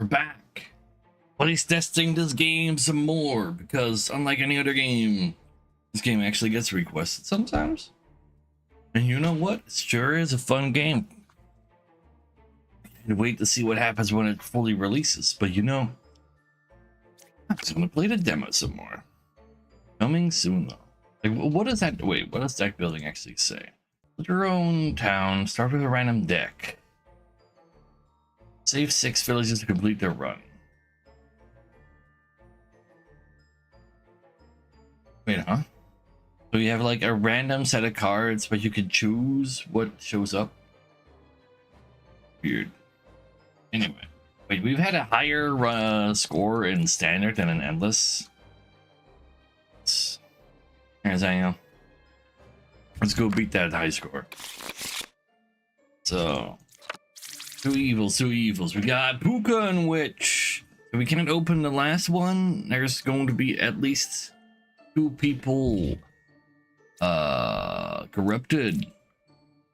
We're back. Place testing this game some more because unlike any other game, this game actually gets requested sometimes. And you know what? It sure is a fun game. And wait to see what happens when it fully releases. But you know, I'm just gonna play the demo some more. Coming soon though. Like, what does that? Wait, what does deck building actually say? Build your own town. Start with a random deck. Save 6 villages to complete their run. Wait, huh? So you have like a random set of cards, but you can choose what shows up. Weird. Anyway, wait, we've had a higher score in standard than in endless. Here's how. Let's go beat that high score. So, two evils. We got Puka and Witch. If we can't open the last one, there's going to be at least 2 people corrupted.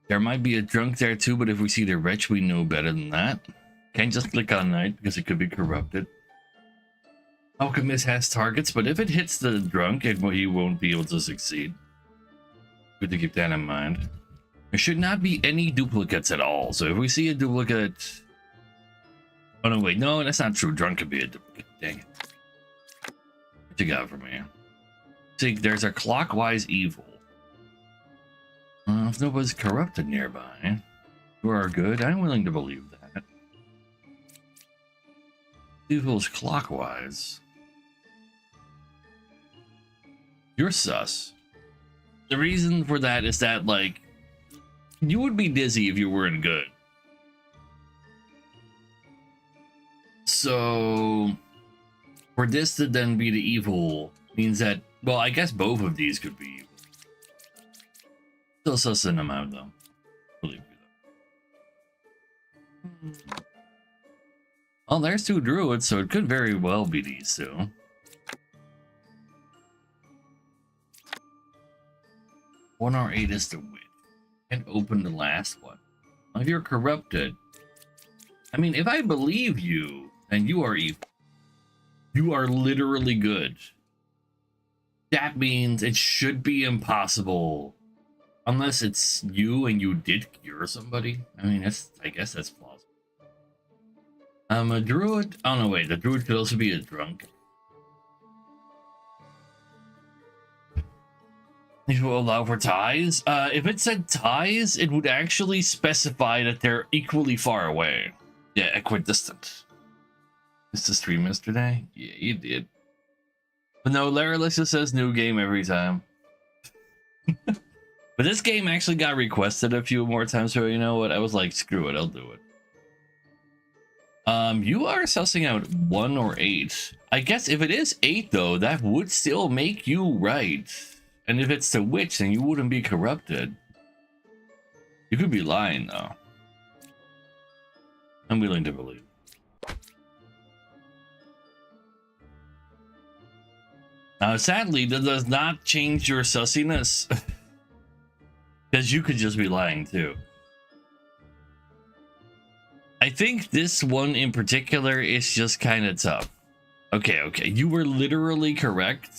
There might be a drunk there too, but if we see the wretch, we know better than that. Can't just click on night because it could be corrupted. Alchemist has targets, but if it hits the drunk, he won't be able to succeed. Good to keep that in mind. There should not be any duplicates at all. So if we see a duplicate... Oh no, wait, no, that's not true. Drunk could be a duplicate. Dang it. What you got for me? See, there's a clockwise evil. If nobody's corrupted nearby, you are good. I'm willing to believe that. Evil's clockwise. You're sus. The reason for that is that, like, you would be dizzy if you weren't good. So, for this to then be the evil means that, well, I guess both of these could be evil. Still sussing them out, though. Believe me, though. Well, there's 2 druids, so it could very well be these 2. One R8 is to win. And open the last one. If you're corrupted, I mean, if I believe you, then you are evil. You are literally good. That means it should be impossible. Unless it's you and you did cure somebody. I mean, I guess that's plausible. A druid? Oh no, wait. The druid could also be a drunk. These will allow for ties. If it said ties, it would actually specify that they're equally far away. Yeah, equidistant. Missed the stream yesterday? Yeah, you did. But no, Laralisa says new game every time. But this game actually got requested a few more times, so you know what? I was like, screw it, I'll do it. You are sussing out 1 or 8. I guess if it is 8, though, that would still make you right. And if it's the witch, then you wouldn't be corrupted. You could be lying, though. I'm willing to believe. Now, sadly, that does not change your sussiness. Because you could just be lying, too. I think this one in particular is just kind of tough. Okay. You were literally correct.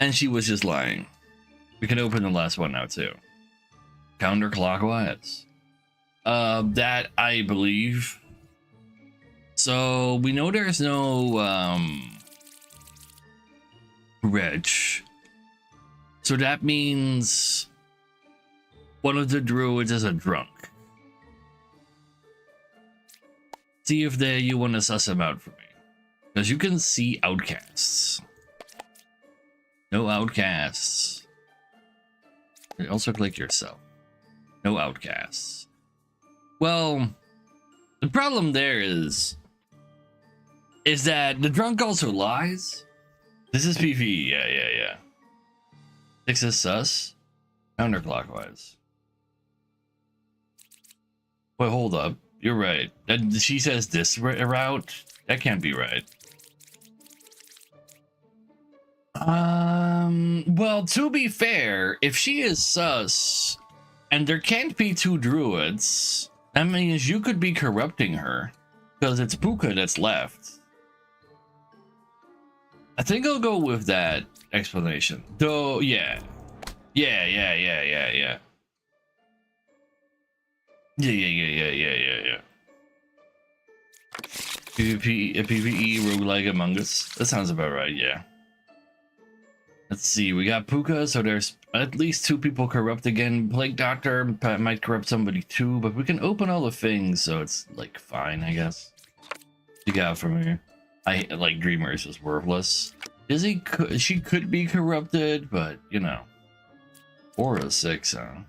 And she was just lying. We can open the last one now, too. Counterclockwise. That, I believe. So, we know there's no, wretch. So that means one of the druids is a drunk. See if you want to suss them out for me. Because you can see outcasts. No outcasts. Also click yourself. No outcasts. Well, the problem there is that the drunk also lies. This is PvE. Yeah. 6 is sus. Counterclockwise. Wait, hold up. You're right. She says this route. That can't be right. Well, to be fair, if she is sus, and there can't be 2 druids, That means you could be corrupting her. Because it's Puka that's left. I think I'll go with that explanation. Though, yeah. Yeah. Yeah. PvE roguelike Among Us. That sounds about right, yeah. Let's see, we got Puka, so there's at least 2 people corrupt again. Plague Doctor might corrupt somebody too, but we can open all the things, so it's like fine, I guess. What you got from here? I like Dreamer is just worthless. She could be corrupted, but you know. 4 of 6, huh?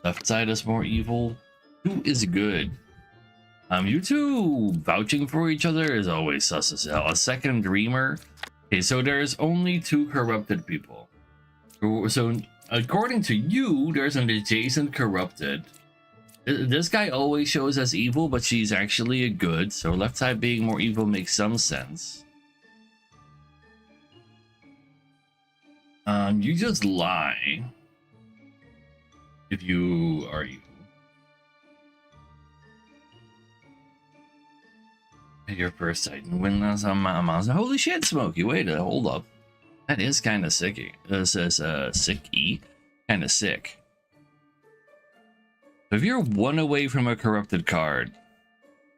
Left side is more evil. 2 is good. You two vouching for each other is always sus as hell. A second Dreamer. Okay, so there's only 2 corrupted people. So according to you, there's an adjacent corrupted. This guy always shows as evil, but she's actually a good. So left side being more evil makes some sense. You just lie if you are evil. Your first Titan win us on Monster. Holy shit, Smokey! Wait, hold up. That is kind of sicky. This is sicky, kind of sick. If you're 1 away from a corrupted card,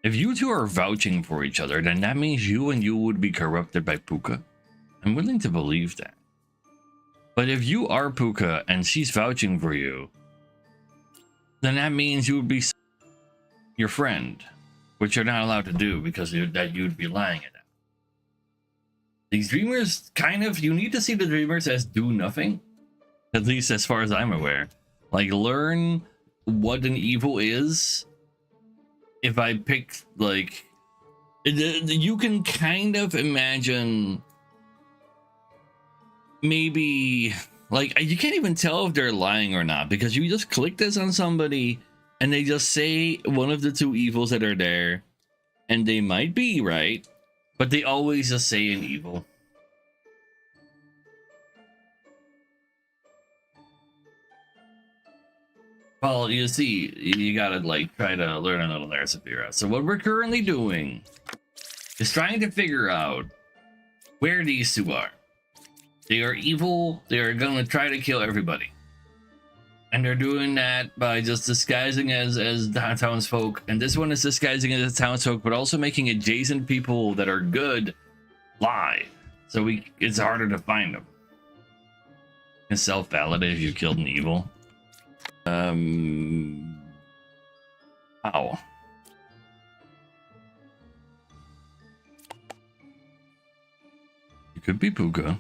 if you two are vouching for each other, then that means you and you would be corrupted by Puka. I'm willing to believe that. But if you are Puka and she's vouching for you, then that means you would be your friend, which you're not allowed to do because you'd be lying at that. These Dreamers kind of, you need to see the Dreamers as do nothing, at least as far as I'm aware. Like, learn what an evil is. If I pick, like, you can kind of imagine maybe, like, you can't even tell if they're lying or not because you just click this on somebody and they just say one of the 2 evils that are there, and they might be right, but they always just say an evil. Well, you see, you gotta like try to learn another recipe, right? So what we're currently doing is trying to figure out where these 2 are. They are evil. They are gonna try to kill everybody. And they're doing that by just disguising as townsfolk. And this one is disguising as townsfolk, but also making adjacent people that are good lie. So it's harder to find them. You can self-validate if you killed an evil. Ow. You could be Puka.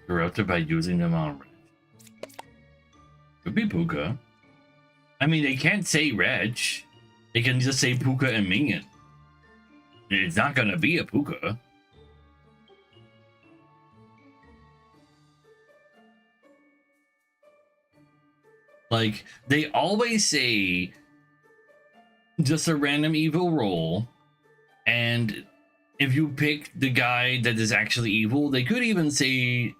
Corrupted by using them on Reg. Could be Puka. I mean, they can't say Reg. They can just say Puka and Minion. It's not gonna be a Puka. Like, they always say just a random evil roll, and if you pick the guy that is actually evil, they could even say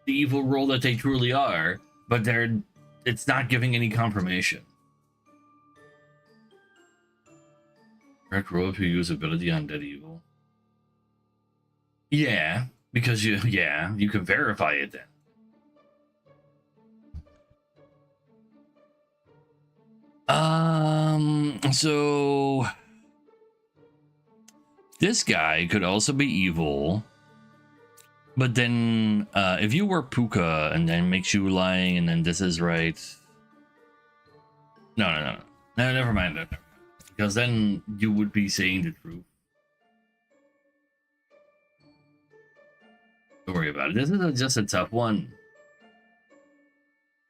the evil role that they truly are, but it's not giving any confirmation. Correct roll if you use ability on dead evil. Yeah, because you can verify it then. So this guy could also be evil. But then, if you were Puka and then makes you lying and then this is right. No, never mind. Because then you would be saying the truth. Don't worry about it. This is just a tough one.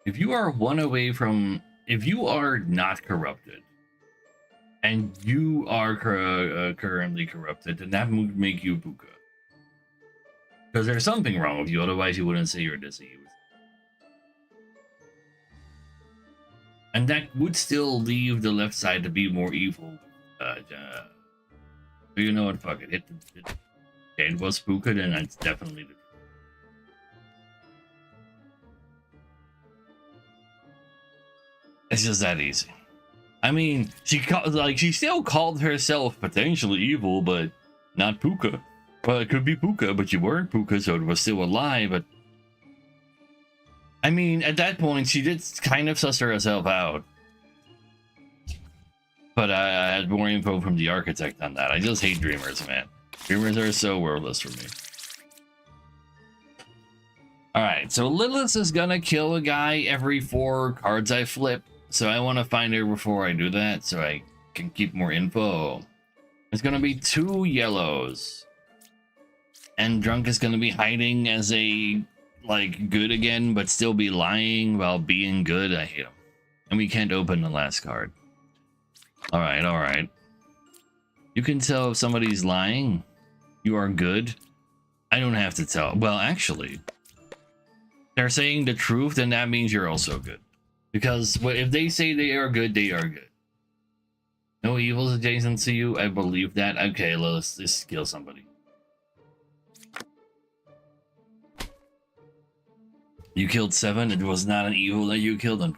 If you are 1 away from, if you are not corrupted and you are currently corrupted, then that would make you Puka. Because there's something wrong with you, otherwise you wouldn't say you're deceived. And that would still leave the left side to be more evil. So you know what, fuck it. It was Puka, then it's definitely the It's just that easy. I mean, she still called herself potentially evil, but not Puka. Well, it could be Puka, but you weren't Puka, so it was still a lie. But I mean, at that point, she did kind of suss herself out. But I had more info from the architect on that. I just hate dreamers, man. Dreamers are so worthless for me. Alright, so Lilith is gonna kill a guy every 4 cards I flip. So I want to find her before I do that, so I can keep more info. It's gonna be 2 yellows. And Drunk is gonna be hiding as a, like, good again, but still be lying while being good. I hate him. And we can't open the last card. Alright, alright. You can tell if somebody's lying. You are good. I don't have to tell. Well, actually, they're saying the truth, then that means you're also good. Because if they say they are good, they are good. No evils adjacent to you. I believe that. Okay, let's just kill somebody. You killed 7. It was not an evil that you killed him.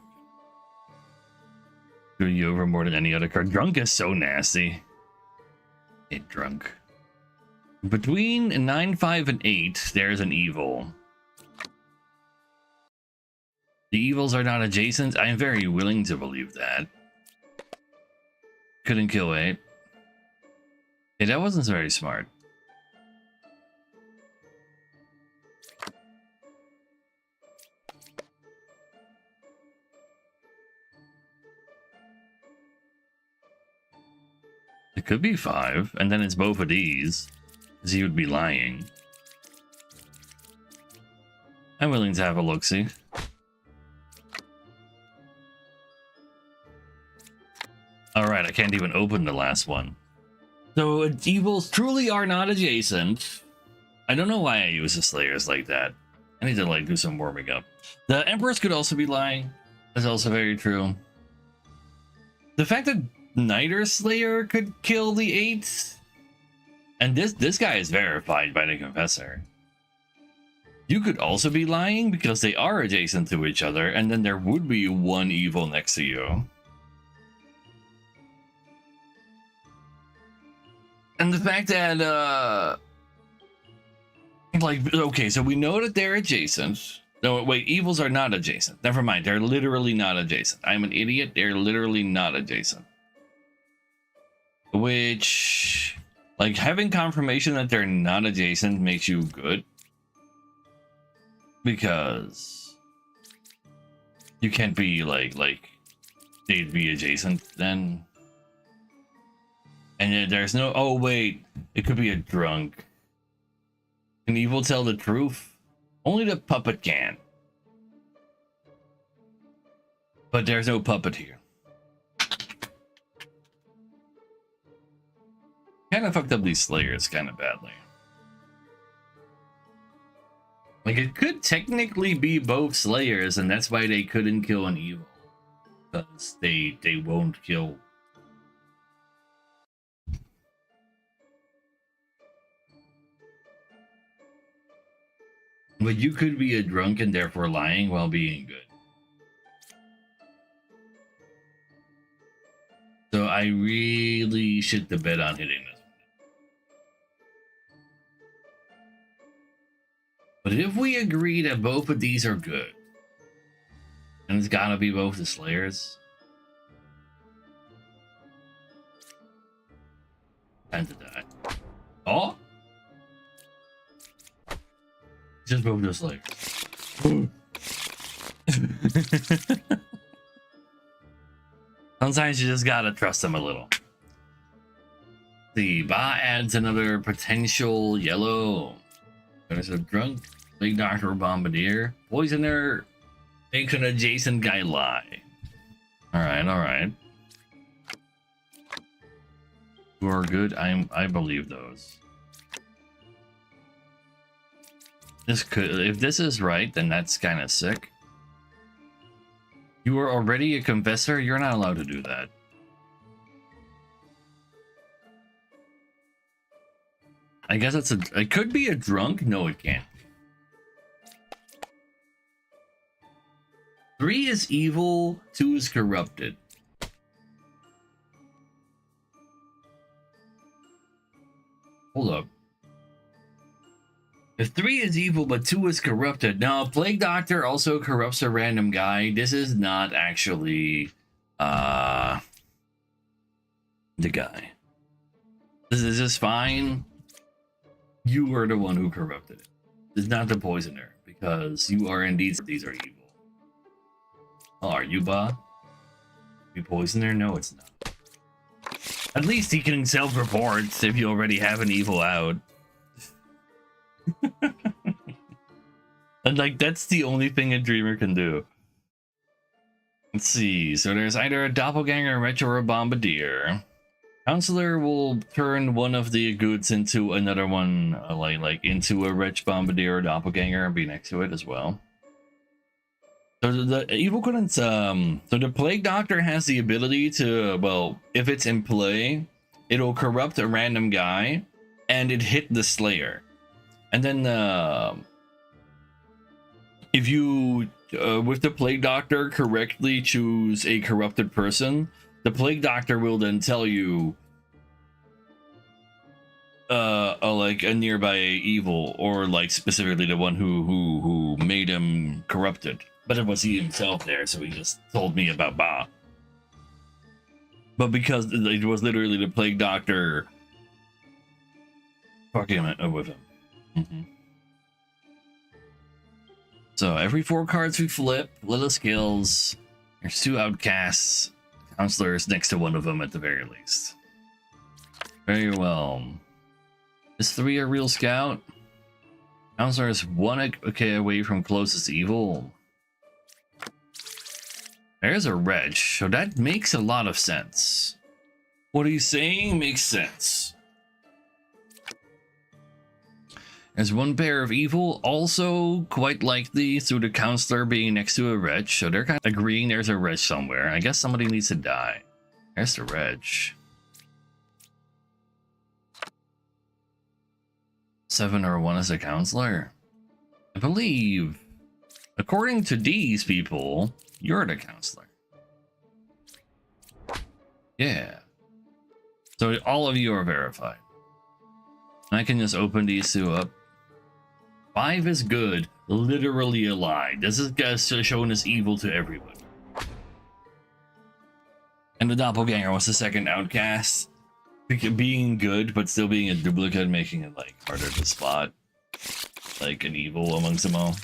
Doing you over more than any other card. Drunk is so nasty. It drunk. Between 9, 5, and 8, there's an evil. The evils are not adjacent. I am very willing to believe that. Couldn't kill 8. Yeah, that wasn't very smart. It could be 5, and then it's both of these, because he would be lying. I'm willing to have a look-see. Alright, I can't even open the last one. So, evils truly are not adjacent. I don't know why I use the Slayers like that. I need to, like, do some warming up. The Empress could also be lying. That's also very true. The fact that Niter Slayer could kill the 8, and this guy is verified by the Confessor. You could also be lying because they are adjacent to each other, and then there would be 1 evil next to you. And the fact that like, okay, so we know that they're adjacent. No, wait, evils are not adjacent. Never mind, they're literally not adjacent. I'm an idiot. They're literally not adjacent. Which, like, having confirmation that they're not adjacent makes you good. Because you can't be like they'd be adjacent then. And yet there's no, oh wait, it could be a drunk. Can evil tell the truth? Only the puppet can. But there's no puppet here. Kind of fucked up these Slayers kind of badly. Like, it could technically be both Slayers, and that's why they couldn't kill an evil. Because they won't kill. But you could be a drunk and therefore lying while being good. So I really shit the bed on hitting this. But if we agree that both of these are good, and it's gotta be both the Slayers, time to die. Oh! Just both the Slayers. Sometimes you just gotta trust them a little. The Ba adds another potential yellow. There's a drunk, big Doctor Bombardier. Poisoner makes an adjacent guy lie. Alright, alright. You are good. I believe those. This could, if this is right, then that's kind of sick. You are already a confessor. You're not allowed to do that. I guess it's it could be a drunk. No, it can't. 3 is evil, 2 is corrupted. Hold up. If 3 is evil but 2 is corrupted, now Plague Doctor also corrupts a random guy. This is not actually the guy. This is just fine. You were the one who corrupted it. It's not the poisoner, because you are indeed, these are evil. Oh, are you, Ba? You poisoner? No, it's not. At least he can self-report if you already have an evil out. And like, that's the only thing a dreamer can do. Let's see. So there's either a doppelganger, a wretch, or a bombardier. Counselor will turn one of the goods into another one, like into a wretch, bombardier, or doppelganger, and be next to it as well. So the evil couldn't. So the Plague Doctor has the ability to, well, if it's in play, it'll corrupt a random guy, and it hit the Slayer. And then if you, with the Plague Doctor, correctly choose a corrupted person, the Plague Doctor will then tell you like a nearby evil, or like specifically the one who made him corrupted. But it was he himself there, so he just told me about Ba. But because it was literally the Plague Doctor fucking with him. Mm-hmm. So every 4 cards we flip, little skills. There's 2 outcasts. Counselor is next to one of them at the very least. Very well. Is 3 a real scout? Counselor is 1 okay away from closest evil. There's a wretch, so that makes a lot of sense. What he's saying makes sense. There's 1 pair of evil, also quite likely through the counselor being next to a wretch, so they're kind of agreeing there's a wretch somewhere. I guess somebody needs to die. There's the wretch. 7 or 1 as a counselor. I believe, according to these people, you're the counselor. Yeah. So all of you are verified. I can just open these 2 up. 5 is good, literally a lie. This is shown as evil to everyone. And the doppelganger was the second outcast. Being good, but still being a duplicate, making it like harder to spot. Like an evil amongst them all.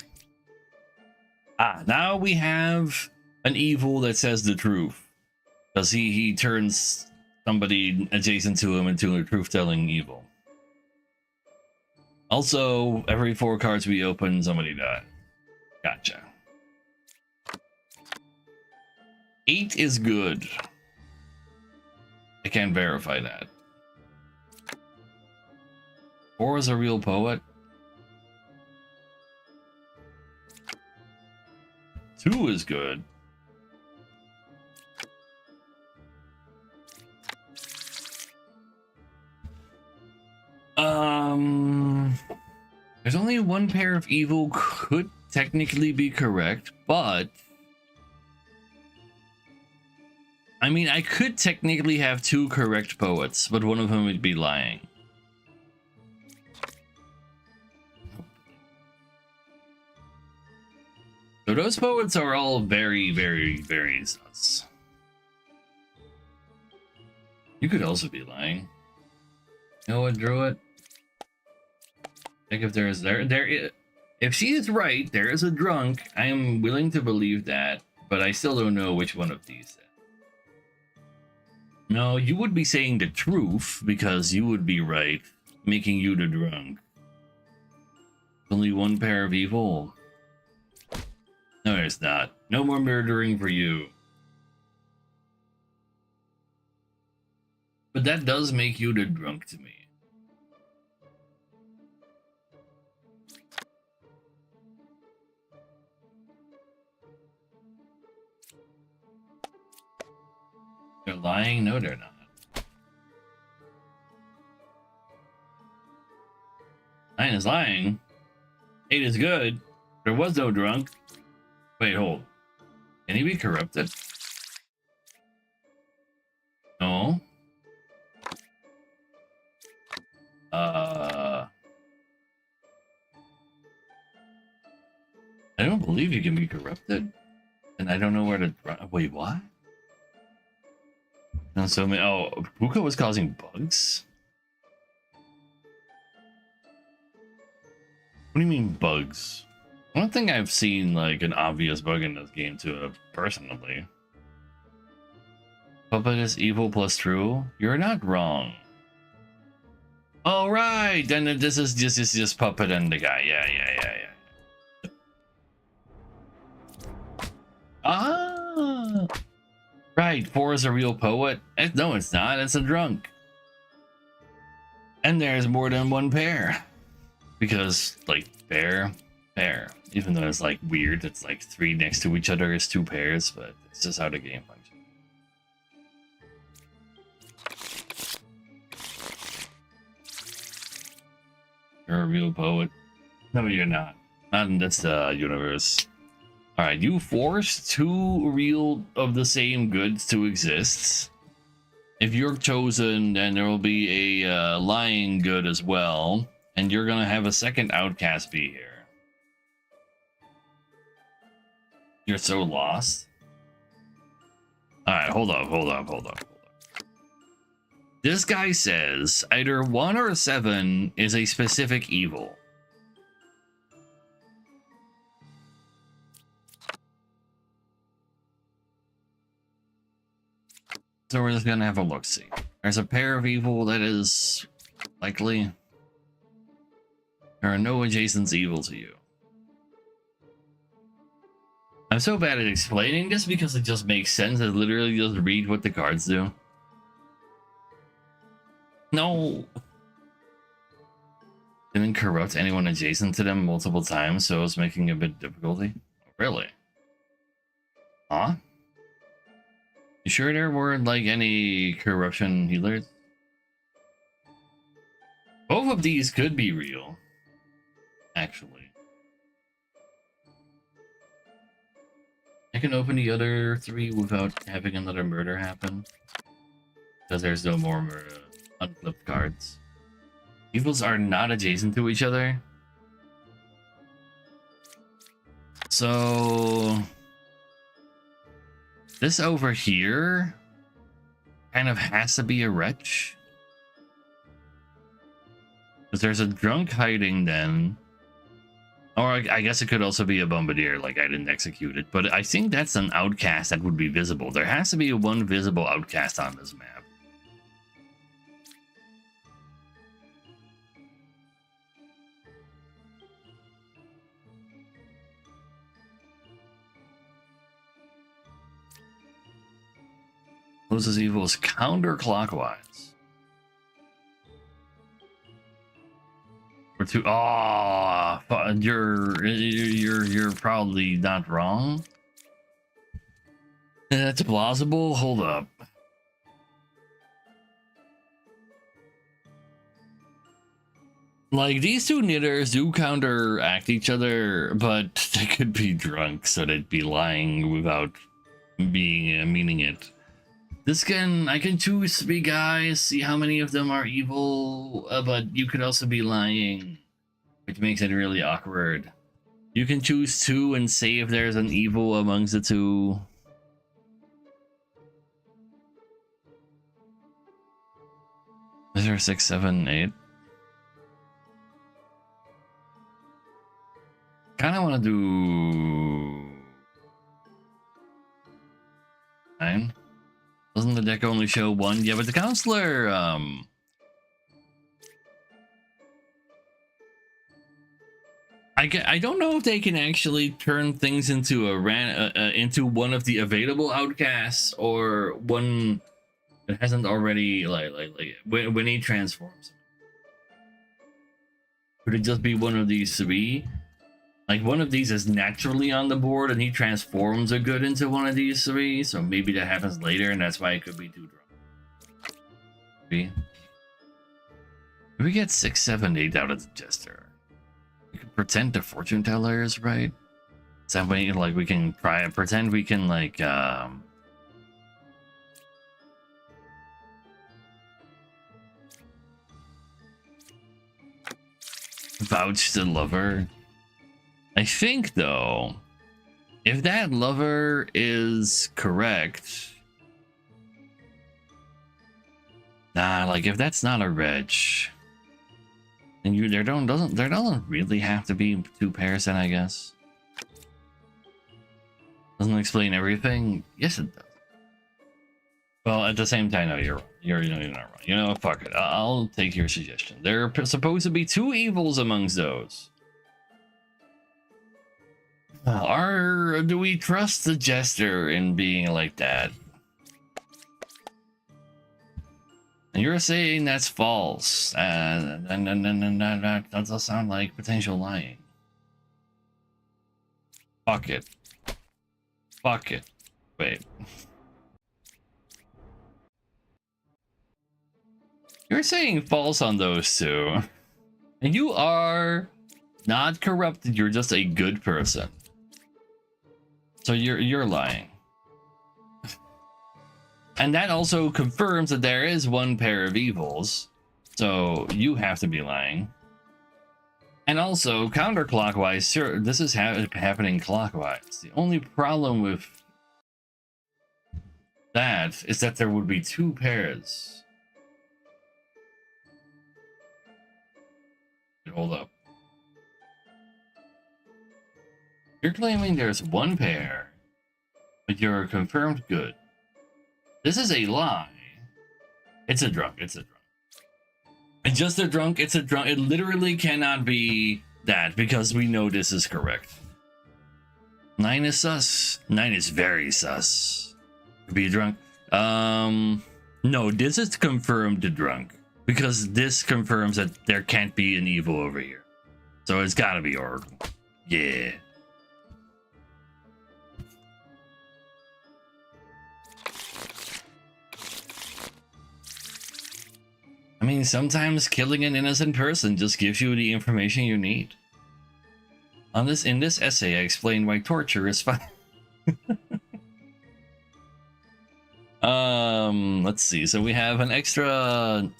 Ah, now we have an evil that says the truth. Because he turns somebody adjacent to him into a truth-telling evil. Also, every 4 cards we open, somebody died. Gotcha. 8 is good. I can't verify that. 4 is a real poet. 2 is good. There's only 1 pair of evil could technically be correct, but I mean, I could technically have 2 correct poets, but one of them would be lying. So those poets are all very, very, very sus. You could also be lying. You know what, Druid? Think if there is if she is right, there is a drunk. I am willing to believe that, but I still don't know which one of these. No, you would be saying the truth because you would be right, making you the drunk. Only 1 pair of evil. No, there's not. No more murdering for you. But that does make you the drunk to me. They're lying? No, they're not. 9 is lying. 8 is good. There was no drunk. Wait, hold. Can he be corrupted? No. I don't believe you can be corrupted. And I don't know where to... Wait, what? And so, oh, Puka was causing bugs? What do you mean bugs? I don't think I've seen like an obvious bug in this game personally. Puppet is evil plus true? You're not wrong. Oh, right! Then this is just Puppet and the guy. Yeah. Ah! Right, 4 is a real poet. No, it's not. It's a drunk. And there's more than one pair. Because, like, pair. Even though it's, like, weird. It's, like, 3 next to each other is 2 pairs. But it's just how the game functions. You're a real poet. No, you're not. Not in this universe. Alright, you force 2 real of the same goods to exist. If you're chosen, then there will be a lying good as well. And you're gonna have a second outcast be here. You're so lost. Alright, hold up. This guy says either 1 or 7 is a specific evil. So we're just gonna have a look-see. There's a pair of evil that is likely. There are no adjacent evil to you. I'm so bad at explaining this because it just makes sense. I literally just read what the cards do. No. Didn't corrupt anyone adjacent to them multiple times, so it's making a bit difficulty. Really? Huh? You sure there weren't like any corruption healers? Both of these could be real, actually. I can open the other 3 without having another murder happen. Because there's no more unflipped cards. Evils are not adjacent to each other. So... this over here kind of has to be a wretch. Because there's a drunk hiding then. Or I guess it could also be a bombardier, like I didn't execute it. But I think that's an outcast that would be visible. There has to be one visible outcast on this map. Closes evils counterclockwise. Or two. Oh, you're probably not wrong. That's plausible. Hold up. Like, these 2 knitters do counteract each other, but they could be drunk, so they'd be lying without being meaning it. I can choose 3 guys, see how many of them are evil, but you could also be lying, which makes it really awkward. You can choose 2 and say if there's an evil amongst the 2. Is there 6, 7, 8? Kind of want to do 9. Doesn't the deck only show 1? Yeah, but the counselor, I don't know if they can actually turn things into into one of the available outcasts or one that hasn't already like when he transforms. Could it just be one of these 3? Like, one of these is naturally on the board and he transforms a good into one of these 3, so maybe that happens later and that's why it could be 2 drunk. Maybe. If we get 6, 7, 8 out of the Jester, we could pretend the fortune teller is right. Somebody like we can try pretend we can like vouch the lover. I think though, if that lover is correct, like if that's not a reg, then there doesn't really have to be 2 pairs then, I guess. Doesn't explain everything. Yes, it does. Well, at the same time, no, you're not wrong. You know, fuck it. I'll take your suggestion. There are supposed to be 2 evils amongst those. Do we trust the jester in being like that? And you're saying that's false. And that does sound like potential lying. Fuck it. Fuck it. Wait. You're saying false on those 2. And you are not corrupted, you're just a good person. So you're lying. And that also confirms that there is 1 pair of evils. So you have to be lying. And also, counterclockwise, sure, this is happening clockwise. The only problem with that is that there would be 2 pairs. Hold up. You're claiming there's 1 pair, but you're confirmed good. This is a lie. It's a drunk. It's a drunk. It's just a drunk. It's a drunk. It literally cannot be that because we know this is correct. 9 is sus. 9 is very sus. Could be a drunk. No, this is confirmed to drunk because this confirms that there can't be an evil over here. So it's gotta be Oracle. Yeah. I mean, sometimes killing an innocent person just gives you the information you need. In this essay, I explain why torture is fine. Let's see. So we have an extra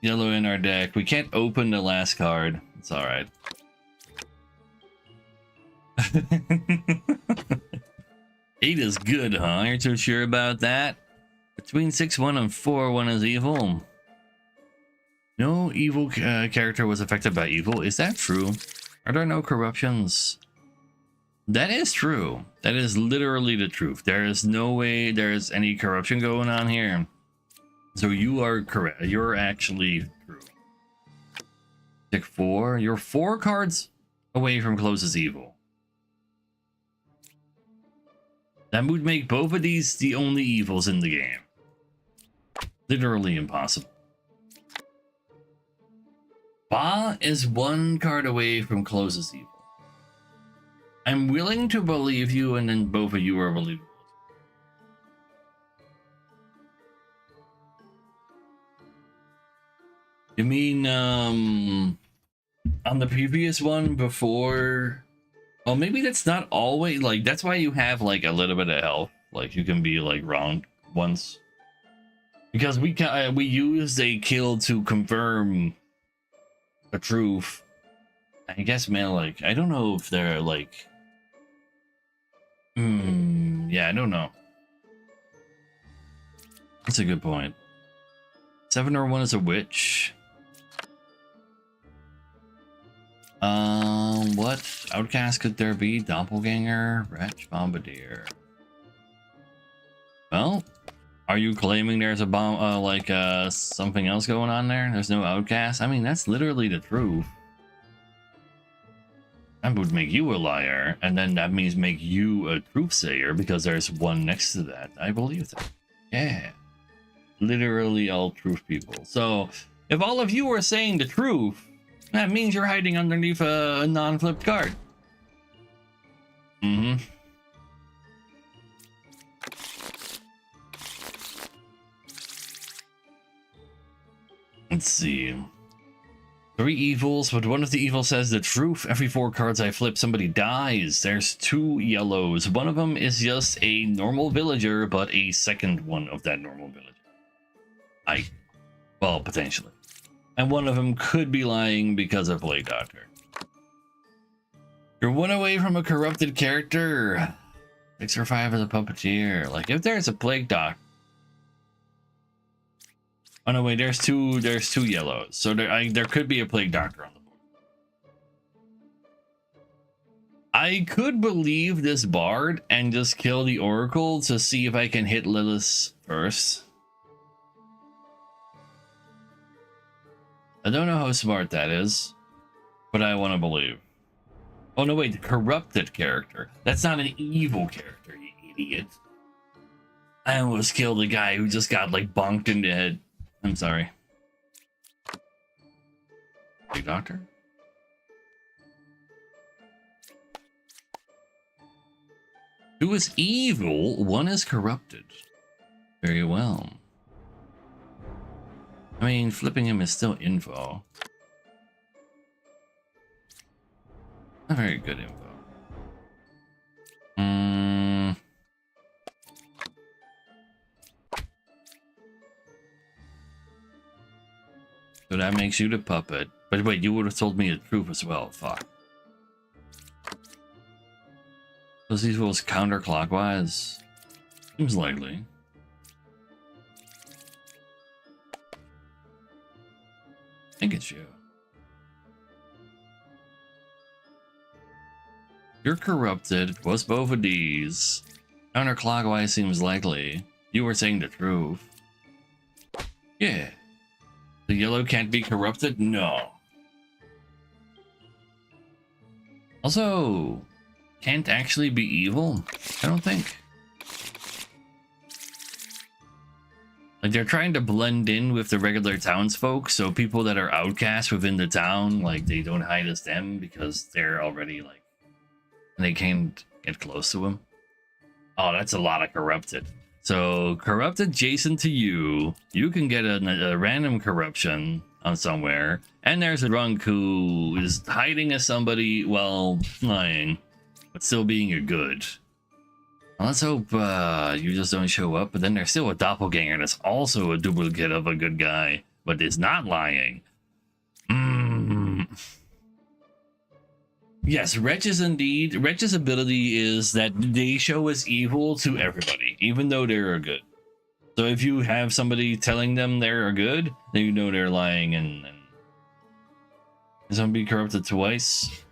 yellow in our deck. We can't open the last card. It's all right. 8 is good, huh? You're too sure about that? Between 6-1 and 4-1 is evil. No evil character was affected by evil. Is that true? Are there no corruptions? That is true. That is literally the truth. There is no way there's any corruption going on here. So you are correct. You're actually true. Pick 4. You're 4 cards away from closest evil. That would make both of these the only evils in the game. Literally impossible. Ba is 1 card away from closest evil. I'm willing to believe you, and then both of you are believable. You mean, on the previous one before? Well, maybe that's not always, like, that's why you have, like, a little bit of health. Like, you can be, like, wrong once. Because we used a kill to confirm the truth. I guess, man, like, I don't know if they're, like... yeah, I don't know. That's a good point. 7 or 1 is a witch. What outcast could there be? Doppelganger, wretch, bombardier. Well, are you claiming there's a bomb, something else going on there? There's no outcast? I mean, that's literally the truth. That would make you a liar, and then that means make you a truthsayer because there's 1 next to that. I believe that. Yeah. Literally all truth people. So, if all of you are saying the truth, that means you're hiding underneath a non-flipped card. Let's see. 3 evils, but one of the evils says the truth. Every 4 cards I flip, somebody dies. There's 2 yellows. One of them is just a normal villager, but a second one of that normal villager. Well, potentially. And one of them could be lying because of Plague Doctor. You're 1 away from a corrupted character. 6 or 5 as a puppeteer. Like, if there's a Plague Doctor. Oh no, wait, there's two yellows. So there could be a Plague Doctor on the board. I could believe this Bard and just kill the Oracle to see if I can hit Lilith first. I don't know how smart that is, but I want to believe. Oh no, wait, corrupted character. That's not an evil character, you idiot. I almost killed a guy who just got like bonked in the head. I'm sorry. Big Doctor? Two is evil, 1 is corrupted. Very well. I mean, flipping him is still info. Not very good info. So that makes you the puppet. But wait, you would have told me the truth as well. Fuck. Those evils counterclockwise? Seems likely. I think it's you. You're corrupted. Was both of these. Counterclockwise seems likely. You were saying the truth. Yeah. The yellow can't be corrupted? No. Also, can't actually be evil? I don't think. Like, they're trying to blend in with the regular townsfolk, so people that are outcasts within the town, like, they don't hide as them because they're already, like, they can't get close to them. Oh, that's a lot of corrupted. So, corrupted adjacent to you, you can get a random corruption on somewhere, and there's a drunk who is hiding as somebody while lying, but still being a good. Well, let's hope you just don't show up, but then there's still a doppelganger that's also a duplicate of a good guy, but is not lying. Yes, Wretches indeed. Wretches' ability is that they show as evil to everybody, even though they're good. So if you have somebody telling them they're good, then you know they're lying and somebody corrupted twice.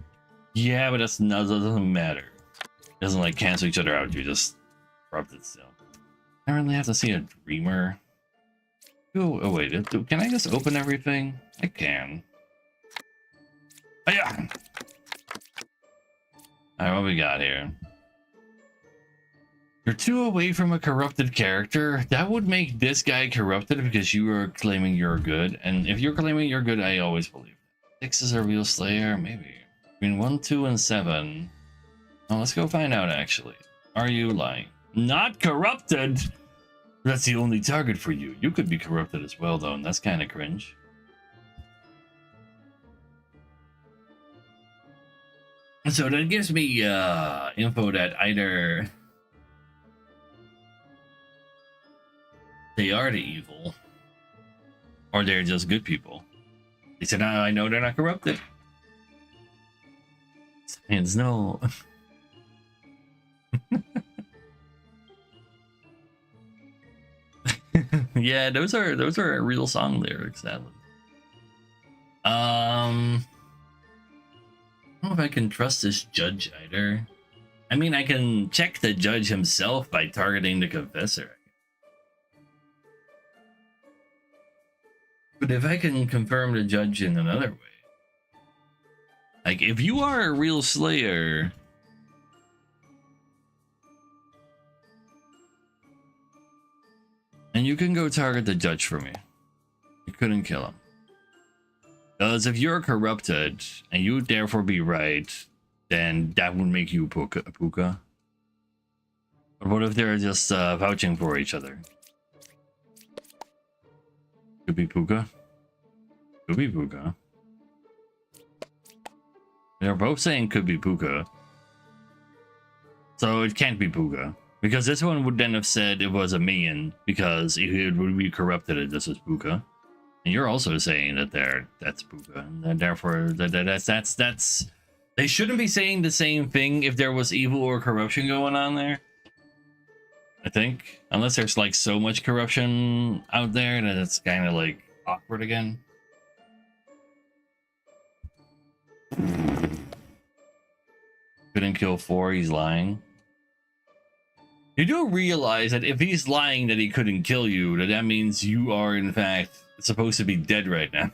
Yeah, but that doesn't matter. It doesn't like cancel each other out. You just corrupted still. I really have to see a dreamer. Oh wait, can I just open everything? I can. Oh, yeah. Alright, what we got here? You're 2 away from a corrupted character. That would make this guy corrupted because you are claiming you're good. And if you're claiming you're good, I always believe that. 6 is a real slayer? Maybe. Between 1, 2, and 7. Oh, let's go find out, actually. Are you lying? Not corrupted! That's the only target for you. You could be corrupted as well, though, and that's kind of cringe. So that gives me info that either they are the evil or they're just good people. They said, I know they're not corrupted. Science, no. Yeah, those are real song lyrics, sadly. I don't know if I can trust this judge either. I mean, I can check the judge himself by targeting the confessor. But if I can confirm the judge in another way, like if you are a real slayer, and you can go target the judge for me, you couldn't kill him. Because if you're corrupted and you would therefore be right, then that would make you Puka. But what if they're just vouching for each other? Could be Puka. Could be Puka. They're both saying could be Puka. So it can't be Puka. Because this one would then have said it was a minion, because it would be corrupted if this was Puka. And you're also saying that that's Puka. And therefore, that's... They shouldn't be saying the same thing if there was evil or corruption going on there. I think. Unless there's like so much corruption out there that it's kind of like awkward again. Couldn't kill 4, he's lying. You do realize that if he's lying that he couldn't kill you, that means you are in fact supposed to be dead right now.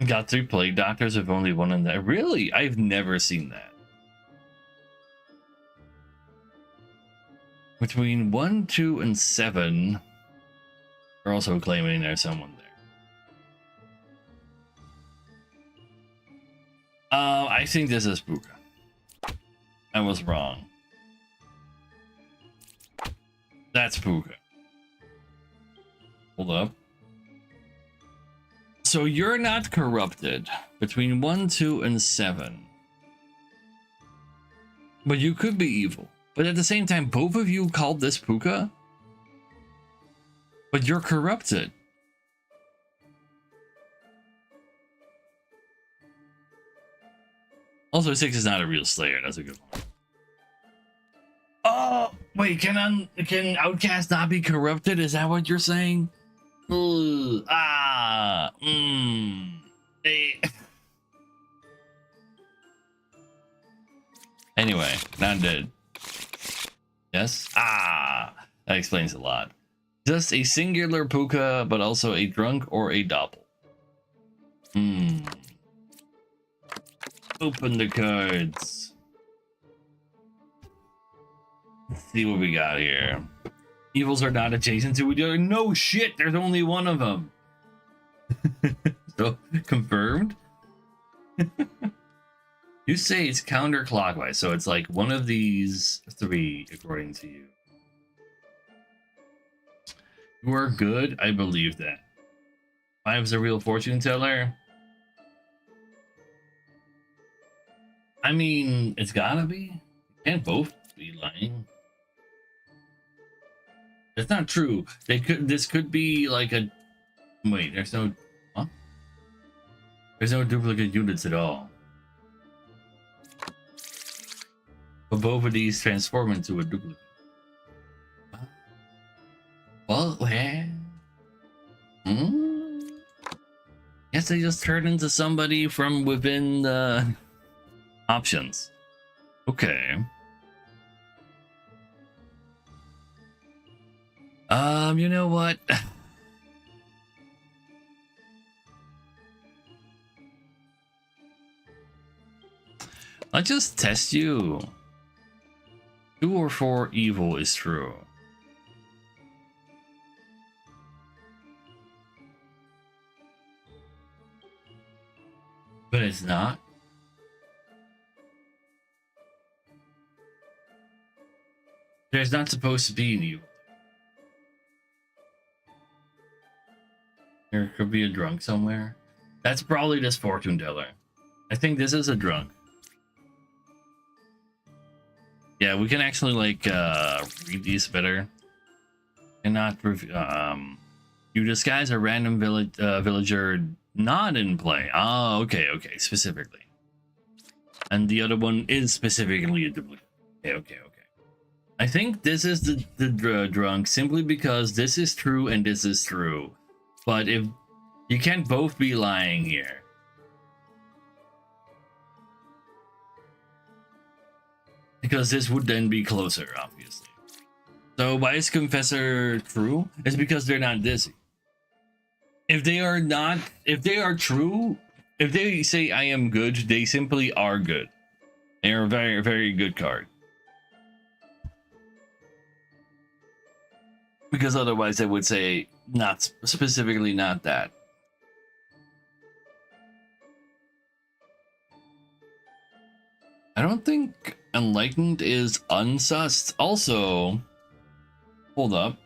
Got 3 plague doctors with only 1 in there. Really? I've never seen that. Between 1, 2, and 7, they're also claiming there's someone there. I think this is Puka. I was wrong. That's Puka. Hold up. So you're not corrupted between 1, 2, and 7. But you could be evil. But at the same time, both of you called this Puka. But you're corrupted. Also, 6 is not a real Slayer. That's a good one. Oh, wait. Can Outcast not be corrupted? Is that what you're saying? Ugh, Anyway, not dead. Yes? That explains a lot. Just a singular Puka, but also a drunk or a doppel. Open the cards. Let's see what we got here. Evils are not adjacent to each other. No shit, there's only one of them. So, confirmed? You say it's counterclockwise, so it's like one of these 3, according to you. You are good, I believe that. 5 is a real fortune teller. I mean, it's gotta be. Can't both be lying. It's not true. This could be like a... Wait, there's no... Huh? There's no duplicate units at all. But both of these transform into a duplicate. Well, Guess they just turned into somebody from within the options. Okay. You know what? Let's just test you. 2 or 4 evil is true. But it's not. There's not supposed to be an evil. There could be a drunk somewhere. That's probably this fortune teller. I think this is a drunk. Yeah, we can actually like read these better. And not you disguise a random villager not in play. Oh, okay, specifically. And the other one is specifically a duplicate. Okay. I think this is the drunk simply because this is true and this is true. But if you can't both be lying here. Because this would then be closer, obviously. So why is Confessor true? It's because they're not dizzy. If they are true, if they say I am good, they simply are good. They are a very, very good card. Because otherwise they would say not specifically not that. I don't think Enlightened is unsussed. Also, hold up.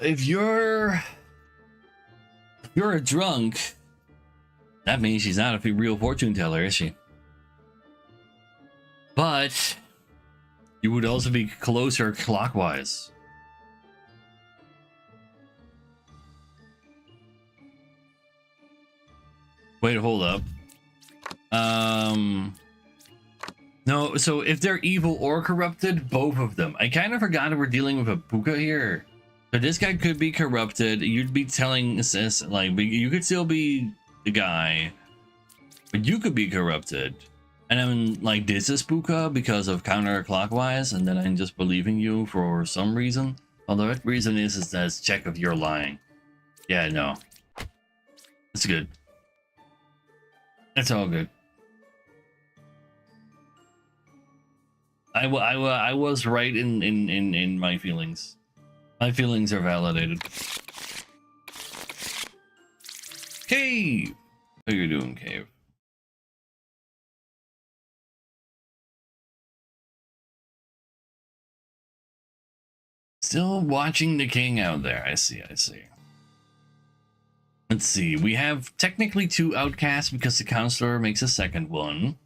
If you're a drunk, that means she's not a real fortune teller, is she? But you would also be closer clockwise. Wait, hold up. No, so if they're evil or corrupted, both of them. I kind of forgot that we're dealing with a puka here. So this guy could be corrupted. You'd be telling sis, like, you could still be the guy, but you could be corrupted. And then, like, this is puka because of counterclockwise, and then I'm just believing you for some reason. Although that reason is that it's check if you're lying. Yeah, no. It's good. It's all good. I was right in my feelings. My feelings are validated. Cave! How you doing, Cave? Still watching the king out there. I see, I see. Let's see. We have technically 2 outcasts because the counselor makes a second one.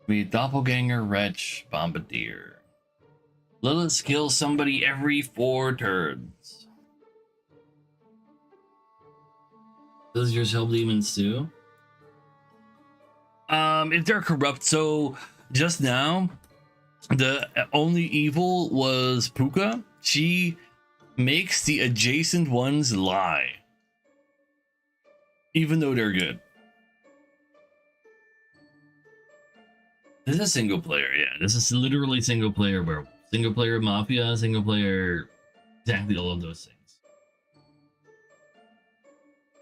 We doppelganger, wretch, bombardier. Lilith kills somebody every 4 turns. Does yours help demons too? If they're corrupt, so just now the only evil was Puka. She makes the adjacent ones lie, even though they're good. This is single player, yeah. This is literally single player werewolf. Single player mafia, single player, exactly all of those things.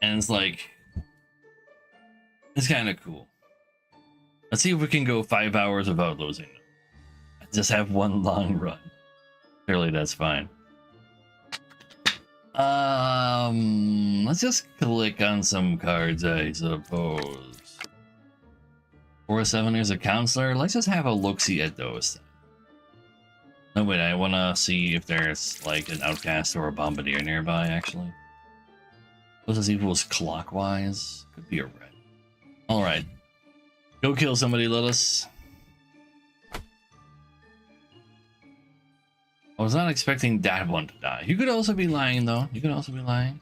And it's like, it's kind of cool. Let's see if we can go 5 hours without losing them. Just have one long run. Surely that's fine. Let's just click on some cards, I suppose. 4-7 is a counselor. Let's just have a look-see at those. No, wait, I want to see if there's like an outcast or a bombardier nearby, actually. Closest equals clockwise. Could be a red. Alright. Go kill somebody, Lilith. I was not expecting that one to die. You could also be lying, though. You could also be lying.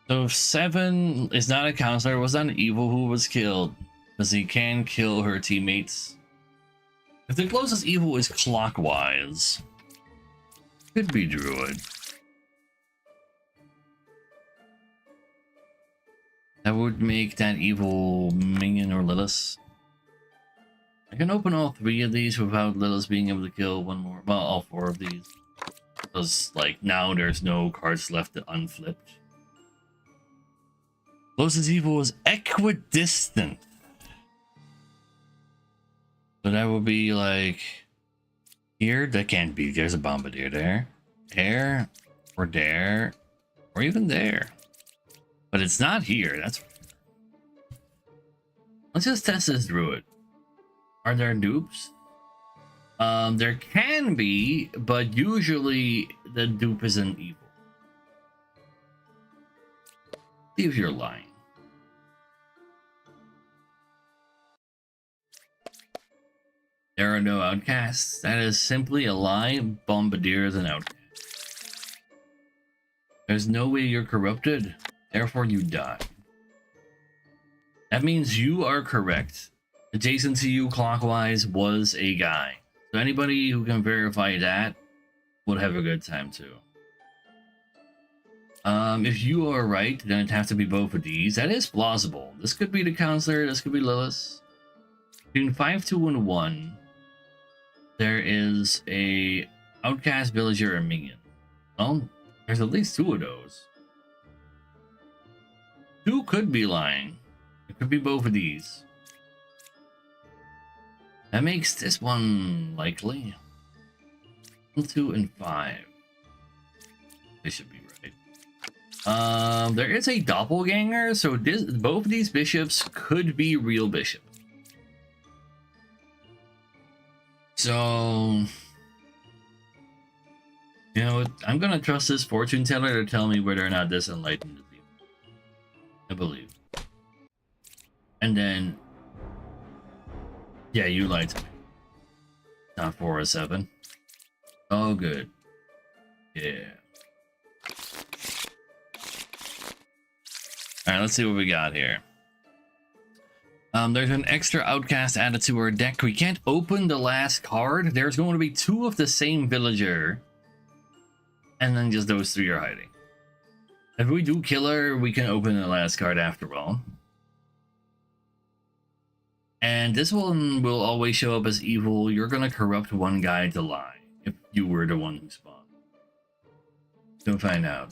So if 7 is not a counselor, it was not an evil who was killed, because he can kill her teammates. If the closest evil is clockwise, could be druid. That would make that evil minion or Lilith. I can open all 3 of these without Lilith being able to kill one more. Well, all 4 of these. Because, like, now there's no cards left to unflipped. Closest evil is equidistant. So that would be like here. That can't be. There's a bombardier there. There, or even there. But it's not here. That's. Let's just test this druid. Are there dupes? There can be, but usually the dupe isn't evil. See if you're lying. There are no outcasts. That is simply a lie. Bombardier is an outcast. There's no way you're corrupted. Therefore, you die. That means you are correct. Adjacent to you clockwise was a guy. So anybody who can verify that would have a good time too. If you are right, then it'd have to be both of these. That is plausible. This could be the counselor. This could be Lilith. Between 5, 2, and 1, there is a outcast, villager, and minion. Well, there's at least 2 of those. 2 could be lying. It could be both of these. That makes this one likely. 1, 2, and 5. They should be right. There is a doppelganger, so both of these bishops could be real bishops. So You know what? I'm gonna trust this fortune teller to tell me whether or not this enlightened is evil. I believe. And then, yeah, you lied to me. Not 4 or 7. Oh, good. Yeah. Alright, let's see what we got here. There's an extra outcast added to our deck. We can't open the last card. There's going to be 2 of the same villager. And then just those 3 are hiding. If we do kill her, we can open the last card after all. And this one will always show up as evil. You're gonna corrupt one guy to lie if you were the one who spawned. Go find out.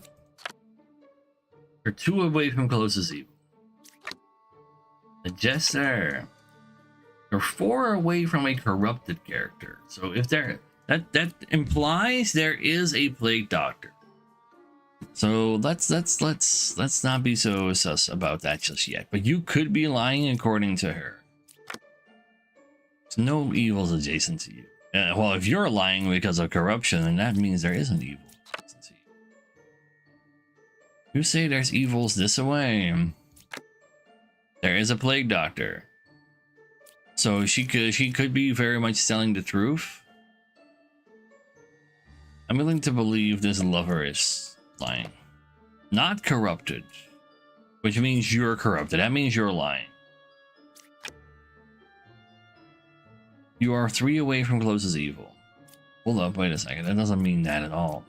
You're 2 away from closest evil. The Jester. You're 4 away from a corrupted character. So if there, that implies there is a plague doctor. So let's not be so sus about that just yet. But you could be lying according to her. There's no evils adjacent to you. Well, if you're lying because of corruption, then that means there is an evil adjacent to you. You say there's evils this away. There is a plague doctor. So she could be very much telling the truth. I'm willing to believe this lover is lying. Not corrupted. Which means you're corrupted. That means you're lying. You are 3 away from closest evil. Hold up, wait a second. That doesn't mean that at all.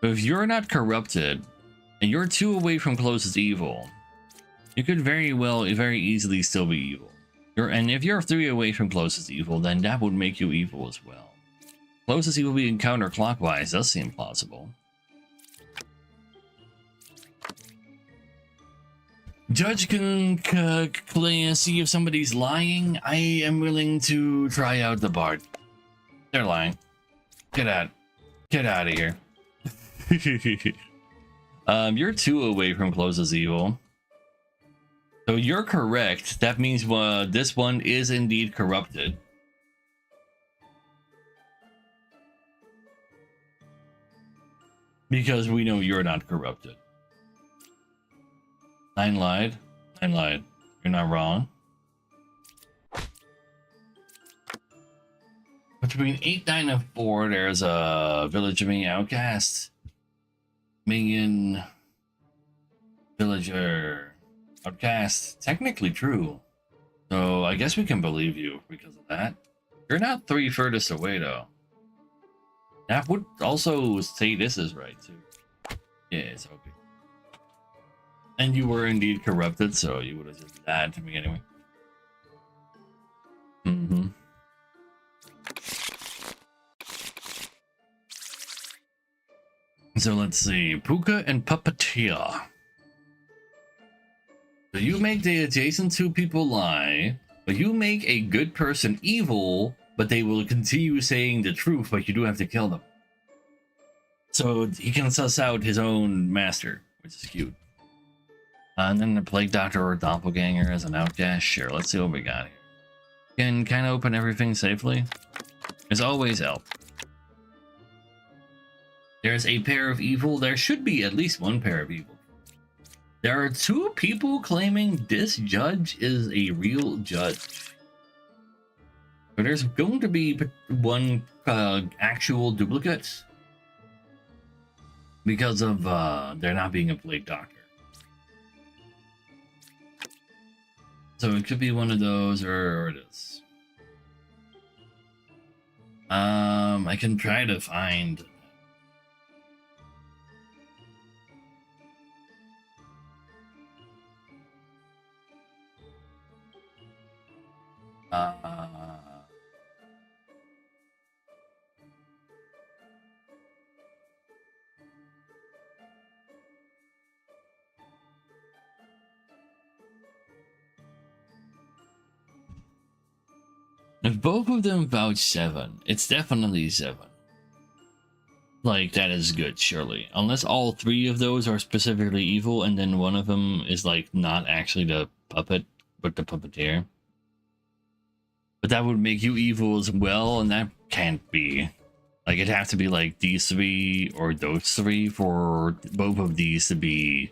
But if you're not corrupted, and you're 2 away from closest evil, you could very easily still be evil. And if you're 3 away from closest evil, then that would make you evil as well. Closest evil being counterclockwise does seem plausible. Judge can see if somebody's lying. I am willing to try out the bard. They're lying. Get out of here. You're 2 away from closest evil. So you're correct. That means this one is indeed corrupted. Because we know you're not corrupted. 9 lied. 9 lied. You're not wrong. Between 8, 9, and 4, there's a village of being outcast. Minion. Villager. Outcast. Technically true. So I guess we can believe you because of that. You're not 3 furthest away though. That would also say this is right too. Yeah, it's okay. And you were indeed corrupted, so you would have just lied to me anyway. So let's see. Puka and Puppeteer. So you make the adjacent 2 people lie, but you make a good person evil, but they will continue saying the truth, but you do have to kill them. So he can suss out his own master, which is cute. And then the plague doctor or doppelganger as an outcast. Sure, let's see what we got here. Can kind of open everything safely. There's always help. There's a pair of evil. There should be at least 1 pair of evil. There are 2 people claiming this judge is a real judge. But there's going to be 1 actual duplicate. Because of there not being a plague doctor. So it could be one of those or this. I can try to find. If both of them vouch 7, it's definitely 7. Like, that is good, surely. Unless all 3 of those are specifically evil, and then one of them is, like, not actually the puppet, but the puppeteer. But that would make you evil as well, and that can't be. Like it'd have to be like these three or those three for both of these to be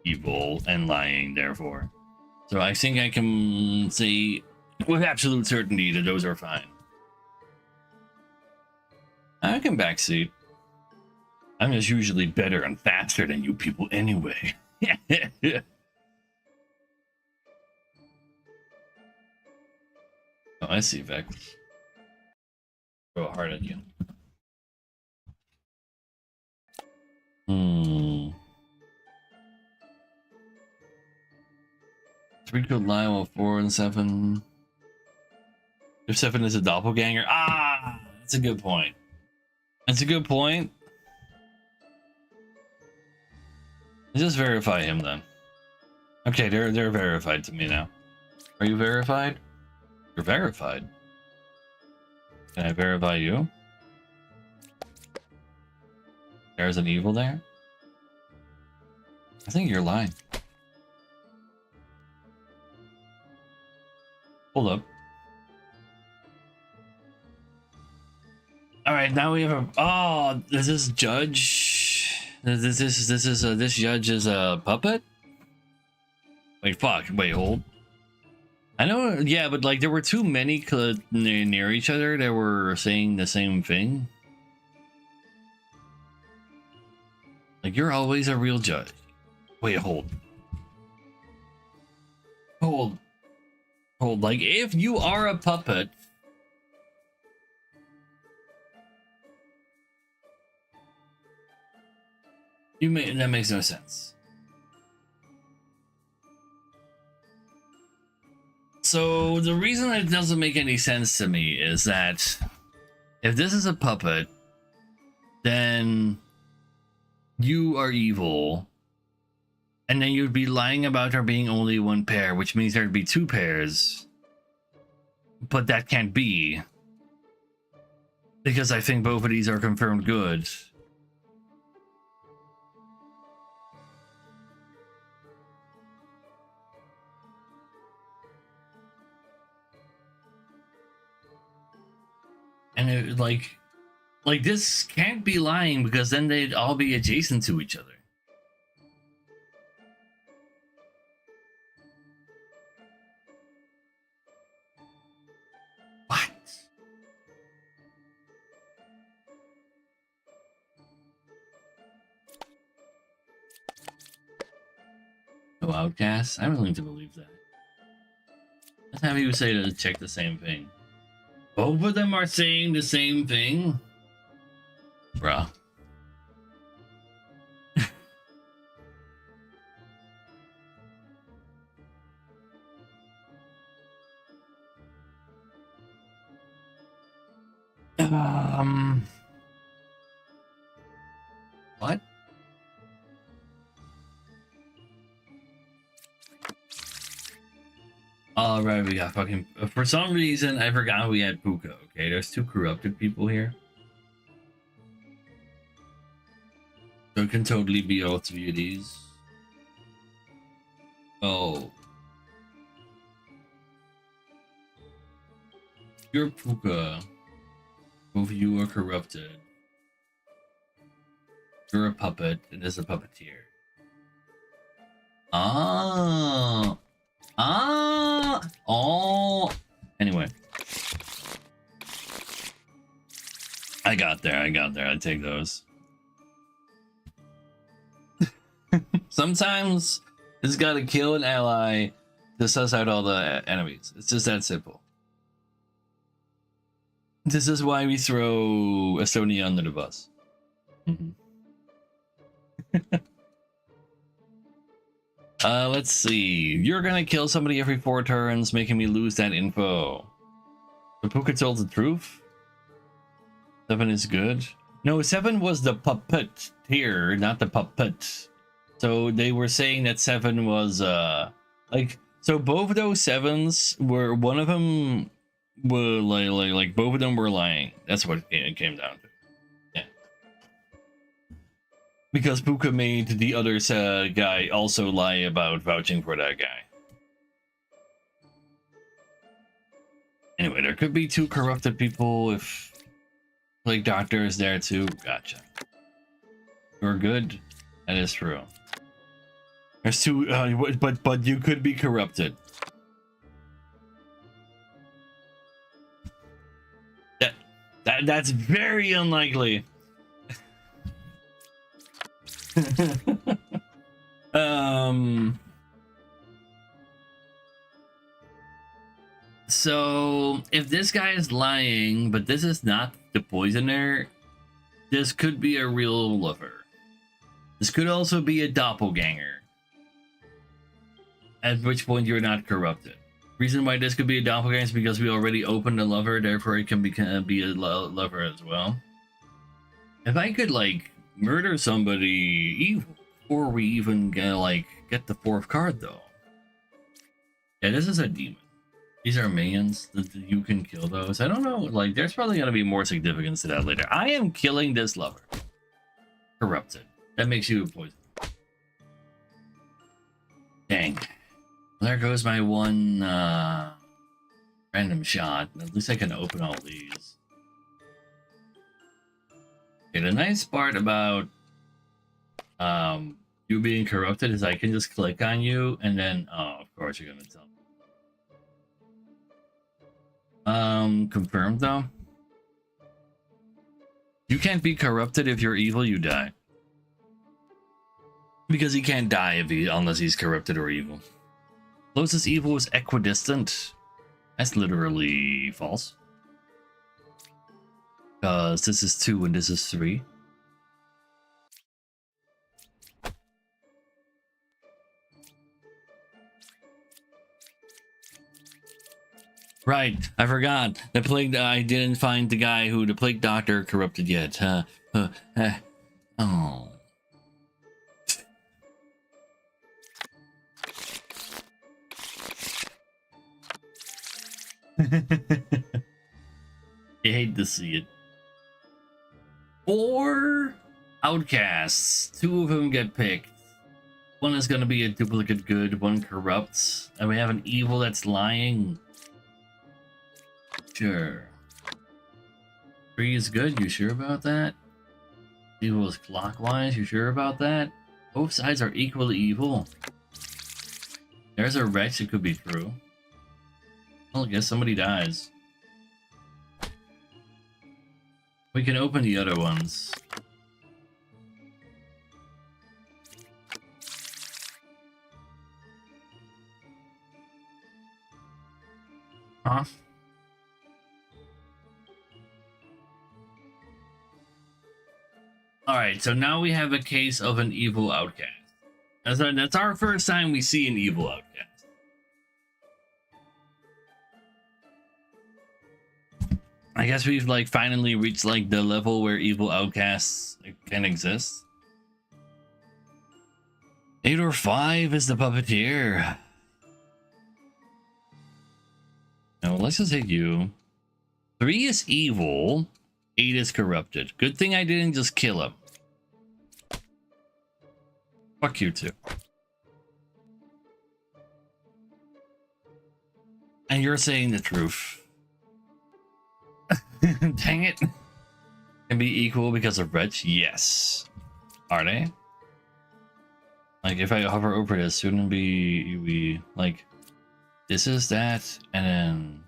evil and lying, therefore. So I think I can say with absolute certainty that those are fine. I can backseat. I'm just usually better and faster than you people anyway. Oh, I see, Vex. Throw it hard at you. Three could lie while 4 and 7. If 7 is a doppelganger. Ah, that's a good point. That's a good point. Let's just verify him then. Okay, they're verified to me now. Are you verified? You're verified. Can I verify you? There's an evil there? I think you're lying. Hold up. All right, now we have a. Oh, is this judge? This judge is a puppet. Wait, fuck. Wait, hold. I know, yeah, but like there were too many near each other that were saying the same thing. Like you're always a real judge. Wait, hold. Hold. Like if you are a puppet. That makes no sense. So the reason it doesn't make any sense to me is that if this is a puppet, then you are evil, and then you'd be lying about there being only one pair, which means there'd be two pairs. But that can't be, because I think both of these are confirmed good. And it, like this can't be lying, because then they'd all be adjacent to each other. What? No outcasts? I'm willing to believe that. Let's have you say to check the same thing. Both of them are saying the same thing? Bruh. What? Alright, we got fucking... For some reason, I forgot we had Puka, okay? There's two corrupted people here. So it can totally be all three of these. Oh. You're Puka. Both of you are corrupted. You're a puppet, and there's a puppeteer. Ah. Ah. Oh. Anyway. I got there. I'd take those. Sometimes it's gotta kill an ally to suss out all the enemies. It's just that simple. This is why we throw Estonia under the bus. Let's see. You're gonna kill somebody every 4 turns, making me lose that info. The Puka told the truth? 7 is good. No, 7 was the puppeteer, not the puppet. So they were saying that 7 was like, so both of those 7s were, one of them were like both of them were lying. That's what it came down to. Yeah. Because Puka made the other guy also lie about vouching for that guy. Anyway, there could be 2 corrupted people if Like doctor is there too. Gotcha. You're good. That is true. There's two, but you could be corrupted. That's very unlikely. So if this guy is lying, but this is not the poisoner, this could be a real lover. This could also be a doppelganger. At which point you're not corrupted. Reason why this could be a doppelganger is because we already opened a lover, therefore it can be a lover as well. If I could like murder somebody evil before we even get the fourth card though. Yeah, this is a demon. These are minions that you can kill those. I don't know, like there's probably gonna be more significance to that later. I am killing this lover. Corrupted. That makes you a poison. Dang. There goes my one random shot. At least I can open all these. Okay, the nice part about you being corrupted is I can just click on you and then of course you're gonna tell me. Confirmed though. You can't be corrupted if you're evil, you die. Because he can't die unless he's corrupted or evil. Closest evil is equidistant. That's literally false. Because this is 2 and this is 3. Right, I forgot. The plague. I didn't find the guy who the plague doctor corrupted yet. Oh. I hate to see it. 4 outcasts. 2 of them get picked. One is gonna be a duplicate good, one corrupts, and we have an evil that's lying. Sure. 3 is good, you sure about that? Evil is clockwise, you sure about that? Both sides are equally evil. There's a wretch, it could be true. Well, I guess somebody dies. We can open the other ones. Huh? Alright, so now we have a case of an evil outcast. That's our first time we see an evil outcast. I guess we've like finally reached like the level where evil outcasts can exist. 8 or 5 is the puppeteer. No, let's just hit you. 3 is evil. 8 is corrupted. Good thing I didn't just kill him. Fuck you too. And you're saying the truth. Dang it. Can be equal because of wretch? Yes. Are they? Like if I hover over this, shouldn't we like this is that and then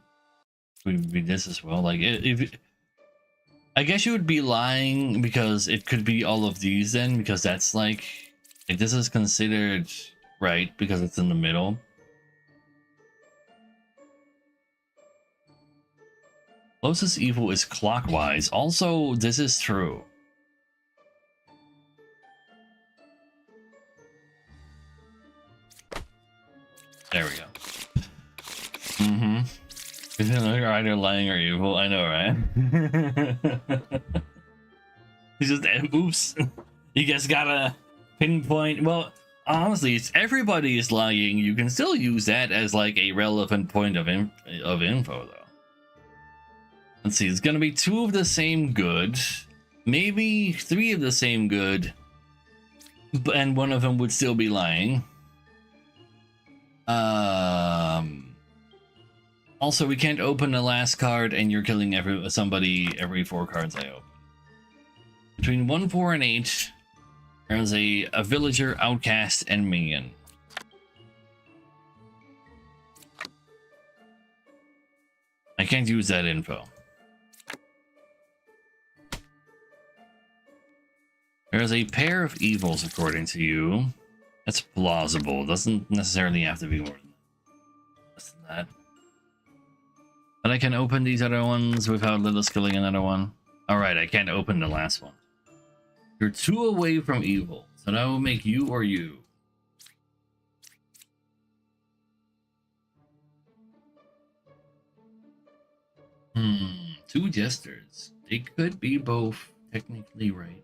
would be this as well? Like if I guess you would be lying because it could be all of these then, because that's like if this is considered right because it's in the middle. Closest evil is clockwise. Also, this is true. There we go. You're either lying or evil. I know, right? He's just oops. You guys gotta pinpoint. Well, honestly, it's everybody is lying. You can still use that as like a relevant point of info, though. Let's see. It's gonna be 2 of the same good, maybe 3 of the same good, and one of them would still be lying. Also, we can't open the last card, and you're killing somebody every 4 cards I open. Between 1, 4, and 8, there's a villager, outcast, and minion. I can't use that info. There's a pair of evils, according to you. That's plausible. Doesn't necessarily have to be more than that. But I can open these other ones without Lilith killing another one. Alright, I can't open the last one. You're 2 away from evil, so that will make you or you. Hmm, 2 jesters. They could be both technically right.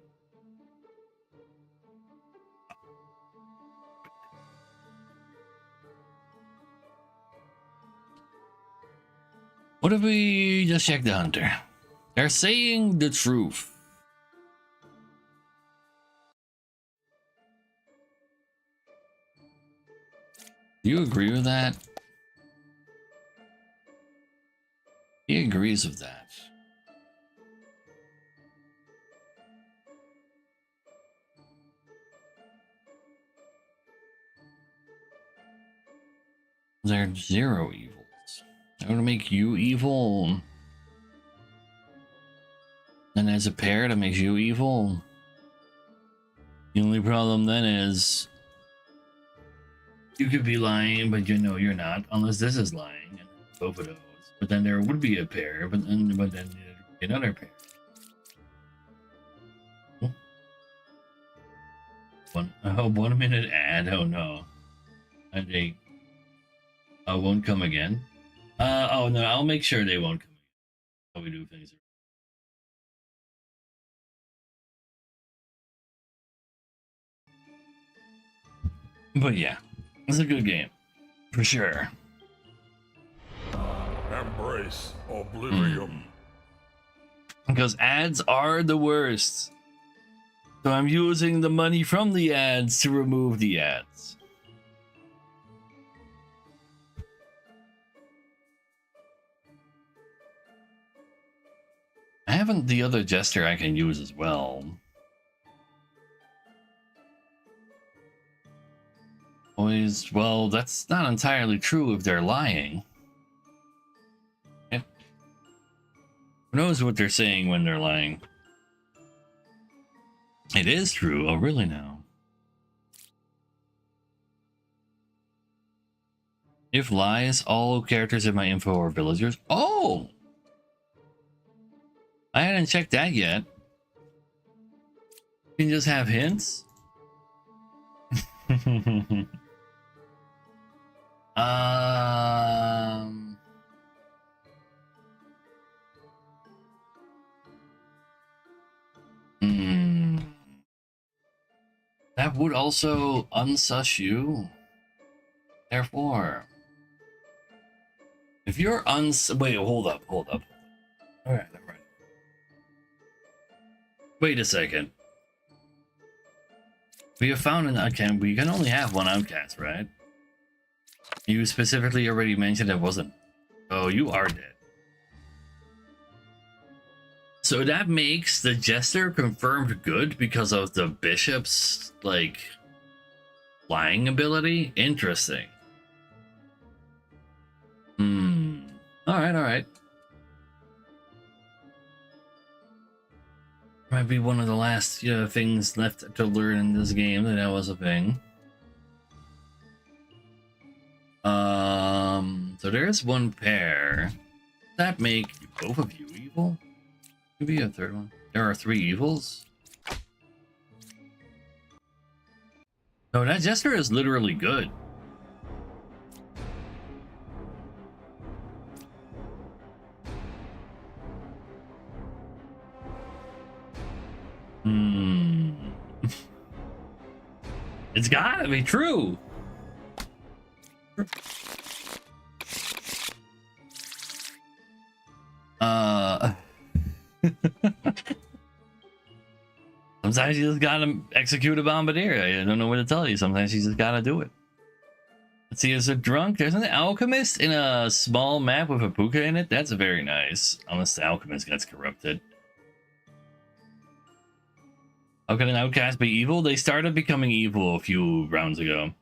What if we just check the hunter? They're saying the truth. Do you agree with that? He agrees with that. There's 0 evils. I want to make you evil. And as a pair, that makes you evil. The only problem then is you could be lying, but you know you're not, unless this is lying, and both of those. But then there would be a pair, but then there would be another pair. Oh, 1 minute ad. Oh no, and they won't come again. Oh no, I'll make sure they won't come again. How we do things. But yeah, it's a good game for sure. Embrace oblivion. Because ads are the worst. So I'm using the money from the ads to remove the ads. I haven't the other jester I can use as well. Always, well, that's not entirely true if they're lying. Who knows what they're saying when they're lying? It is true. Oh, really now? If lies, all characters in my info are villagers. Oh! I hadn't checked that yet. You can just have hints? That would also unsus you. Therefore, if you're wait, hold up. All right. Wait a second. We have found an outcast. We can only have one outcast, right? You specifically already mentioned it wasn't. Oh, you are dead. So that makes the jester confirmed good because of the bishop's, like, lying ability? Interesting. Alright. Might be one of the last things left to learn in this game that was a thing. So there's one pair. Does that make both of you evil? Maybe a third one. There are 3 evils. No, that jester is literally good. It's gotta be true. Sometimes you just gotta execute a bombardier. I don't know what to tell you. Sometimes you just gotta do it. Let's see, is a drunk? There's an alchemist in a small map with a puka in it. That's very nice. Unless the alchemist gets corrupted. How can an outcast be evil? They started becoming evil a few rounds ago.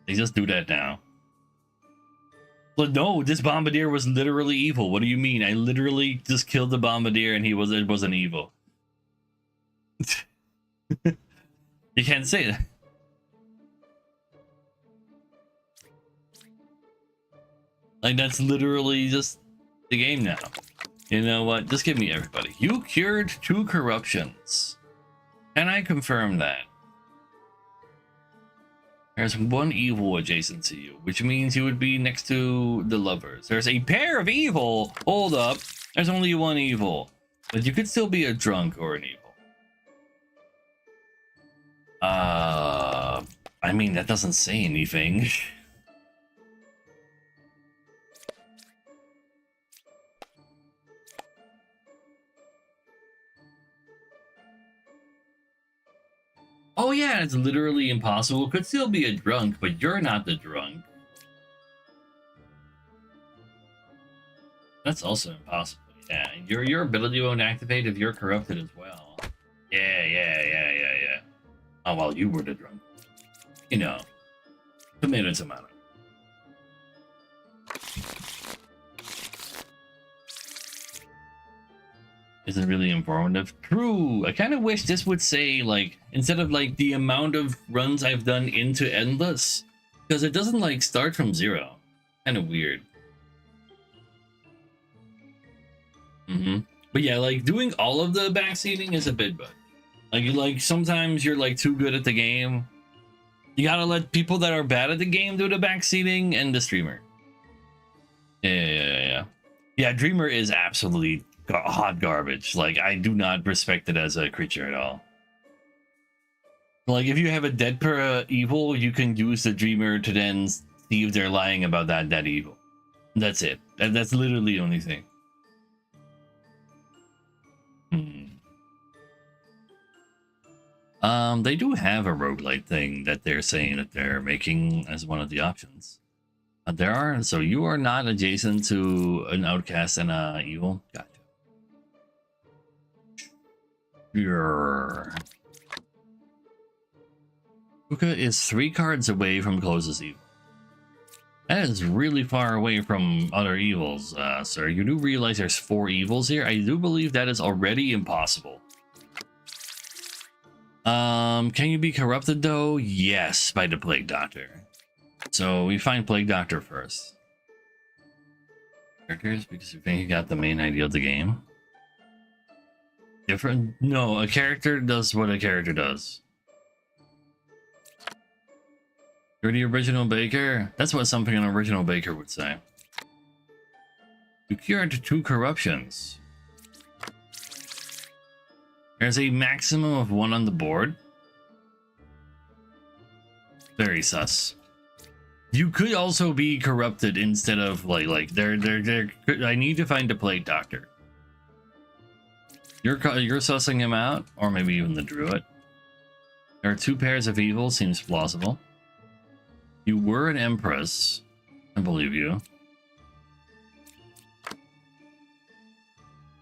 They just do that now. But no, this bombardier was literally evil. What do you mean? I literally just killed the bombardier and it wasn't evil. You can't say that. Like, that's literally just the game now. You know what? Just give me everybody. You cured 2 corruptions. Can I confirm that? There's 1 evil adjacent to you, which means you would be next to the lovers. There's a pair of evil. Hold up. There's only 1 evil. But you could still be a drunk or an evil. I mean, that doesn't say anything. Oh yeah, it's literally impossible. Could still be a drunk, but you're not the drunk. That's also impossible. Yeah, your ability won't activate if you're corrupted as well. Yeah. Oh well, you were the drunk. You know, tomato. Isn't really informative. True. I kind of wish this would say, like, instead of like the amount of runs I've done into endless, because it doesn't like start from 0. Kind of weird. But yeah, like doing all of the backseating is a bit bug. Like sometimes you're like too good at the game. You gotta let people that are bad at the game do the backseating and the streamer. Yeah, Dreamer is absolutely hot garbage. Like, I do not respect it as a creature at all. Like, if you have a dead per evil, you can use the Dreamer to then see if they're lying about that dead evil. That's it. That's literally the only thing. They do have a roguelite thing that they're saying that they're making as one of the options. There are, so you are not adjacent to an outcast and a evil. Gotcha. Puka is 3 cards away from closest evil. That is really far away from other evils, sir. You do realize there's 4 evils here? I do believe that is already impossible. Can you be corrupted though? Yes, by the Plague Doctor. So we find Plague Doctor first. Characters, because you think you got the main idea of the game. Different? No, a character does what a character does. You're the original baker? That's what something an original baker would say. You cured 2 corruptions. There's a maximum of 1 on the board. Very sus. You could also be corrupted instead of like I need to find a Plague Doctor. You're sussing him out, or maybe even the druid. There are 2 pairs of evil, seems plausible. You were an empress. I believe you.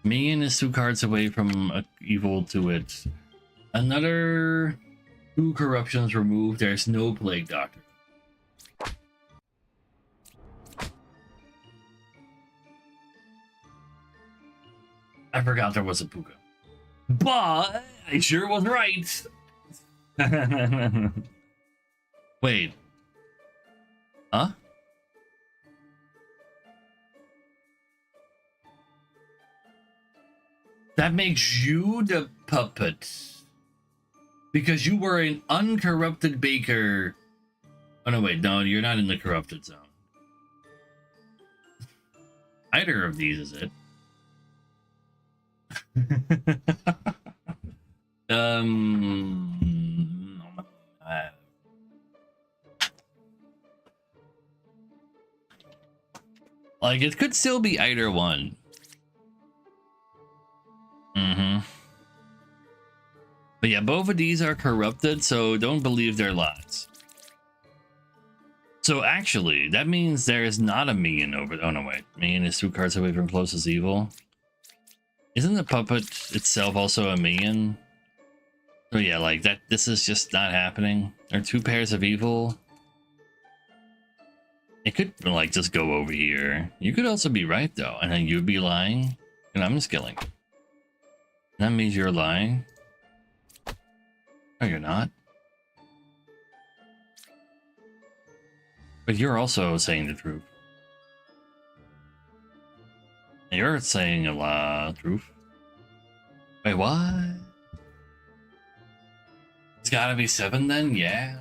Minion is 2 cards away from a evil to it. Another 2 corruptions removed. There's no Plague Doctor. I forgot there was a Puka. But I sure was right. Wait. Huh? That makes you the puppet. Because you were an uncorrupted baker. Oh no, wait, no, you're not in the corrupted zone. Either of these is it. Like, it could still be either one. But yeah, both of these are corrupted, so don't believe their lies. So actually, that means there is not a minion over. Oh no, wait. Minion is 2 cards away from closest evil. Isn't the puppet itself also a minion? Oh yeah, like that. This is just not happening. There are 2 pairs of evil. It could like just go over here. You could also be right though, and then you'd be lying, and I'm just killing. That means you're lying. No, you're not. But you're also saying the truth. You're saying a lot of truth. Wait, what? It's gotta be 7 then? Yeah.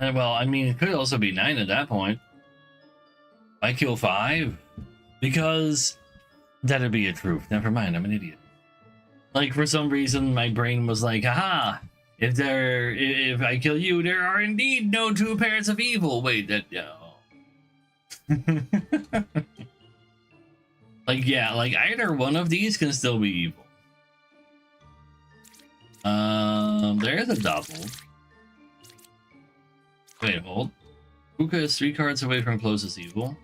Well, I mean, it could also be 9 at that point. I kill 5? Because that'd be a truth. Never mind, I'm an idiot. Like, for some reason, my brain was like, aha! If I kill you, there are indeed no 2 pairs of evil. Wait, that, like, yeah, like either one of these can still be evil. There's a double. Wait, hold. Puka is 3 cards away from closest evil.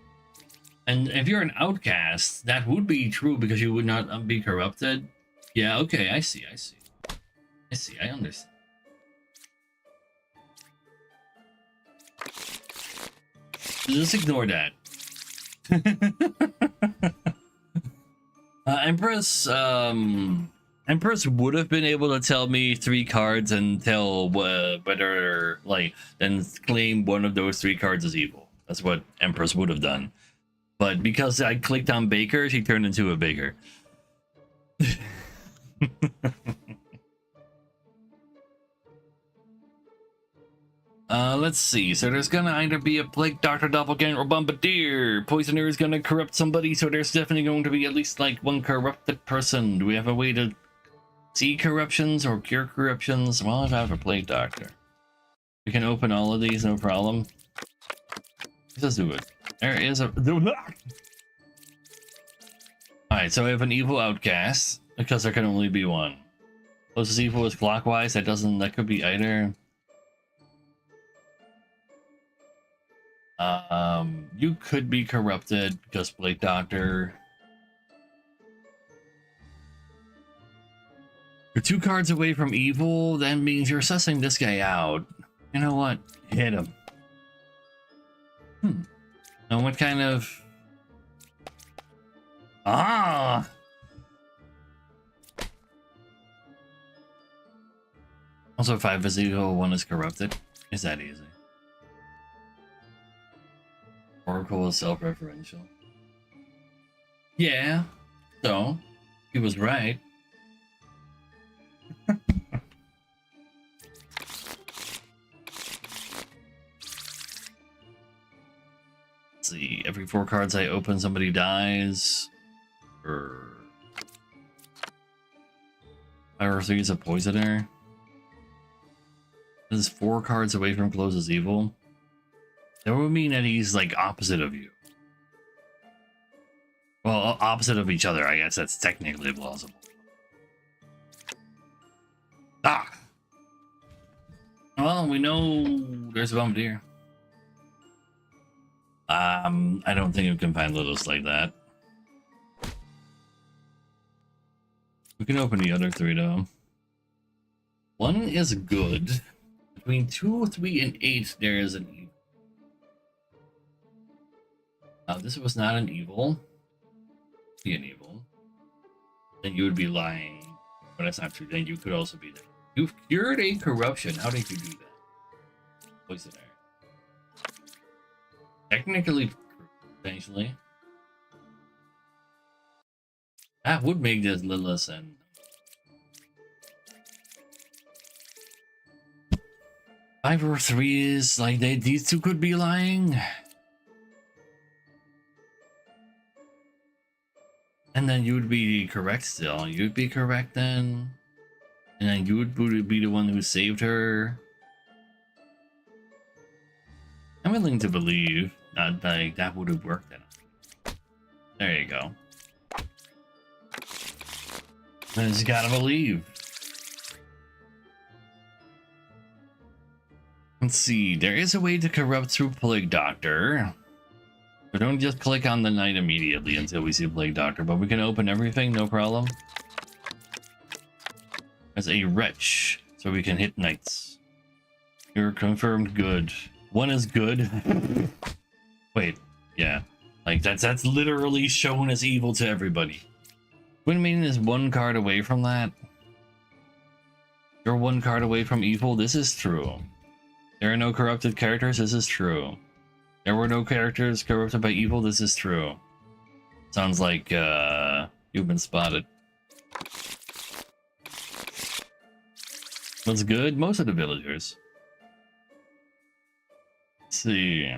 And if you're an outcast, that would be true because you would not be corrupted. Yeah, okay, I see, I understand. Just ignore that. Empress would have been able to tell me 3 cards and tell whether, like, then claim one of those 3 cards as evil. That's what Empress would have done. But because I clicked on Baker, she turned into a Baker. Let's see. So there's gonna either be a Plague Doctor, Doppelganger, or Bombardier. Poisoner is gonna corrupt somebody, so there's definitely going to be at least like 1 corrupted person. Do we have a way to see corruptions or cure corruptions? Well, if I have a Plague Doctor, we can open all of these, no problem. Let's do it. There is a... Alright, so we have an evil outcast, because there can only be 1. Closest evil is clockwise, that could be either. You could be corrupted because Blade Doctor. You're 2 cards away from evil, that means you're sussing this guy out. You know what? Hit him. And what kind of... Ah! Also 5 is evil, 1 is corrupted. Is that easy? Oracle is self-referential. Yeah, so he was right. Let's see, every 4 cards I open, somebody dies. Or 5 or 3 is a poisoner. This is 4 cards away from closest evil. That would mean that he's like opposite of you. Well, opposite of each other, I guess that's technically plausible. Ah! Well, we know there's a Bombardier. I don't think you can find Littles like that. We can open the other 3 though. 1 is good. Between 2, 3, and 8, there is an evil. This was not an evil. Be an evil. Then you would be lying. But that's not true. Then you could also be there. You've cured a corruption. How did you do that? Poisoner. Technically, potentially. That would make this Lilith and... Five or 3 is like these 2 could be lying. And then you would be correct still. You'd be correct then. And then you would be the one who saved her. I'm willing to believe that like that would have worked then. There you go. I just gotta believe. Let's see. There is a way to corrupt through Plague Doctor. So don't just click on the knight immediately until we see Plague Doctor, but we can open everything, no problem. As a wretch, so we can hit knights. You're confirmed good. One is good. Wait, yeah. Like that's literally shown as evil to everybody. Twin Maiden is one card away from that. You're one card away from evil. This is true. There are no corrupted characters. This is true. There were no characters corrupted by evil. This is true. Sounds like you've been spotted. What's good? Most of the villagers. Let's see.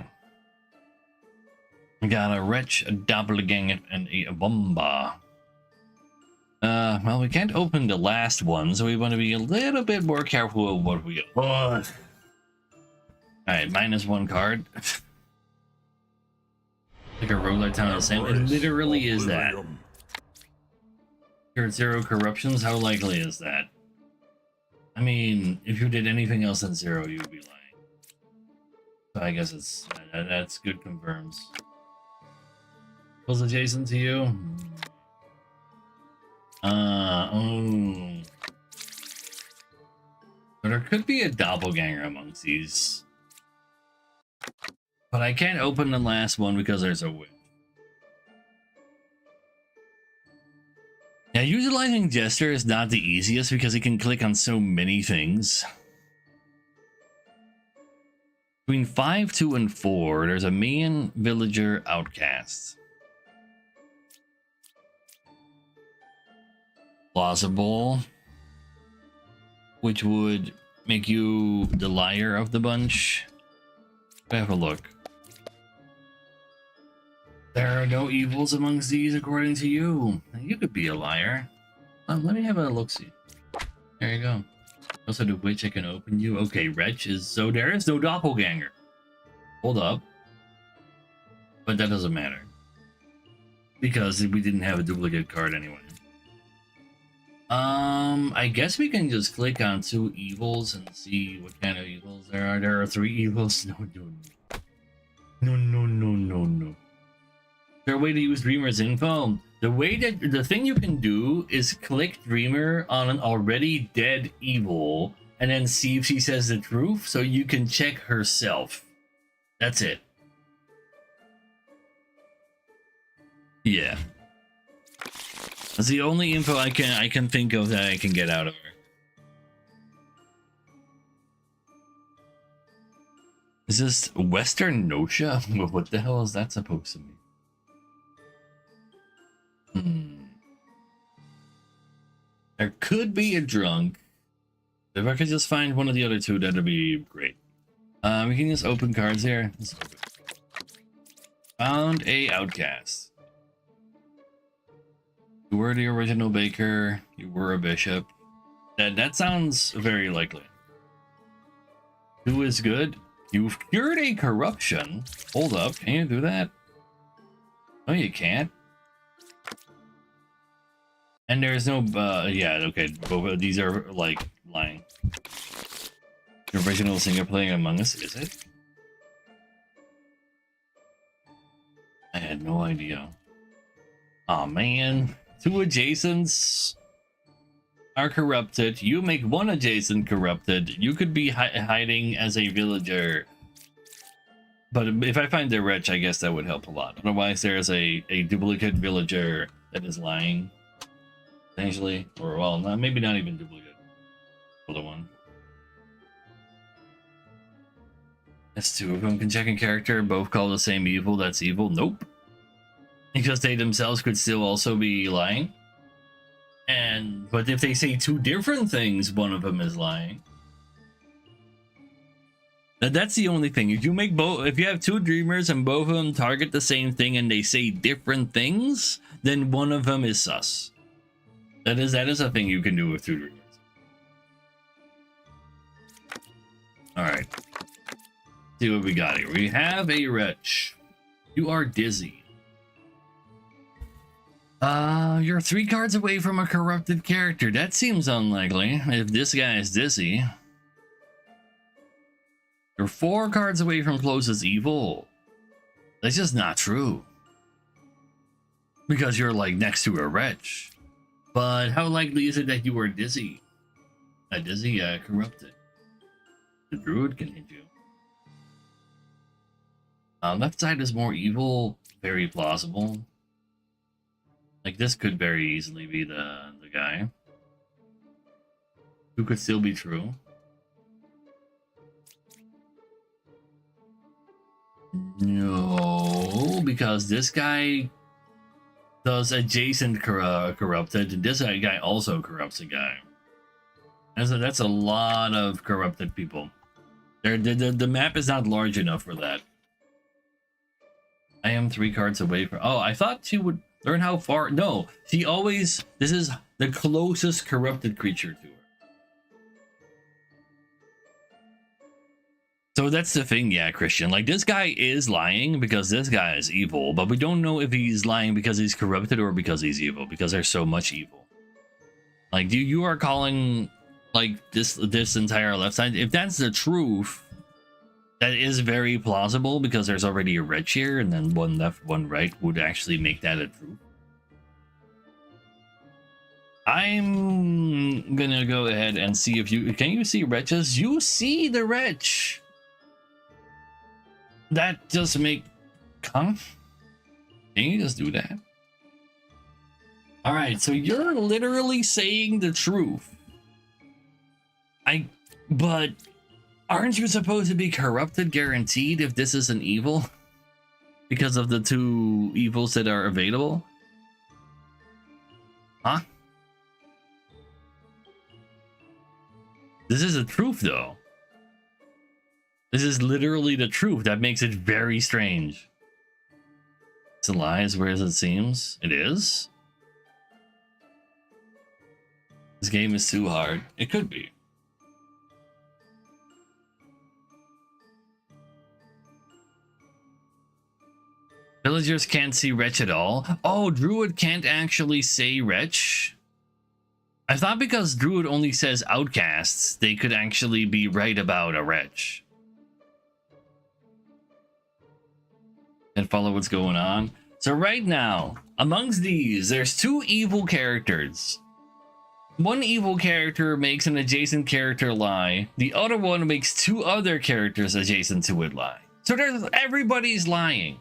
We got a wretch, a doppelganger, and a bomba. Well, we can't open the last one, so we want to be a little bit more careful of what we get. Oh. Alright, -1 card. Like a roller town of the same. It literally is that. You're at 0 corruptions, how likely is that? I mean, if you did anything else than 0, you would be lying. So I guess it's that's good confirms. Was adjacent to you? Oh. So there could be a doppelganger amongst these. But I can't open the last one because there's a witch. Yeah, utilizing Jester is not the easiest because he can click on so many things. Between 5, 2, and 4, there's a main villager outcast. Plausible. Which would make you the liar of the bunch. Have a look. There are no evils amongst these according to you. You could be a liar. Let me have a look-see. There you go. Also, the witch I can open you. Okay, wretch is... So there is no doppelganger. Hold up. But that doesn't matter. Because we didn't have a duplicate card anyway. I guess we can just click on 2 evils and see what kind of evils there are. There are 3 evils. No. Is there a way to use Dreamer's info? The thing you can do is click Dreamer on an already dead evil and then see if she says the truth so you can check herself. That's it. Yeah. That's the only info I can think of that I can get out of her. Is this Western Notia? What the hell is that supposed to mean? There could be a drunk. If I could just find one of the other 2, that'd be great. We can just open cards here. Found a outcast. You were the original baker. You were a bishop. That sounds very likely. 2 is good. You've cured a corruption. Hold up. Can you do that? No, you can't. And there's no, yeah, okay. Both these are, like, lying. The original singer playing Among Us, is it? I had no idea. Aw, man. 2 adjacents are corrupted. You make 1 adjacent corrupted. You could be hiding as a villager. But if I find the wretch, I guess that would help a lot. Otherwise, there's a duplicate villager that is lying. Potentially. Or, well, maybe not even duplicate. Other one. That's 2 of them can check a character. Both call the same evil. That's evil. Nope. Because they themselves could still also be lying. But if they say 2 different things, one of them is lying. That's the only thing. If you make if you have 2 dreamers and both of them target the same thing and they say different things, then one of them is sus. That is a thing you can do with 2 dreamers. All right. See what we got here. We have a wretch. You are dizzy. You're 3 cards away from a corrupted character. That seems unlikely if this guy is dizzy. You're 4 cards away from closest evil. That's just not true. Because you're like next to a wretch. But how likely is it that you were dizzy? Dizzy, corrupted. The druid can hit you. Left side is more evil. Very plausible. Like this could very easily be the guy. Who could still be true. No, because this guy does adjacent corrupted, and this guy also corrupts a guy. And so that's a lot of corrupted people. The map is not large enough for that. I am 3 cards away from... Oh, I thought she would learn how far... No, she always... This is the closest corrupted creature to her. So that's the thing, yeah, Christian. Like, this guy is lying because this guy is evil, but we don't know if he's lying because he's corrupted or because he's evil, because there's so much evil. Like, you are calling, like, this entire left side... If that's the truth... That is very plausible because there's already a wretch here, and then one left, one right would actually make that a truth. I'm gonna go ahead and see if you... Can you see wretches? You see the wretch! That just make... Huh? Can you just do that? Alright, so you're literally saying the truth. But... Aren't you supposed to be corrupted guaranteed if this is an evil? Because of the 2 evils that are available? Huh? This is the truth, though. This is literally the truth. That makes it very strange. It's a lie as weird as it seems. It is? This game is too hard. It could be. Villagers can't see wretch at all. Oh, druid can't actually say wretch. I thought because druid only says outcasts, they could actually be right about a wretch. And follow what's going on. So right now, amongst these, there's 2 evil characters. One evil character makes an adjacent character lie. The other one makes 2 other characters adjacent to it lie. So everybody's lying.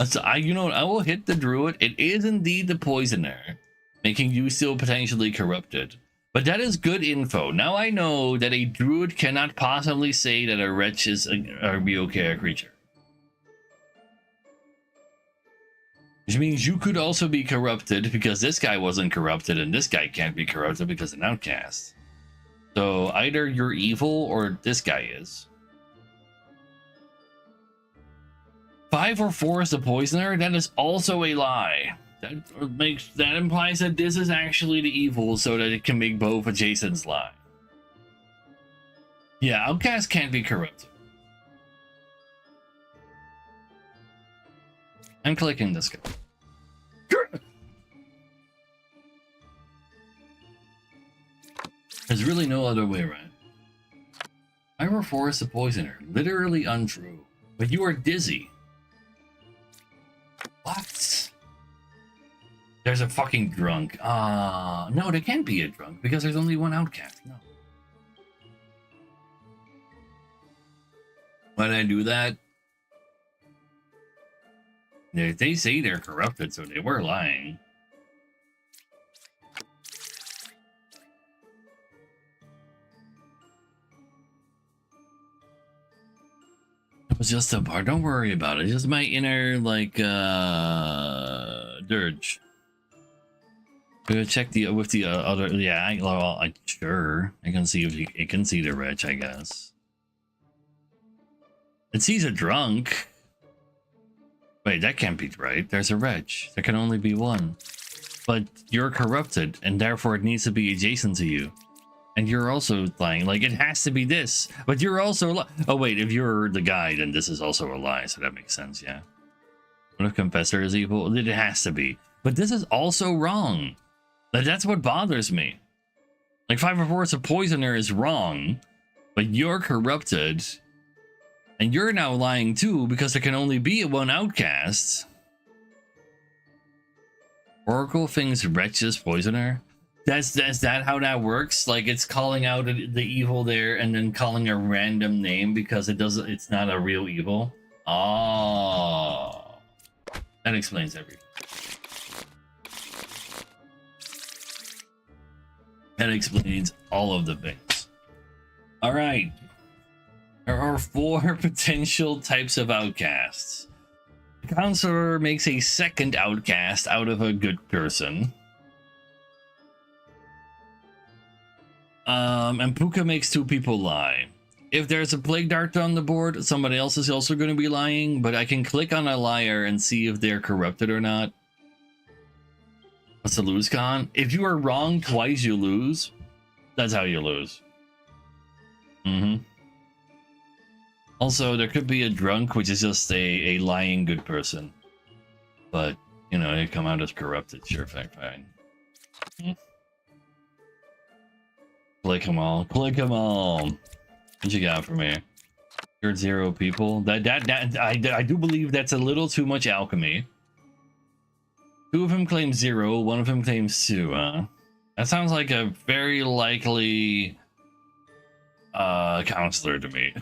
So you know what? I will hit the druid. It is indeed the poisoner, making you still potentially corrupted. But that is good info. Now I know that a druid cannot possibly say that a wretch is a real creature. Which means you could also be corrupted because this guy wasn't corrupted and this guy can't be corrupted because an outcast. So either you're evil or this guy is. 5 or 4 is the poisoner. That is also a lie. That implies that this is actually the evil, so that it can make both adjacents lie. Yeah, outcast can't be corrupted. I'm clicking this guy. There's really no other way around. 5 or 4 is the poisoner. Literally untrue. But you are dizzy. What? There's a fucking drunk. No, there can't be a drunk because there's only one outcast. No. Why did I do that? They say they're corrupted, so they were lying. It was just a bar. Don't worry about it. It's just my inner, like, dirge. We'll check with the other. Yeah, sure. I can see if it can see the wretch, I guess. It sees a drunk. Wait, that can't be right. There's a wretch. There can only be one. But you're corrupted, and therefore it needs to be adjacent to you. And you're also lying. Like, it has to be this. But you're also... Oh, wait. If you're the guy, then this is also a lie. So that makes sense, yeah. What if Confessor is evil? It has to be. But this is also wrong. That's what bothers me. Like 5 or 4 is a poisoner is wrong, but you're corrupted, and you're now lying too because there can only be one outcast. Oracle thinks Wretch is poisoner. That's that how that works? Like it's calling out the evil there and then calling a random name because it's not a real evil. Oh, that explains everything. That explains all of the things. All right. There are 4 potential types of outcasts. The counselor makes a second outcast out of a good person. And Puka makes 2 people lie. If there's a plague doctor on the board, somebody else is also going to be lying, but I can click on a liar and see if they're corrupted or not. What's the lose con? If you are wrong twice, you lose. That's how you lose. Also, there could be a drunk, which is just a lying good person. But, you know, they come out as corrupted. Sure, fine. Click them all. Click them all. What you got for me? You're 0 people. I do believe that's a little too much alchemy. 2 of them claim 0. 1 of them claims 2. That sounds like a very likely counselor to me.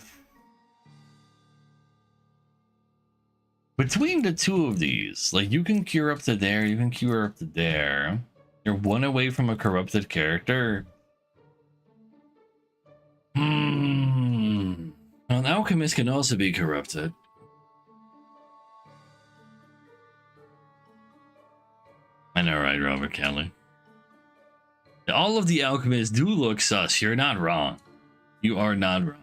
Between the 2 of these, like you can cure up to there, you can cure up to there. You're 1 away from a corrupted character. An alchemist can also be corrupted. I know, right, Robert Kelly? All of the alchemists do look sus. You're not wrong. You are not wrong.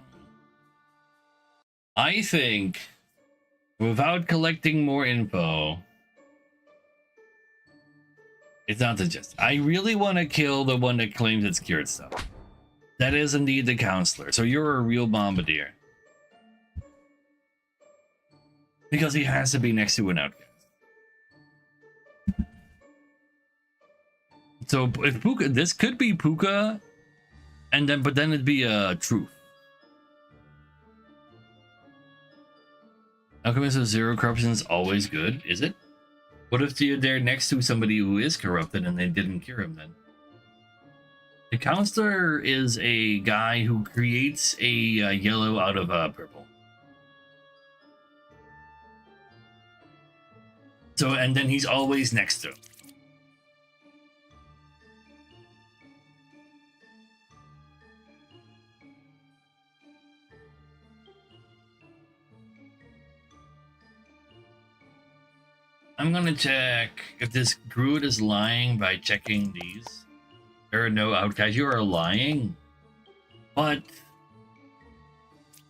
I think, without collecting more info, it's not the gist. I really want to kill the one that claims it's cured stuff. That is indeed the counselor. So you're a real bombardier. Because he has to be next to an outcast. So if Puka, this could be Puka, but then it'd be a truth. Alchemist of 0 corruption is always good, is it? What if they're next to somebody who is corrupted and they didn't cure him then? The counselor is a guy who creates a yellow out of purple. So, and then he's always next to him. I'm gonna check if this Groot is lying by checking these. There are no outcasts. You are lying, but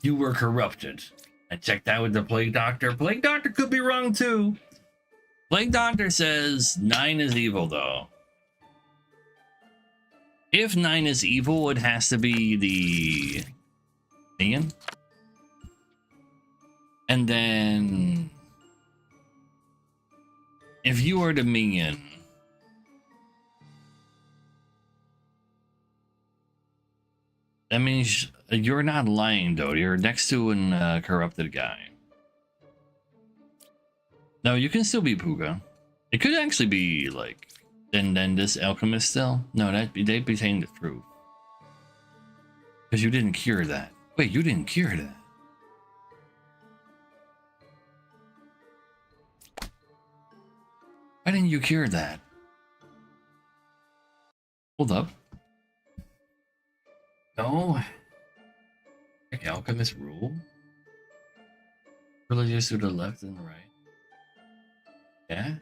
you were corrupted. I checked that with the Plague Doctor. Plague Doctor could be wrong too. Plague Doctor says 9 is evil though. If 9 is evil, it has to be the minion. And then if you are the minion, that means you're not lying though. You're next to an corrupted guy. No, you can still be Puka. It could actually be like, and then this alchemist still. No, they'd be saying the truth. Because you didn't cure that. Wait, you didn't cure that. Why didn't you cure that? Hold up. No. Check alchemist rule. Villagers to the left and the right. Yeah.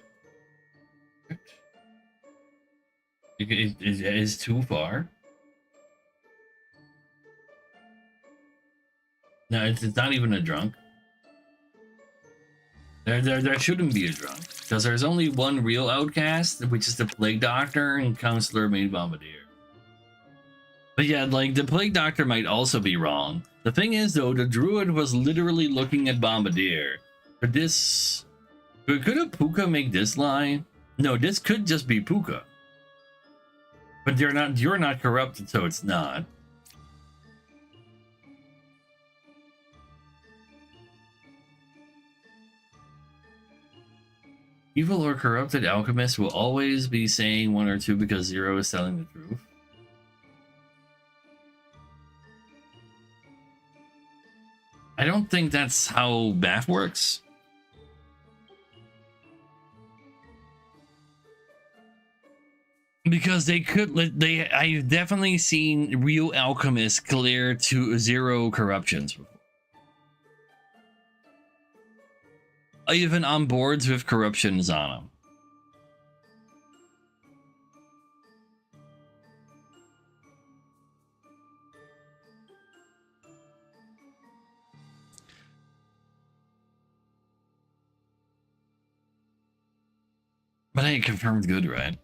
It is too far. No, it's not even a drunk. There shouldn't be a drunk. Because there's only one real outcast, which is the Plague Doctor and Counselor made Bombardier. But yeah, like, the Plague Doctor might also be wrong. The thing is, though, the Druid was literally looking at Bombardier. But this... Could a Puka make this lie? No, this could just be Puka. But you're not corrupted, so it's not. Evil or corrupted alchemists will always be saying one or two because zero is telling the truth. I don't think that's how math works. Because I've definitely seen real alchemists clear to zero corruptions before. Even on boards with corruptions on them. But I ain't confirmed good, right?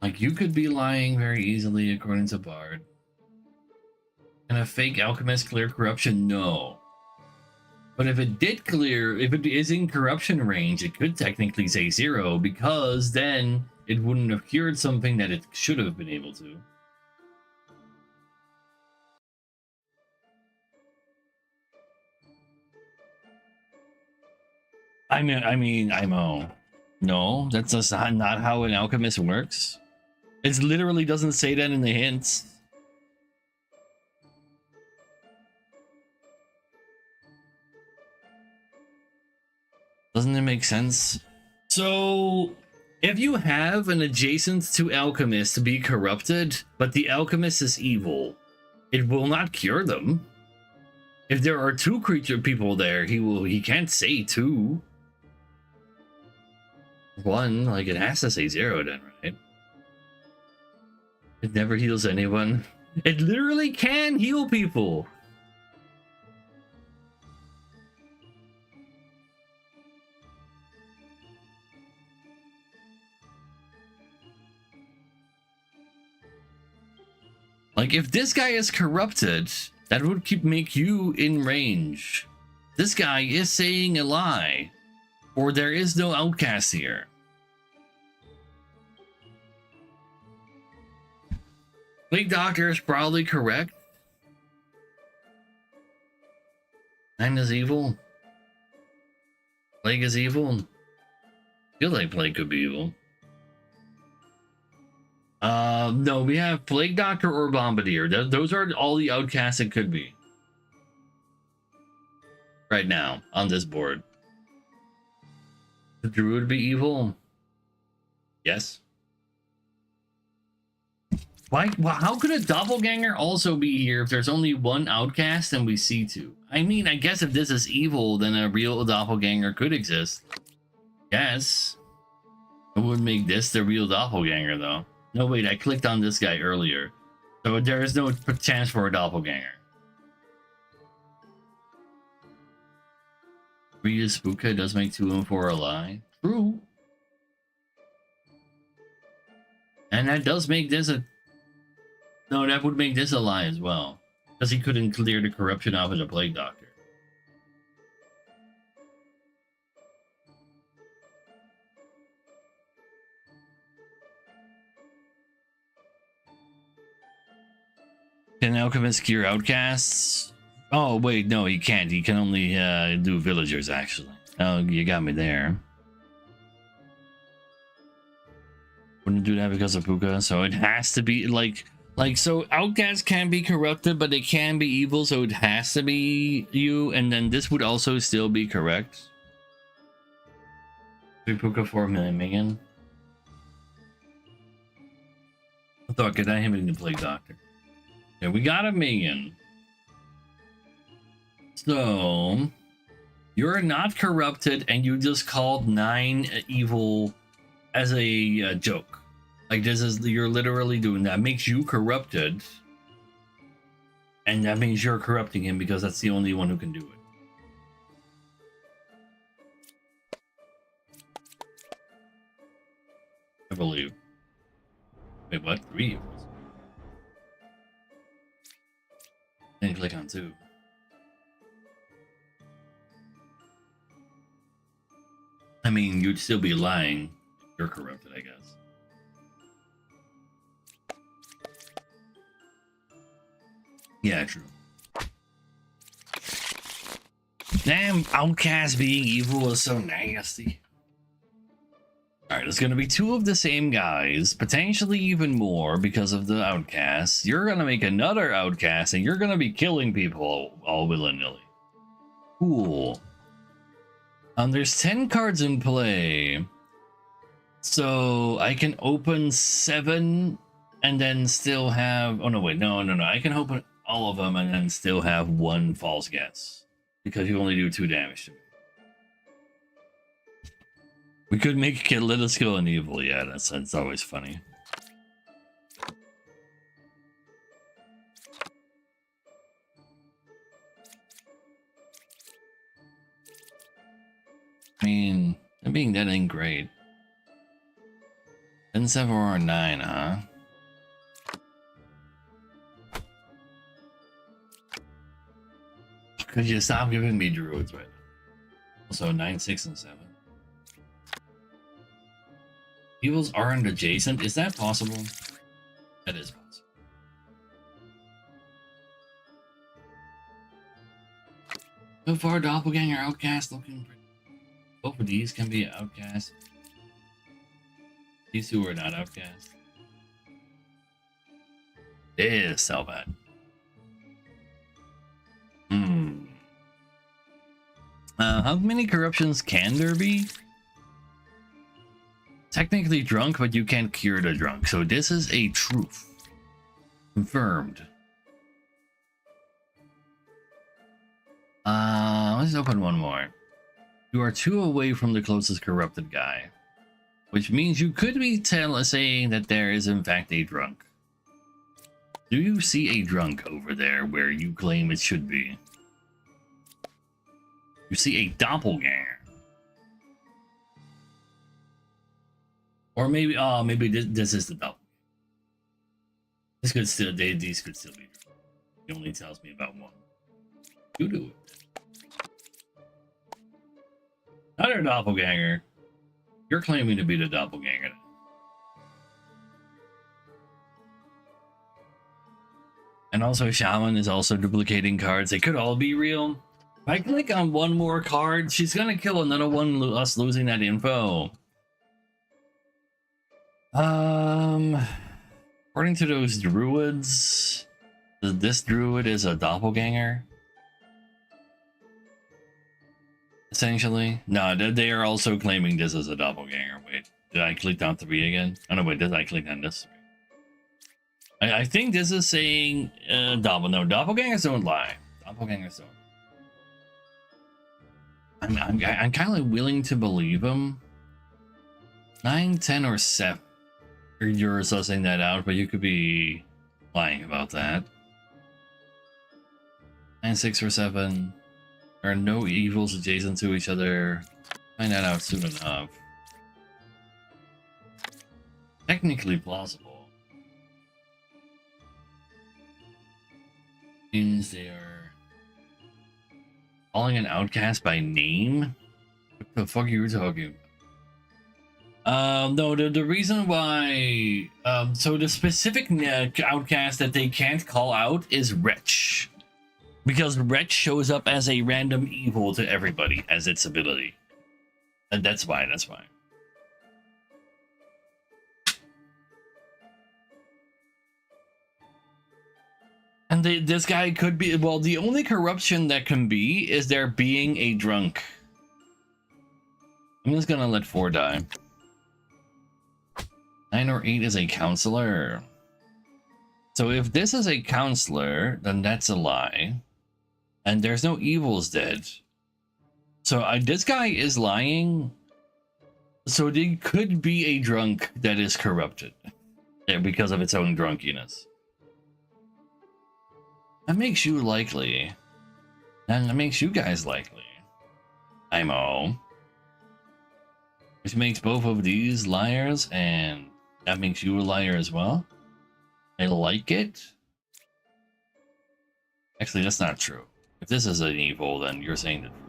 Like, you could be lying very easily according to Bard. Can a fake alchemist clear corruption? No. But if it did clear, if it is in corruption range, it could technically say zero, because then it wouldn't have cured something that it should have been able to. I know. No, that's just not how an alchemist works. It literally doesn't say that in the hints. Doesn't it make sense? So, if you have an adjacent to alchemist be corrupted, but the alchemist is evil, it will not cure them. If there are two people there, he can't say two. One, like, it has to say zero then, right? It never heals anyone. It literally can heal people. Like, if this guy is corrupted, that would make you in range. This guy is saying a lie, or there is no outcast here. Plague Doctor is probably correct. 9 is evil. Plague is evil. I feel like Plague could be evil. No, we have Plague Doctor or Bombardier. Those are all the outcasts it could be. Right now, on this board. The Druid be evil? Yes. Why? Well, how could a doppelganger also be here if there's only one outcast and we see two? I mean, I guess if this is evil, then a real doppelganger could exist. Yes. It would make this the real doppelganger, though. No, wait, I clicked on this guy earlier. So there is no chance for a doppelganger. Rita Spooka does make 2 and 4 a lie. True. And that does make this a... No, that would make this a lie as well. Because he couldn't clear the corruption off of the Plague Doctor. Can alchemists cure outcasts? Oh, wait, no, he can't. He can only do villagers, actually. Oh, you got me there. Wouldn't do that because of Puka, so it has to be, so outcasts can be corrupted, but they can be evil, so it has to be you, and then this would also still be correct. 3 Puka, 4 million. I thought, get that him in the Plague Doctor. Yeah, we got a million. So, you're not corrupted, and you just called 9 evil as a joke. Like, you're literally doing that. Makes you corrupted, and that means you're corrupting him because that's the only one who can do it. I believe. Wait, what? 3 evils? And click on 2. I mean, you'd still be lying You're corrupted, I guess. Yeah, true. Damn, Outcast being evil is so nasty. Alright, it's gonna be two of the same guys, potentially even more because of the Outcasts. You're gonna make another Outcast and you're gonna be killing people all willy-nilly. Cool. There's 10 cards in play. So I can open 7 and then still have... Oh, no, wait. No. I can open all of them and then still have 1 false guess. Because you only do 2 damage to me. We could make Kidlitisko an evil. Yeah, that's always funny. I mean, being that ain't great. 10, 7, or 9, huh? Could you stop giving me druids right now? Also, 9, 6, and 7. Evils aren't adjacent. Is that possible? That is possible. So far, Doppelganger, Outcast looking pretty. Both of these can be Outcast. These two are not Outcast. It is so bad. How many corruptions can there be? Technically drunk, but you can't cure the drunk. So this is a truth. Confirmed. Let's open one more. You are 2 away from the closest corrupted guy. Which means you could be saying that there is in fact a drunk. Do you see a drunk over there where you claim it should be? You see a doppelganger. Or maybe, maybe this is the doppelganger. This could still, these could still be drunk. It only tells me about 1. You do it. Another doppelganger. You're claiming to be the doppelganger. And also Shaman is also duplicating cards. They could all be real. If I click on one more card, she's gonna kill another one, us losing that info. According to those druids, this druid is a doppelganger. Essentially. No, they are also claiming this as a doppelganger. Wait, did I click on 3 again? Oh no, wait, did I click on this 3? I think this is saying no, doppelgangers don't lie. Doppelgangers don't. I'm kind of willing to believe him. 9, 10, or 7. You're sussing that out, but you could be lying about that. 9, 6, or 7. There are no evils adjacent to each other. Find that out soon enough. Technically plausible. Means they are calling an outcast by name? What the fuck are you talking about? No, the reason why, so the specific outcast that they can't call out is Wretch. Because Wretch shows up as a random evil to everybody as its ability. And that's why. And this guy could be, well, the only corruption that can be is there being a drunk. I'm just gonna let 4 die. 9 or 8 is a counselor. So if this is a counselor, then that's a lie. And there's no evils dead. So this guy is lying. So they could be a drunk that is corrupted. Because of its own drunkiness. That makes you likely. And that makes you guys likely. IMO. Which makes both of these liars, and that makes you a liar as well. I like it. Actually, that's not true. If this is an evil, then you're saying the truth.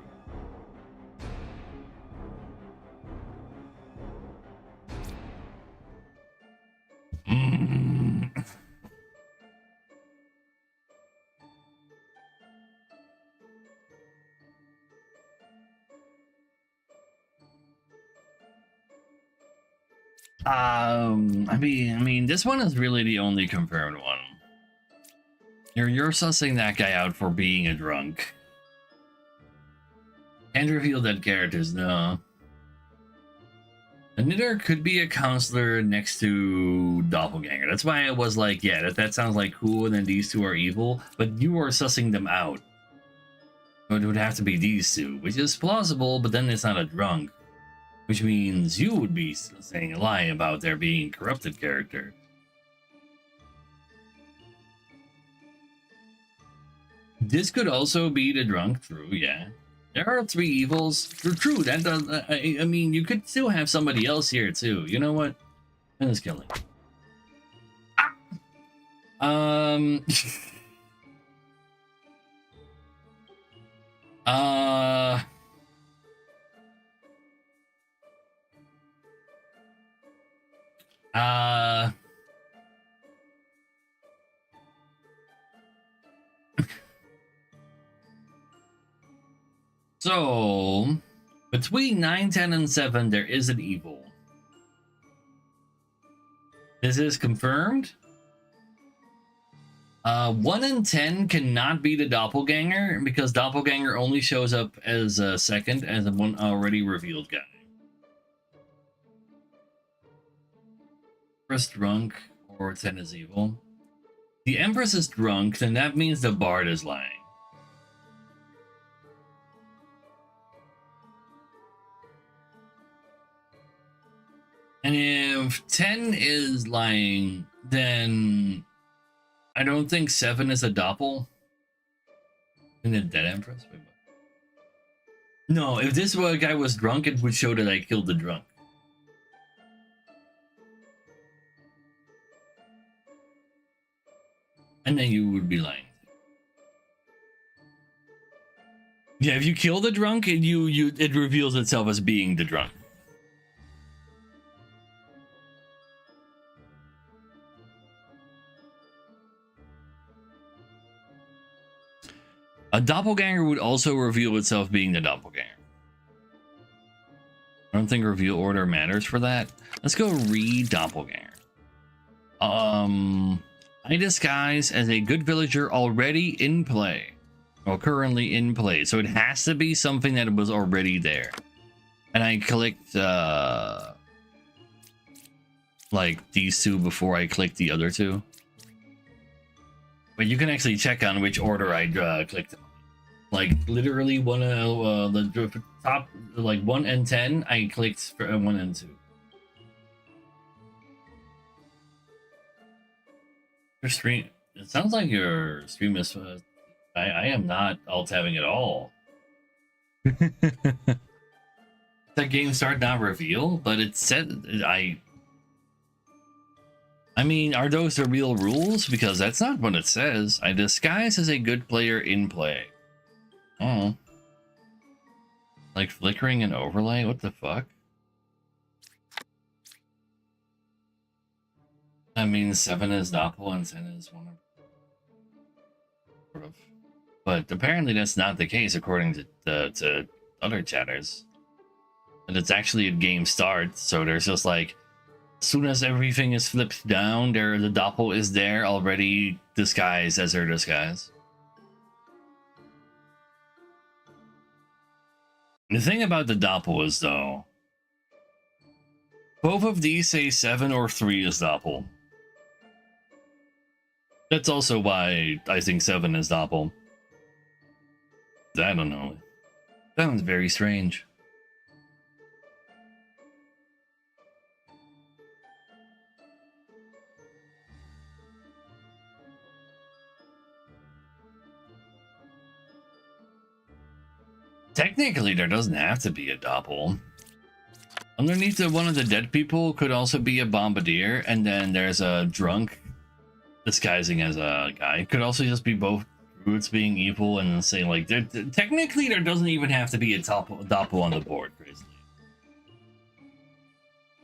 I mean, this one is really the only confirmed one. You're sussing that guy out for being a drunk. Can't reveal dead characters, no. The knitter could be a counselor next to doppelganger. That's why I was like, yeah, that sounds like cool, and then these two are evil, but you are sussing them out. So it would have to be these two, which is plausible, but then it's not a drunk. Which means you would be saying a lie about there being a corrupted character. This could also be the drunk, true, yeah. There are 3 evils. True, that does. I mean, you could still have somebody else here too. You know what? Finish killing. Um. uh. Uh. So, between 9, 10, and 7, there is an evil. This is confirmed. 1 and 10 cannot be the doppelganger because doppelganger only shows up as a second, as a one already revealed guy. Empress drunk or 10 is evil. The Empress is drunk, then that means the Bard is lying. And if 10 is lying, then I don't think 7 is a doppel. And the dead Empress? Wait, no, if this guy was drunk, it would show that I killed the drunk. And then you would be lying. Yeah, if you kill the drunk, it reveals itself as being the drunk. A doppelganger would also reveal itself being the doppelganger. I don't think reveal order matters for that. Let's go read doppelganger. I disguise as a good villager already in play. Or currently in play. So it has to be something that was already there. And I clicked like these two before I clicked the other two. But you can actually check on which order I clicked. Like literally the top, like 1 and 10, I clicked for 1 and 2. Your stream, it sounds like your stream is, I am not alt-tabbing at all. That game start not reveal, but it said, I mean, are those the real rules? Because that's not what it says. I disguise as a good player in play. Oh. Like flickering and overlay? What the fuck? That means 7 is doppel and 10 is one of. But apparently that's not the case according to other chatters. And it's actually a game start, so there's just like, as soon as everything is flipped down, the doppel is there already disguised as her disguise. The thing about the doppel is, though, both of these say 7 or 3 is doppel. That's also why I think 7 is doppel. I don't know. Sounds very strange. Technically, there doesn't have to be a doppel. Underneath one of the dead people could also be a bombardier, and then there's a drunk disguising as a guy. It could also just be both roots being evil and saying like, technically there doesn't even have to be a doppel on the board, crazily.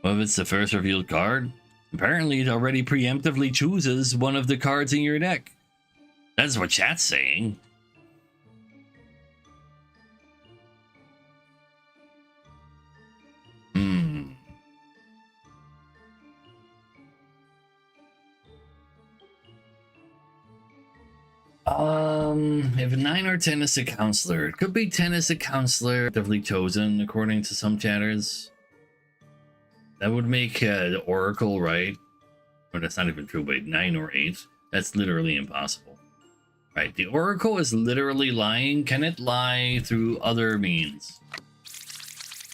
Well, if it's the first revealed card, apparently it already preemptively chooses one of the cards in your deck. That's what chat's saying. If 9 or 10 is a counselor, it could be 10 is a counselor, actively chosen according to some chatters. That would make the Oracle right. Or that's not even true, wait, 9 or 8. That's literally impossible. Right, the Oracle is literally lying. Can it lie through other means?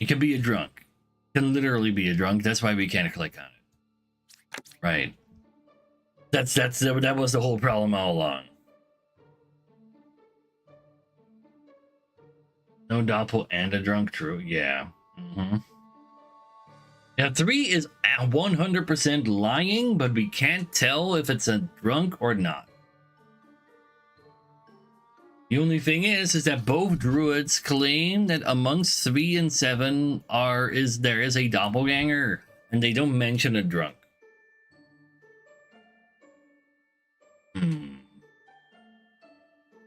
It can be a drunk. It can literally be a drunk. That's why we can't click on it. Right. That was the whole problem all along. No doppel and a drunk, true. Yeah. Yeah, 3 is 100% lying, but we can't tell if it's a drunk or not. The only thing is that both druids claim that amongst 3 and 7 there is a doppelganger, and they don't mention a drunk.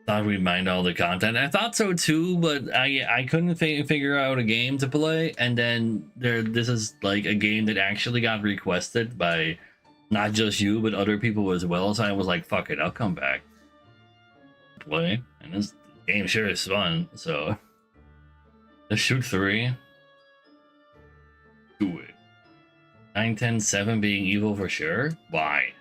Thought we'd mind all the content. I thought so too, but I couldn't figure out a game to play, and then this is like a game that actually got requested by not just you but other people as well. So I was like, "Fuck it, I'll come back, play." And this game sure is fun. So let's shoot 3. Do it. 9, 10, 7 being evil for sure. Why?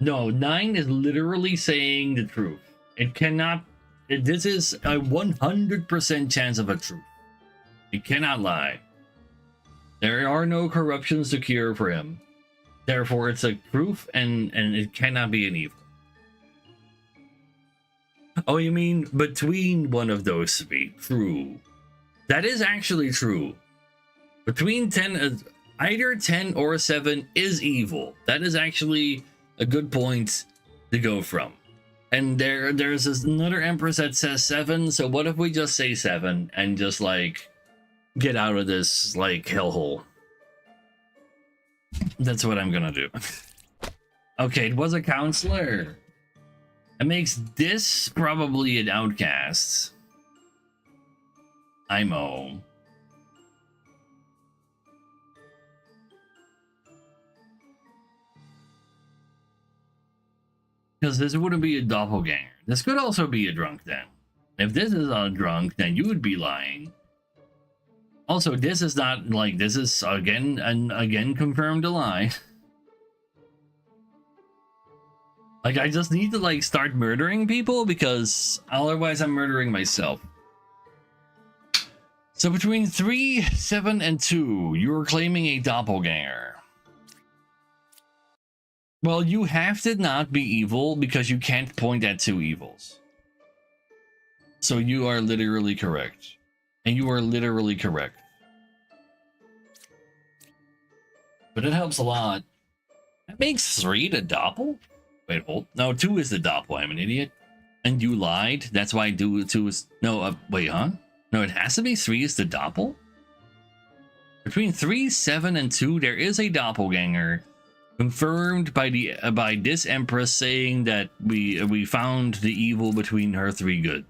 No, 9 is literally saying the truth. It cannot. This is a 100% chance of a truth. It cannot lie. There are no corruptions to cure for him. Therefore, it's a truth, and it cannot be an evil. Oh, you mean between one of those 3? True. That is actually true. Between 10, either 10 or 7 is evil. That is actually a good point to go from. And there's another Empress that says 7, so what if we just say 7 and just, like, get out of this, like, hellhole? That's what I'm gonna do. Okay, it was a counselor. It makes this probably an outcast. IMO. Because this wouldn't be a doppelganger. This could also be a drunk then. If this is a drunk, then you would be lying. Also, this is not like, this is again confirmed a lie. Like, I just need to like start murdering people because otherwise I'm murdering myself. So between 3, 7, and 2, you're claiming a doppelganger. Well, you have to not be evil because you can't point at 2 evils. So you are literally correct. And you are literally correct. But it helps a lot. That makes 3 the doppel? Wait, hold. No, 2 is the doppel. I'm an idiot. And you lied. That's why 2 is... No, wait, huh? No, it has to be 3 is the doppel? Between 3, 7, and 2, there is a doppelganger. Confirmed by this Empress saying that we found the evil between her 3 good.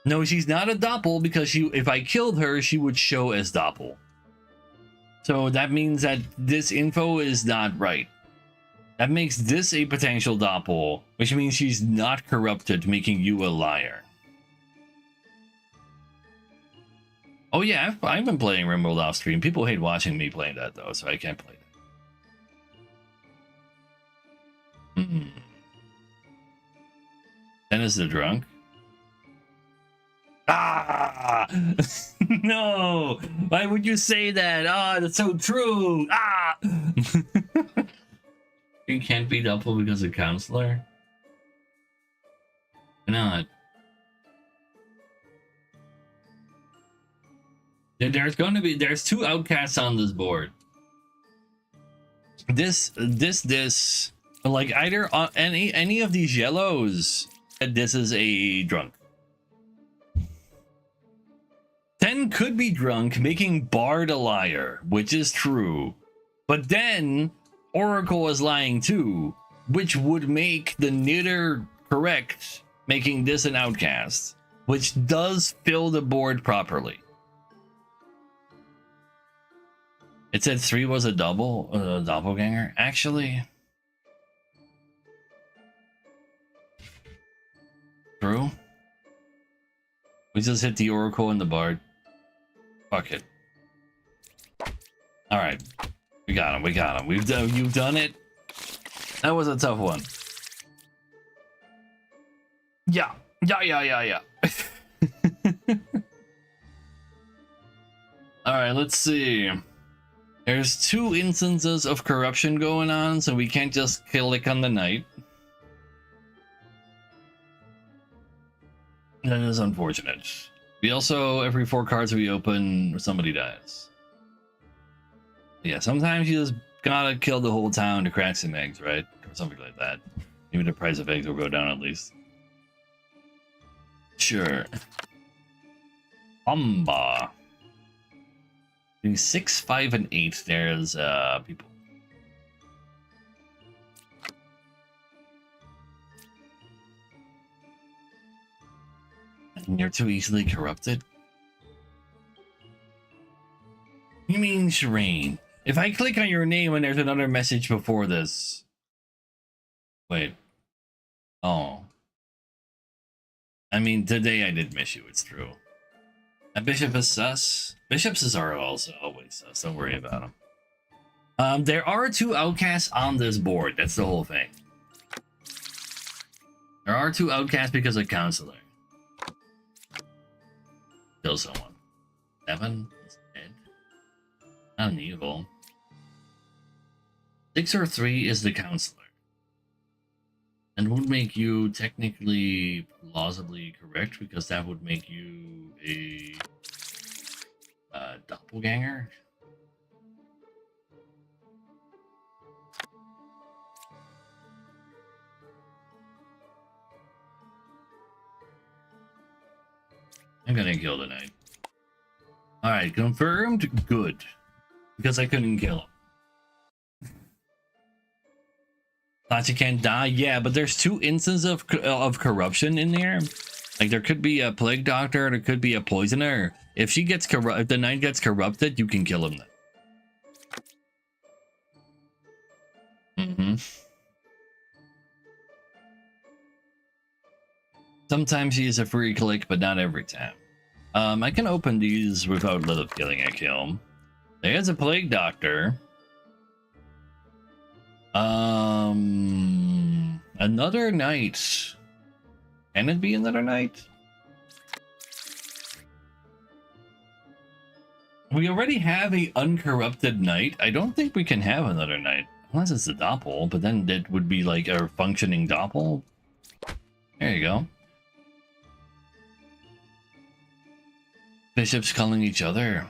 No, she's not a doppel because if I killed her, she would show as doppel. So that means that this info is not right. That makes this a potential doppel, which means she's not corrupted, making you a liar. Oh yeah, I've been playing Rimworld off stream. People hate watching me play that though, so I can't play that. Dennis the drunk. Ah! No! Why would you say that? Ah, that's so true! Ah! You can't be double because of counselor? Why not? There's 2 outcasts on this board. This, like either any of these yellows, this is a drunk. 10 could be drunk, making Bard a liar, which is true. But then Oracle is lying too, which would make the knitter correct, making this an outcast, which does fill the board properly. It said 3 was a doppelganger. Actually, We just hit the Oracle and the Bard. Fuck it. All right, we got him. We got him. You've done it. That was a tough one. Yeah. All right, let's see. There's 2 instances of corruption going on, so we can't just click on the knight. That is unfortunate. We also, every 4 cards we open, somebody dies. Yeah, sometimes you just gotta kill the whole town to crack some eggs, right? Or something like that. Maybe the price of eggs will go down at least. Sure. Bamba. 6, 5, and 8. There's people. And you're too easily corrupted? You mean Shireen? If I click on your name and there's another message before this. Wait. Oh. I mean, today I did miss you, it's true. A bishop is sus. Bishops are also always sus, don't worry about them. There are 2 outcasts on this board, that's the whole thing. There are 2 outcasts because of counselor. Kill someone. 7 is dead. Not an evil. 6 or 3 is the counselor. And would make you technically plausibly correct because that would make you a doppelganger. I'm gonna kill the knight. Alright, confirmed. Good. Because I couldn't kill him. Thought you can't die? Yeah, but there's 2 instances of corruption in there. Like, there could be a plague doctor, there could be a poisoner. If she gets if the knight gets corrupted, you can kill him then. Sometimes she is a free click, but not every time. I can open these without Lilith killing a kill. There's a plague doctor. Another knight. Can it be another knight? We already have a uncorrupted knight. I don't think we can have another knight. Unless it's a doppel, but then that would be like a functioning doppel. There you go. Bishops calling each other.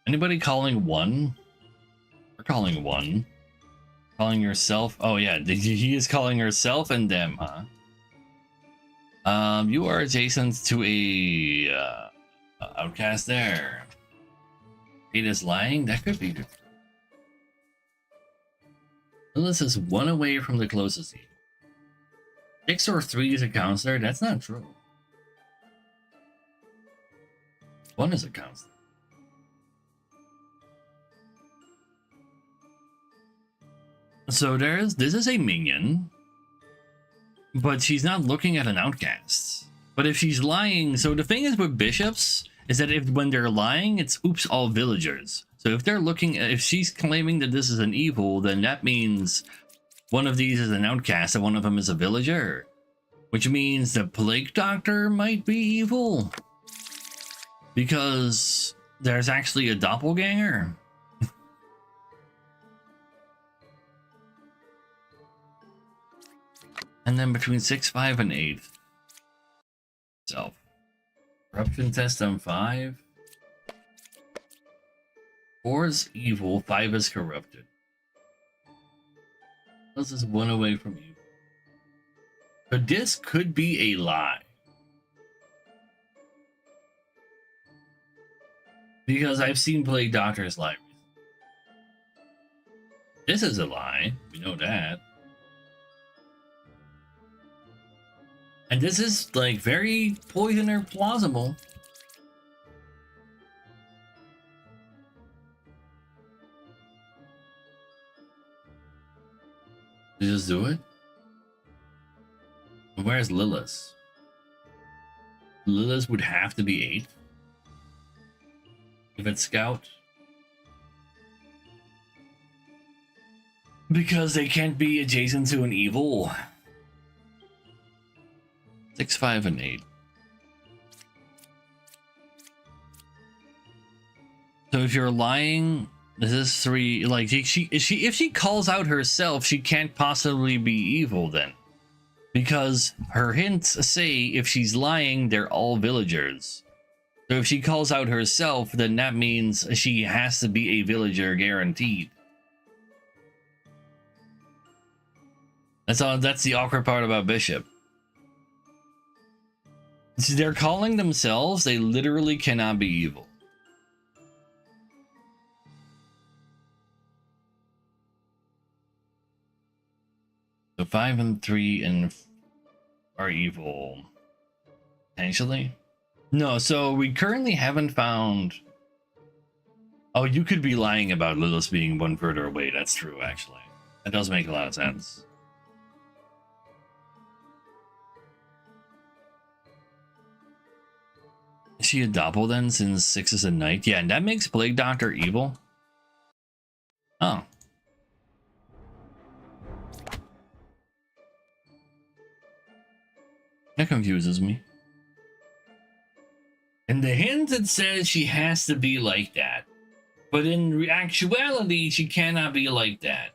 Anybody calling one? We're calling one. Calling yourself? Oh yeah, he is calling herself and them, huh? You are adjacent to a outcast there. It is lying? That could be the truth. Lilith is 1 away from the closest evil. 6 or 3 is a counselor? That's not true. 1 is a counselor. So this is a minion, but she's not looking at an outcast. But if she's lying, so the thing is with bishops is that when they're lying, it's oops all villagers. So if they're looking, if she's claiming that this is an evil, then that means one of these is an outcast and one of them is a villager, which means the plague doctor might be evil because there's actually a doppelganger. And then between 6, 5, and 8. Self. Corruption test on 5. 4 is evil, 5 is corrupted. This is 1 away from evil. But this could be a lie. Because I've seen plague doctors lie. This is a lie, we know that. And this is like very poisoner plausible. You just do it? Where's Lilith? Lilith would have to be 8. If it's Scout. Because they can't be adjacent to an evil. 6, 5, and 8. So if you're lying, this is 3. Like if she calls out herself, she can't possibly be evil then, because her hints say if she's lying, they're all villagers. So if she calls out herself, then that means she has to be a villager guaranteed. That's the awkward part about Bishop. See, they're calling themselves, they literally cannot be evil. So 5 and 3 are evil. Potentially? No, so we currently haven't found... Oh, you could be lying about Lilith being 1 further away. That's true, actually. That does make a lot of sense. Is she a doppel then, since 6 is a knight? Yeah, and that makes Plague Doctor evil? Oh. That confuses me. In the hint, it says she has to be like that. But in actuality, she cannot be like that.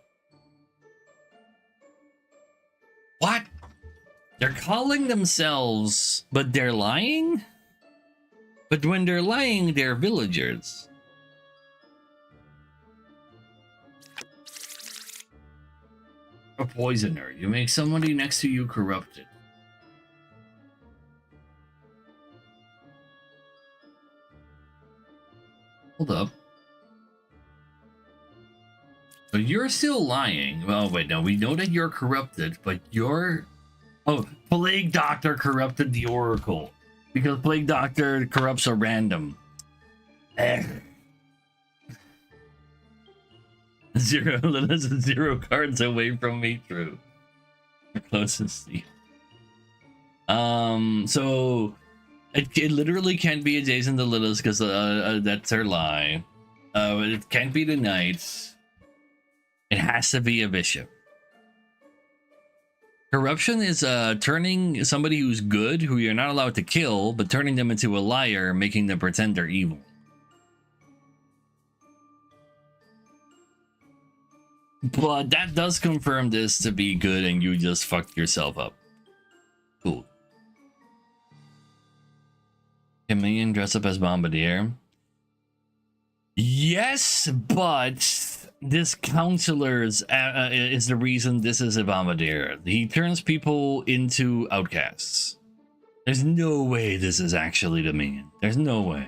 What? They're calling themselves, but they're lying? But when they're lying, they're villagers. A poisoner. You make somebody next to you corrupted. Hold up. So you're still lying. Well, wait, no, we know that you're corrupted, but you're... Oh, Plague Doctor corrupted the Oracle. Because Plague Doctor corrupts a random. Lilith is 0 cards away from me, true. The closest to you. So... It literally can't be adjacent to Lilith because that's her lie. It can't be the knights. It has to be a bishop. Corruption is turning somebody who's good, who you're not allowed to kill, but turning them into a liar, making them pretend they're evil. But that does confirm this to be good, and you just fucked yourself up. Cool. Can Minion dress up as Bombardier? Yes, but this counselor is the reason this is a Bombardier. He turns people into outcasts. There's no way this is actually the Minion. There's no way.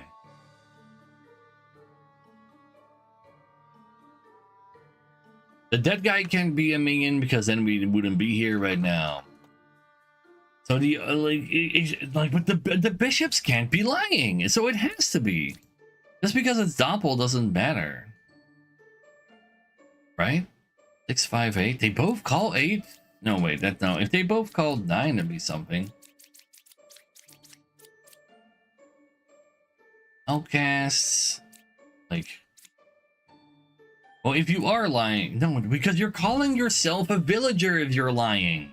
The dead guy can't be a Minion because then we wouldn't be here right now. So the but the bishops can't be lying, so it has to be. Just because it's doppel doesn't matter, right? 6, 5, 8. They both call 8. No, wait, no. If they both called 9, it'd be something. Outcasts, like. Well, if you are lying, no, because you're calling yourself a villager if you're lying.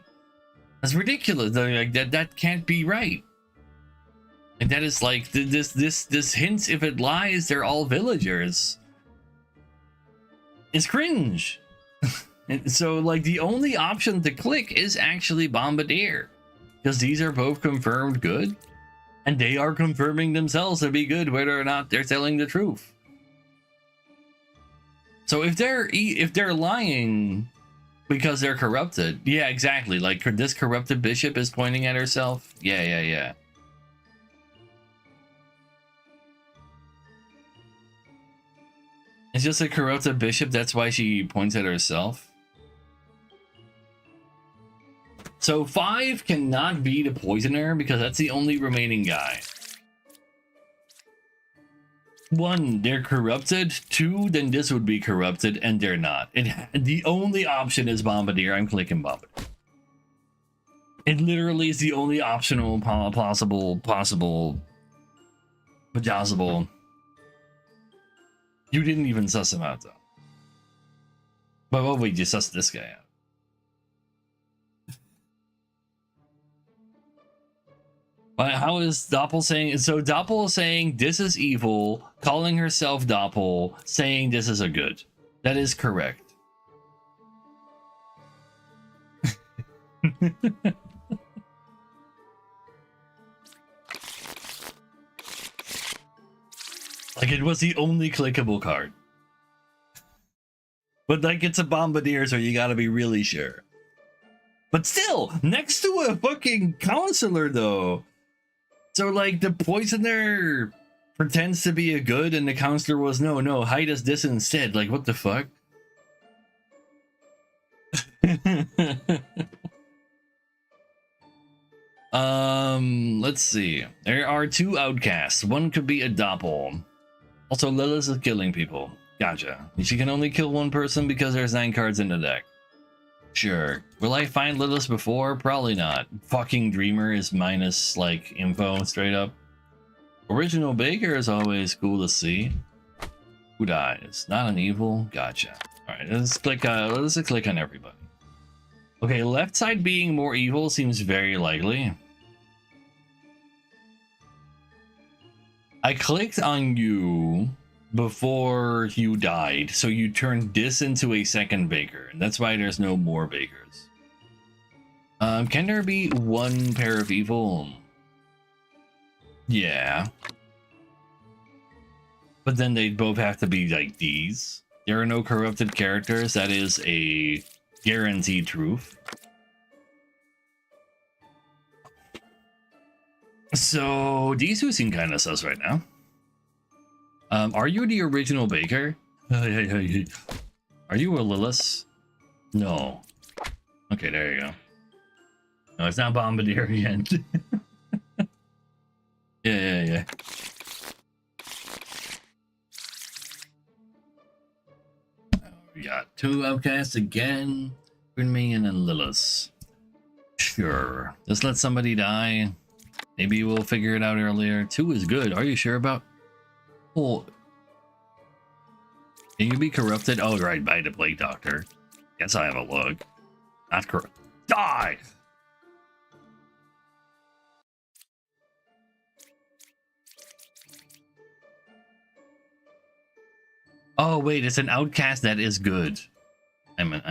That's ridiculous. Like that can't be right. And that is like this hints if it lies, they're all villagers. It's cringe. And so like the only option to click is actually Bombardier, because these are both confirmed good, and they are confirming themselves to be good whether or not they're telling the truth. So if they're lying because they're corrupted. Yeah, exactly. Like this corrupted bishop is pointing at herself. Yeah. It's just a corrupted bishop. That's why she points at herself. So 5 cannot be the poisoner because that's the only remaining guy. 1, they're corrupted. 2, then this would be corrupted, and they're not. The only option is Bombardier. I'm clicking Bombardier. It literally is the only optional possible possible. You didn't even suss him out though. But wait, you sussed this guy out. But how is Doppel saying? So Doppel is saying this is evil, calling herself Doppel, saying this is a good. That is correct. Like it was the only clickable card. But like it's a bombardier, so you gotta be really sure. But still, next to a fucking counselor though. So like the poisoner pretends to be a good and the counselor was no, hide us this instead. Like what the fuck? Let's see. There are 2 outcasts. One could be a Doppel. Also, Lilith is killing people. Gotcha. She can only kill 1 person because there's 9 cards in the deck. Sure. Will I find Lilith before? Probably not. Fucking Dreamer is minus, like, info straight up. Original Baker is always cool to see. Who dies? Not an evil? Gotcha. Alright, let's click on everybody. Okay, left side being more evil seems very likely. I clicked on you before you died, so you turned this into a second Baker, and that's why there's no more Bakers. Can there be 1 pair of evil? Yeah. But then they'd both have to be like these. There are no corrupted characters, that is a guaranteed truth. So these 2 seem kind of sus right now. Are you the original Baker? Are you a Lilith? No. Okay, there you go. No, it's not Bombardier again. Yeah. We got 2 outcasts again. Greenmane and Lilith. Sure. Just let somebody die. Maybe we'll figure it out earlier. 2 is good. Are you sure about? Oh. Can you be corrupted? Oh, right, by the Plague Doctor. Guess I have a look. Not corrupt. Die! Oh, wait, it's an outcast that is good. I mean,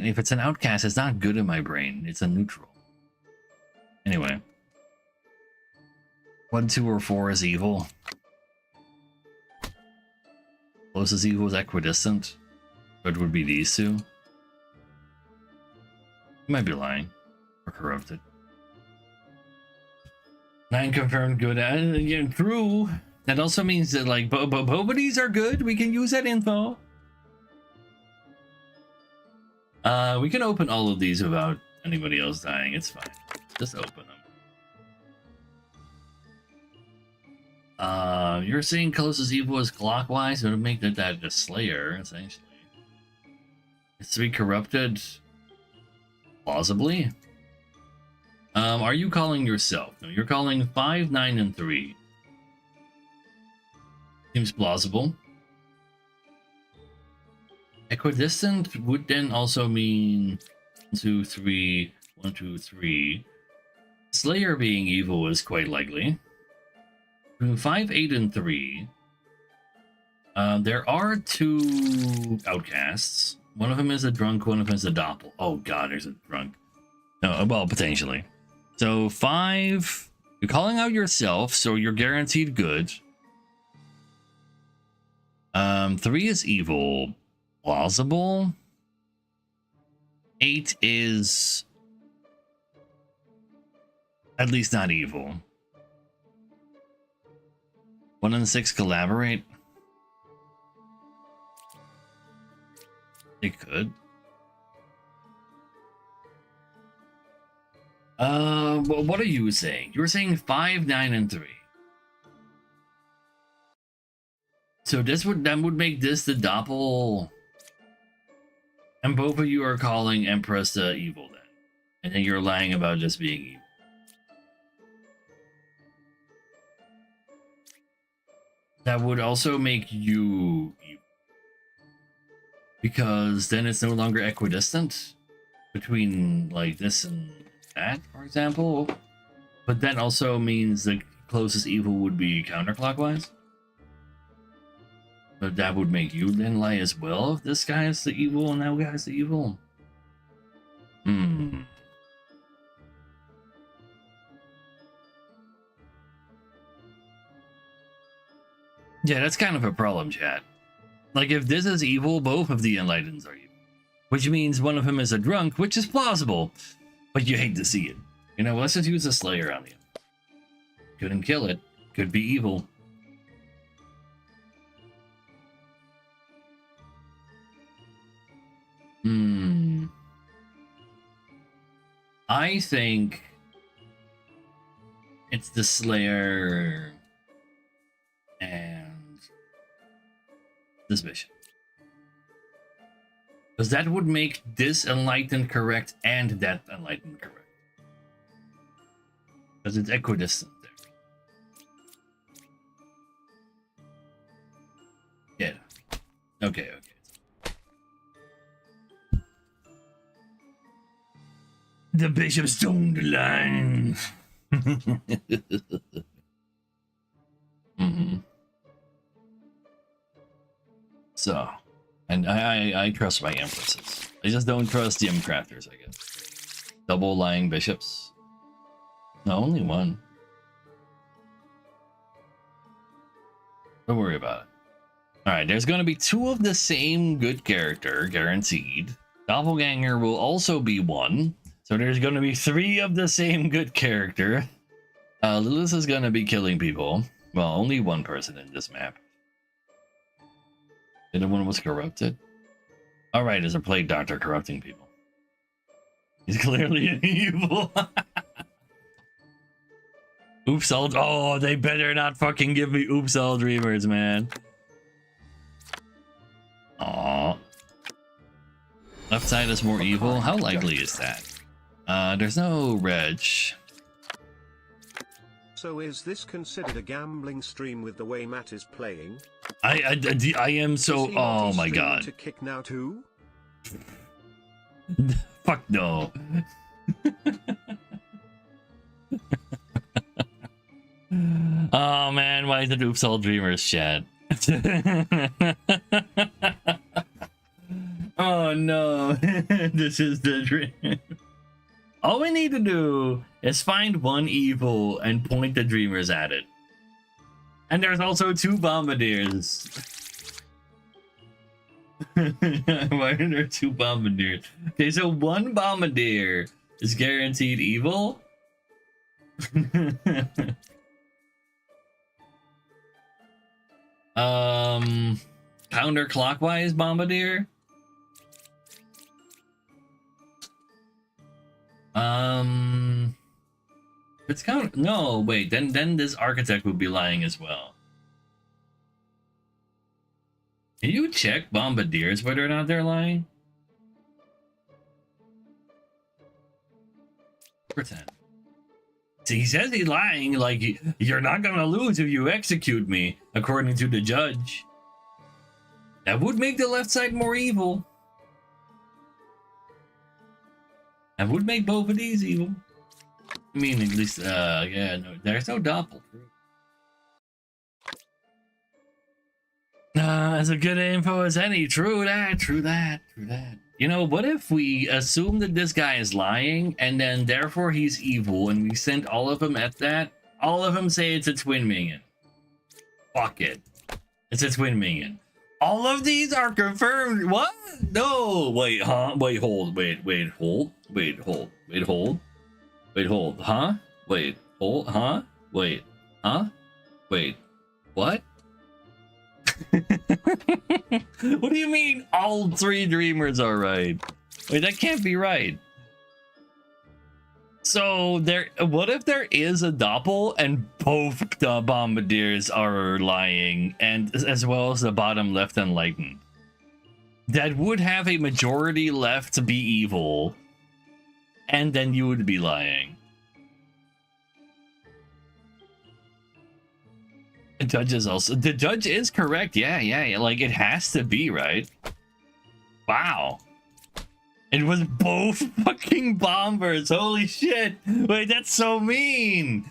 if it's an outcast, it's not good in my brain. It's a neutral. Anyway. 1, 2, or 4 is evil. Closest evil is equidistant. But it would be these 2. You might be lying. Or corrupted. 9 confirmed good. Yeah, true. That also means that, like, both of these are good. We can use that info. We can open all of these without anybody else dying. It's fine. Just open them. You're saying closest evil is clockwise. It would make that the Slayer, essentially. It's to be corrupted. Plausibly. Are you calling yourself? No, you're calling 5, 9, and 3. Seems plausible. Equidistant would then also mean 1, 2, 3, 1, 2, 3. Slayer being evil is quite likely. 5, 8, and 3. There are 2 outcasts. One of them is a drunk, one of them is a doppel. Oh god, there's a drunk. No, well, potentially. So 5, you're calling out yourself, so you're guaranteed good. 3 is evil. Plausible. 8 is at least not evil. 1 and 6 collaborate. They could. Well, what are you saying? You were saying 5, 9, and 3. So that would make this the doppel. And both of you are calling Empress evil then. And then you're lying about just being evil. That would also make you evil. Because then it's no longer equidistant between like this and that, for example. But that also means the closest evil would be counterclockwise. But that would make you then lie as well if this guy is the evil and that guy is the evil. Hmm. Yeah, that's kind of a problem, chat. Like, if this is evil, both of the Enlightens are evil. Which means one of them is a drunk, which is plausible. But you hate to see it. You know, let's just use a Slayer on you. Couldn't kill it. Could be evil. I think it's the Slayer and this Bishop. Because that would make this Enlightened correct and that Enlightened correct. Because it's equidistant there. Yeah. Okay. The Bishop stoned the line. So, and I trust my Empresses. I just don't trust the Crafters, I guess. Double lying bishops. No, only one. Don't worry about it. Alright, there's going to be 2 of the same good character, guaranteed. Doppelganger will also be 1. So there's going to be 3 of the same good character. Lilith is going to be killing people. Well, only 1 person in this map. The other one was corrupted. Alright, there's a plague doctor corrupting people. He's clearly an evil. Oops, all... Oh, they better not fucking give me Oops, all dreamers, man. Aww. Left side is more evil? How likely is that? There's no reg. So is this considered a gambling stream with the way Matt is playing? I am so... Oh my god. To kick now too? Fuck no. Oh man, why is it Oops All Dreamers chat? Oh no. This is the dream. All we need to do is find 1 evil and point the dreamers at it. And there's also 2 bombardiers. Why are there 2 bombardiers? Okay, so 1 bombardier is guaranteed evil. Counterclockwise bombardier. It's no, wait, then this architect would be lying as well. Can you check bombardiers whether or not they're lying? Pretend. See, he says he's lying, like, you're not gonna lose if you execute me, according to the judge. That would make the left side more evil. That would make both of these evil. I mean, at least, yeah, no, there's no doppel. As a good info as any. True that, true that, true that. You know, what if we assume that this guy is lying, and then therefore he's evil, and we sent all of them at that? All of them say it's a twin minion. Fuck it. It's a twin minion. All of these are confirmed. What? No. Wait, huh? Wait, hold. Wait, hold. Wait, hold. Wait, hold. Wait, hold. Huh? Wait, hold. Huh? Wait. Huh? Wait. What? What do you mean all 3 dreamers are right? Wait, that can't be right. So there, what if there is a doppel and both the bombardiers are lying, and as well as the bottom left enlightened? that would have a majority left to be evil, and then you would be lying. The judge is also, the judge is correct. Yeah. Like, it has to be, right? Wow. It was both fucking bombers. Holy shit. Wait, that's so mean.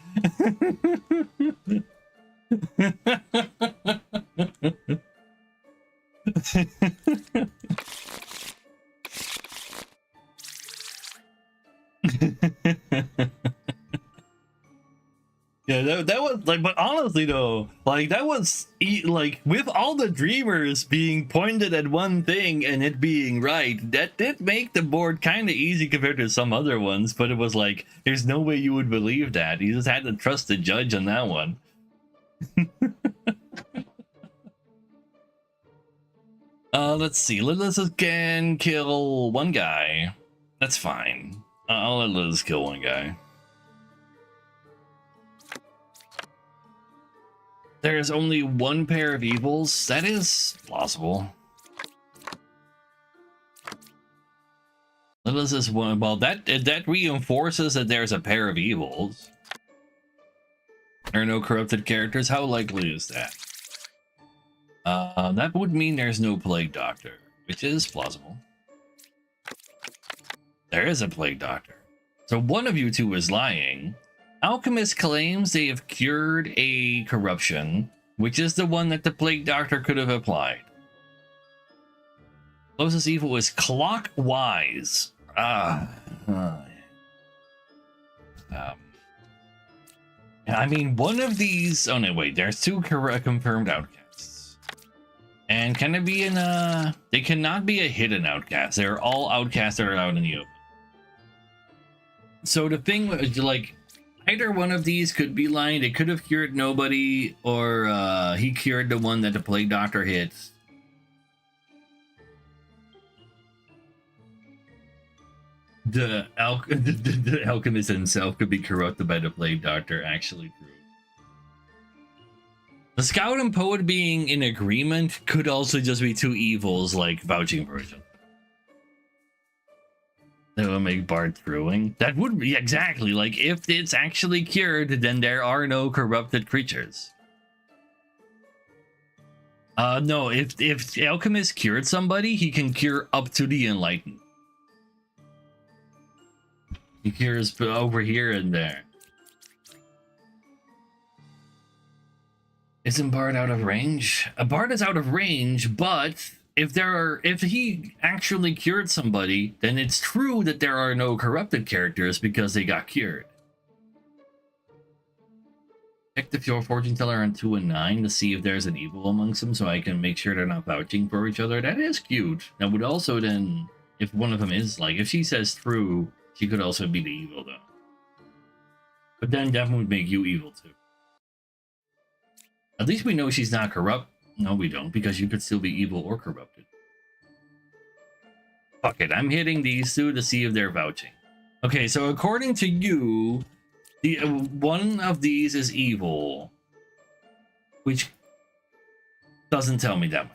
Yeah, that was like, but honestly though, like that was like with all the dreamers being pointed at one thing and it being right, that did make the board kind of easy compared to some other ones. But it was like, there's no way you would believe that. You just had to trust the judge on that one. Let's see. Let's again kill one guy. That's fine. I'll let Liz kill one guy. There's only one pair of evils. That is plausible. Liz is one. Well, that reinforces that there's a pair of evils. There are no corrupted characters. How likely is that? That would mean there's no plague doctor, which is plausible. There is a plague doctor. So one of you two is lying. Alchemist claims they have cured a corruption, which is the one that the plague doctor could have applied. Closest evil is clockwise. I mean, one of these. Oh no, wait. There's two confirmed outcasts, and can it be in a? They cannot be a hidden outcast. They're all outcasts that are out in the open. So the thing, like, either one of these could be lying. They could have cured nobody, or he cured the one that the plague doctor hit. The alchemist himself could be corrupted by the plague doctor. Actually true. The scout and poet being in agreement could also just be two evils, like vouching for each other. That would make Bart brewing. That would be exactly like, if it's actually cured, then there are no corrupted creatures. No, if alchemist cured somebody, he can cure up to the enlightened. He cures over here and there. Isn't Bart out of range? Bart is out of range, but if he actually cured somebody, then it's true that there are no corrupted characters because they got cured. Check the pure fortune teller on 2 and 9 to see if there's an evil amongst them, so I can make sure they're not vouching for each other. That is cute. That would also then, if one of them is like, if she says true, she could also be the evil though. But then that would make you evil too. At least we know she's not corrupt. No, we don't, because you could still be evil or corrupted. Fuck it, I'm hitting these two to see if they're vouching. Okay, so according to you, the one of these is evil, which doesn't tell me that much.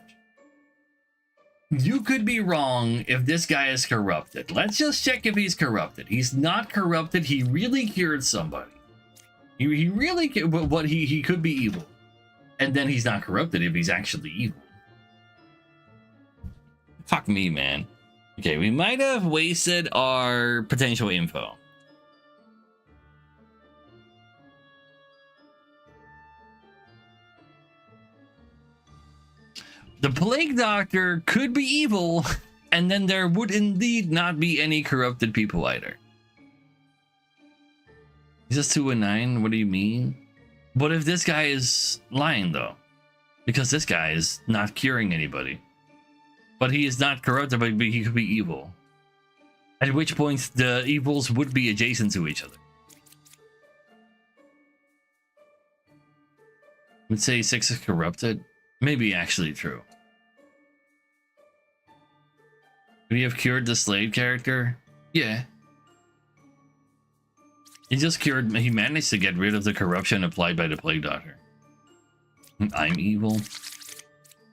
You could be wrong if this guy is corrupted. Let's just check if he's corrupted. He's not corrupted. He really cured somebody. He really, but he could be evil. And then he's not corrupted if he's actually evil. Fuck me, man. Okay, we might have wasted our potential info. The plague doctor could be evil, and then there would indeed not be any corrupted people either. Is this 2 and 9? What do you mean? What if this guy is lying though? Because this guy is not curing anybody. But he is not corrupted, but he could be evil. At which point the evils would be adjacent to each other. Would say 6 is corrupted. Maybe actually true. Could he have cured the Slade character? Yeah. He managed to get rid of the corruption applied by the plague doctor. I'm evil.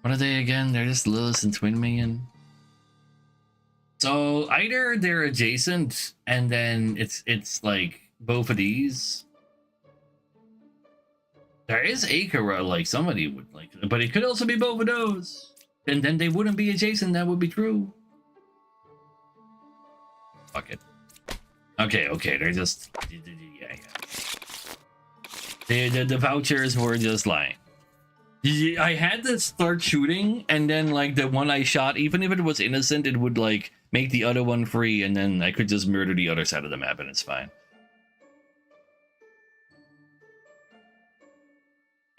What are they again? They're just Lilith and Twin Minion. So either they're adjacent and then it's like both of these. There is Akira, like somebody would like, but it could also be both of those. And then they wouldn't be adjacent, that would be true. Fuck it. Okay, they're just yeah. The vouchers were just lying. I had to start shooting, and then like the one I shot, even if it was innocent, it would like make the other one free, and then I could just murder the other side of the map, and it's fine.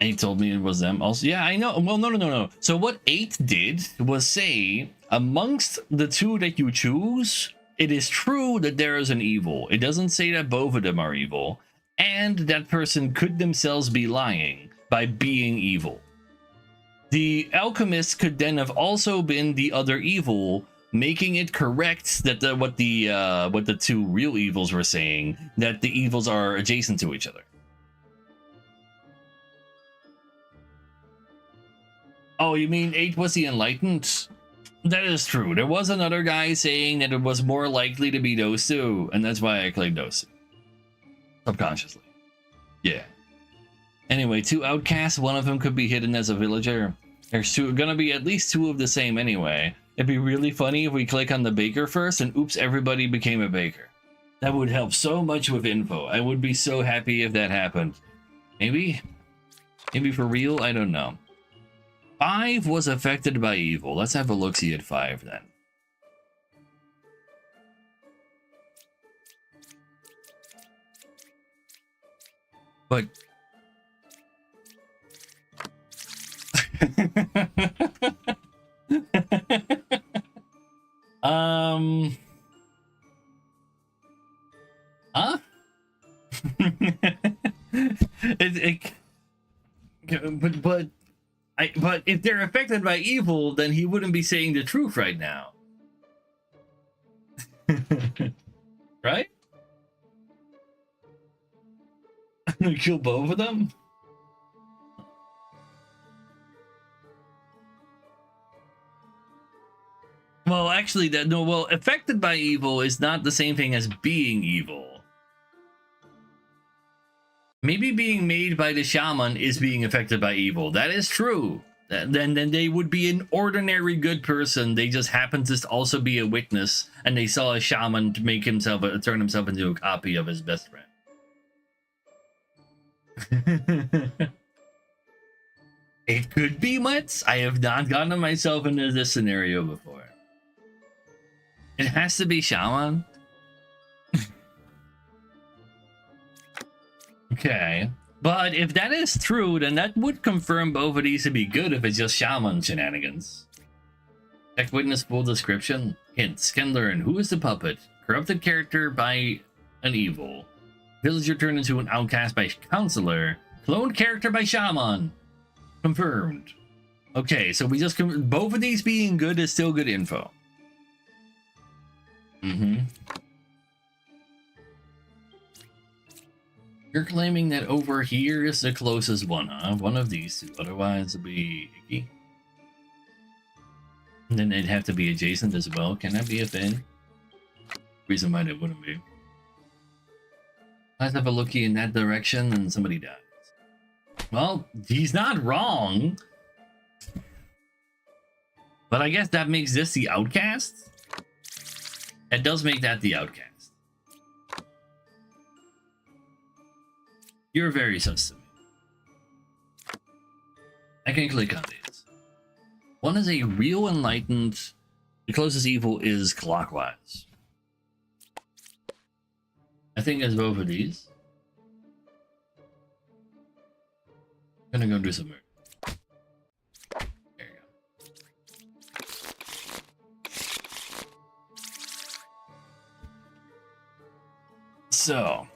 And he told me it was them also. Yeah, I know. Well, no. So what 8 did was say, amongst the two that you choose, it is true that there is an evil. It doesn't say that both of them are evil, and that person could themselves be lying by being evil. The alchemist could then have also been the other evil, making it correct that what the two real evils were saying, that the evils are adjacent to each other. Oh, you mean 8 was the enlightened? That is true. There was another guy saying that it was more likely to be those two, and that's why I claimed those two. Subconsciously. Yeah. Anyway, 2 outcasts, one of them could be hidden as a villager. There's gonna be at least 2 of the same anyway. It'd be really funny if we click on the baker first and oops, everybody became a baker. That would help so much with info. I would be so happy if that happened. Maybe for real? I don't know. 5 was affected by evil. Let's have a look-see at 5 then. But huh? But if they're affected by evil, then he wouldn't be saying the truth right now. Right? Kill both of them? Well, actually, affected by evil is not the same thing as being evil. Maybe being made by the shaman is being affected by evil. That is true. Then they would be an ordinary good person. They just happen to also be a witness, and they saw a shaman to make himself turn himself into a copy of his best friend. It could be Mutts. I have not gotten myself into this scenario before. It has to be shaman. Okay, but if that is true, then that would confirm both of these to be good if it's just shaman shenanigans. Check witness full description. Hints. Can learn who is the puppet. Corrupted character by an evil. Villager turned into an outcast by counselor. Cloned character by shaman. Confirmed. Okay, so we just both of these being good is still good info. You're claiming that over here is the closest one, huh? One of these two. Otherwise, it'll be icky. And then they'd have to be adjacent as well. Can that be a thing? Reason why it wouldn't be. Let's have a looky in that direction and somebody dies. Well, he's not wrong. But I guess that makes this the outcast? It does make that the outcast. You're very sus to me. I can click on these. One is a real enlightened. The closest evil is clockwise. I think it's both of these. I'm gonna go do some murder. There you go. So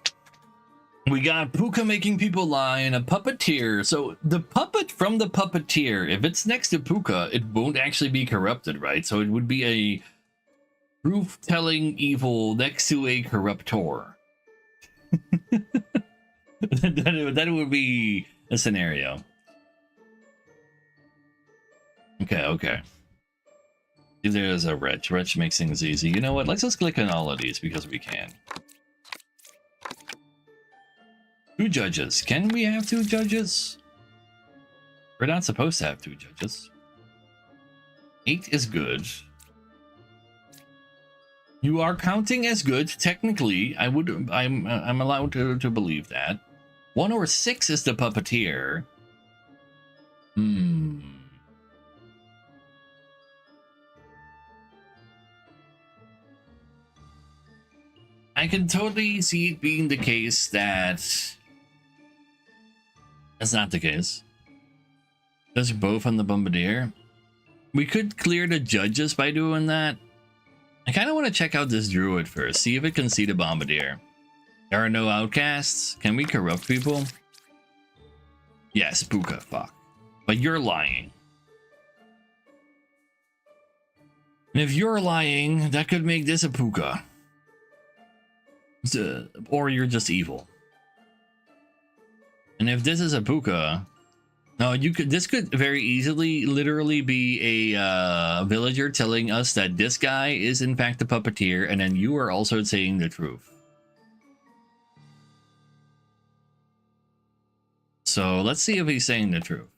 we got Puka making people lie and a puppeteer. So the puppet from the puppeteer, if it's next to Puka, it won't actually be corrupted, right? So it would be a truth-telling evil next to a corruptor. that would be a scenario. Okay. There's a wretch. Wretch makes things easy. You know what? Let's just click on all of these because we can. 2 judges. Can we have 2 judges? We're not supposed to have 2 judges. 8 is good. You are counting as good, technically. I'm allowed to believe that. 1 or 6 is the puppeteer. I can totally see it being the case that that's not the case. Those are both on the Bombardier. We could clear the judges by doing that. I kind of want to check out this druid first, see if it can see the Bombardier. There are no outcasts. Can we corrupt people? Yes, Puka, fuck. But you're lying. And if you're lying, that could make this a Puka. Or you're just evil. And if this is a Puka, no, this could very easily literally be a villager telling us that this guy is in fact a puppeteer, and then you are also saying the truth. So let's see if he's saying the truth.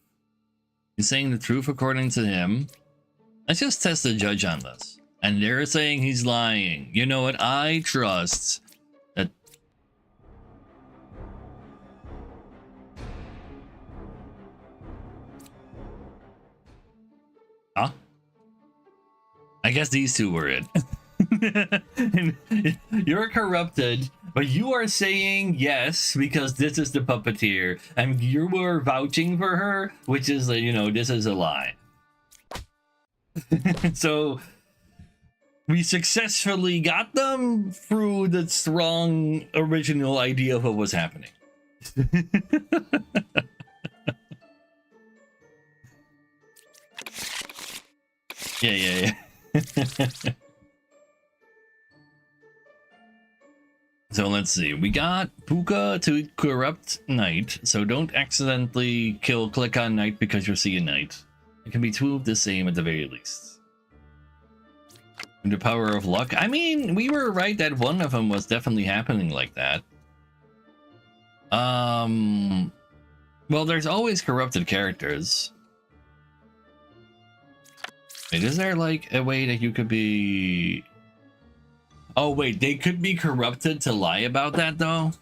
He's saying the truth according to him. Let's just test the judge on this. And they're saying he's lying. You know what? I trust that. Huh? I guess these two were it. You're corrupted, but you are saying yes because this is the puppeteer, and you were vouching for her, which is, you know, this is a lie. So we successfully got them through the strong original idea of what was happening. Yeah. So let's see. We got Puka to corrupt Knight, so don't accidentally click on Knight because you're seeing Knight. It can be 2 of the same at the very least. And the power of luck. I mean, we were right that one of them was definitely happening like that. Well, there's always corrupted characters. Wait, is there like a way that you could be... Oh wait, they could be corrupted to lie about that though?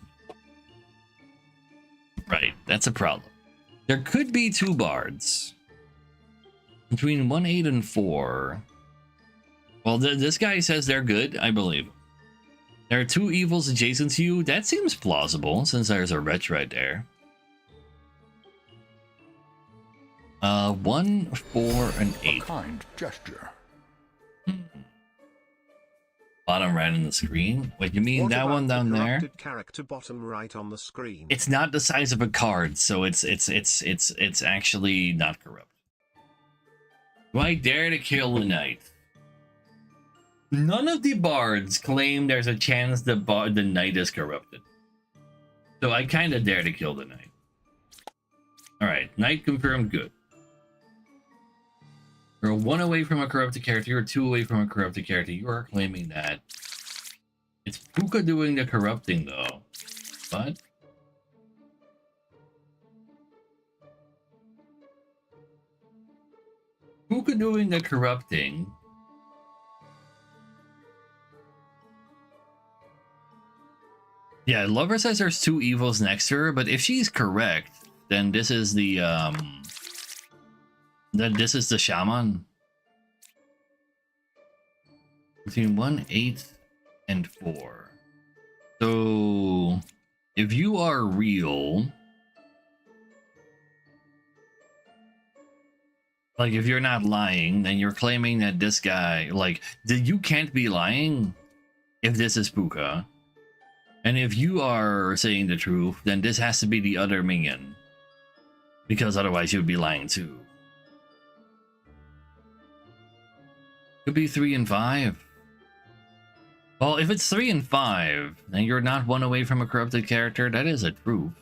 Right, that's a problem. There could be 2 bards. Between 1, 8, and 4. Well, this guy says they're good, I believe. There are 2 evils adjacent to you. That seems plausible since there's a wretch right there. 1, 4, and 8. A kind gesture. Bottom right on the screen. Wait, you mean What that about one down the there? corrupted character bottom right on the screen? It's not the size of a card, so it's actually not corrupt. Do I dare to kill the knight? None of the bards claim there's a chance the knight is corrupted. So I kind of dare to kill the knight. Alright, knight confirmed, good. You're 1 away from a corrupted character, you're 2 away from a corrupted character. You are claiming that. It's Puka doing the corrupting though. But Puka doing the corrupting. Yeah, Lover says there's 2 evils next to her, but if she's correct, then this is the this is the shaman. Between 1, 8, and 4. So if you are real, like if you're not lying, then you're claiming that this guy, like, you can't be lying if this is Puka. And if you are saying the truth, then this has to be the other minion. Because otherwise you would be lying too. Could be 3 and 5. Well, if it's 3 and 5, then you're not 1 away from a corrupted character. That is a truth.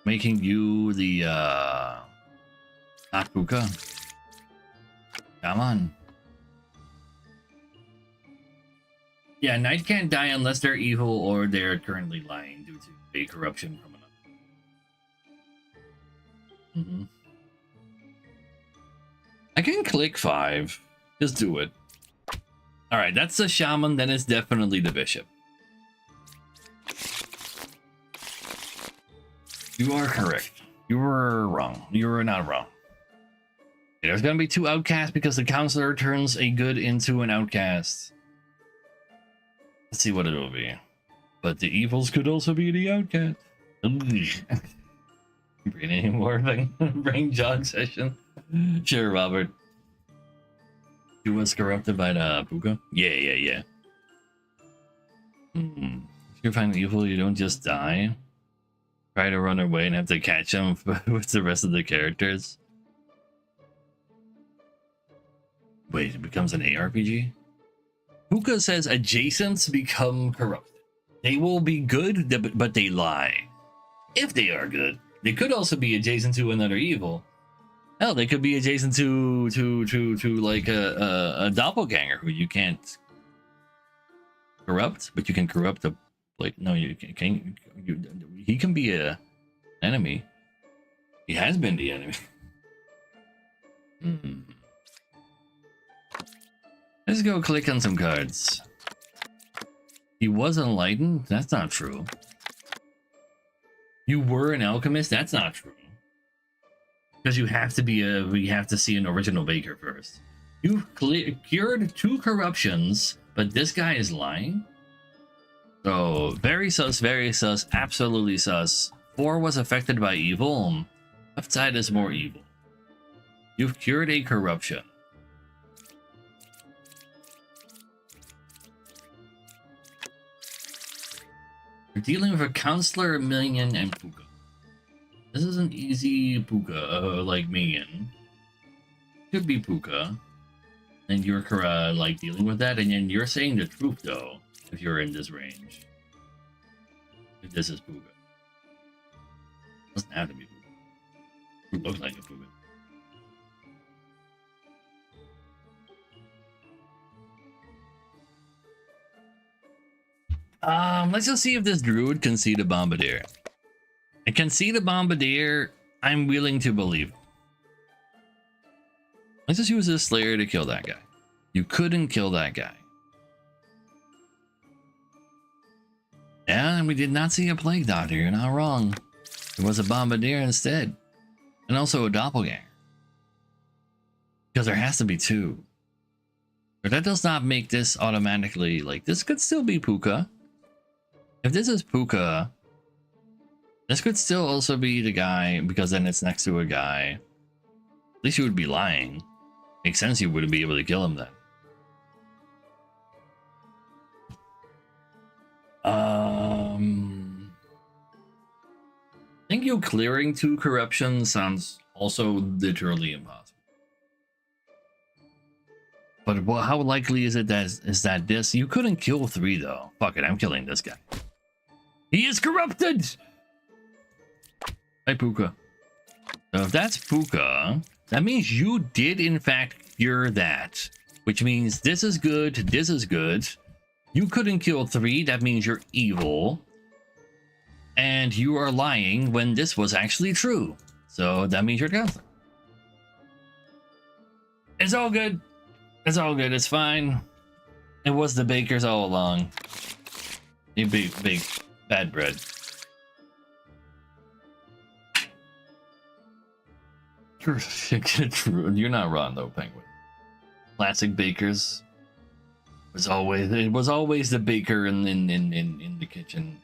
Making you the not Puka. Come on. Yeah, Knight can't die unless they're evil or they're currently lying due to a corruption from another. I can click 5. Just do it. Alright, that's the shaman, then it's definitely the bishop. You are correct. You were wrong. You were not wrong. Okay, there's gonna be 2 outcasts because the counselor turns a good into an outcast. Let's see what it'll be. But the evils could also be the outcast. Bring any more brain jog session? Sure, Robert. You was corrupted by the puka? Yeah. If you find evil, you don't just die. Try to run away and have to catch them with the rest of the characters. Wait, it becomes an ARPG? Puka says adjacents become corrupted. They will be good, but they lie. If they are good, they could also be adjacent to another evil. Hell, they could be adjacent to like a doppelganger who you can't corrupt, but you can corrupt a like no you can he can be a enemy. He has been the enemy. Let's go click on some cards. He was enlightened? That's not true. You were an alchemist? That's not true. Because you have to be we have to see an original baker first. You've cured 2 corruptions, but this guy is lying? So, very sus, absolutely sus. 4 was affected by evil. Left side is more evil. You've cured a corruption. You're dealing with a counselor, a minion, and puka. This is an easy puka, like minion. Could be puka. And you're like dealing with that, and then you're saying the truth though, if you're in this range. If this is puka. Doesn't have to be puka. It looks like a puka. Let's just see if this druid can see the bombardier. I can see the bombardier. I'm willing to believe. Let's just use this slayer to kill that guy. You couldn't kill that guy. Yeah, and we did not see a plague doctor. You're not wrong. It was a bombardier instead. And also a doppelganger. Because there has to be 2. But that does not make this automatically like this could still be puka. If this is puka, this could still also be the guy because then it's next to a guy. At least you would be lying. Makes sense you wouldn't be able to kill him then. I think you clearing 2 corruptions sounds also literally impossible. But how likely is it that this? You couldn't kill 3 though. Fuck it, I'm killing this guy. He is corrupted! Hi, Puka. So if that's Puka, that means you did in fact cure that. Which means this is good, this is good. You couldn't kill 3, that means you're evil. And you are lying when this was actually true. So that means you're the counselor. It's all good. It's all good, it's fine. It was the bakers all along. You big bad bread. You're not wrong though, Penguin. Classic bakers. It was always the baker in the kitchen.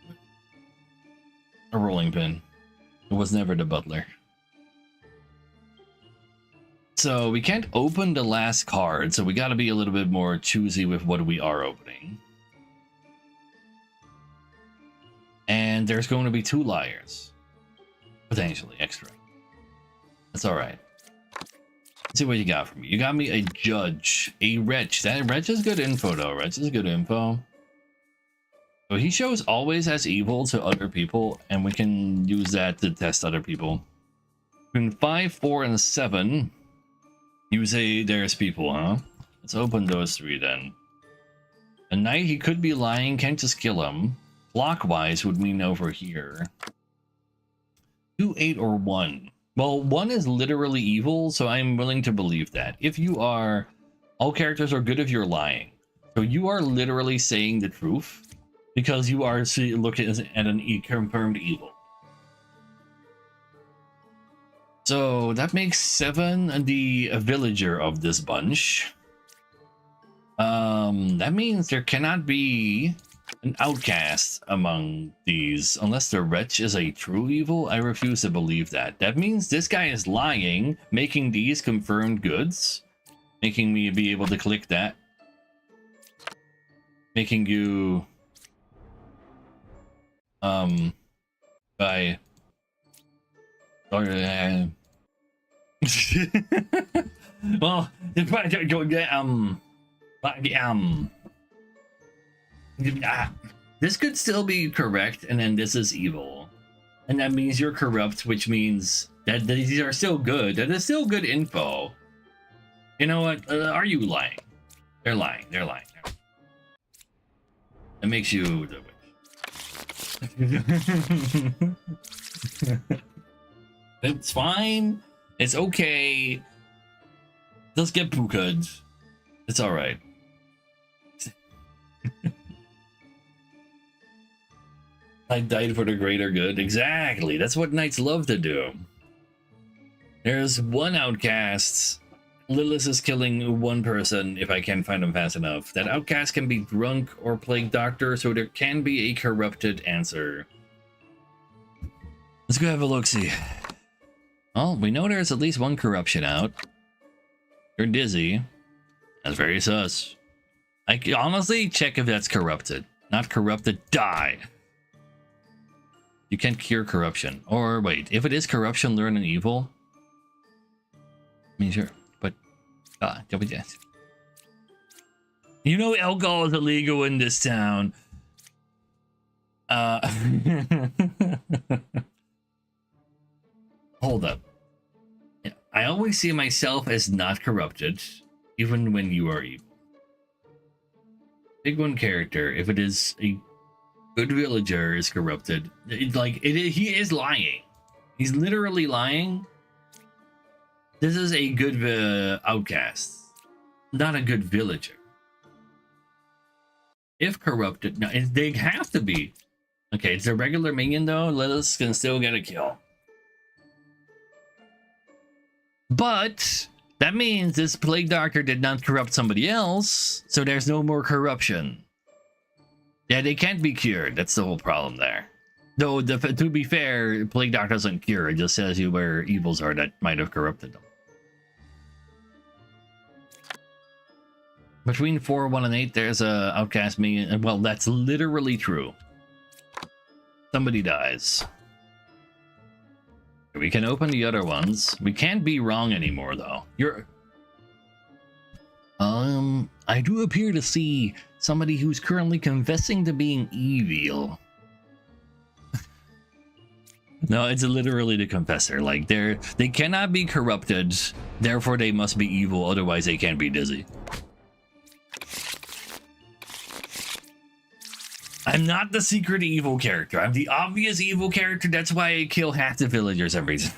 A rolling pin. It was never the butler. So we can't open the last card, so we gotta be a little bit more choosy with what we are opening. And there's going to be 2 liars. Potentially, extra. That's alright. Let's see what you got for me. You got me a judge, a wretch. That wretch is good info though. Wretch is good info. So he shows always as evil to other people, and we can use that to test other people. Between 5, 4, and 7. You say there's people, huh? Let's open those 3 then. A knight, he could be lying, can't just kill him. Clockwise would mean over here. 2, 8, or 1. Well, 1 is literally evil, so I'm willing to believe that. If you are... All characters are good if you're lying. So you are literally saying the truth because you are looking at an confirmed evil. So that makes 7 the villager of this bunch. That means there cannot be an outcast among these unless the wretch is a true evil. I refuse to believe that. That means this guy is lying, making these confirmed goods, making me be able to click that, making you by well, this could still be correct, and then this is evil, and that means you're corrupt, which means that these are still good. That is still good info. You know what? Are you lying? They're lying. They're lying. It makes you the witch. It's fine. It's okay. Just get puked. It's all right. I died for the greater good. Exactly. That's what knights love to do. There's one outcast. Lilith is killing one person if I can find them fast enough. That outcast can be drunk or plague doctor, so there can be a corrupted answer. Let's go have a look-see. Well, we know there's at least one corruption out. You're dizzy. That's very sus. I can honestly check if that's corrupted. Not corrupted, die. You can't cure corruption. Or wait, if it is corruption, learn an evil. I mean, sure, but you know alcohol is illegal in this town. Hold up. I always see myself as not corrupted, even when you are evil. Pick one character. If it is a good villager is corrupted, he is lying. He's literally lying. This is a good outcast, not a good villager. If corrupted, no, they have to be. Okay, it's a regular minion though. Lilith can still get a kill. But that means this plague doctor did not corrupt somebody else, so there's no more corruption. Yeah, they can't be cured. That's the whole problem there. Though, to be fair, plague doctor doesn't cure. It just says you where evils are that might have corrupted them. Between 4, 1, and 8, there's a outcast minion. Well, that's literally true. Somebody dies. We can open the other ones. We can't be wrong anymore, though. I do appear to see somebody who's currently confessing to being evil. No, it's literally the confessor. Like, they cannot be corrupted, therefore they must be evil, otherwise they can't be dizzy. I'm not the secret evil character. I'm the obvious evil character. That's why I kill half the villagers every time.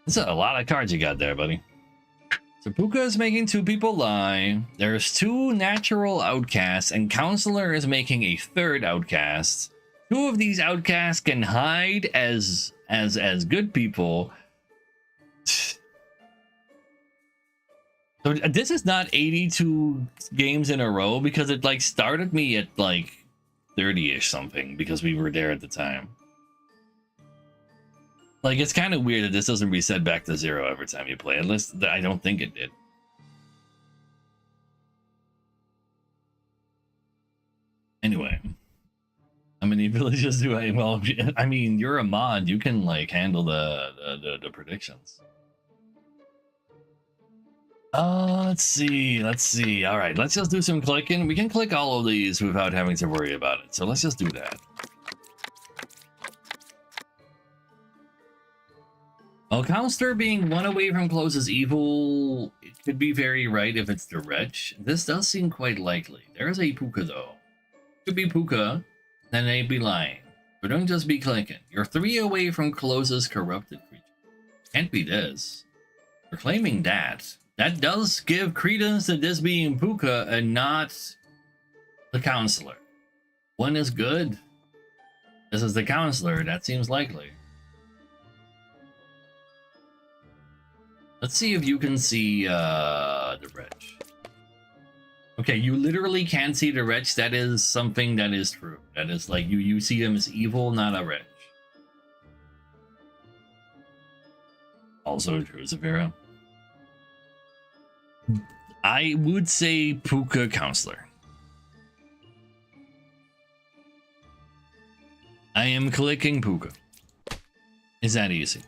That's a lot of cards you got there, buddy. So Puka is making 2 people lie. There's 2 natural outcasts, and Counselor is making a 3rd outcast. 2 of these outcasts can hide as good people. So this is not 82 games in a row because it like started me at like 30-ish something because we were there at the time. Like, it's kind of weird that this doesn't reset back to 0 every time you play, unless I don't think it did. Anyway, how many villages do I? Well, I mean, you're a mod. You can like handle the predictions. Let's see. All right, let's just do some clicking. We can click all of these without having to worry about it. So let's just do that. Well, Counselor being one away from close is evil. It could be very right if it's the wretch. This does seem quite likely. There's a Puka though. Could be Puka, then they'd be lying. But don't just be clicking. You're 3 away from closest corrupted creature. Can't be this. We're claiming that. That does give credence to this being Puka and not the Counselor. One is good. This is the Counselor. That seems likely. Let's see if you can see the wretch. Okay, you literally can't see the wretch. That is something that is true. That is like you see him as evil, not a wretch. Also true, Zavira. I would say Puka Counselor. I am clicking Puka. Is that easy?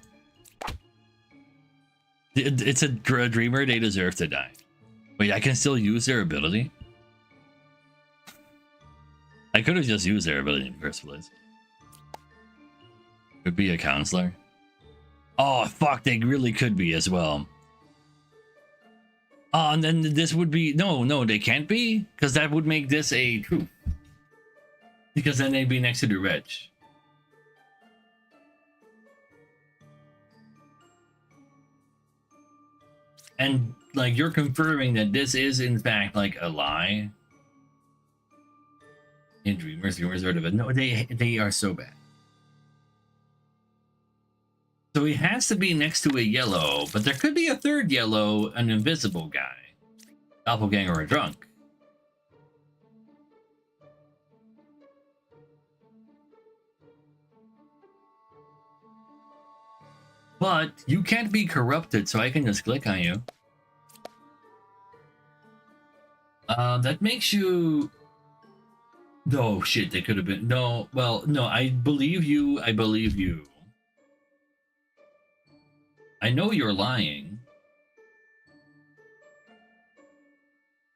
It's a dreamer. They deserve to die. Wait, I can still use their ability? I could have just used their ability in the first place. Could be a counselor. Oh, fuck, they really could be as well. Oh, and then this would be... No, they can't be? Because that would make this a truth. Because then they'd be next to the wretch. And, like, you're confirming that this is, in fact, like, a lie. In Dreamers heard of it. No, they are so bad. So he has to be next to a yellow, but there could be a third yellow, an invisible guy. Doppelganger or a drunk. But you can't be corrupted, so I can just click on you. That makes you... Oh, shit, they could have been... No, well, no, I believe you. I believe you. I know you're lying.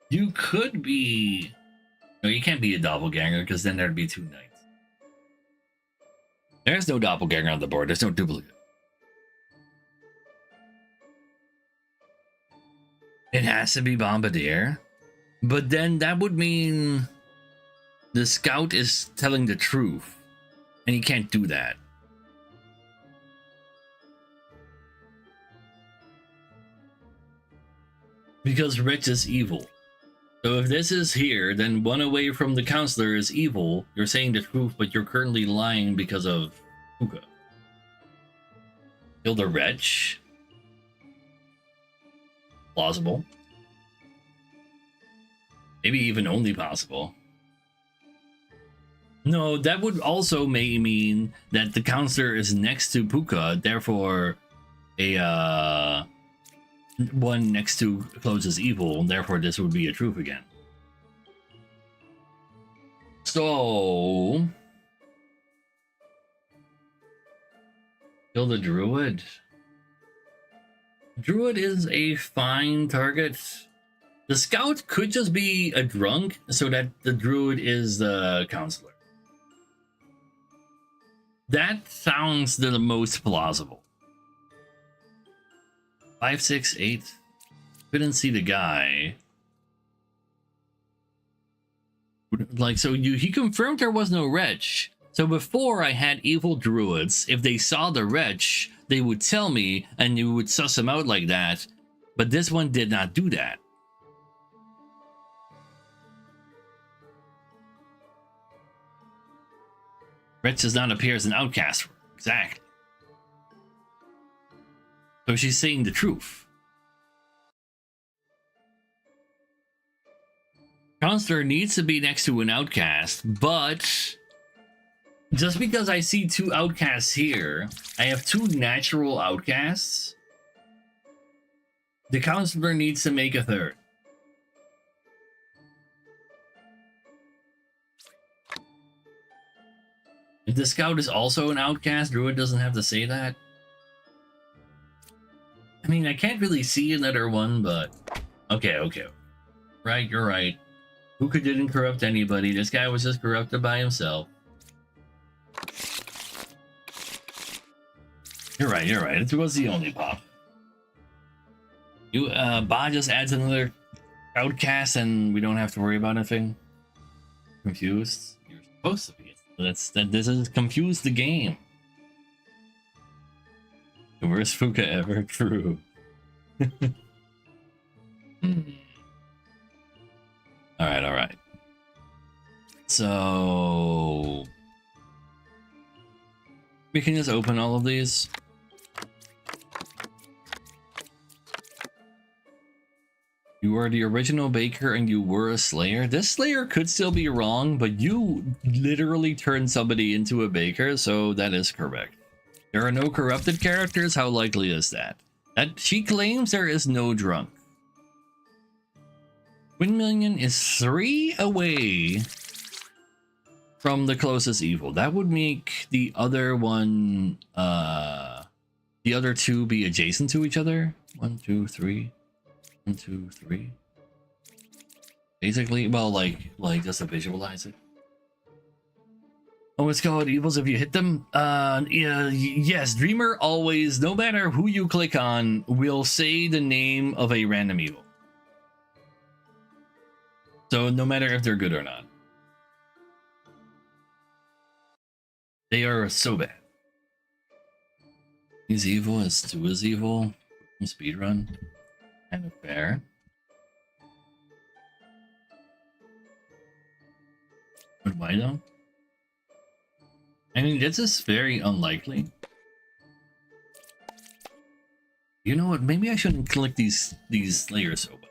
You could be... No, you can't be a doppelganger, because then there'd be 2 knights. There's no doppelganger on the board. There's no duplicate. It has to be Bombardier. But then that would mean the scout is telling the truth. And he can't do that. Because Rich is evil. So if this is here, then one away from the counselor is evil. You're saying the truth, but you're currently lying because of Puka. Kill the wretch. Plausible. Maybe even only possible. No, that would also may mean that the counselor is next to Puka, therefore a one next to closes evil, and therefore this would be a truth again. So kill the druid. Druid is a fine target. The scout could just be a drunk, so that the druid is the counselor. That sounds the most plausible. 5, 6, 8. Couldn't see the guy. Like, so he confirmed there was no wretch. So before I had evil druids, if they saw the wretch, they would tell me, and you would suss him out like that. But this one did not do that. Wretch does not appear as an outcast. Exactly. So she's saying the truth. Counselor needs to be next to an outcast, but just because I see 2 outcasts here, I have 2 natural outcasts. The counselor needs to make a 3rd. If the scout is also an outcast, Druid doesn't have to say that. I mean, I can't really see another one, but... Okay. Right, you're right. Puka didn't corrupt anybody. This guy was just corrupted by himself. You're right, you're right. It was the only pop. You Ba just adds another outcast and we don't have to worry about anything. Confused? You're supposed to be. This has confused the game. The worst Fuka ever, true. Alright. So we can just open all of these. You were the original baker and you were a slayer. This slayer could still be wrong, but you literally turned somebody into a baker, so that is correct. There are no corrupted characters. How likely is that? That she claims there is no drunk. Windmillion is 3 away from the closest evil. That would make the other one, the other two be adjacent to each other. 1, 2, 3. 1, 2, 3. Basically, well, like just to visualize it. Oh, it's called evils if you hit them. Yeah, yes, Dreamer always, no matter who you click on, will say the name of a random evil. So no matter if they're good or not, they are so bad. He's evil as 2 is evil. Speedrun. Kind of fair. But why though? I mean, this is very unlikely. You know what? Maybe I shouldn't click these layers open.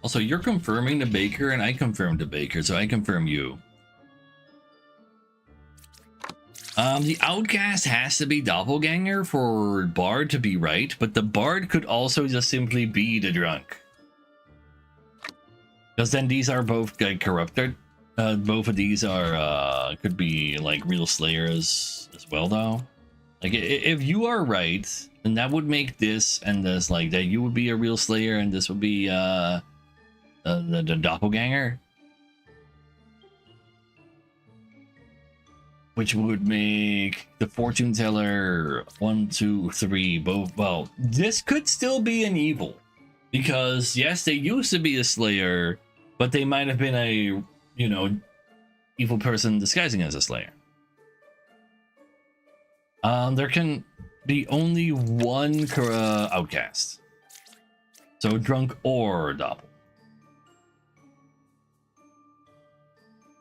Also, you're confirming the baker, and I confirmed the baker, so I confirm you. The outcast has to be doppelganger for Bard to be right, but the Bard could also just simply be the drunk. Because then these are both corrupted. Both of these are could be like real slayers as well, though. Like if you are right, then that would make this and this like that. You would be a real slayer, and this would be the doppelganger. Which would make the fortune teller 1, 2, 3 both. Well, this could still be an evil because yes, they used to be a slayer, but they might have been a, you know, evil person disguising as a slayer. There can be only one outcast, so drunk or doppel.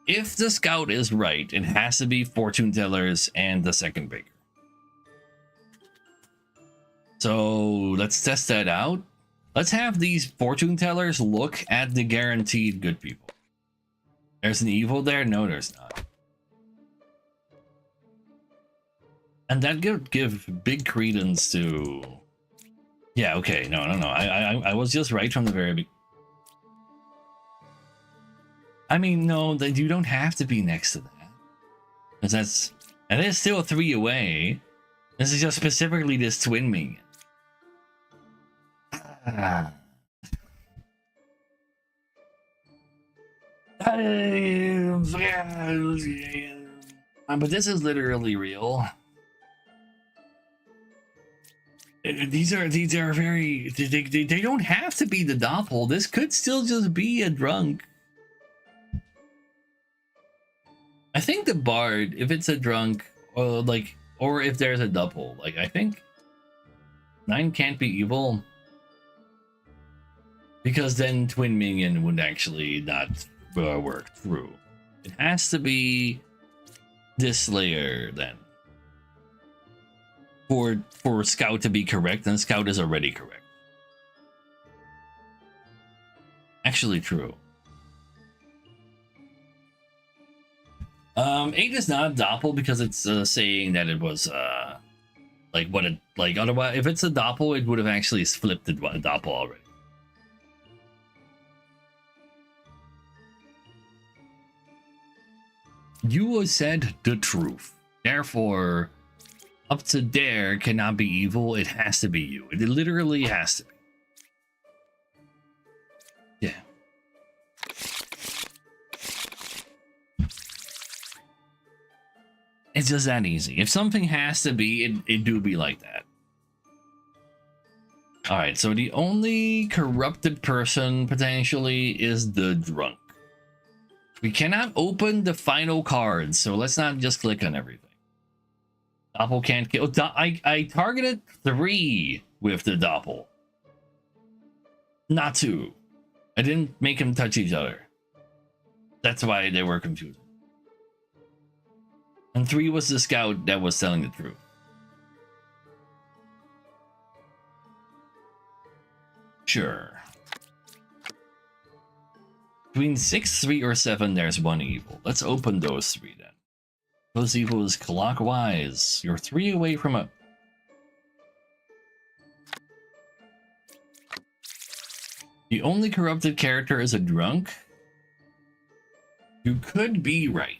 If the scout is right, it has to be fortune tellers and the second baker. So let's test that out. Let's have these fortune tellers look at the guaranteed good people. There's an evil there? No, there's not. And that could give big credence to... Yeah, okay, no. I was just right from the very beginning. I mean, no, you don't have to be next to that. Because that is still 3 away. This is just specifically this twin minion. But this is literally real. These are very... They don't have to be the doppel. This could still just be a drunk. I think the Bard, if it's a drunk, or if there's a double, like I think 9 can't be evil because then twin minion would actually not work through. It has to be this Slayer then for Scout to be correct, and Scout is already correct. Actually true. 8 is not a doppel because it's saying that it was otherwise if it's a doppel it would have actually flipped the doppel already. You said the truth, therefore up to there cannot be evil. It has to be you. It literally has to be. Yeah. It's just that easy. If something has to be, it do be like that. Alright, so the only corrupted person potentially is the drunk. We cannot open the final cards, so let's not just click on everything. Doppel can't kill. I targeted 3 with the Doppel. Not 2. I didn't make them touch each other. That's why they were confusing. And 3 was the scout that was telling the truth. Sure. Between 6, 3, or 7, there's 1 evil. Let's open those 3 then. Those evils clockwise. You're 3 away from a... The only corrupted character is a drunk? You could be right.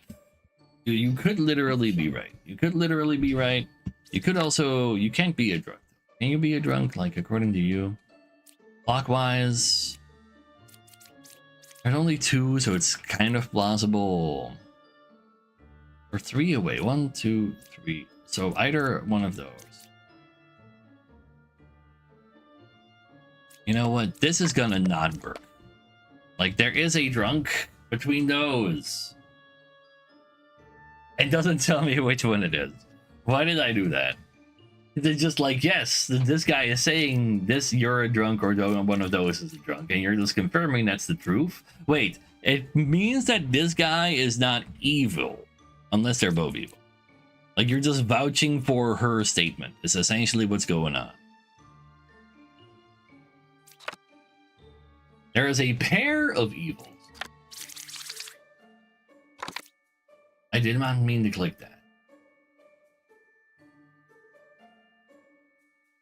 You could literally be right. You could literally be right. You could also... You can't be a drunk. Can you be a drunk, like, according to you? Clockwise... There's only 2, so it's kind of plausible. We're 3 away. 1, 2, 3. So either one of those. You know what? This is gonna not work. Like, there is a drunk between those. It doesn't tell me which one it is. Why did I do that? They're just like, yes, this guy is saying this, you're a drunk, or one of those is a drunk, and you're just confirming that's the truth. Wait, it means that this guy is not evil, unless they're both evil. Like, you're just vouching for her statement. It's essentially what's going on. There is a pair of evils. I did not mean to click that.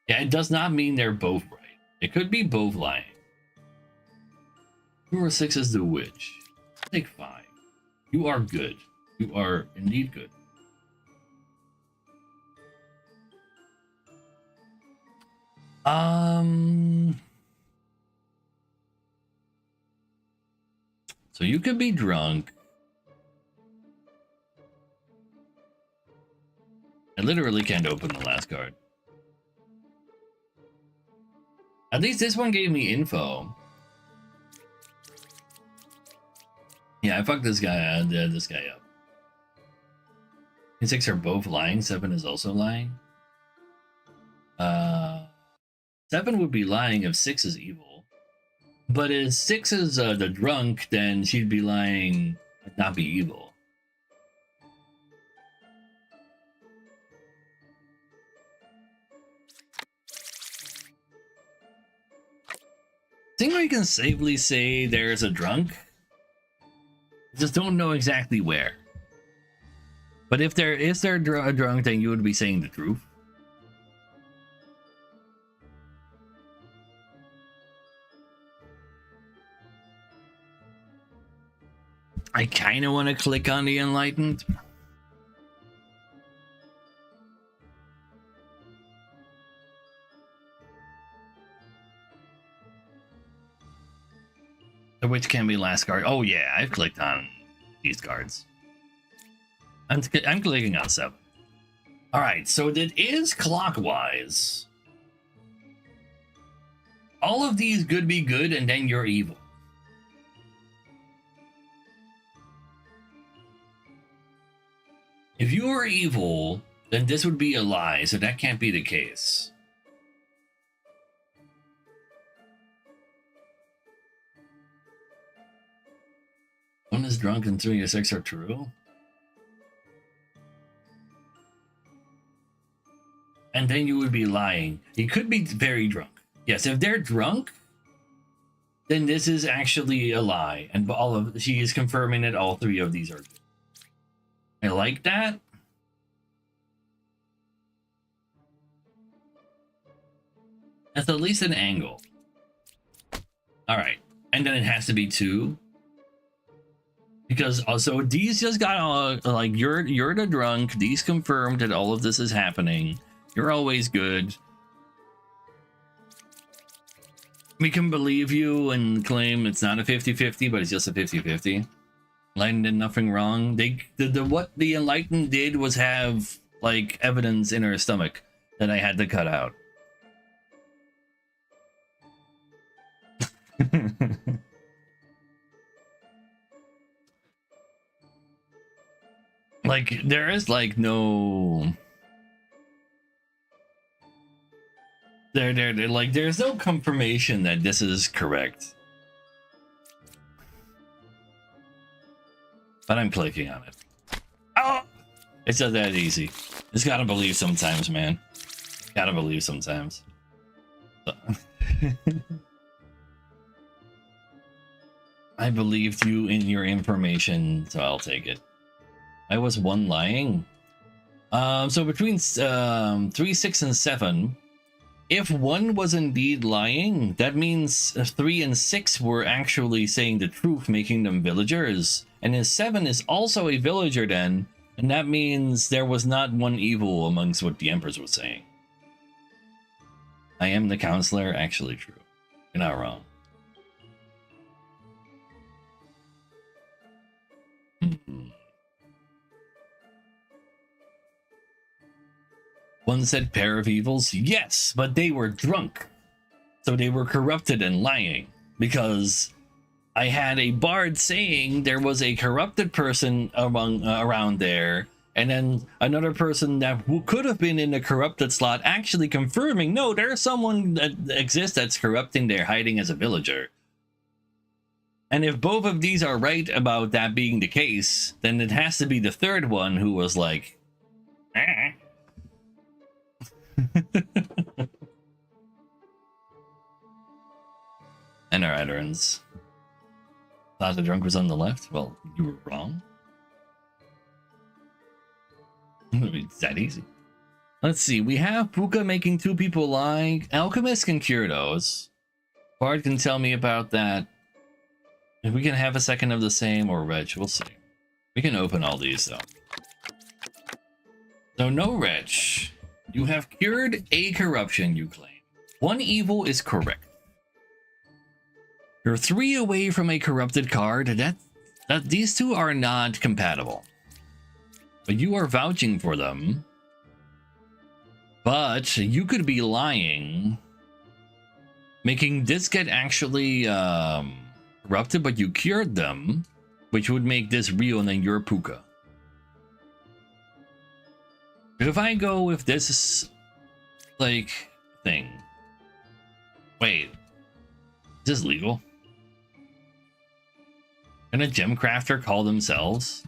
Yeah, it does not mean they're both right. It could be both lying. 2 or 6 is the witch. Take 5. You are good. You are indeed good. So you could be drunk. I literally can't open the last card. At least this one gave me info. Yeah, I fucked this guy up. 6 are both lying. 7 is also lying. 7 would be lying if 6 is evil. But if 6 is the drunk, then she'd be lying, not be evil. I think we can safely say there's a drunk. Just don't know exactly where. But if there is a drunk, then you would be saying the truth. I kind of want to click on the Enlightened. Which can be last card. Oh yeah, I've clicked on these cards. I'm clicking on 7. All right, so it is clockwise. All of these could be good, and then you're evil. If you are evil, then this would be a lie, so that can't be the case. One is drunk and 3 or 6 are true. And then you would be lying. He could be very drunk. Yes, if they're drunk, then this is actually a lie. And she is confirming that all 3 of these are good. I like that. That's at least an angle. All right. And then it has to be 2. Because also these just got like you're the drunk. These confirmed that all of this is happening. You're always good. We can believe you and claim it's not a 50-50, but it's just a 50-50. Enlightened did nothing wrong. What the Enlightened did was have like evidence in her stomach that I had to cut out. Like there is like no like there's no confirmation that this is correct. But I'm clicking on it. Oh! It's not that easy. Just gotta believe sometimes, man. Gotta believe sometimes. So. I believed you in your information, so I'll take it. I was one lying. So between 3, 6, and 7, if 1 was indeed lying, that means 3 and 6 were actually saying the truth, making them villagers. And if 7 is also a villager then, and that means there was not one evil amongst what the Empress was saying. I am the counselor, actually true. You're not wrong. One said pair of evils. Yes, but they were drunk. So they were corrupted and lying. Because I had a bard saying there was a corrupted person around there. And then another person that could have been in the corrupted slot actually confirming, no, there's someone that exists that's corrupting there, hiding as a villager. And if both of these are right about that being the case, then it has to be the third one who was like, eh. And our veterans. Thought the drunk was on the left? Well, you were wrong. It's that easy. Let's see. We have Puka making 2 people lie. Alchemist can cure those. Bard can tell me about that. If we can have a second of the same or Reg, we'll see. We can open all these though. So no Reg. You have cured a corruption, you claim. 1 evil is correct. You're 3 away from a corrupted card. That these 2 are not compatible. But you are vouching for them. But you could be lying. Making this get actually corrupted, but you cured them. Which would make this real and then you're Puka. If I go with this, like, thing. Wait. Is this legal? Can a gem crafter call themselves?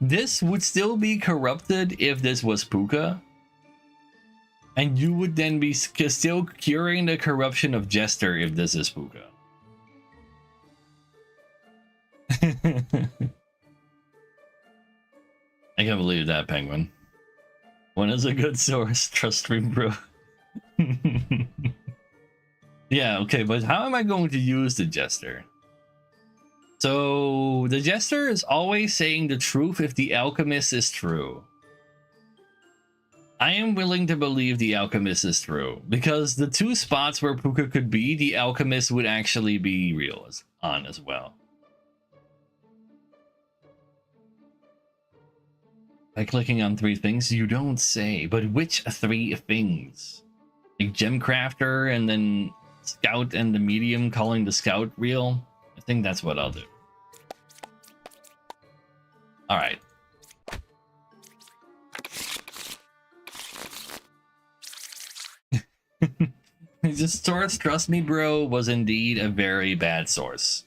This would still be corrupted if this was Puka. And you would then be still curing the corruption of Jester if this is Puka. I can't believe that, Penguin. One is a good source, trust me, bro. Yeah, okay, but how am I going to use the Jester? So, the Jester is always saying the truth if the Alchemist is true. I am willing to believe the Alchemist is true, because the 2 spots where Puka could be, the Alchemist would actually be real on as well. By clicking on 3 things, you don't say, but which 3 things? Like Gemcrafter and then Scout and the Medium calling the Scout real? I think that's what I'll do. Alright. This source, trust me, bro, was indeed a very bad source.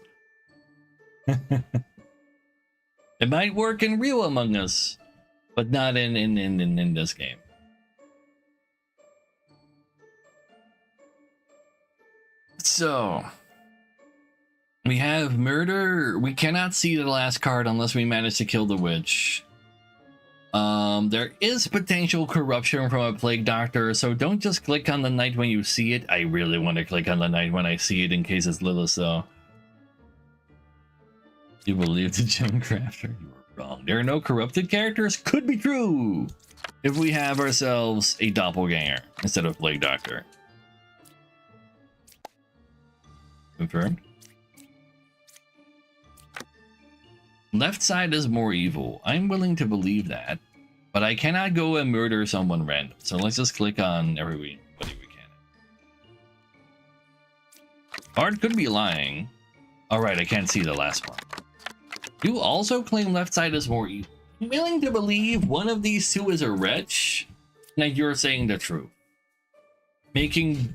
It might work in real Among Us, but not in this game. So we have murder. We cannot see the last card unless we manage to kill the witch. There is potential corruption from a plague doctor, so don't just click on the knight when you see it. I really want to click on the knight when I see it in case it's Lilith, though. You believe the gem crafter? You were wrong. There are no corrupted characters? Could be true if we have ourselves a doppelganger instead of plague doctor. Confirmed. Left side is more evil. I'm willing to believe that, but I cannot go and murder someone random. So let's just click on everybody we can. Bard could be lying. All right, I can't see the last one. You also claim left side is more evil. I'm willing to believe one of these two is a wretch, and that you're saying the truth. Making...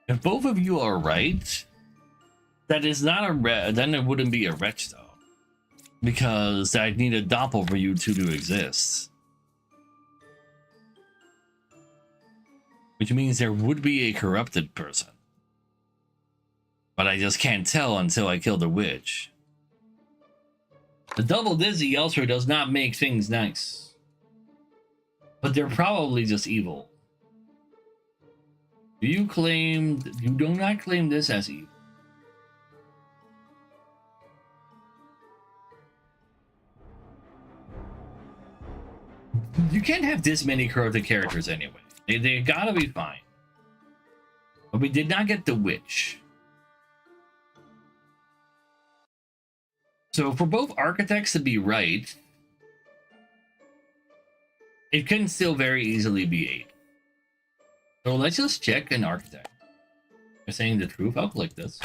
If both of you are right, that is not a then it wouldn't be a wretch though. Because I'd need a doppel for you two to exist. Which means there would be a corrupted person. But I just can't tell until I kill the witch. The double dizzy also does not make things nice. But they're probably just evil. You do not claim this as evil. You can't have this many corrupted characters anyway. They gotta be fine. But we did not get the witch. So for both architects to be right, it can still very easily be 8. So let's just check an architect. You're saying the truth? I'll click this.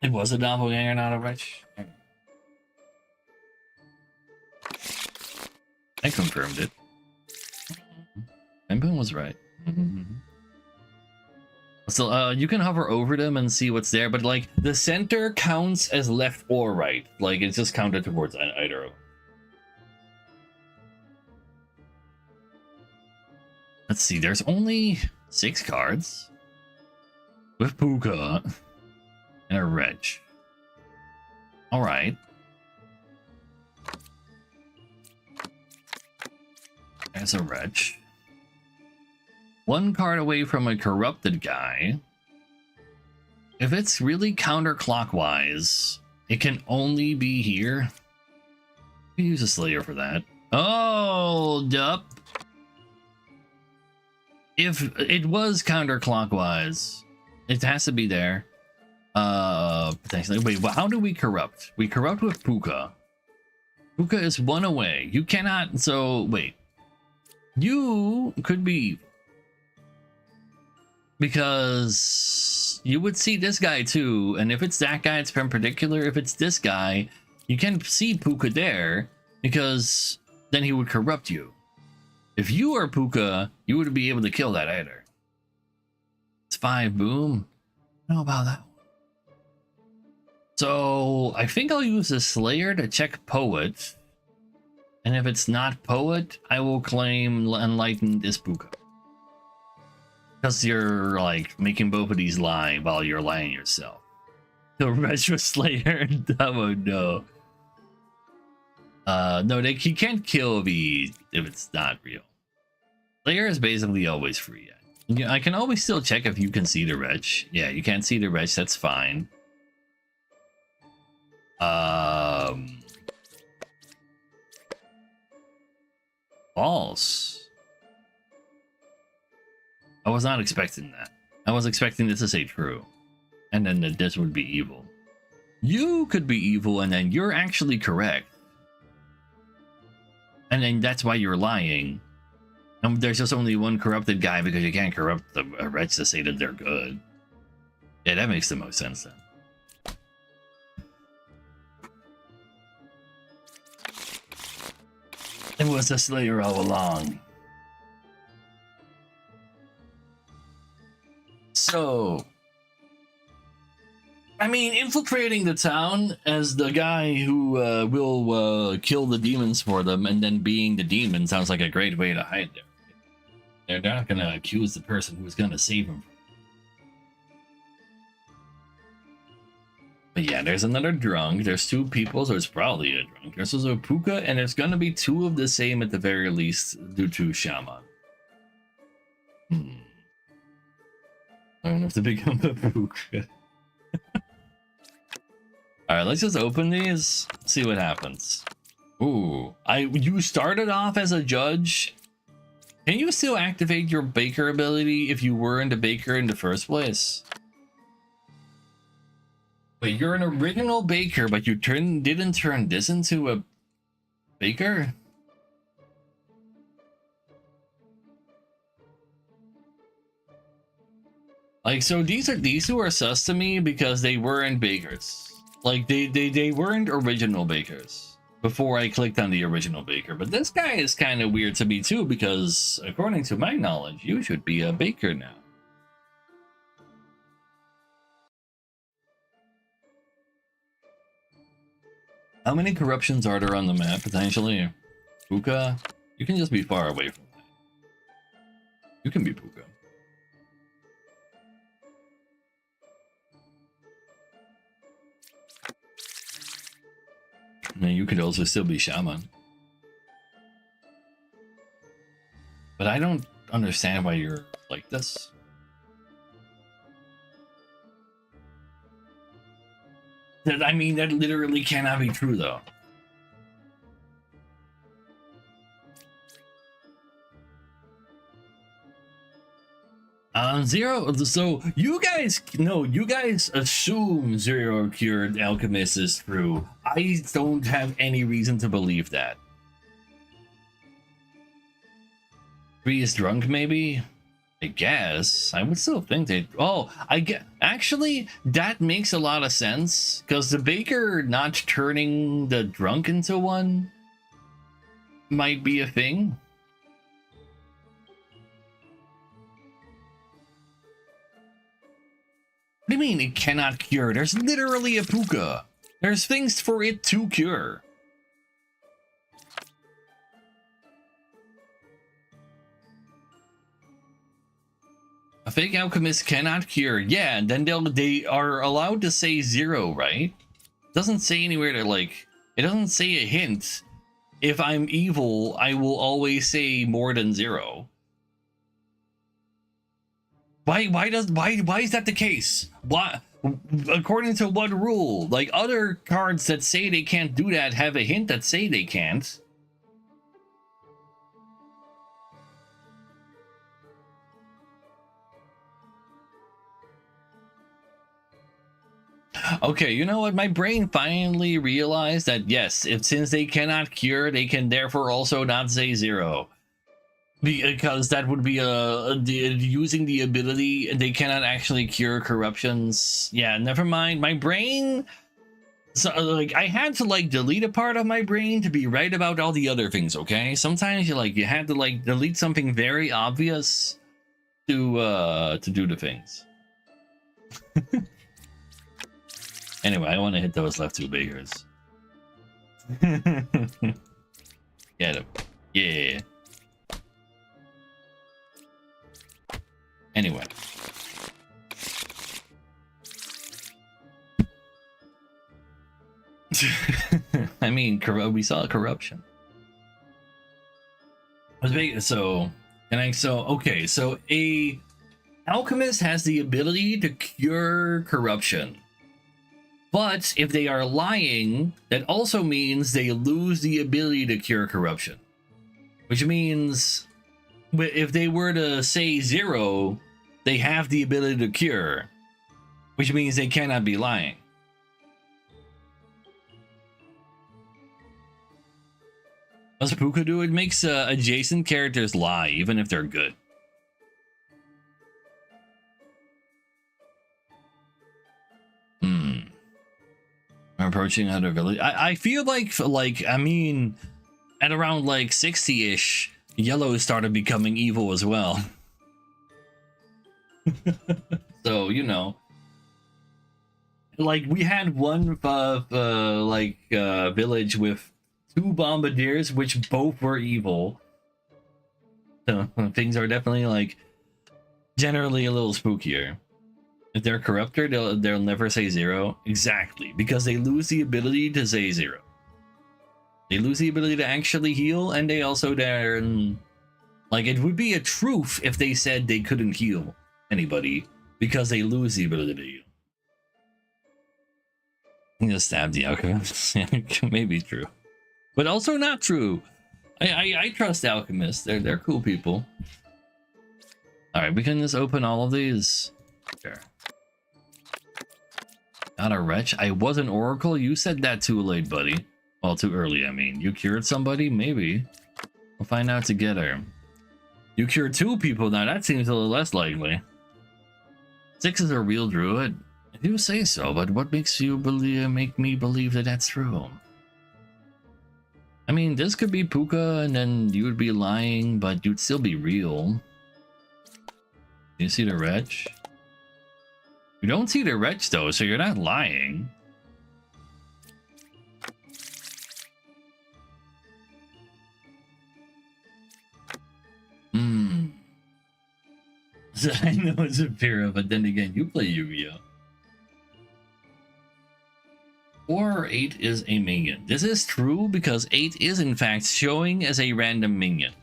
It was a doppelganger, not a wretch. I confirmed it. Empen was right. So you can hover over them and see what's there, but like the center counts as left or right. Like it's just counted towards either of them. Let's see, there's only 6 cards with Puka and a wretch. All right. There's a wretch. 1 card away from a corrupted guy. If it's really counterclockwise, it can only be here. We use a Slayer for that. Hold up. If it was counterclockwise, it has to be there. Potentially. Wait, well, how do we corrupt? We corrupt with Puka. Puka is 1 away. You cannot. So wait. You could be, because you would see this guy too, and if it's that guy, it's perpendicular. If it's this guy, you can see Puka there, because then he would corrupt you. If you are Puka, you wouldn't be able to kill that either. It's 5, boom. I don't know about that one. So I think I'll use the Slayer to check Poet. And if it's not Poet, I will claim Enlightened is Puka. Because you're like making both of these lie while you're lying yourself. The Retro Slayer, oh no. No, he can't kill if it's not real. Slayer is basically always free. Yeah, I can always still check if you can see the wretch. Yeah, you can't see the wretch, that's fine. False. I was not expecting that. I was expecting this to say true. And then that this would be evil. You could be evil and then you're actually correct. And then that's why you're lying. There's just only 1 corrupted guy because you can't corrupt the wretch to say that they're good. Yeah, that makes the most sense then. It was a Slayer all along. So, I mean, infiltrating the town as the guy who will kill the demons for them and then being the demon sounds like a great way to hide there. They're not going to accuse the person who's going to save them. But yeah, there's another drunk. There's 2 people, so it's probably a drunk. There's also a Puka, and there's going to be 2 of the same at the very least due to Shaman. I don't have to become a Puka. Alright, let's just open these, see what happens. Ooh, you started off as a judge. Can you still activate your baker ability if you weren't a baker in the first place? Wait, you're an original baker, but you didn't turn this into a baker? Like, so these two are sus to me because they weren't bakers. Like, they weren't original bakers before I clicked on the original baker. But this guy is kind of weird to me too, because according to my knowledge, you should be a baker now. How many corruptions are there on the map, potentially? Puka? You can just be far away from that. You can be Puka. I mean, you could also still be Shaman. But I don't understand why you're like this. I mean, that literally cannot be true, though. Zero. So you guys assume Zero cured Alchemist is true. I don't have any reason to believe that. 3 is drunk, maybe. I guess I would still think they. Oh, I get. Actually, that makes a lot of sense because the baker not turning the drunk into one might be a thing. What do you mean it cannot cure? There's literally a puka. There's things for it to cure. A fake alchemist cannot cure. Yeah, and then they are allowed to say 0, right? It doesn't say anywhere to like. It doesn't say a hint. If I'm evil, I will always say more than 0. Why is that the case? Why, according to what rule? Like, other cards that say they can't do that have a hint that say they can't. Okay, you know what? My brain finally realized that yes, since they cannot cure, they can therefore also not say 0. Because that would be using the ability, they cannot actually cure corruptions. Yeah, never mind. My brain, so like I had to like delete a part of my brain to be right about all the other things. Okay, sometimes you had to like delete something very obvious to do the things. Anyway, I want to hit those left 2 bakers. Get him. Yeah. Anyway. I mean, we saw corruption. So, okay, so a alchemist has the ability to cure corruption. But if they are lying, that also means they lose the ability to cure corruption. Which means if they were to say 0, they have the ability to cure, which means they cannot be lying. Does Puka do? It makes adjacent characters lie, even if they're good. I'm approaching another village. I feel like I mean, at around like 60-ish, Yellow started becoming evil as well. So, you know, like we had one village with 2 bombardiers, which both were evil. So things are definitely like generally a little spookier. If they're corruptor, they'll never say 0. Exactly, because they lose the ability to say 0. They lose the ability to actually heal, and they also like it would be a truth if they said they couldn't heal anybody because they lose the ability to heal. I'm gonna stab the alchemist. It may be true. but also not true. I trust alchemists. They're cool people. All right, we can just open all of these. Sure. Not a wretch. I was an oracle. You said that too late, buddy. Well, too early. I mean, you cured somebody. Maybe we'll find out together. You cured 2 people. Now that seems a little less likely. 6 is a real druid. If you say so, but what makes you make me believe that that's true? I mean, this could be Puka, and then you would be lying, but you'd still be real. You see the wretch? You don't see the wretch though, so you're not lying. So I know it's a Pyrrha, but then again, you play Yu-Gi-Oh! 4 or 8 is a minion. This is true because 8 is in fact showing as a random minion.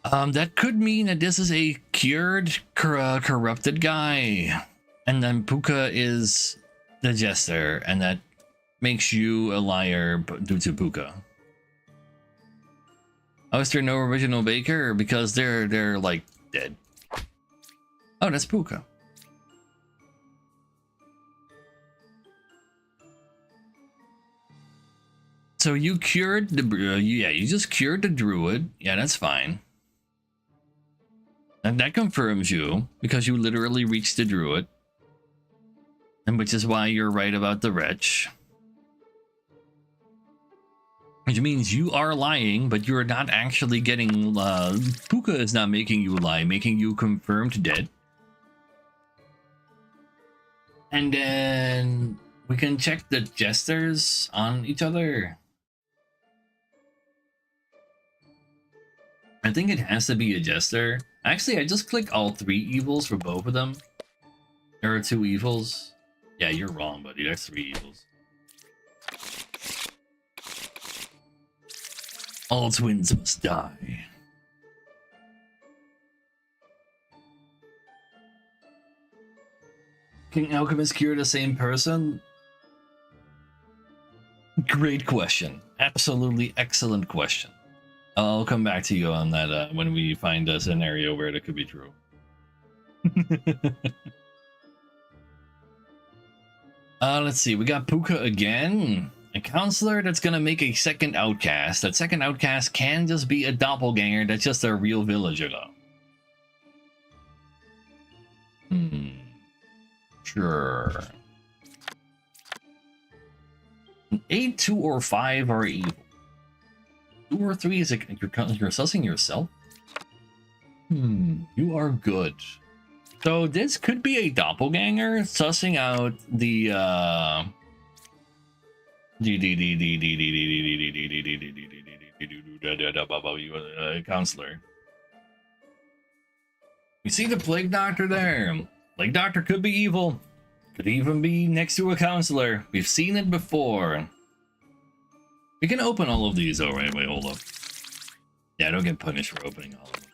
That could mean that this is a cured, corrupted guy. And then Puka is the jester, and that makes you a liar due to Puka. Oh, is there no original baker? Because they're like dead. Oh, that's Puka. So you cured the yeah, you just cured the druid. Yeah, that's fine. And that confirms you because you literally reached the druid. And which is why you're right about the wretch. Which means you are lying, but you're not actually getting... Puka is not making you lie, making you confirmed dead. And then we can check the jesters on each other. I think it has to be a jester. Actually, I just clicked all 3 evils for both of them. There are 2 evils. Yeah, you're wrong, buddy. There's 3 evils. All twins must die. Can alchemists cure the same person? Great question. Absolutely excellent question. I'll come back to you on that when we find a scenario where that could be true. Let's see. We got Puka again. A counselor that's gonna make a second outcast. That second outcast can just be a doppelganger that's just a real villager, though. Sure. 8, 2, or 5 are evil. 2 or 3 is you're sussing yourself. You are good. So this could be a doppelganger sussing out the counselor. You see the plague doctor there? Plague doctor could be evil. Could even be next to a counselor. We've seen it before. We can open all of these. Oh, right, wait, hold up. Yeah, I don't get punished for opening all of them.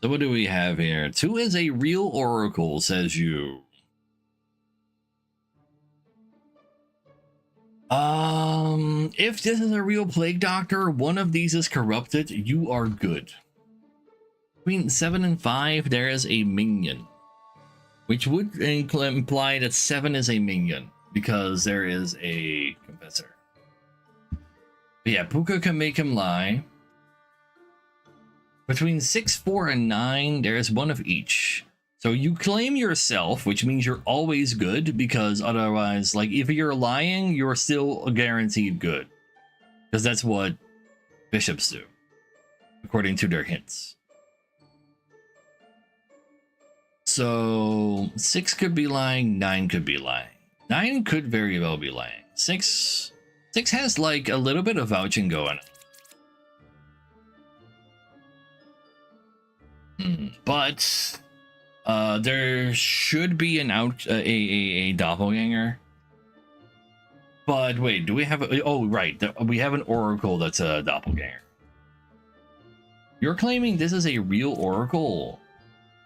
So what do we have here? 2 is a real oracle, says you. If this is a real plague doctor, one of these is corrupted, you are good. Between 7 and 5, there is a minion. Which would imply that 7 is a minion, because there is a confessor. But yeah, Puka can make him lie. Between 6, 4, and 9, there is one of each. So you claim yourself, which means you're always good, because otherwise, like, if you're lying, you're still guaranteed good. Because that's what bishops do, according to their hints. So 6 could be lying, 9 could be lying. 9 could very well be lying. 6 has like a little bit of vouching going on. But there should be an a doppelganger. But wait, do we have oh right, we have an oracle that's a doppelganger. You're claiming this is a real oracle,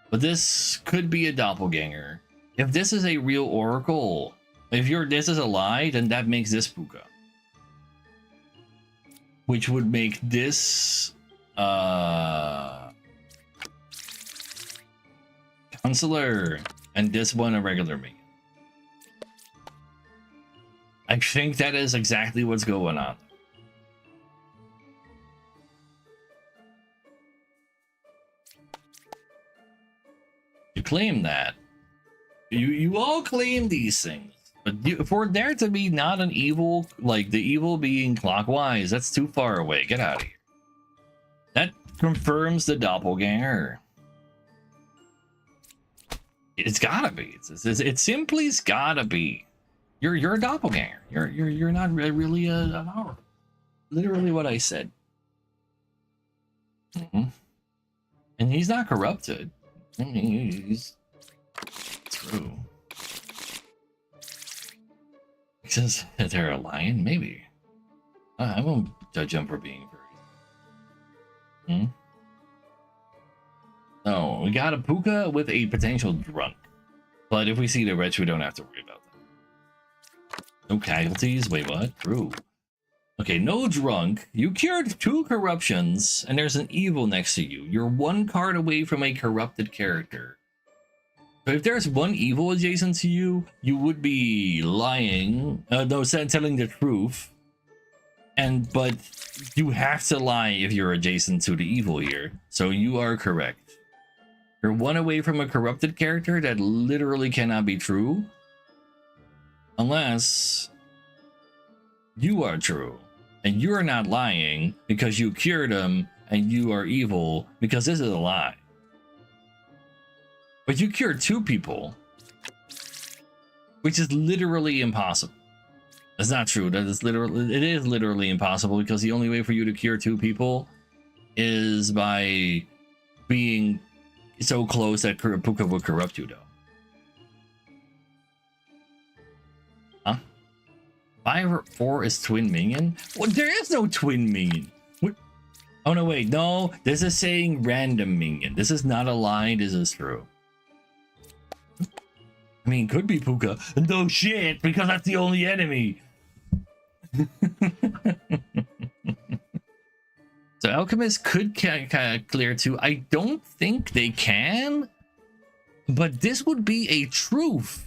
but this could be a doppelganger. If this is a real oracle, If this is a lie, then that makes this Puka. Which would make this Counselor and this one a regular minion. I think that is exactly what's going on. You claim that. You all claim these things. But for there to be not an evil, like the evil being clockwise, that's too far away. Get out of here. That confirms the doppelganger. It's gotta be. It simply's gotta be. You're a doppelganger. You're not really an hour. Literally what I said. And he's not corrupted. I mean, he's true. He says that they're a lion, maybe. I won't judge him for being very. No, we got a Puka with a potential drunk. But if we see the wretch, we don't have to worry about that. No casualties? Wait, what? True. Okay, no drunk. You cured 2 corruptions, and there's an evil next to you. You're 1 card away from a corrupted character. So if there's 1 evil adjacent to you, you would be lying. No, telling the truth. But you have to lie if you're adjacent to the evil here. So you are correct. You're 1 away from a corrupted character that literally cannot be true. Unless you are true. And you are not lying because you cured him and you are evil because this is a lie. But you cured 2 people. Which is literally impossible. That's not true. It is literally impossible because the only way for you to cure 2 people is by being so close that Puka would corrupt you, though. Huh? 5 or 4 is twin minion? Well, there is no twin minion. What? Oh, no, wait. No, this is saying random minion. This is not a lie. This is true. I mean, could be Puka. No shit, because that's the only enemy. So Alchemist could clear 2. I don't think they can, but this would be a truth.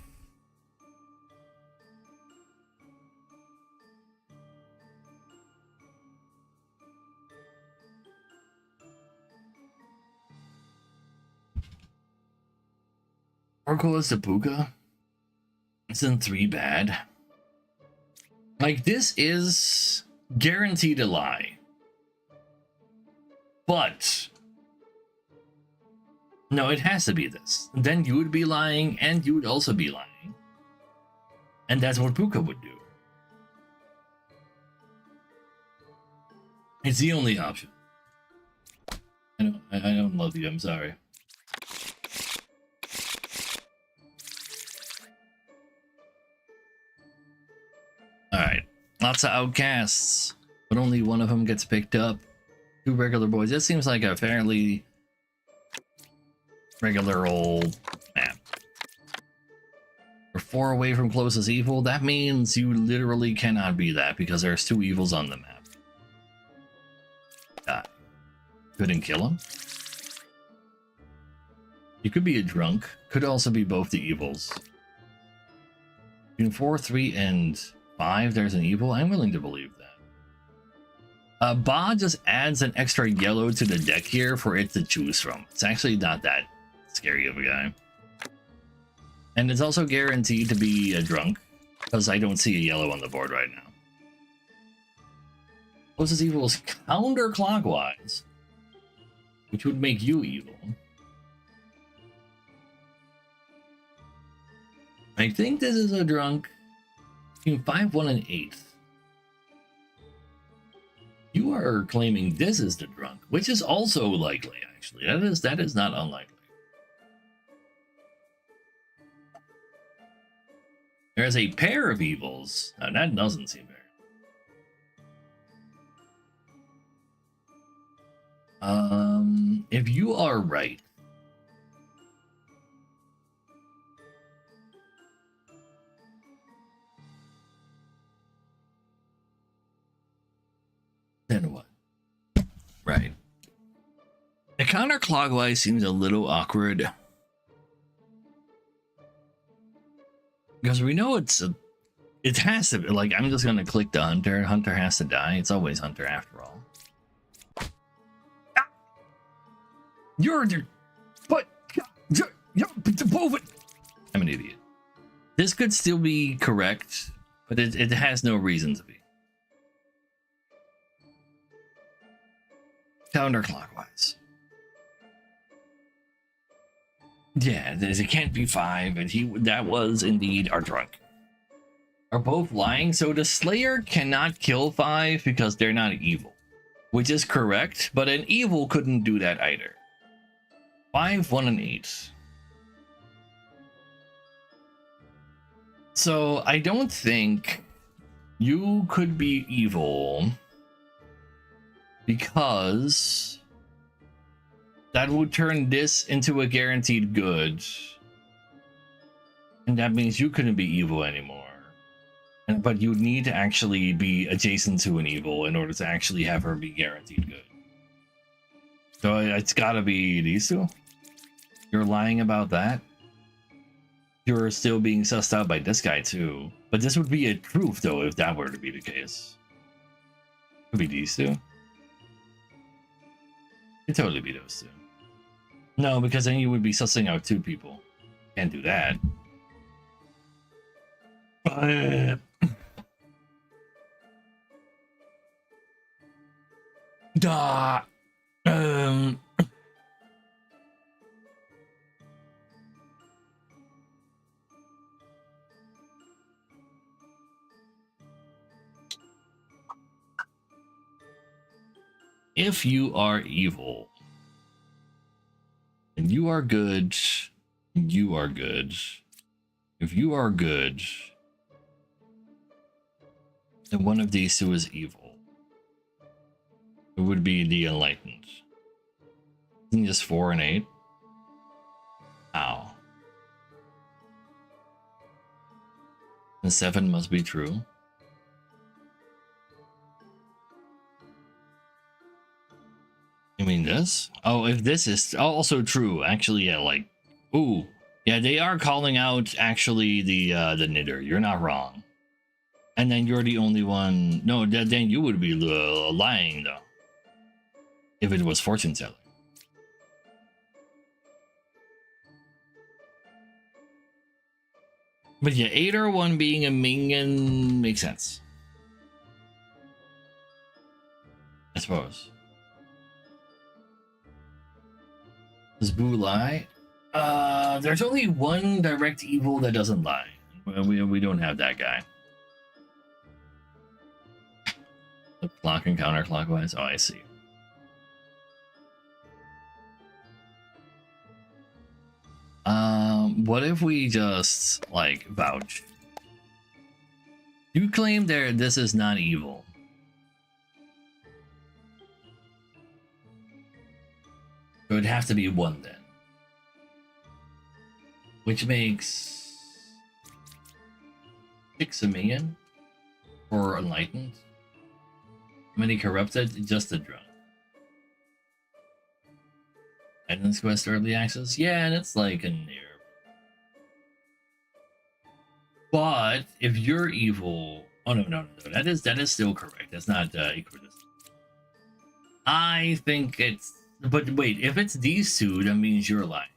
Oracle is the Puka. Isn't 3 bad? Like, this is guaranteed a lie. But no, it has to be this. Then you would be lying, and you would also be lying. And that's what Puka would do. It's the only option. I don't love you, I'm sorry. Alright. Lots of outcasts. But only one of them gets picked up. 2 regular boys. This seems like a fairly regular old map. We're 4 away from closest evil. That means you literally cannot be that because there's 2 evils on the map. Die. Couldn't kill him. You could be a drunk. Could also be both the evils. Between 4, 3, and 5, there's an evil. I'm willing to believe that. Ba just adds an extra yellow to the deck here for it to choose from. It's actually not that scary of a guy. And it's also guaranteed to be a drunk, because I don't see a yellow on the board right now. Closest evil is counterclockwise, which would make you evil. I think this is a drunk between 5, 1, and 8. You are claiming this is the drunk, which is also likely, actually. That is not unlikely. There's a pair of evils. Now, that doesn't seem fair. If you are right, Then what? Right. The counterclockwise seems a little awkward. Because we know it has to be, like, I'm just gonna click the hunter. Hunter has to die. It's always hunter after all. Ah! You're but move it. I'm an idiot. This could still be correct, but it has no reason to be. Counterclockwise. Yeah, it can't be 5, and that was indeed our drunk. Are both lying? So the Slayer cannot kill 5 because they're not evil, which is correct, but an evil couldn't do that either. 5, 1, and 8. So I don't think you could be evil because that would turn this into a guaranteed good. And that means you couldn't be evil anymore. But you need to actually be adjacent to an evil in order to actually have her be guaranteed good. So it's gotta be these two. You're lying about that. You're still being sussed out by this guy too. But this would be a proof though if that were to be the case. Could be these two. Could totally be those two. No, because then you would be sussing out 2 people. Can't do that. If you are evil and you are good, you are good. If you are good, then one of these two is evil. It would be the enlightened. Isn't just 4 and 8? Ow. And 7 must be true. You mean this? Oh, if this is also true, actually, yeah, like, ooh, yeah, they are calling out actually the knitter. You're not wrong. And then you're the only one. No, then you would be lying though. If it was fortune telling. But yeah, 8 or 1 being a minion makes sense. I suppose. Does Boo lie? There's only one direct evil that doesn't lie. We don't have that guy. The clock and counterclockwise. Oh, I see. What if we just like vouch? You claim this is not evil. So it'd have to be 1 then. Which makes 6 a million for enlightened. How many corrupted? Just the drunk. Guidance quest early access? Yeah, that's like a near. But if you're evil, oh no, that is still correct. That's not equidistant. I think it's. But wait, if it's these two, that means you're lying.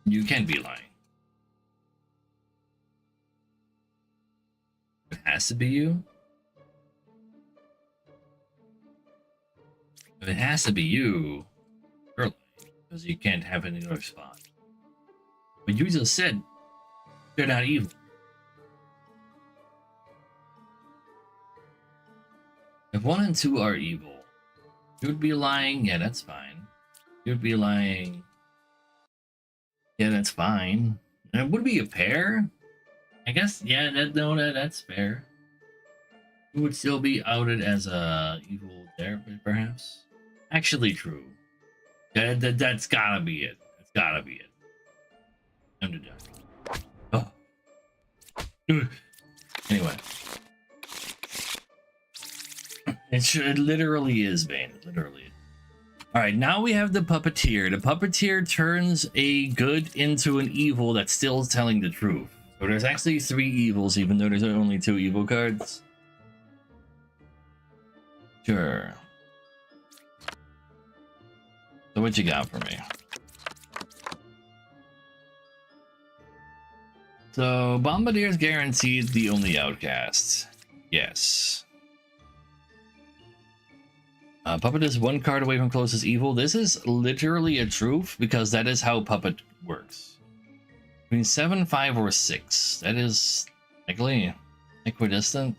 You can't be lying. It has to be you. If it has to be you, you're lying. Because you can't have any other spot. But you just said they're not evil. If 1 and 2 are evil, you'd be lying. Yeah, that's fine. You'd be lying. Yeah, that's fine. And it would be a pair. I guess. Yeah, that's fair. You would still be outed as a evil therapist, perhaps. Actually, true. That's gotta be it. That's gotta be it. I'm to die. Oh. Anyway. It literally is, Bane. It literally is. All right, now we have the puppeteer. The puppeteer turns a good into an evil that's still telling the truth. So there's actually 3 evils, even though there's only 2 evil cards. Sure. So what you got for me? So Bombardier's guaranteed the only outcast. Yes. Puppet is 1 card away from closest evil. This is literally a truth because that is how Puppet works. Between 7, 5, or 6. That is technically equidistant.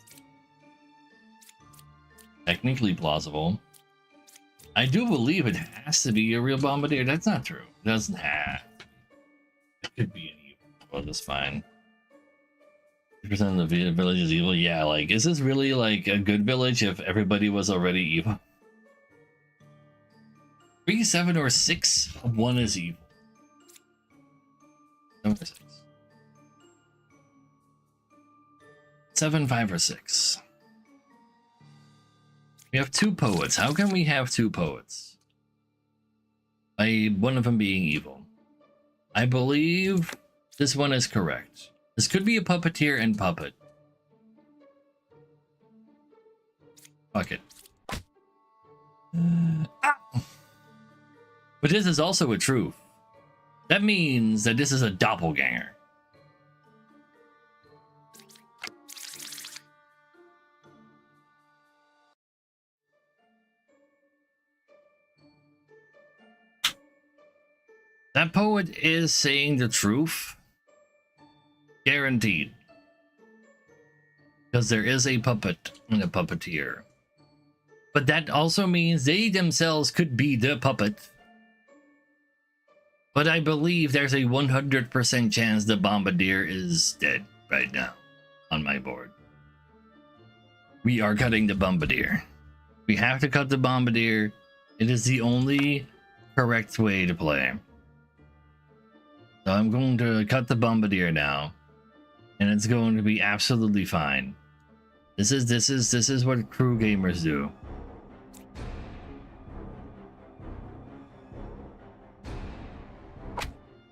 Technically plausible. I do believe it has to be a real Bombardier. That's not true. It doesn't have. It could be an evil. Well, that's fine. 50% of the village is evil. Yeah, like, is this really like a good village if everybody was already evil? 3, 7, or 6. 1 is evil. 7 or 6. 7, 5, or 6. We have 2 poets. How can we have 2 poets? By one of them being evil. I believe this one is correct. This could be a puppeteer and puppet. Fuck it. But this is also a truth. That means that this is a doppelganger. That poet is saying the truth. Guaranteed. Because there is a puppet and a puppeteer. But that also means they themselves could be the puppet. But I believe there's a 100% chance the Bombardier is dead right now on my board. We are cutting the Bombardier. We have to cut the Bombardier. It is the only correct way to play. So I'm going to cut the Bombardier now. And it's going to be absolutely fine. This is what crew gamers do.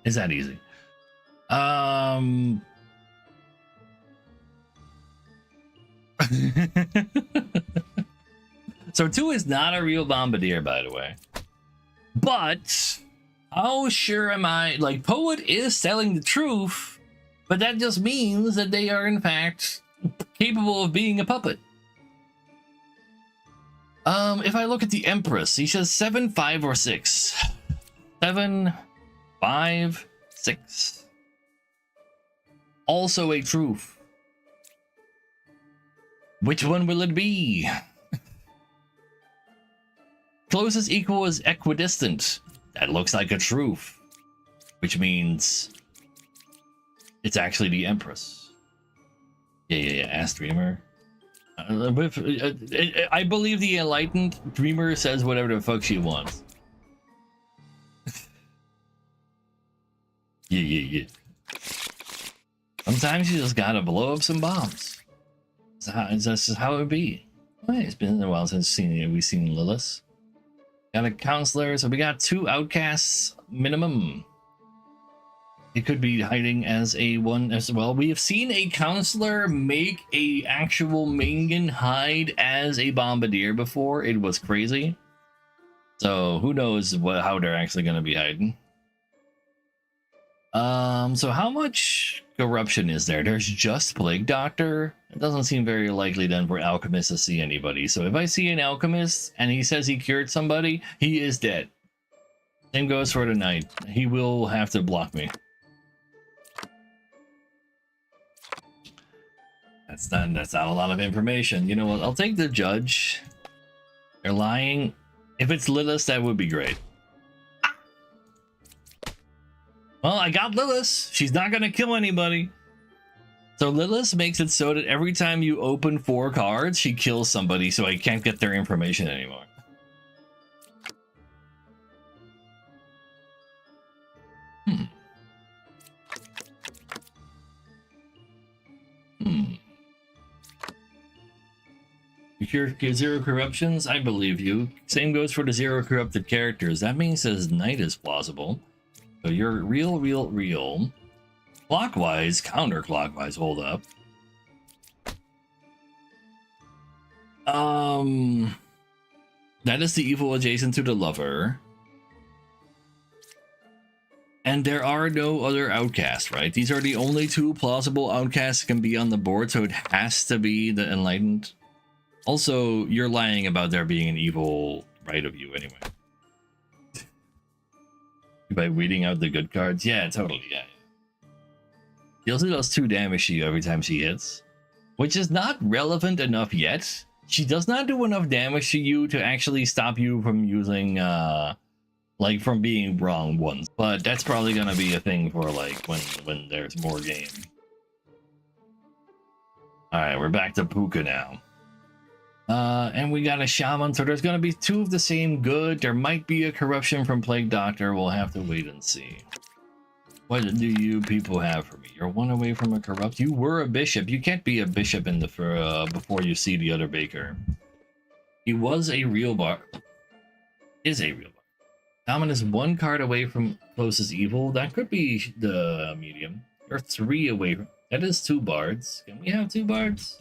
Is that easy? So 2 is not a real Bombardier, by the way. But how sure am I? Like, Poet is telling the truth, but that just means that they are in fact capable of being a puppet. If I look at the Empress, he says 7, 5, or 6. 7, 5, 6. Also a truth. Which one will it be? Closest equal is equidistant. That looks like a truth. Which means it's actually the Empress. Yeah. Ask Dreamer. I believe the enlightened Dreamer says whatever the fuck she wants. Yeah. Sometimes you just gotta blow up some bombs. That's just how it would be. Well, it's been a while since we've seen Lilith. Got a counselor, so we got 2 outcasts minimum. It could be hiding as a one as well. We have seen a counselor make a actual Mingen hide as a Bombardier before. It was crazy. So who knows how they're actually going to be hiding. So how much corruption is there? There's just Plague Doctor. It doesn't seem very likely then for Alchemist to see anybody. So if I see an Alchemist and he says he cured somebody, he is dead. Same goes for tonight. He will have to block me. That's not a lot of information. You know what? I'll take the judge. They're lying. If it's Lilith, that would be great. Well, I got Lilith. She's not going to kill anybody. So Lilith makes it so that every time you open 4 cards, she kills somebody, so I can't get their information anymore. You Zero corruptions, I believe you. Same goes for the zero corrupted characters. That means his knight is plausible. So you're real. Clockwise, counterclockwise, hold up. That is the evil adjacent to the lover. And there are no other outcasts, right? These are the only two plausible outcasts that can be on the board, so it has to be the enlightened. Also, you're lying about there being an evil right of you anyway. By weeding out the good cards? Yeah, totally, yeah. She also does 2 damage to you every time she hits, which is not relevant enough yet. She does not do enough damage to you to actually stop you from using, like, from being wrong once. But that's probably gonna be a thing for, like, when there's more game. Alright, we're back to Puka now. And we got a shaman, so there's gonna be 2 of the same good. There might be a corruption from Plague Doctor. We'll have to wait and see. What do you people have for me? You're 1 away from a corrupt. You were a bishop. You can't be a bishop in the before you see the other baker. He was a real bard. Is a real bard. Shaman is 1 card away from closest evil. That could be the medium. You're 3 away from. That is 2 bards. Can we have 2 bards?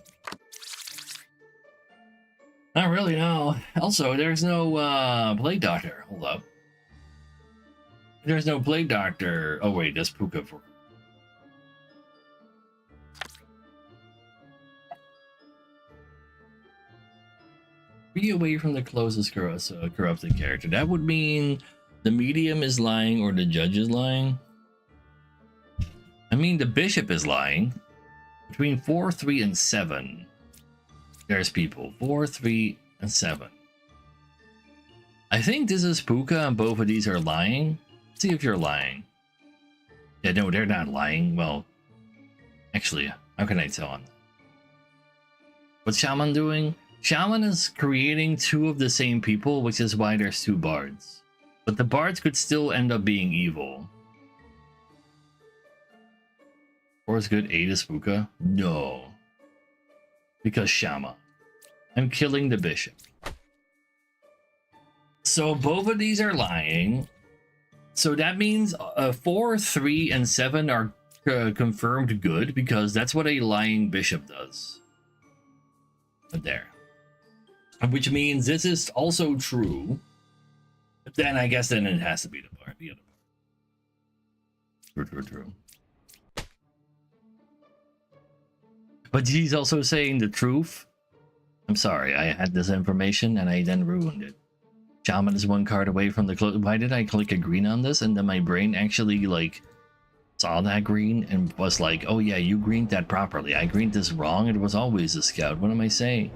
Not really, no. Also, there's no Plague Doctor. Hold up. There's no Plague Doctor. Oh wait, that's Puka for. Be away from the closest corrupted character. That would mean the medium is lying or the judge is lying. I mean, the bishop is lying. Between 4, 3, and 7. There's people. 4, 3, and 7. I think this is Puka and both of these are lying. Let's see if you're lying. Yeah, no, they're not lying. Well, actually, how can I tell on that? What's Shaman doing? Shaman is creating 2 of the same people, which is why there's 2 bards. But the bards could still end up being evil. 4 is good, 8 is Puka? No. Because Shaman. I'm killing the bishop. So both of these are lying. So that means 4, 3, and 7 are confirmed good because that's what a lying bishop does. But there. Which means this is also true. But then I guess then it has to be the other part. True. But he's also saying the truth. I'm sorry, I had this information and I then ruined it. Shaman is 1 card away from the close. Why did I click a green on this? And then my brain actually like saw that green and was like, oh yeah, you greened that properly. I greened this wrong. It was always a scout. What am I saying?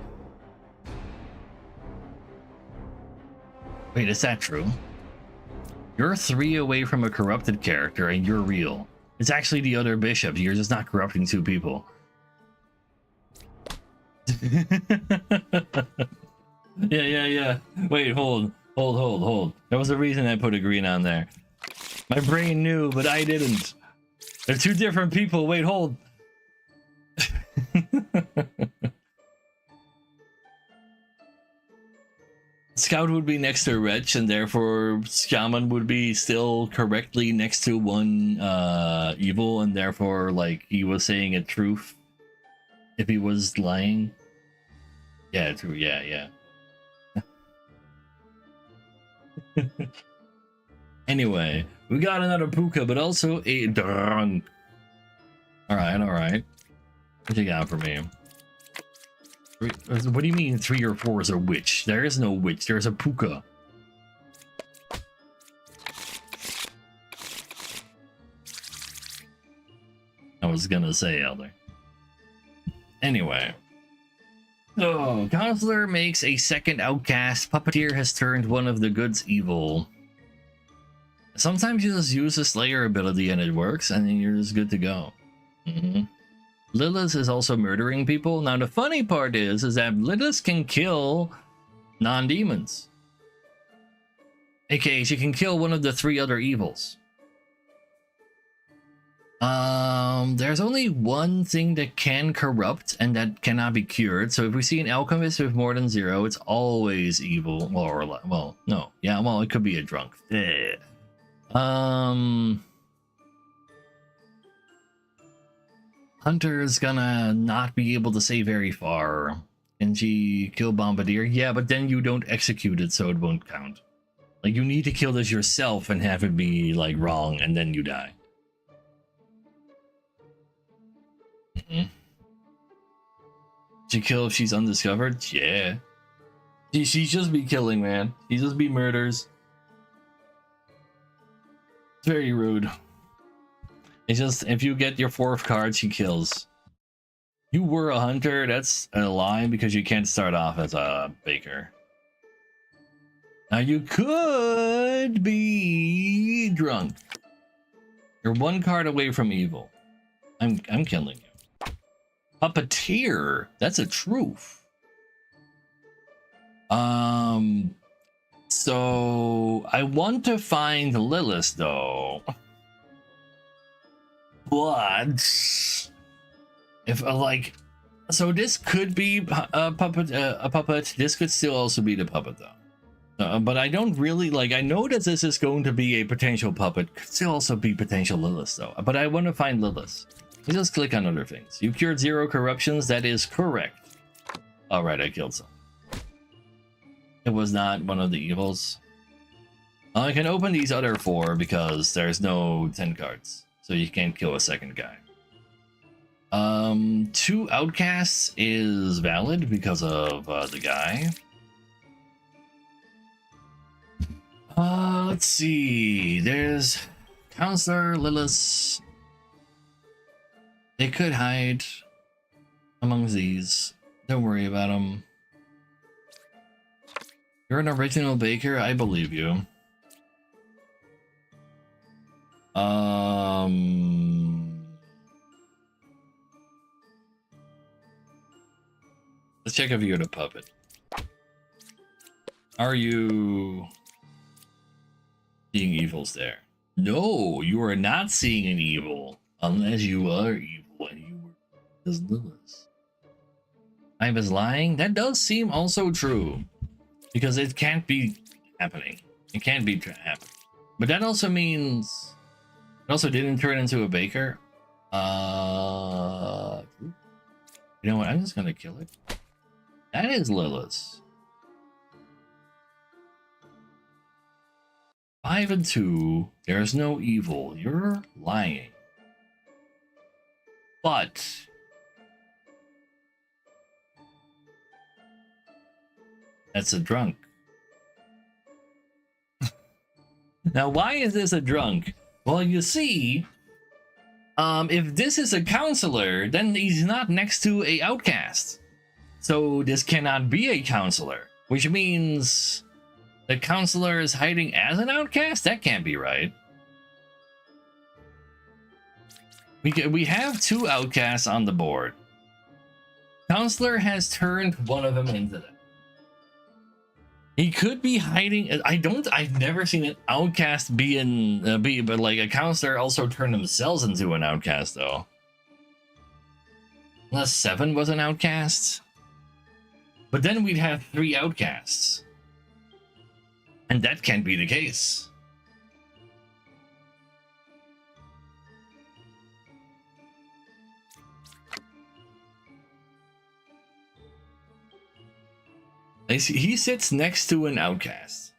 Wait, is that true? You're 3 away from a corrupted character and you're real. It's actually the other bishop. You're just not corrupting 2 people. Yeah. Wait, hold. There was a reason I put a green on there. My brain knew, but I didn't. They're 2 different people. Wait, hold. Scout would be next to Wretch, and therefore Shaman would be still correctly next to 1 evil, and therefore, like, he was saying a truth if he was lying. Yeah, true, yeah. Anyway, we got another Puka, but also a drunk. Alright. What you got for me? What do you mean 3 or 4 is a witch? There is no witch, there's a Puka. I was gonna say, Elder. Anyway. Oh, Counselor makes a 2nd outcast. Puppeteer has turned 1 of the goods evil. Sometimes you just use the Slayer ability and it works, and then you're just good to go. Lilith is also murdering people. Now the funny part is that Lilith can kill non-demons. AKA, she can kill 1 of the 3 other evils. There's only one thing that can corrupt, and that cannot be cured. So if we see an alchemist with more than 0, it's always evil. Well, no. Yeah, well, it could be a drunk. Ugh. Hunter is gonna not be able to say very far. Can she kill Bombardier? Yeah, but then you don't execute it, so it won't count. Like, you need to kill this yourself and have it be, like, wrong, and then you die. She kill if she's undiscovered? Yeah. She just be killing, man. She just be murders. It's very rude. It's just, if you get your 4th card, she kills. You were a hunter, that's a lie because you can't start off as a baker. Now you could be drunk. You're 1 card away from evil. I'm killing you. Puppeteer, that's a truth. So I want to find Lilith though. But if like, so this could be a puppet. This could still also be the puppet though. But I don't really like. I know that this is going to be a potential puppet. Could still also be potential Lilith though. But I want to find Lilith. You just click on other things. You cured 0 corruptions. That is correct. All right, I killed some. It was not one of the evils. I can open these other 4 because there's no 10 cards. So you can't kill a second guy. 2 outcasts is valid because of the guy. Let's see. There's Counselor, Lilith. They could hide amongst these. Don't worry about them. You're an original baker. I believe you. Let's check if you're the puppet. Are you seeing evils there? No, you are not seeing an evil unless you are evil and you were as Lilith. I was lying. That does seem also true because it can't be happening. It can't be happening. But that also means it also didn't turn into a baker. You know what? I'm just gonna kill it. That is Lilith. 5 and 2. There's no evil. You're lying. But that's a drunk. Now, why is this a drunk? Well, you see, if this is a counselor, then he's not next to a outcast. So this cannot be a counselor, which means the counselor is hiding as an outcast? That can't be right. We have 2 outcasts on the board. Counselor has turned one of them into that. He could be hiding. I've never seen an outcast but like a counselor also turn themselves into an outcast though. Unless 7 was an outcast. But then we'd have 3 outcasts. And that can't be the case. I see he sits next to an outcast.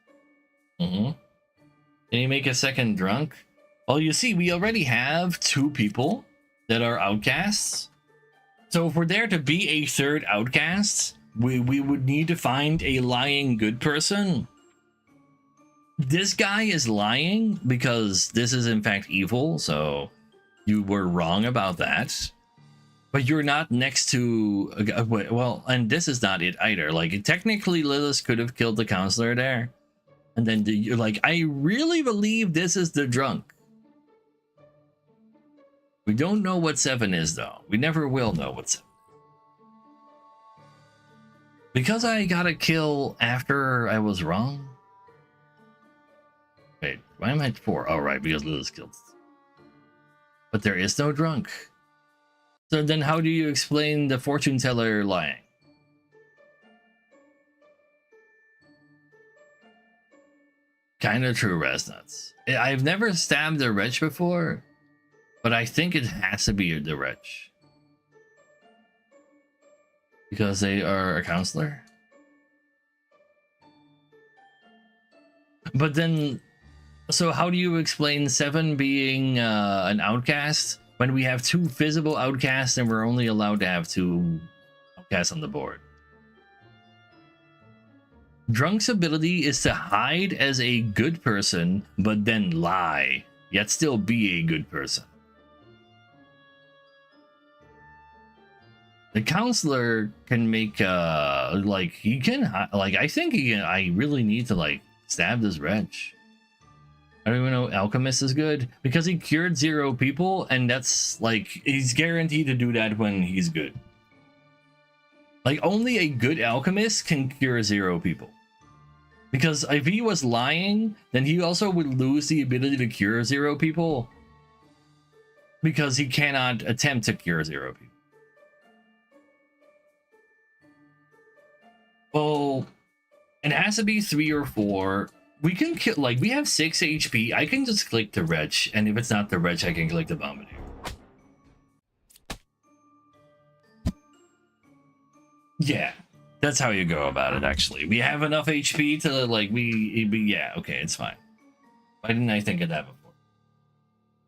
Can you make a second drunk? Well, you see, we already have 2 people that are outcasts. So for there to be a 3rd outcast, we would need to find a lying good person. This guy is lying because this is in fact evil, so you were wrong about that. But you're not next to well, and this is not it either. Like technically Lilith could have killed the counselor there. And then you're like, I really believe this is the drunk. We don't know what 7 is though. We never will know what 7. Because I got a kill after I was wrong. Wait, why am I at 4? Oh right, because Lilith killed. But there is no drunk. So then how do you explain the fortune teller lying? Kind of true, Resnuts. I've never stabbed a wretch before, but I think it has to be the wretch. Because they are a counselor? But then, so how do you explain Seven being an outcast when we have 2 visible outcasts and we're only allowed to have 2 outcasts on the board? Drunk's ability is to hide as a good person, but then lie, yet still be a good person. The counselor can make like he can like I think he can, I really need to like stab this wretch. I don't even know alchemist is good because he cured 0 people, and that's like he's guaranteed to do that when he's good. Like only a good alchemist can cure 0 people. Because if he was lying, then he also would lose the ability to cure 0 people. Because he cannot attempt to cure 0 people. Well, it has to be 3 or 4. We can kill, like, we have 6 HP. I can just click the wretch, and if it's not the wretch, I can click the bombardier. Yeah, that's how you go about it, actually. We have enough HP to, like, yeah, okay, it's fine. Why didn't I think of that before?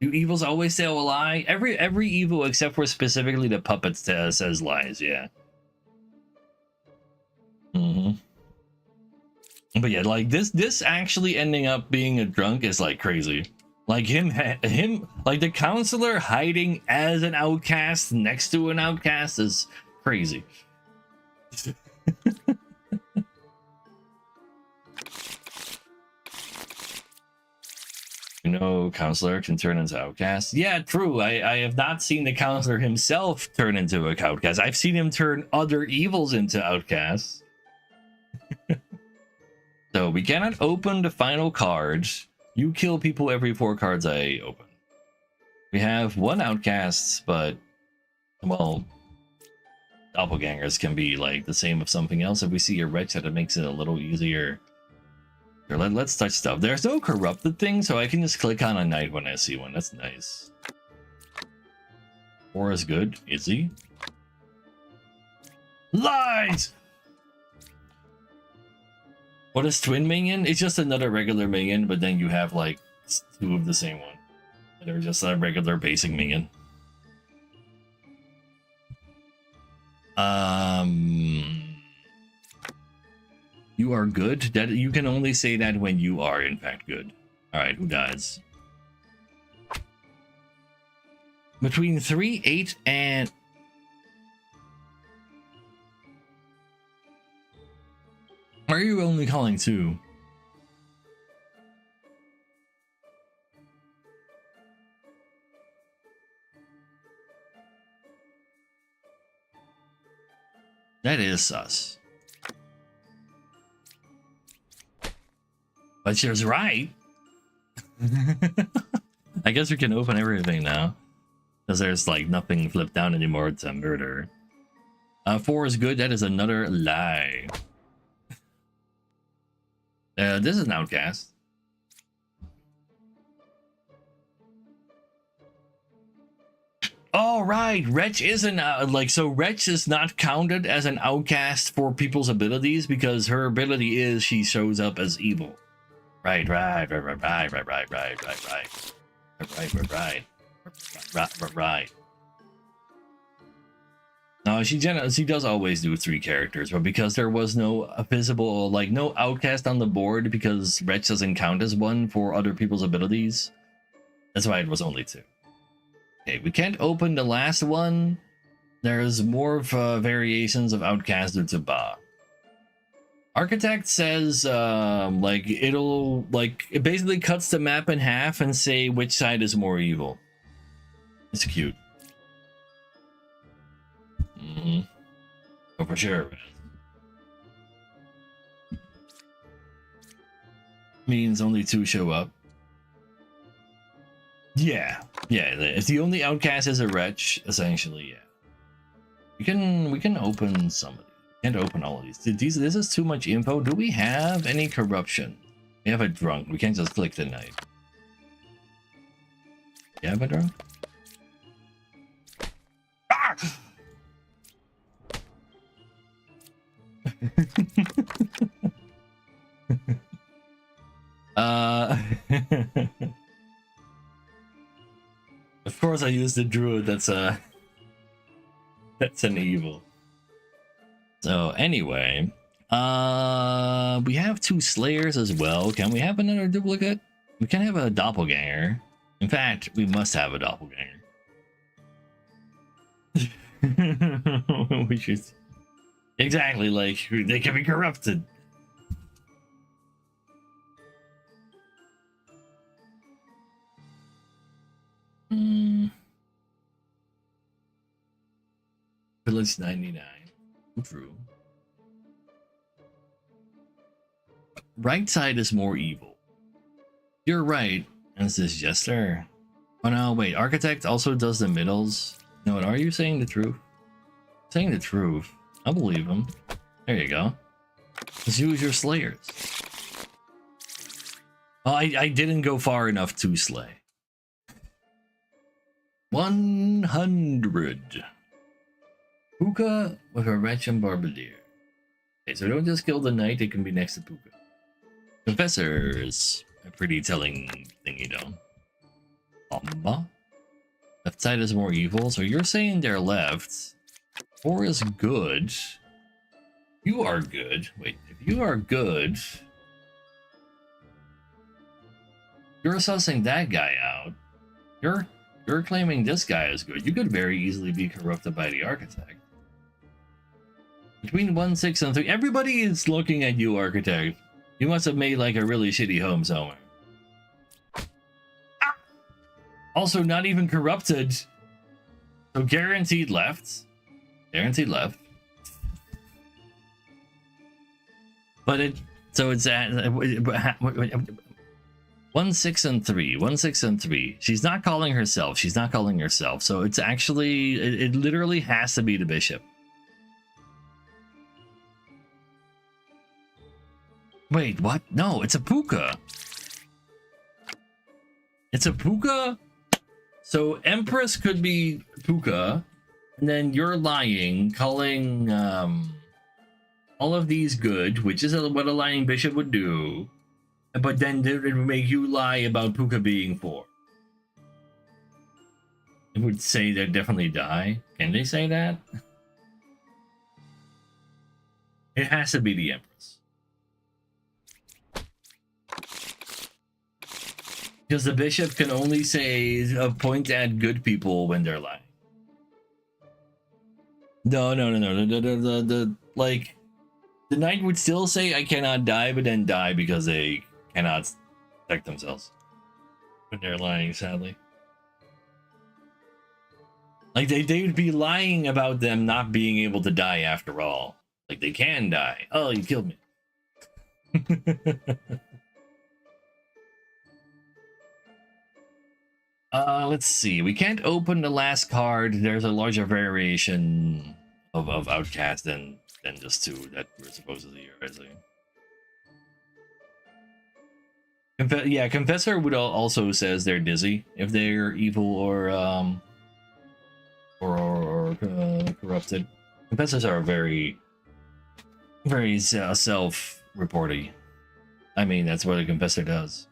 Do evils always tell a lie? Every evil except for specifically the puppet says lies, yeah. But yeah, like this actually ending up being a drunk is like crazy. Like him like the counselor hiding as an outcast next to an outcast is crazy. You know, counselor can turn into outcast. Yeah, true. I have not seen the counselor himself turn into a outcast. I've seen him turn other evils into outcasts. So we cannot open the final cards. You kill people every 4 cards I open. We have 1 outcast, but well, doppelgangers can be like the same of something else. If we see a wretch, that it makes it a little easier. Here, let's touch stuff. There's no corrupted thing, so I can just click on a knight when I see one. That's nice. 4 is good. Is he? Lies! What is twin minion? It's just another regular minion, but then you have like 2 of the same one. They're just a regular basic minion. You are good. That you can only say that when you are in fact good. All right, who dies? Between 3, 8, and why are you only calling 2? That is sus. But she was right. I guess we can open everything now. Because there's like nothing flipped down anymore to murder. 4 is good. That is another lie. This is an outcast. Oh, right. Wretch isn't like, so Wretch is not counted as an outcast for people's abilities because her ability is she shows up as evil. Right. No, she does always do 3 characters, but because there was no visible, like no outcast on the board because Wretch doesn't count as one for other people's abilities, that's why it was only 2. Okay, we can't open the last one. There's more of variations of outcast due to Ba. Architect says like it'll like it basically cuts the map in half and say which side is more evil. It's cute. Oh, for sure. Means only 2 show up. Yeah. Yeah, if the only outcast is a wretch, essentially, yeah. We can open some of these. We can't open all of these. This is too much info. Do we have any corruption? We have a drunk. We can't just click the knight. You have a drunk? Ah! Of course I used the druid. That's an evil. So anyway, we have 2 slayers as well. Can we have another duplicate? We can have a doppelganger. In fact, we must have a doppelganger. We should exactly, like, they can be corrupted. Village 99. True. Right side is more evil. You're right. And is this Jester? Oh no, wait. Architect also does the middles. No, are you saying the truth? Saying the truth. I believe him. There you go. Just use your slayers. Oh, I didn't go far enough to slay. 100. Puka with a wretch and Barbadeer. Okay, so don't just kill the knight, it can be next to Puka. Confessor is a pretty telling thing, you know. Amba? Left side is more evil, so you're saying they're left. 4 is good. You are good. Wait, if you are good, you're assessing that guy out. You're claiming this guy is good. You could very easily be corrupted by the architect. Between 1, 6, and 3, everybody is looking at you, architect. You must have made like a really shitty home somewhere. Ah! Also, not even corrupted. So guaranteed left. Guaranteed left. But it's at 1, 6, and 3. 1, 6, and 3. She's not calling herself. She's not calling herself. So it's actually, it literally has to be the bishop. Wait, what? No, it's a Puka. It's a Puka? So Empress could be Puka, and then you're lying, calling all of these good, which is what a lying bishop would do. But then it would make you lie about Puka being 4. It would say they definitely die. Can they say that? It has to be the Empress. Because the bishop can only say point at good people when they're lying. No. Like, the knight would still say I cannot die, but then die because they cannot protect themselves when they're lying, sadly. Like, they would be lying about them not being able to die after all. Like, they can die. Oh, you killed me. Let's see. We can't open the last card. There's a larger variation of outcast than just 2 that we're supposedly erasing. Yeah, Confessor would also says they're dizzy if they're evil or corrupted. Confessors are very self-reporting. I mean, that's what a confessor does.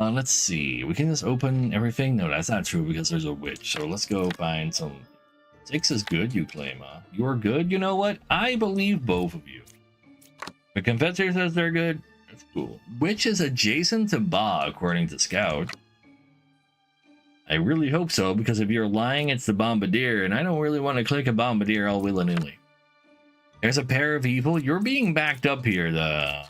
Let's see. We can just open everything. No, that's not true because there's a witch. So let's go find some. 6 is good, you claim, huh? You're good? You know what? I believe both of you. The confessor says they're good. That's cool. Witch is adjacent to Ba, according to Scout. I really hope so, because if you're lying, it's the Bombardier, and I don't really want to click a Bombardier all willy-nilly. There's a pair of evil. You're being backed up here, sir.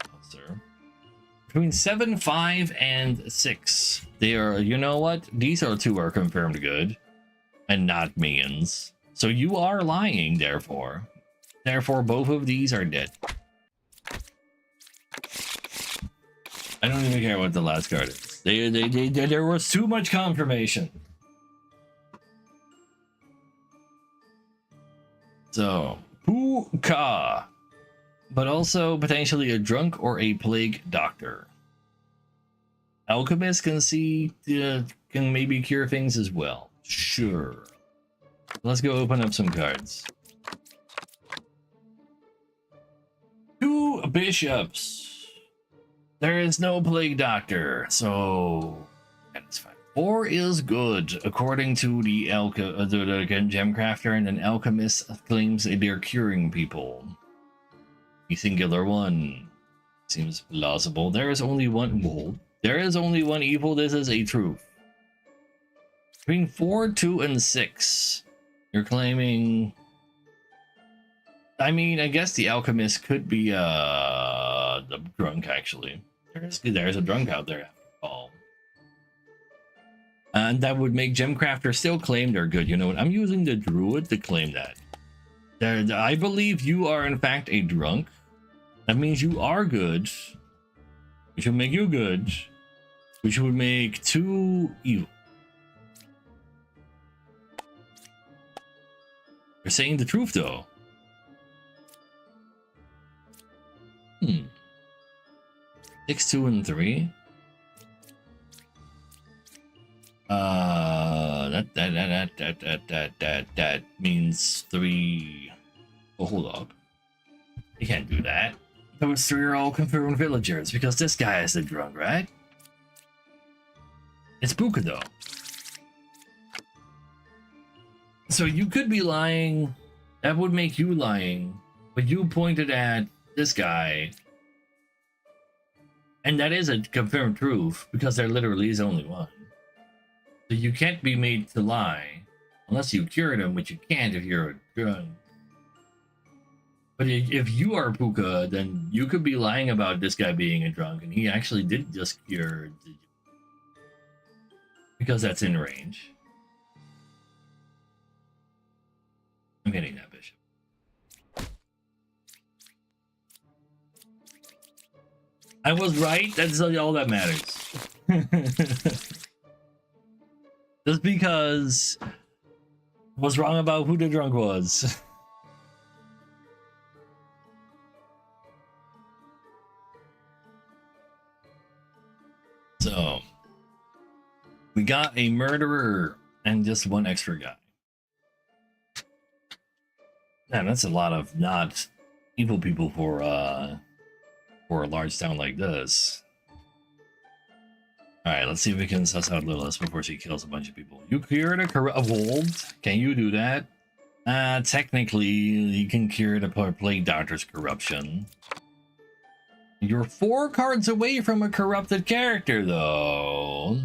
Between 7, 5, and 6. They are, you know what? These 2 are confirmed good. And not minions. So you are lying, therefore. Therefore, both of these are dead. I don't even care what the last card is. There was too much confirmation. So, Puka, but also potentially a drunk or a plague doctor. Alchemist can can maybe cure things as well. Sure. Let's go open up some cards. 2 bishops. There is no plague doctor, so that's fine. 4 is good, according to the gem crafter, and an alchemist claims they're curing people. The singular one seems plausible. There is only one evil. There is only one evil. This is a truth. Between 4, 2, and 6, you're claiming. I mean, I guess the alchemist could be the drunk. Actually, there's a drunk out there after all. And that would make Gemcrafter still claim they're good. You know what? I'm using the Druid to claim that. I believe you are in fact a drunk. That means you are good. Which would make you good. Which would make 2 evil. You're saying the truth though. 6, 2, and 3. That means 3. Oh, hold up. You can't do that. Those 3 are all confirmed villagers because this guy is the drunk, right? It's Buka though. So you could be lying. That would make you lying. But you pointed at this guy. And that is a confirmed truth because there literally is only one. So you can't be made to lie unless you cured him, which you can't if you're a drunk. But if you are Puka, then you could be lying about this guy being a drunk, and he actually did just cure, because that's in range. I'm hitting that bishop. I was right. That's all that matters. Just because I was wrong about who the drunk was. So, we got a murderer and just 1 extra guy. Man, that's a lot of not evil people for a large town like this. Alright, let's see if we can suss out Lilith before she kills a bunch of people. You cured a Vold? Can you do that? Technically, you can cure the Plague Doctor's corruption. You're 4 cards away from a corrupted character, though.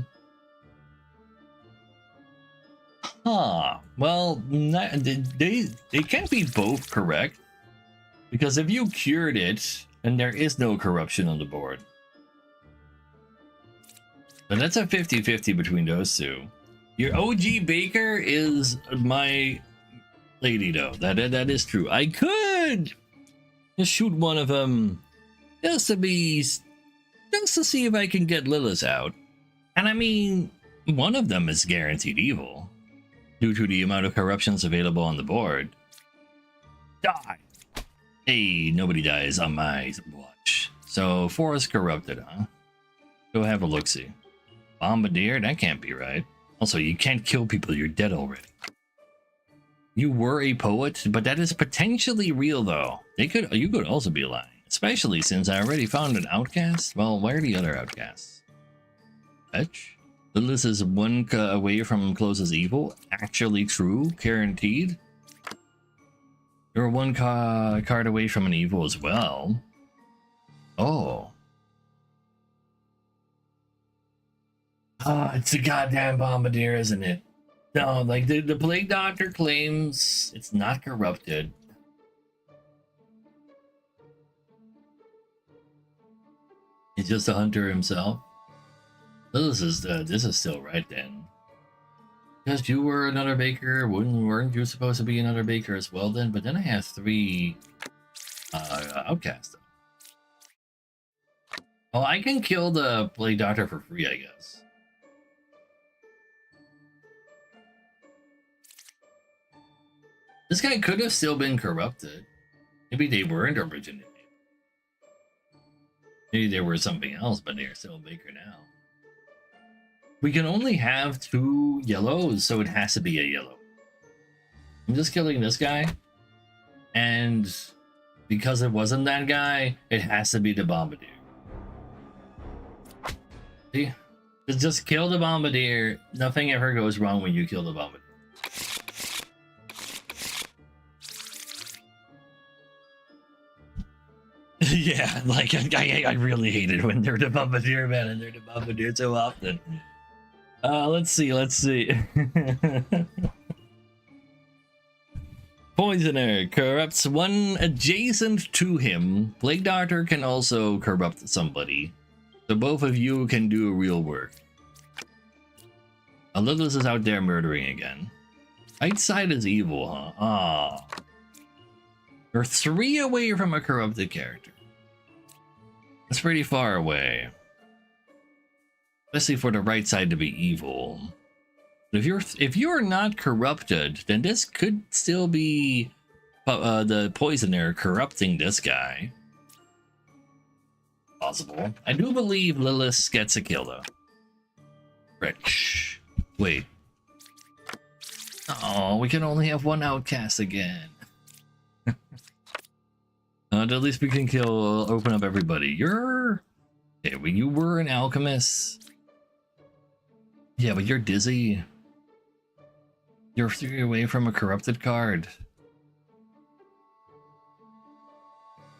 Huh. Well, they can't be both correct. Because if you cured it, then there is no corruption on the board. But that's a 50-50 between those 2. Your OG Baker is my lady, though. That is true. I could just shoot one of them just to see if I can get Lilith out. And I mean, one of them is guaranteed evil due to the amount of corruptions available on the board. Die. Hey, nobody dies on my watch. So 4 is corrupted, huh? Go have a look-see. Bombardier? That can't be right. Also, you can't kill people, you're dead already. You were a poet, but that is potentially real though. You could also be lying. Especially since I already found an outcast. Well, where are the other outcasts? Fetch? Lilith is 1 away from closest evil. Actually true, guaranteed. You're 1 card away from an evil as well. Oh. It's a goddamn Bombardier, isn't it? No, like the Plague Doctor claims it's not corrupted. He's just a hunter himself. This is still right then. Because you were another baker, weren't you supposed to be another baker as well then? But then I have 3 outcasts. Oh, I can kill the Plague Doctor for free, I guess. This guy could have still been corrupted. Maybe they weren't originally. Maybe they were something else, but they're still a baker now. We can only have 2 yellows, so it has to be a yellow. I'm just killing this guy. And because it wasn't that guy, it has to be the Bombardier. See? Just kill the Bombardier. Nothing ever goes wrong when you kill the Bombardier. Yeah, like I really hate it when they're the Bombardier, man, and they're the Bombardier so often. Let's see. Poisoner corrupts one adjacent to him. Plague Doctor can also corrupt somebody. So both of you can do real work. Lilith is out there murdering again. Right side is evil, huh? Ah. You're 3 away from a corrupted character. That's pretty far away. Especially for the right side to be evil. If you're not corrupted, then this could still be the poisoner corrupting this guy. Possible. I do believe Lilith gets a kill though. Rich. Wait. Oh, we can only have 1 outcast again. At least we can open up everybody. Okay, well, you were an alchemist. Yeah, but you're dizzy. You're 3 away from a corrupted card.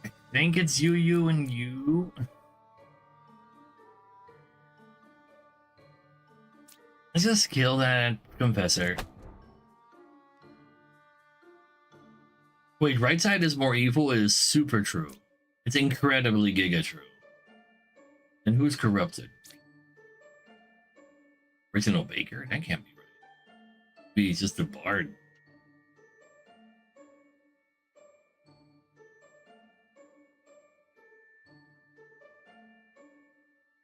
I think it's you, and you. Let's just kill that confessor. Wait, right side is more evil is super true. It's incredibly giga true. And who's corrupted? Original Baker? That can't be right. Maybe he's just a bard.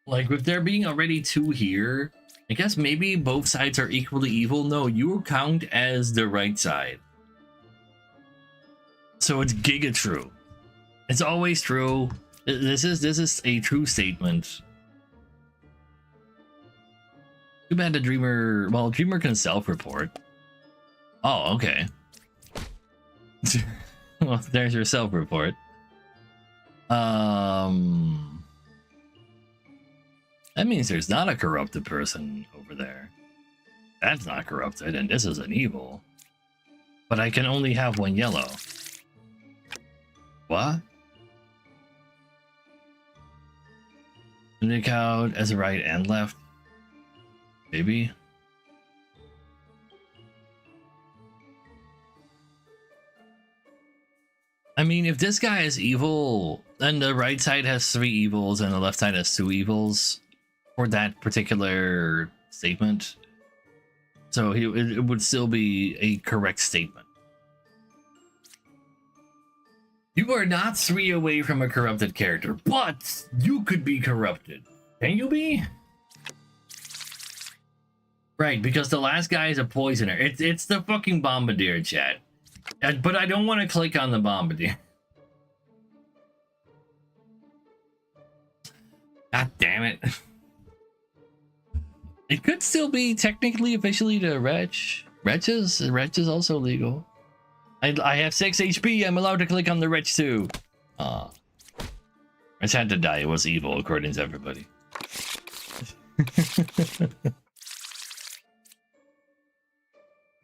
Like, with there being already 2 here, I guess maybe both sides are equally evil. No, you count as the right side. So it's giga true. It's always true. This is a true statement. Too bad the Dreamer. Well, Dreamer can self-report. Oh, okay. Well, there's your self-report. That means there's not a corrupted person over there. That's not corrupted, and this is an evil. But I can only have 1 yellow. What? Nick out as right and left. Maybe. I mean, if this guy is evil, and the right side has 3 evils and the left side has 2 evils for that particular statement, so it would still be a correct statement. You are not 3 away from a corrupted character, but you could be corrupted. Can you be? Right, because the last guy is a poisoner. It's the fucking Bombardier, chat. But I don't want to click on the Bombardier. God damn it. It could still be technically officially the Wretch. Wretch is also legal. I have 6 HP. I'm allowed to click on the Wretch too. Wretch had to die. It was evil according to everybody.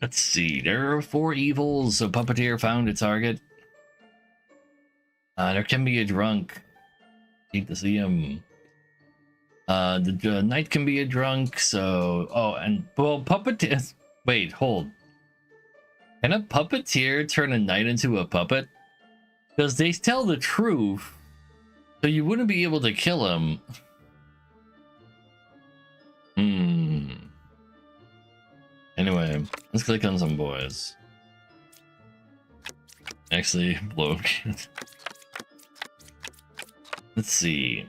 Let's see. There are 4 evils. So Puppeteer found a target. There can be a drunk. Hate to see him. The knight can be a drunk. So and well, Puppeteer. Wait, hold. Can a puppeteer turn a knight into a puppet? Because they tell the truth, so you wouldn't be able to kill him. Anyway, let's click on some boys. Actually, bloke. Let's see.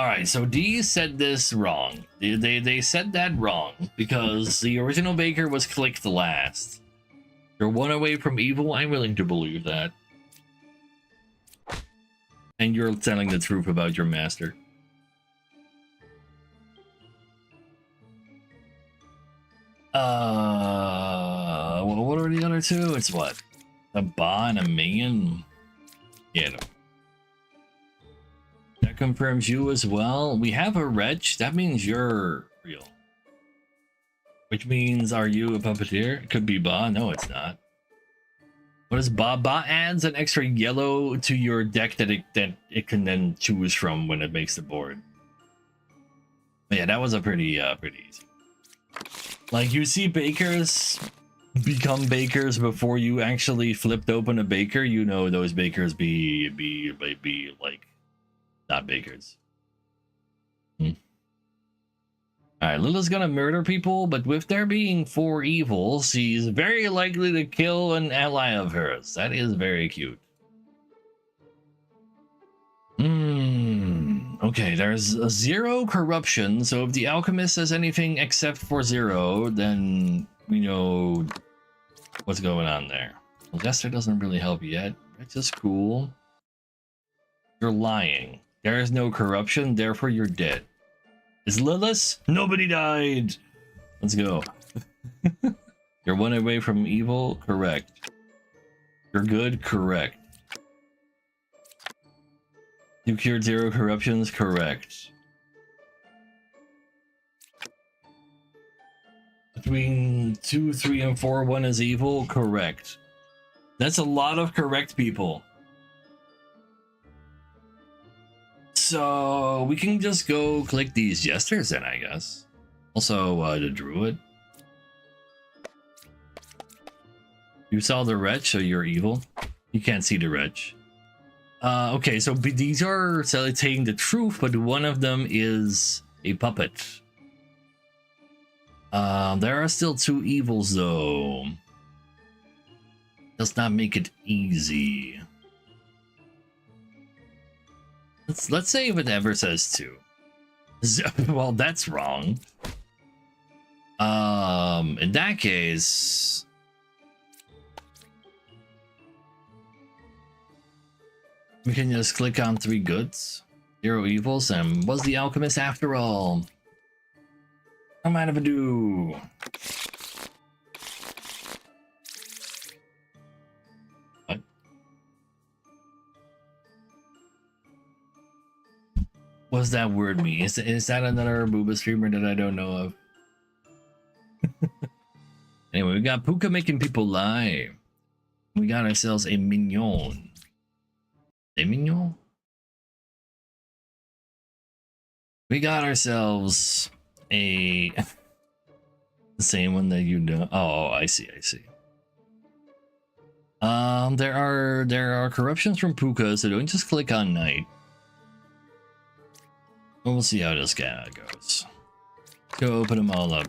Alright, so D said this wrong. They said that wrong because the original baker was clicked last. You're one away from evil, I'm willing to believe that. And you're telling the truth about your master. Well, what are the other two? It's what? A Ba and a Minion? Yeah, no. That confirms you as well. We have a wretch. That means you're real. Which means, are you a puppeteer? It could be Ba. No, it's not. What is Ba? Ba adds an extra yellow to your deck that it can then choose from when it makes the board. But yeah, that was a pretty easy. Like, you see bakers become bakers before you actually flipped open a baker, you know those bakers be like not bakers. Alright, Lila's gonna murder people, but with there being 4 evils, she's very likely to kill an ally of hers. That is very cute. Okay, there's a 0 corruption, so if the alchemist says anything except for 0, then we know what's going on there. Well, Jester doesn't really help yet. It's just cool. You're lying. There is no corruption, therefore you're dead. Is Lilith? Nobody died! Let's go. You're 1 away from evil? Correct. You're good? Correct. You cured 0 corruptions? Correct. Between 2, 3, and 4, 1 is evil? Correct. That's a lot of correct people. So we can just go click these jesters then, I guess. Also, the druid. You saw the wretch, so you're evil. You can't see the wretch. Okay, so these are saying the truth, but one of them is a puppet. There are still 2 evils, though. Does not make it easy. Let's say if it ever says 2. Well, that's wrong. In that case, we can just click on 3 goods, 0 evils, and was the alchemist after all? No mind if I do. What? What does that word mean? Is that another Booba streamer that I don't know of? Anyway, we got Puka making people lie. We got ourselves a mignon. A mignon? We got ourselves a the same one that you know. Oh, I see. There are corruptions from Puka, so don't just click on night. We'll see how this guy goes. Let's go open them all up.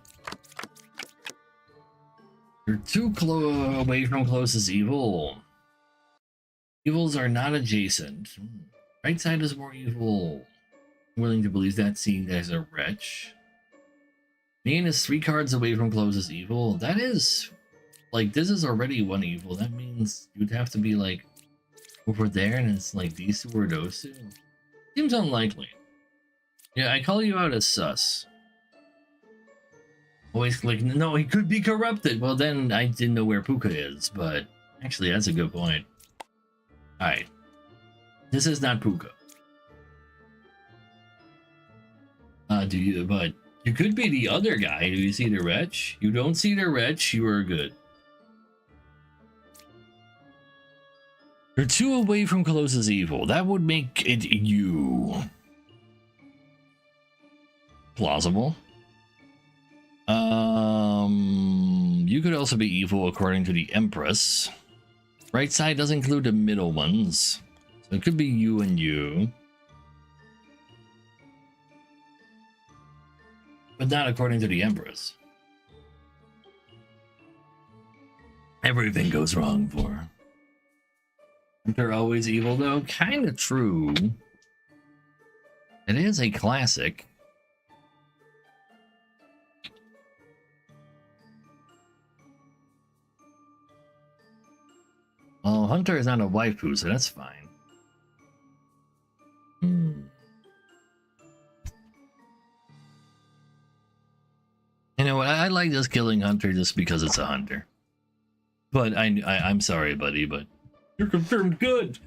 You're too away from closest evil. Evils are not adjacent. Right side is more evil. I'm willing to believe that, seeing there's a wretch. Main is 3 cards away from closest evil. That is, like, this is already 1 evil. That means you'd have to be, like, over there, and it's like these 2 or those 2. Seems unlikely. Yeah, I call you out as sus. Always click, no, he could be corrupted. Well, then I didn't know where Puka is, but actually, that's a good point. Alright. This is not Puka. But you could be the other guy. Do you see the wretch? You don't see the wretch, you are good. You're 2 away from closest evil. That would make it you. Plausible. You could also be evil according to the Empress. Right side does include the middle ones. So it could be you and you. But not according to the Empress. Everything goes wrong for her. They're always evil though? Kinda true. It is a classic. Well, Hunter is not a waifu, so that's fine. You know what? I like just killing Hunter just because it's a Hunter. But I'm sorry, buddy, but you're confirmed good,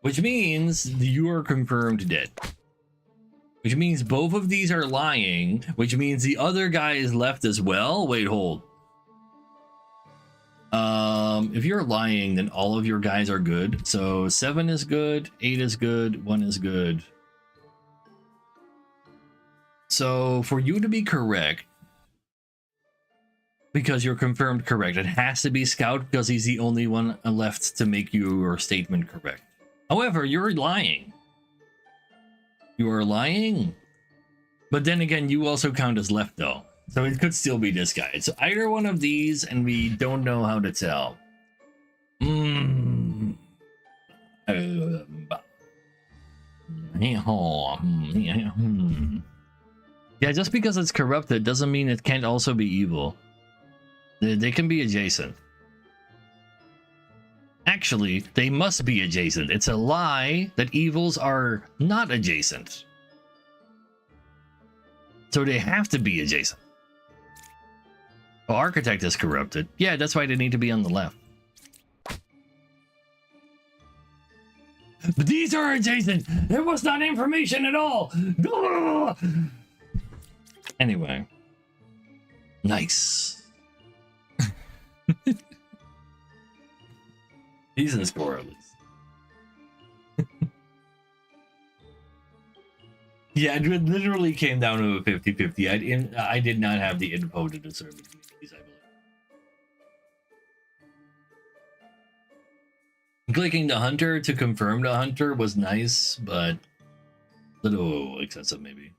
which means you are confirmed dead. Which means both of these are lying, which means the other guy is left as well. Wait, hold. If you're lying, then all of your guys are good. So 7 is good, 8 is good, 1 is good. So for you to be correct, because you're confirmed correct, it has to be Scout because he's the only one left to make your statement correct. However, you're lying. You are lying. But then again, you also count as left though. So it could still be this guy. It's either one of these and we don't know how to tell. Yeah, just because it's corrupted doesn't mean it can't also be evil. They can be adjacent. Actually, they must be adjacent. It's a lie that evils are not adjacent. So they have to be adjacent. Oh, Architect is corrupted. Yeah, that's why they need to be on the left. But these are adjacent. There was not information at all. Anyway. Nice. He's in score at least. Yeah, it literally came down to a 50-50. I did not have the info to discern between these, I believe. Clicking the Hunter to confirm the Hunter was nice, but a little excessive maybe.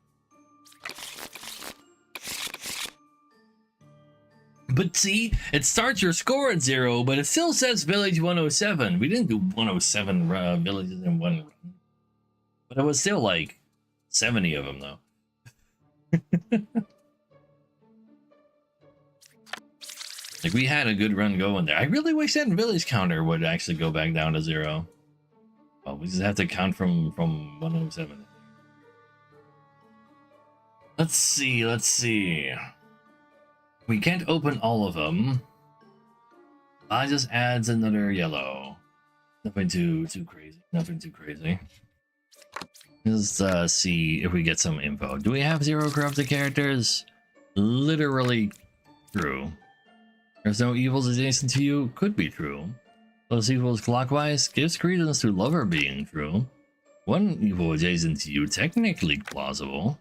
But see, it starts your score at 0, but it still says Village 107. We didn't do 107 villages in one run. But it was still like 70 of them, though. Like, we had a good run going there. I really wish that village counter would actually go back down to 0. Well, we just have to count from 107. Let's see. We can't open all of them. I just adds another yellow. Nothing too crazy. Nothing too crazy. Let's see if we get some info. Do we have 0 corrupted characters? Literally true. There's no evils adjacent to you? Could be true. Those evils clockwise gives credence to lover being true. One evil adjacent to you technically plausible.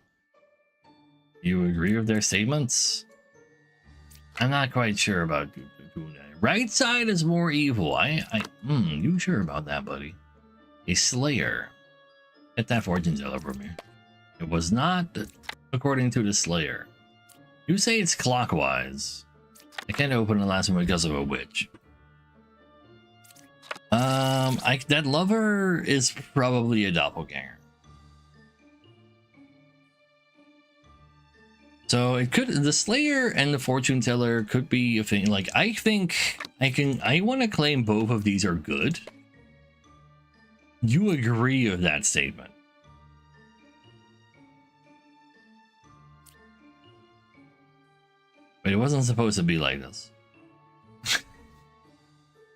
You agree with their statements? I'm not quite sure about doing that. Right side is more evil. You sure about that, buddy? A Slayer. Get that fortune teller from me. It was not according to the Slayer. You say it's clockwise. I can't open the last one because of a witch. That lover is probably a doppelganger. So it could, the Slayer and the fortune teller could be a thing. Like, I think I want to claim both of these are good. You agree with that statement? But it wasn't supposed to be like this.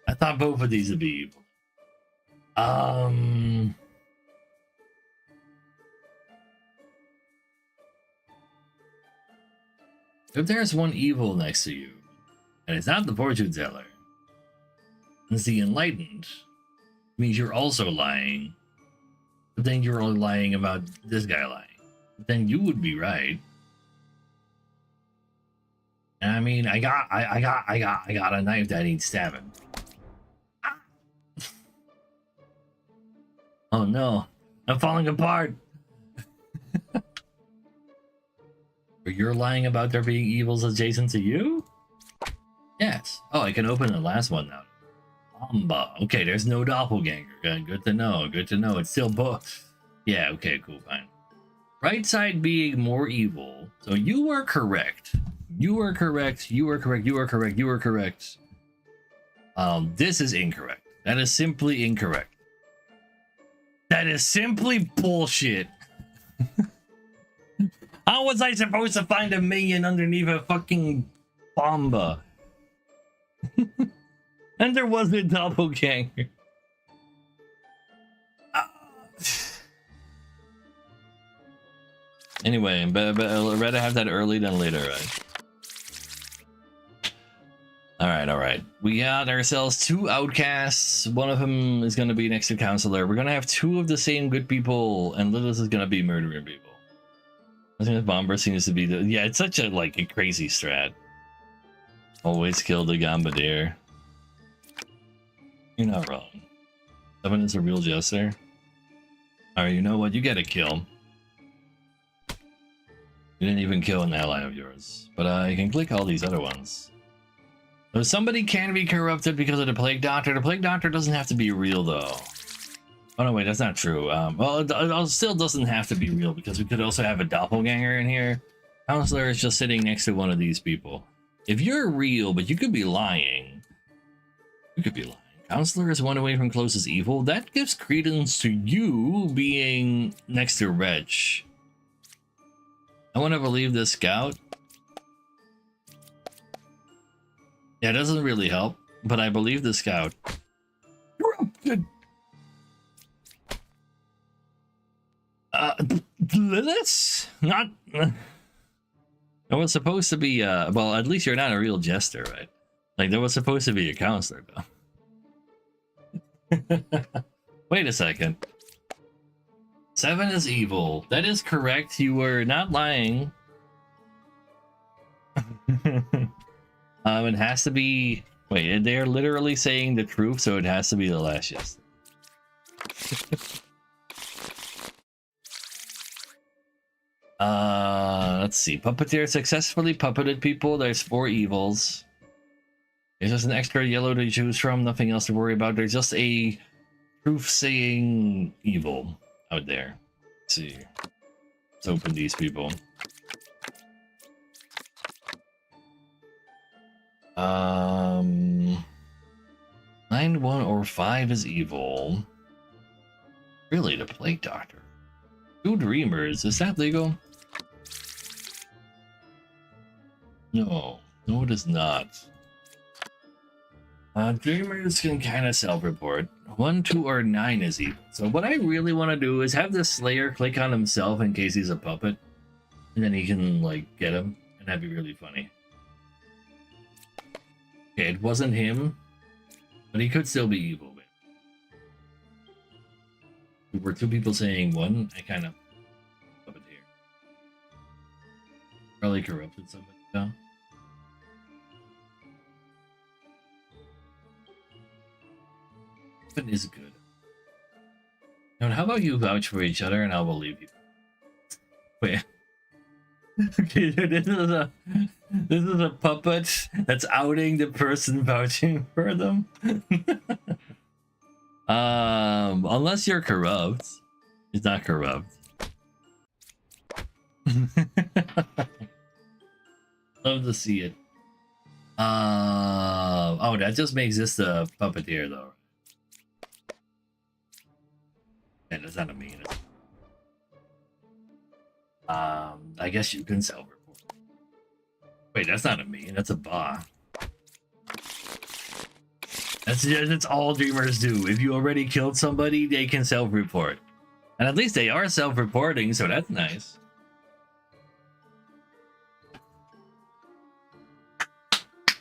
I thought both of these would be evil. If there's one evil next to you, and it's not the fortune teller, it's the enlightened, it means you're also lying. But then you're only lying about this guy lying. But then you would be right. And I mean, I got a knife that needs stabbing. Ah. Oh no, I'm falling apart. You're lying about there being evils adjacent to you? Yes. Oh, I can open the last one now. Okay, there's no doppelganger. Good to know. Good to know. It's still both. Yeah, okay, cool, fine. Right side being more evil. So you are correct. You are correct. You are correct. You are correct. You are correct. This is incorrect. That is simply incorrect. That is simply bullshit. How was I supposed to find a minion underneath a fucking bomba? And there was a doppelganger. Anyway, but I'd rather have that early than later, right? All right. We got ourselves 2 outcasts. One of them is going to be next to counselor. We're going to have 2 of the same good people, and Lilith is going to be murdering people. I think the bomber seems to be the... Yeah, it's such a, like, a crazy strat. Always kill the Gambadier. You're not wrong. 7 is a real jester. Alright, you know what? You get a kill. You didn't even kill an ally of yours. But I can click all these other ones. So somebody can be corrupted because of the Plague Doctor. The Plague Doctor doesn't have to be real, though. Oh, no, wait, that's not true. Well, it still doesn't have to be real because we could also have a doppelganger in here. Counselor is just sitting next to one of these people. If you're real, but you could be lying. You could be lying. Counselor is 1 away from closest evil. That gives credence to you being next to Wretch. I want to believe this scout. Yeah, it doesn't really help, but I believe the scout. Corrupted. Lilith? Not. It was supposed to be. Well, at least you're not a real jester, right? Like there was supposed to be a counselor, though. Wait a second. 7 is evil. That is correct. You were not lying. It has to be. Wait, they're literally saying the truth, so it has to be the last jester. Let's see. Puppeteer successfully puppeted people. There's 4 evils. There's just an extra yellow to choose from. Nothing else to worry about. There's just a truth-saying evil out there. Let's see. Let's open these people. 9, 1, or 5 is evil. Really, the Plague Doctor. 2 Dreamers. Is that legal? No. No, it is not. Dreamers can kind of self-report. 1, 2, or 9 is evil. So what I really want to do is have the Slayer click on himself in case he's a puppet. And then he can, like, get him. And that'd be really funny. Okay, it wasn't him. But he could still be evil. Were 2 people saying 1? I kind of puppeteer. Probably corrupted somebody now. It is good. Now, how about you vouch for each other and I'll believe you. Wait. Okay, this is a puppet that's outing the person vouching for them. Unless you're corrupt. He's not corrupt. Love to see it. Oh, that just makes this a puppeteer though. And that's not a mean. I guess you can self-report. Wait, that's not a mean. That's a ba. That's all Dreamers do. If you already killed somebody, they can self-report. And at least they are self-reporting, so that's nice.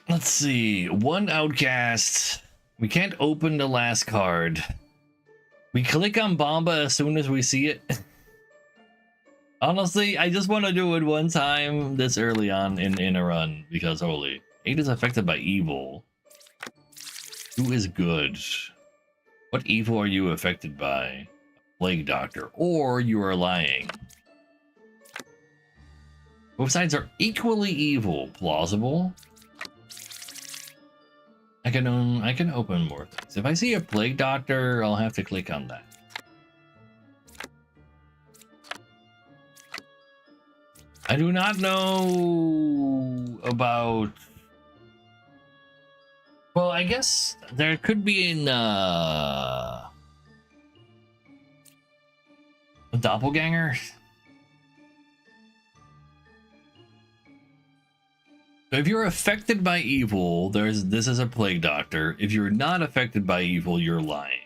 Let's see. 1 outcast. We can't open the last card. We click on Bomba as soon as we see it. Honestly, I just want to do it one time this early on in a run. Because holy. 8 is affected by evil. 2 is good. What evil are you affected by? Plague Doctor. Or you are lying. Both sides are equally evil. Plausible. I can open more things. If I see a Plague Doctor, I'll have to click on that. I do not know about. Well, I guess there could be a doppelganger. So if you're affected by evil, this is a plague doctor. If you're not affected by evil, you're lying.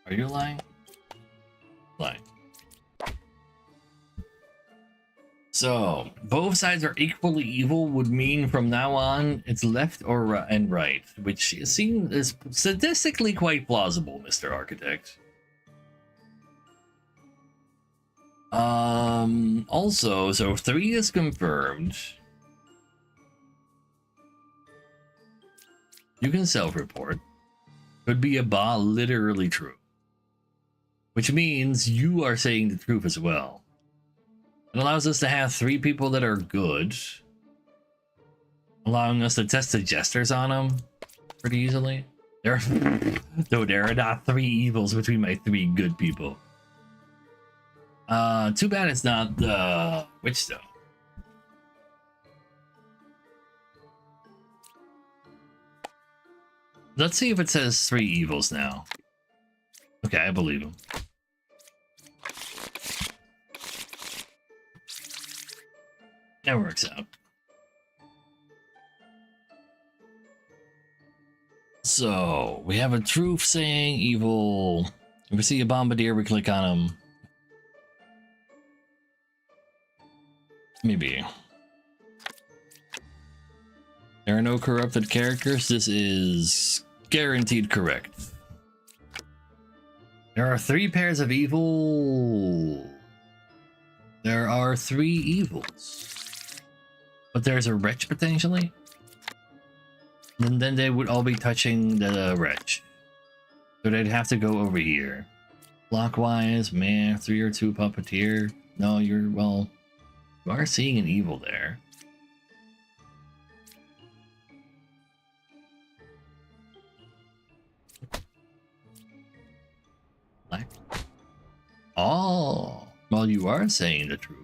Are you lying? Lying. So both sides are equally evil would mean from now on it's left or and right, which is statistically quite plausible, Mr. Architect. Also, so 3 is confirmed. You can self-report. Could be a ba literally true. Which means you are saying the truth as well. It allows us to have 3 people that are good. Allowing us to test the jesters on them pretty easily. There are not 3 evils between my 3 good people. Too bad it's not the witch though. Let's see if it says 3 evils now. Okay, I believe him. That works out. So we have a truth saying evil. If we see a bombardier, we click on him. Maybe. There are no corrupted characters. This is guaranteed correct. There are 3 pairs of evil. There are 3 evils. But there's a wretch potentially. And then they would all be touching the wretch. So they'd have to go over here. Clockwise, man, 3 or 2 puppeteer. No, well, you are seeing an evil there. Black. Oh, well, you are saying the truth.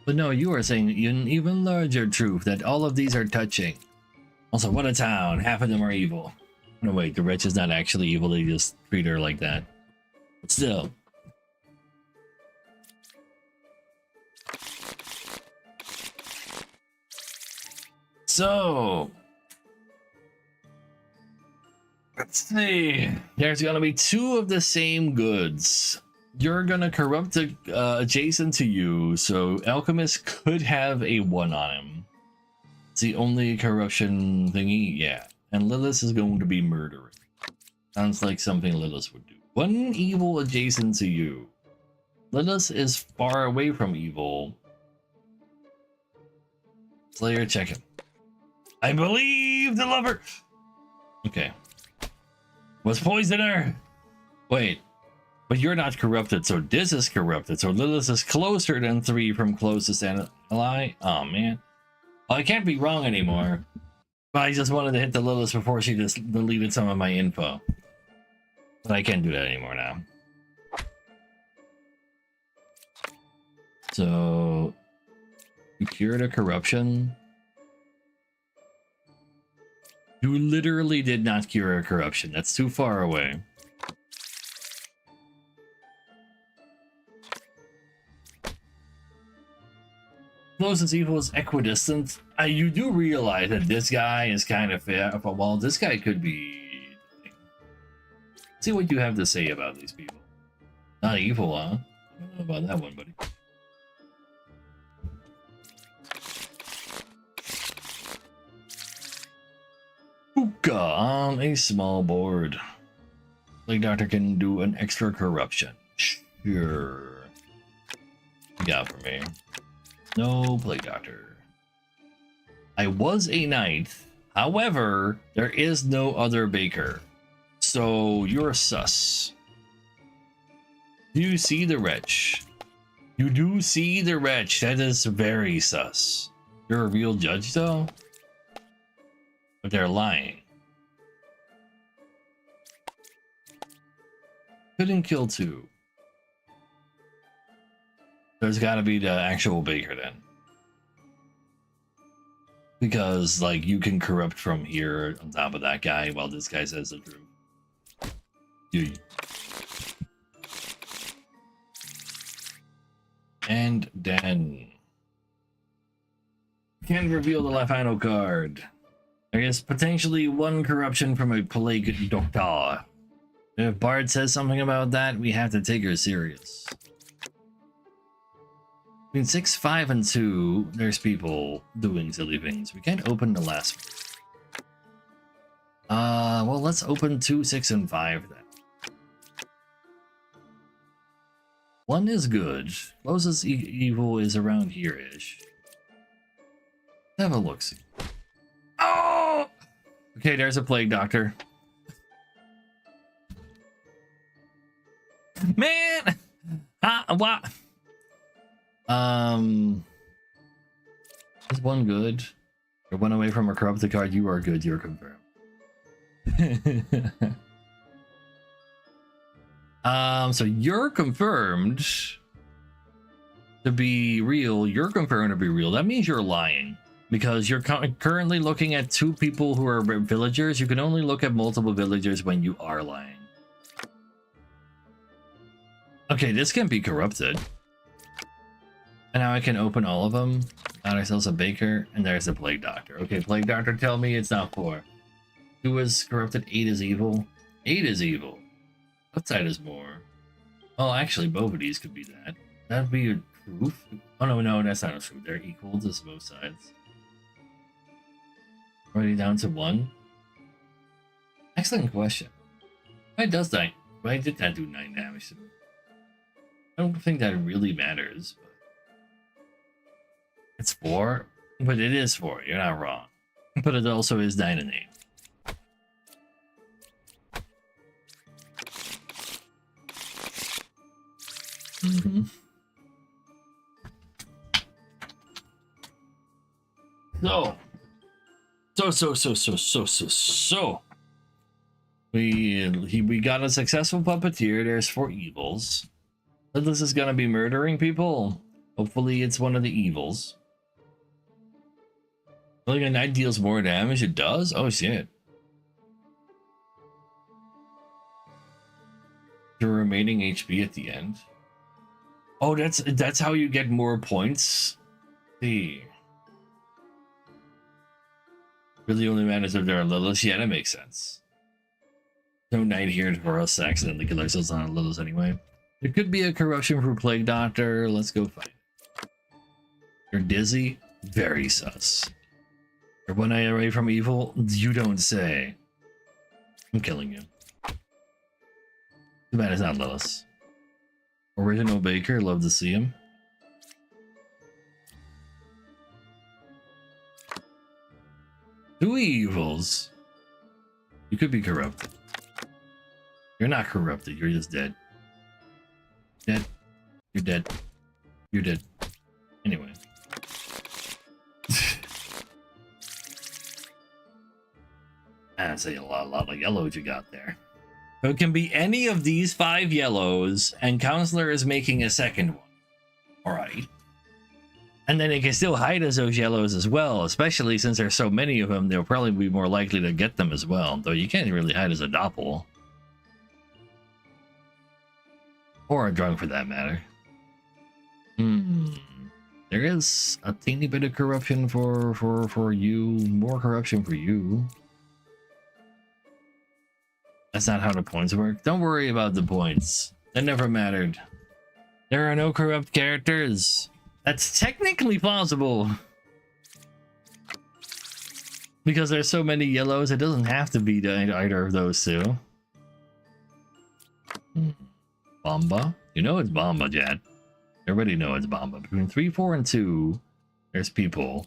But no, you are saying an even larger truth that all of these are touching. Also, what a town. Half of them are evil. No, wait, the wretch is not actually evil. They just treat her like that. But still. So, let's see. There's gonna be 2 of the same goods. You're gonna corrupt adjacent to you, so Alchemist could have a 1 on him. It's the only corruption thingy, yeah. And Lilith is going to be murdering. Sounds like something Lilith would do. 1 evil adjacent to you. Lilith is far away from evil. Slayer, check him. I believe the lover. Okay. Was poisoner. Wait. But you're not corrupted, so this is corrupted. So Lilith is closer than 3 from closest ally. Oh, man. Well, I can't be wrong anymore. But I just wanted to hit the Lilith before she just deleted some of my info. But I can't do that anymore now. So, you cured a corruption. You literally did not cure a corruption. That's too far away. Closest evil is equidistant. You do realize that this guy is kind of well, this guy could be. See what you have to say about these people. Not evil, huh? I don't know about that one, buddy. Hookah on a small board. Plague Doctor can do an extra corruption. Sure. What you got for me? No Plague Doctor. I was a knight. However, there is no other baker. So you're sus. Do you see the wretch? You do see the wretch. That is very sus. You're a real judge though? But they're lying. Couldn't kill 2. There's got to be the actual Baker then. Because, like, you can corrupt from here on top of that guy while this guy says the truth. Yeah. And then... Can't reveal the final card. There is potentially 1 corruption from a plague doctor. If Bard says something about that, we have to take her serious. Between 6, 5, and 2, there's people doing silly things. We can't open the last one. Well, let's open 2, 6, and 5 then. 1 is good. Closest evil is around here-ish. Have a look-see. Oh! Okay, there's a plague doctor. Man! What? Is 1 good? You're 1 away from a corrupted card. You are good. You're confirmed. So you're confirmed to be real. You're confirmed to be real. That means you're lying. Because you're currently looking at 2 people who are villagers. You can only look at multiple villagers when you are lying. Okay, this can be corrupted. And now I can open all of them. Got ourselves a baker, and there's a plague doctor. Okay, plague doctor, tell me it's not 4. 2 is corrupted, 8 is evil. 8 is evil. What side is more? Oh, actually, both of these could be that. That'd be a truth. Oh, no, that's not a truth. They're equal to both sides. Already down to 1. Excellent question. Why does that? Why did that do 9 damage to me? I don't think that really matters. But it's 4, but it is 4. You're not wrong. But it also is 9 and 8. Mm-hmm. So. We got a successful puppeteer. There's 4 evils. This is gonna be murdering people. Hopefully it's one of the evils. Like a knight deals more damage. It does? Oh shit. The remaining HP at the end. Oh, that's how you get more points. See. Really only matters if there are Liliths. Yeah, that makes sense. No knight here for us to accidentally kill ourselves on Liliths anyway. There could be a corruption for Plague Doctor. Let's go find it. You're dizzy? Very sus. You're 1 eye away from evil? You don't say. I'm killing you. Too bad it's not Lilith. Original Baker, love to see him. Two evils. You could be corrupted. You're not corrupted, you're just dead. Dead. You're dead. You're dead. Anyway. That's a lot of yellows you got there. So it can be any of these 5 yellows, and Counselor is making a second one. Alright. And then it can still hide as those yellows as well, especially since there's so many of them, they'll probably be more likely to get them as well, though you can't really hide as a doppel. Or a drunk for that matter. There is a teeny bit of corruption for you, more corruption for you. That's not how the points work. Don't worry about the points. That never mattered. There are no corrupt characters. That's technically plausible. Because there's so many yellows, it doesn't have to be either of those two. Bomba? You know it's Bomba, Jad. Everybody know it's Bomba. Between 3, 4, and 2, there's people.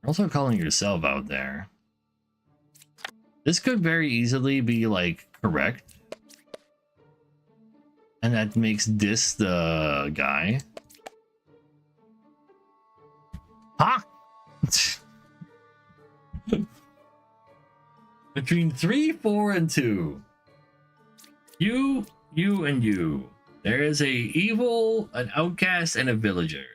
You're also calling yourself out there. This could very easily be, like, correct. And that makes this the guy. Huh? Between 3, 4, and 2. You You and you. There is a evil, an outcast, and a villager.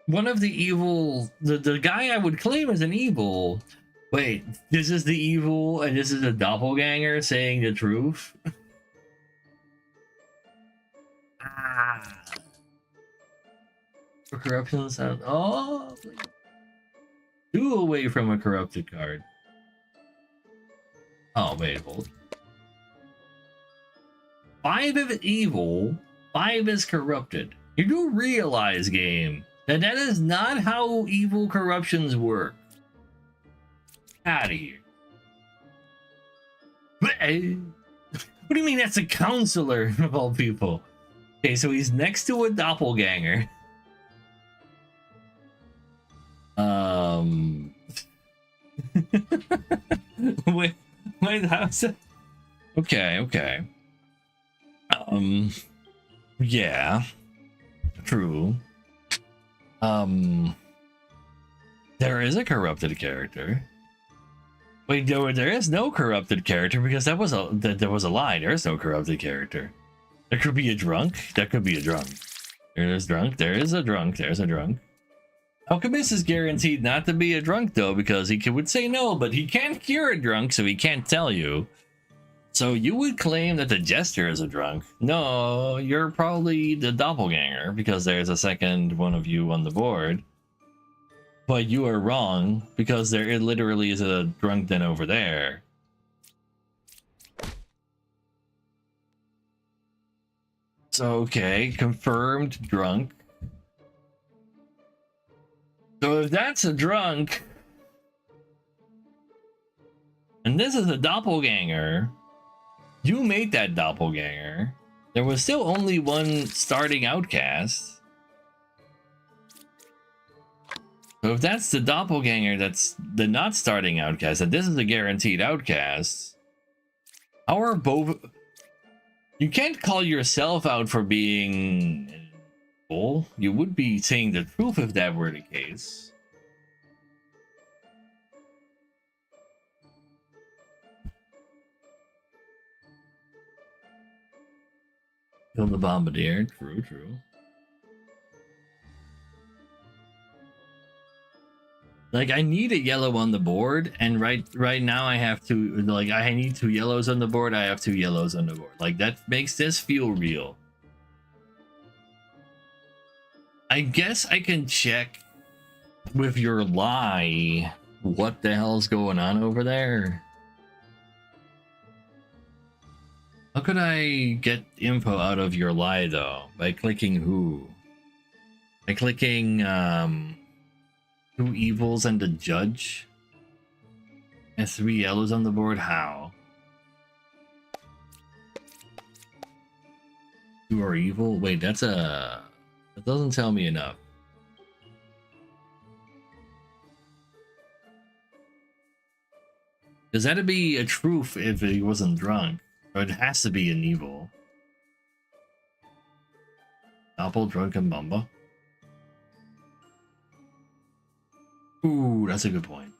One of the evil, the guy I would claim as an evil. Wait, this is the evil, and this is a doppelganger saying the truth. Ah. For corruption sound. Oh, please. 2 away from a corrupted card. Oh wait, hold. 5 is evil, 5 is corrupted. You do realize, game, that that is not how evil corruptions work. Out of here. What do you mean that's a counselor of all people? Okay, so he's next to a doppelganger. wait, how's that? Okay. Yeah, true. There is a corrupted character. Wait, there is no corrupted character because that was a lie. There is no corrupted character. There could be a drunk. That could be a drunk. There's drunk. There is a drunk. There's a drunk. Alchemist is guaranteed not to be a drunk though because he would say no, but he can't cure a drunk, so he can't tell you. So you would claim that the jester is a drunk. No, you're probably the doppelganger because there's a second one of you on the board. But you are wrong because there literally is a drunk den over there. So okay, confirmed drunk. So if that's a drunk, and this is a doppelganger, you made that doppelganger. There was still only one starting outcast. So if that's the doppelganger, that's the not starting outcast, and this is a guaranteed outcast, how are both... You can't call yourself out for being... You would be saying the truth if that were the case. Kill the bombardier. True. Like, I need a yellow on the board, and right now I have to, like, I need 2 yellows on the board, I have 2 yellows on the board. Like, that makes this feel real. I guess I can check with your lie what the hell's going on over there. How could I get info out of your lie though? By clicking who? By clicking 2 evils and the judge? And 3 yellows on the board? How? 2 are evil? Wait, that's a... That doesn't tell me enough. Because that'd be a truth if he wasn't drunk. Or it has to be an evil. Doppel, drunken bamba. Ooh, that's a good point.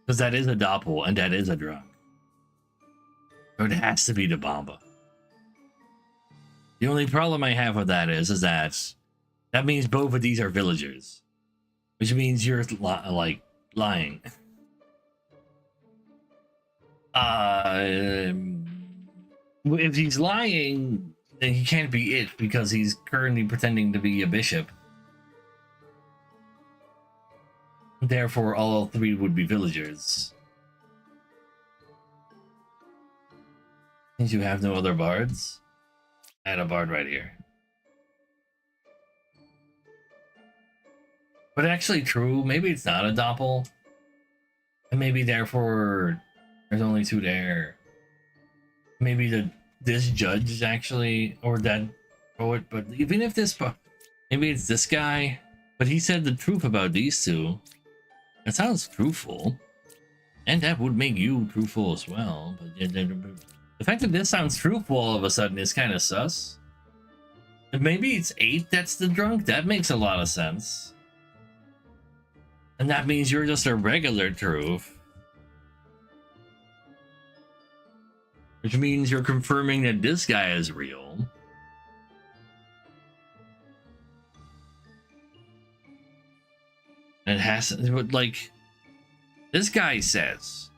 Because that is a doppel and that is a drunk. So it has to be the bamba. The only problem I have with that is that means both of these are villagers, which means you're like lying. If he's lying, then he can't be it because he's currently pretending to be a bishop. Therefore, all 3 would be villagers. Since you have no other bards. Add a bard right here. But actually true, maybe it's not a doppel. And maybe therefore there's only 2 there. Maybe this judge is actually, or that poet, but even if this, maybe it's this guy, but he said the truth about these 2. That sounds truthful. And that would make you truthful as well. But the fact that this sounds truthful all of a sudden is kind of sus. And maybe it's 8 that's the drunk. That makes a lot of sense. And that means you're just a regular truth. which means you're confirming that this guy is real. And it has, like, this guy says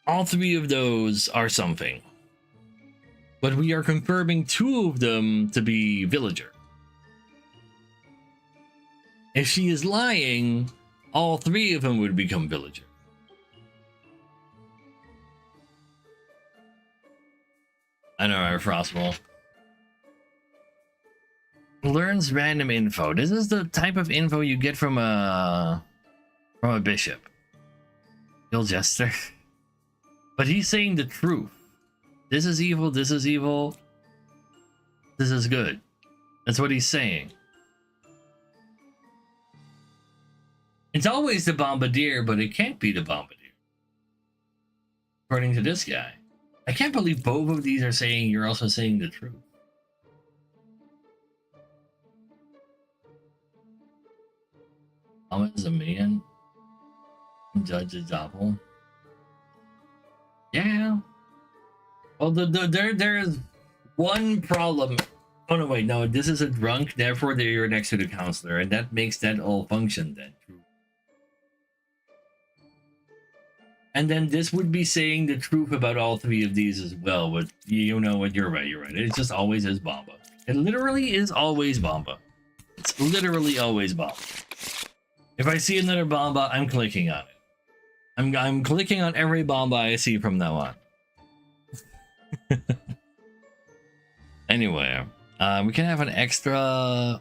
all three of those are something, but we are confirming two of them to be villager. If she is lying, all three of them would become villager. I know, right, Frostwall. Learns random info. This is the type of info you get from a bishop. Gil Jester. But he's saying the truth. This is evil, this is evil. This is good. That's what he's saying. It's always the bombardier, but it can't be the bombardier. According to this guy. I can't believe both of these are saying you're also saying the truth. Mama is a man. Judge is apple. Yeah. Well, there's one problem. Oh no, wait, no, this is a drunk, therefore you're next to the counselor, and that makes that all function then. And then this would be saying the truth about all three of these as well. But you know what? You're right. You're right. It just always is Bomba. It literally is always Bomba. It's literally always Bomba. If I see another Bomba, I'm clicking on it. I'm clicking on every Bomba I see from now on. Anyway, we can have an extra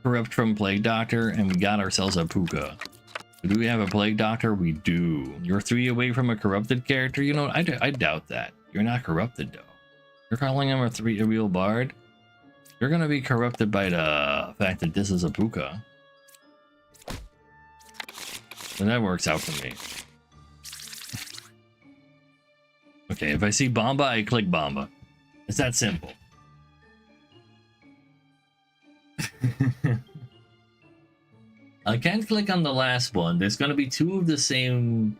corrupt from Plague Doctor, and we got ourselves a Puka. Do we have a Plague Doctor? We do. You're 3 away from a corrupted character? You know, I doubt that. You're not corrupted, though. You're calling him a real bard? You're gonna be corrupted by the fact that this is a Puka. So that works out for me. Okay, if I see Bomba, I click Bomba. It's that simple. I can't click on the last one. There's gonna be 2 of the same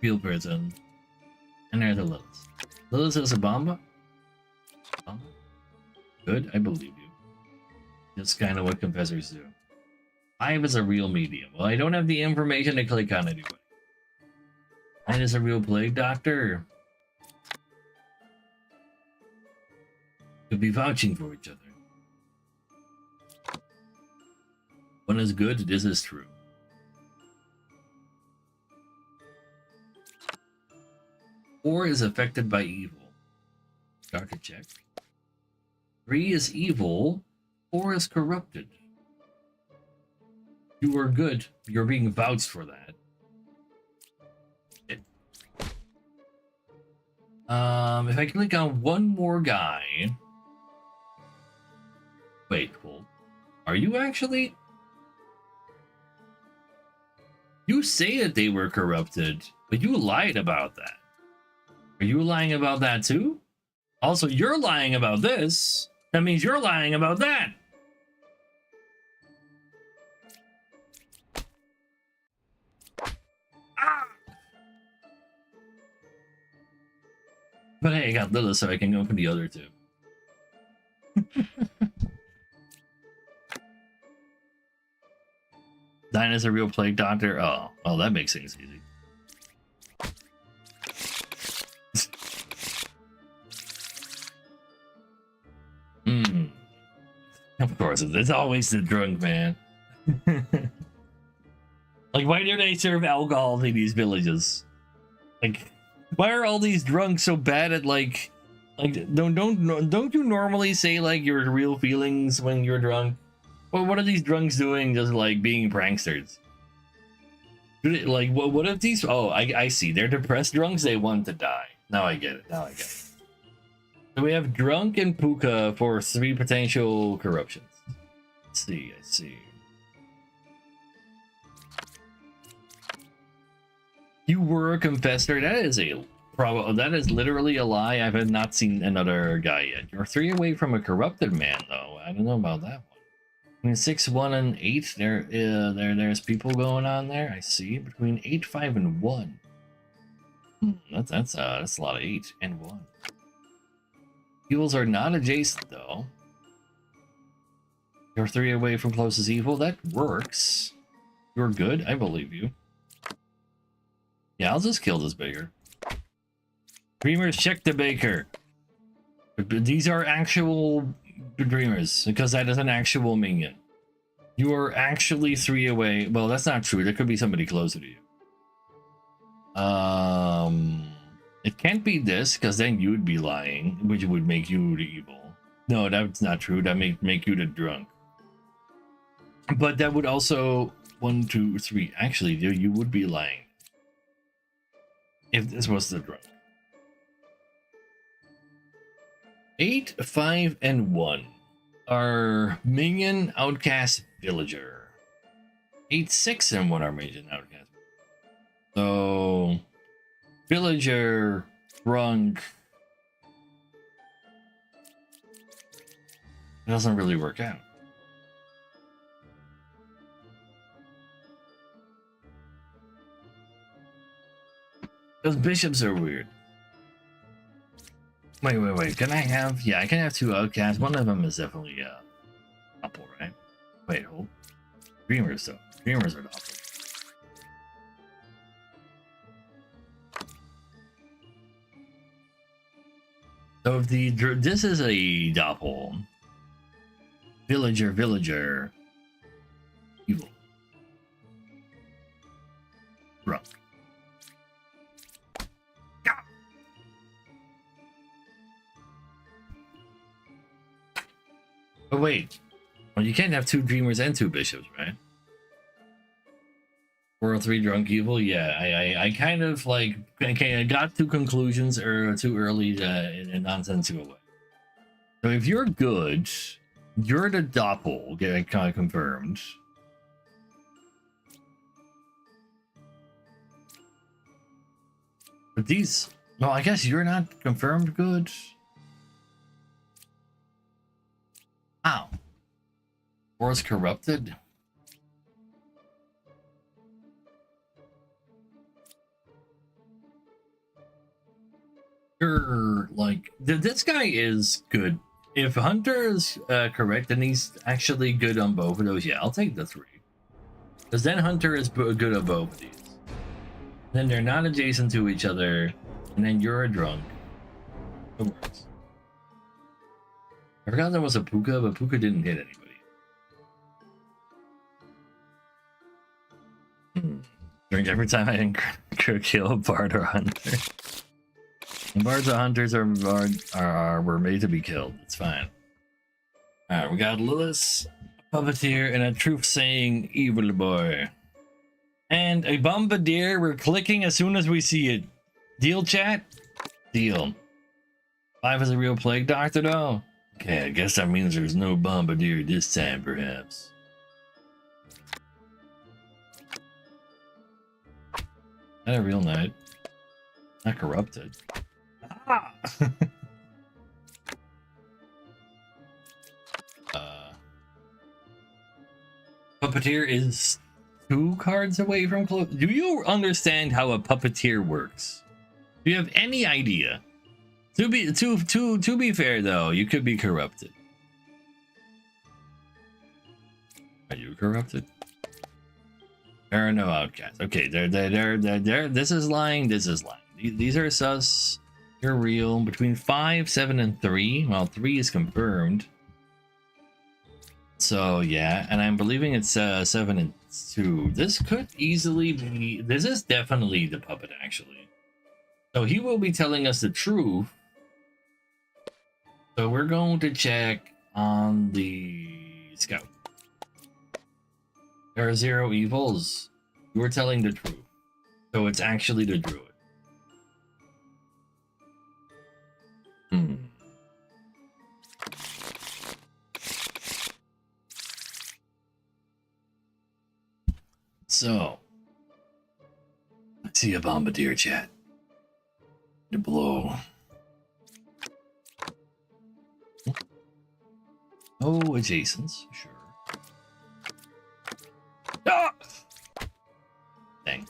field person. And there's a Lilith. Lilith is a Bomba? Bomba? Good, I believe you. That's kind of what confessors do. 5 is a real medium. Well, I don't have the information to click on anyway. 9 is a real Plague Doctor. Could be vouching for each other. 1 is good, this is true. 4 is affected by evil. Start to check. 3 is evil. 4 is corrupted. You are good. You're being vouched for that. If I click on one more guy. Wait, hold. Are you actually? You say that they were corrupted, but you lied about that. Are you lying about that too? Also, you're lying about this. That means you're lying about that. Ah! But hey, I got Lilith, so I can go for the other 2. Dinah's a real Plague Doctor. Oh, that makes things easy. Of course, it's always the drunk man. Like, why do they serve alcohol in these villages? Like, why are all these drunks so bad at like don't you normally say like your real feelings when you're drunk? Well, what are these drunks doing? Just like being pranksters? Like, what if these? Oh, I see. They're depressed drunks. They want to die. Now I get it. So we have drunk and Puka for 3 potential corruptions. Let's see. I see. You were a confessor. That is that is literally a lie. I have not seen another guy yet. You're 3 away from a corrupted man, though. I don't know about that one. Between 6, 1, and 8, there's people going on there. I see. Between 8, 5, and 1. That's a lot of 8 and 1. Evils are not adjacent though. You're 3 away from closest evil. That works. You're good. I believe you. Yeah, I'll just kill this baker. Dreamers, check the baker. These are actual dreamers because that is an actual minion. You are actually 3 away. Well, that's not true. There could be somebody closer to you. It can't be this because then you would be lying, which would make you the evil. No, that's not true. That make you the drunk. But that would also 1, 2, 3. Actually, you would be lying if this was the drunk. 8, 5, and 1 are minion, outcast, villager. 8, 6, and 1 are minion, outcast. So villager, drunk. It doesn't really work out. Those bishops are weird. Wait. Can I have... Yeah, I can have 2 outcasts. One of them is definitely Apple, right? Wait, hold. Dreamers, though. Dreamers are Apple. So if this is a doppel, villager, evil, drunk. But wait, well, you can't have 2 dreamers and 2 bishops, right? 4 or 3 drunk evil. Yeah, I kind of like I got 2 conclusions too early in nonsense go away. So if you're good, you're the doppel. Get kind of confirmed. But these, no, I guess you're not confirmed good. Ow. Or is corrupted? You're like this guy is good. If Hunter is correct, then he's actually good on both of those. Yeah, I'll take the 3. Because then Hunter is good on both of these. Then they're not adjacent to each other, and then you're a drunk. It works. I forgot there was a Puka, but Puka didn't hit anybody. Drink every time I kill a Bard or Hunter. And Bards or Hunters were made to be killed. It's fine. Alright, we got Lilith, Puppeteer, and a truth-saying evil boy. And a Bombardier. We're clicking as soon as we see it. Deal, chat? Deal. 5 is a real plague doctor, though? Okay, I guess that means there's no Bombardier this time, perhaps. Is that a real knight? Not corrupted. Ah! Puppeteer is 2 cards away from close. Do you understand how a puppeteer works? Do you have any idea? To be fair though, you could be corrupted. Are you corrupted? There are no outcasts. Okay, they're this is lying, this is lying. These are sus. You're real. Between 5, 7, and 3. Well, 3 is confirmed. So yeah, and I'm believing it's 7 and 2. This could easily be. This is definitely the puppet, actually. So he will be telling us the truth. So we're going to check on the scout. There are 0 evils. You were telling the truth. So it's actually the druid. So, let's see a Bombardier, chat. To blow. Oh, adjacents, sure. Ah! Dang.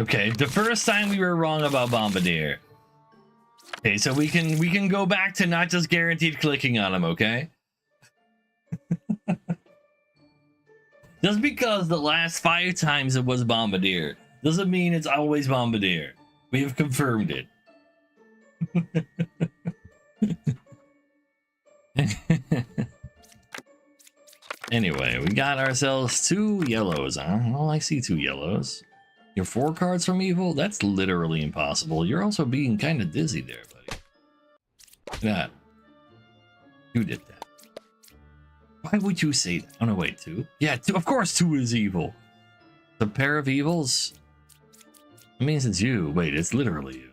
Okay, the first time we were wrong about Bombardier. Okay, so we can go back to not just guaranteed clicking on him, okay? Just because the last 5 times it was Bombardier doesn't mean it's always Bombardier. We have confirmed it. Anyway, we got ourselves 2 yellows, huh? Well, I see 2 yellows. You're 4 cards from evil? That's literally impossible. You're also being kind of dizzy there, buddy. Look at that. You did that. Why would you say that? Oh, no, wait, 2? Yeah, 2, of course 2 is evil. The pair of evils? It means it's you. Wait, it's literally you.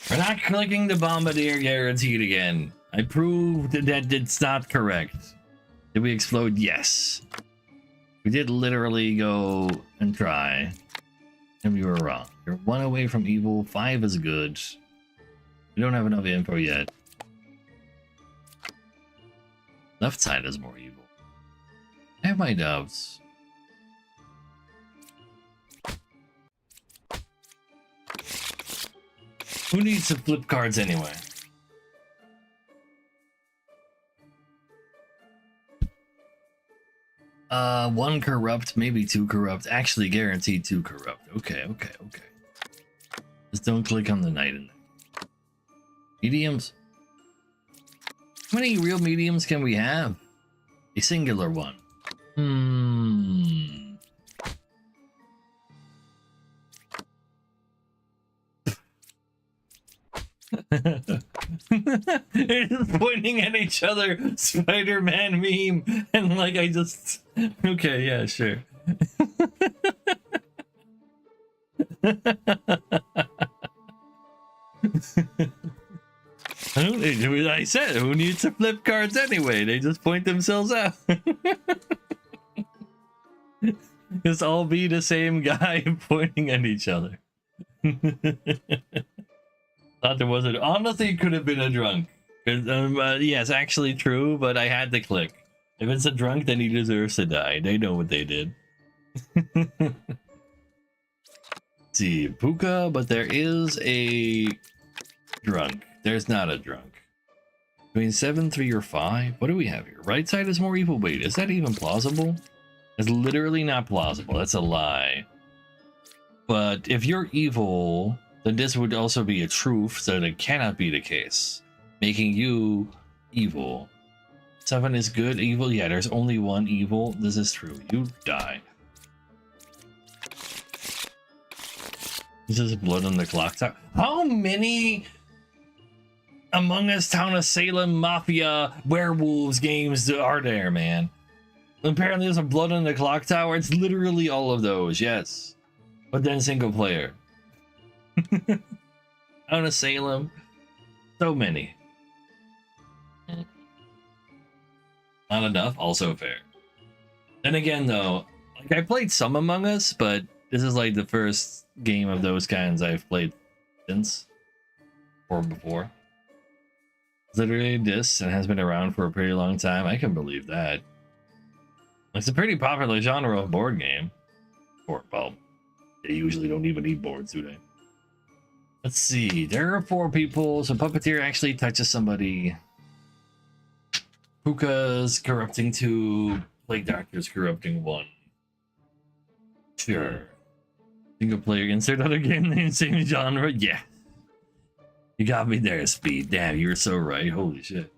We're not clicking the Bombardier guaranteed again. I proved that it's not correct. Did we explode? Yes. We did literally go and try. And we were wrong. You're 1 away from evil. 5 is good. We don't have enough info yet. Left side is more evil. I have my doubts. Who needs to flip cards anyway? One corrupt, maybe 2 corrupt. Actually, guaranteed 2 corrupt. Okay. Just don't click on the knight in there. Mediums. How many real mediums can we have? A singular one. They're just pointing at each other, Spider-Man meme, and like I just okay, yeah, sure. I said, who needs to flip cards anyway? They just point themselves out. Just all be the same guy pointing at each other. Thought there wasn't. Honestly, it could have been a drunk. Yes, actually true, but I had to click. If it's a drunk, then he deserves to die. They know what they did. See, Puka, but there is a drunk. There's not a drunk. I mean, 7, 3, or 5. What do we have here? Right side is more evil. Wait, is that even plausible? It's literally not plausible. That's a lie. But if you're evil, then this would also be a truth, so that cannot be the case, making you evil. 7 is good, evil. Yeah, there's only 1 evil. This is true. You die. This is blood on the clock tower. How many Among Us, Town of Salem, Mafia, Werewolves games are there, man? Apparently there's a blood on the clock tower. It's literally all of those, yes. But then single player. Town of Salem. So many. Not enough, also fair. Then again though, like I played some Among Us, but this is like the first game of those kinds I've played since or before. It's literally this and has been around for a pretty long time. I can believe that. It's a pretty popular genre of board game. Or, well, they usually don't even need boards, do they? Let's see. There are 4 people, so Puppeteer actually touches somebody. Puka's corrupting 2. Plague Doctor's corrupting 1. Sure. Single player insert other game name, same genre. Yeah. You got me there, Speed. Damn, you were so right. Holy shit.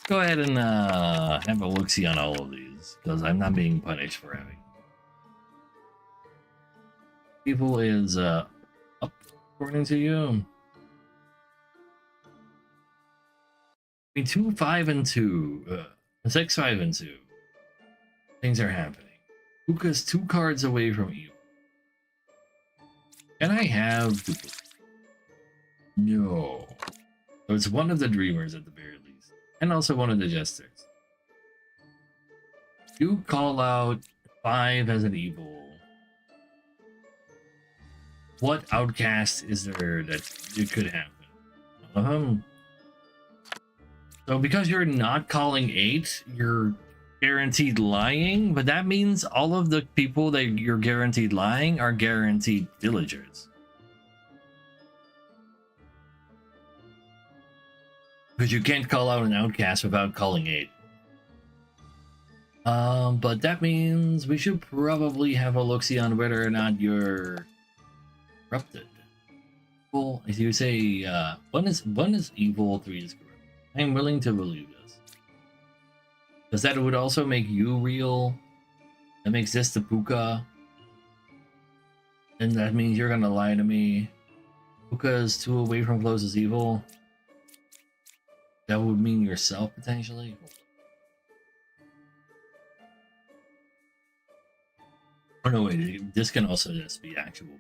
Go ahead and have a look-see on all of these, because I'm not being punished for having. People is up, according to you. Between 2, 5, and 2. 6, 5, and 2. Things are happening. Puka's 2 cards away from you. Can I have... No. So it's one of the Dreamers at the very least. And also one of the Jesters. You call out 5 as an evil. What outcast is there that it could happen? So because you're not calling 8, you're guaranteed lying, but that means all of the people that you're guaranteed lying are guaranteed villagers. Because you can't call out an outcast without calling aid. But that means we should probably have a look-see on whether or not you're corrupted. Well, as you say, one is evil, 3 is corrupt. I'm willing to believe this. Because that would also make you real. That makes this the Puka. And that means you're gonna lie to me. Puka is 2 away from closest evil. That would mean yourself, potentially. Oh no, wait, this can also just be actual.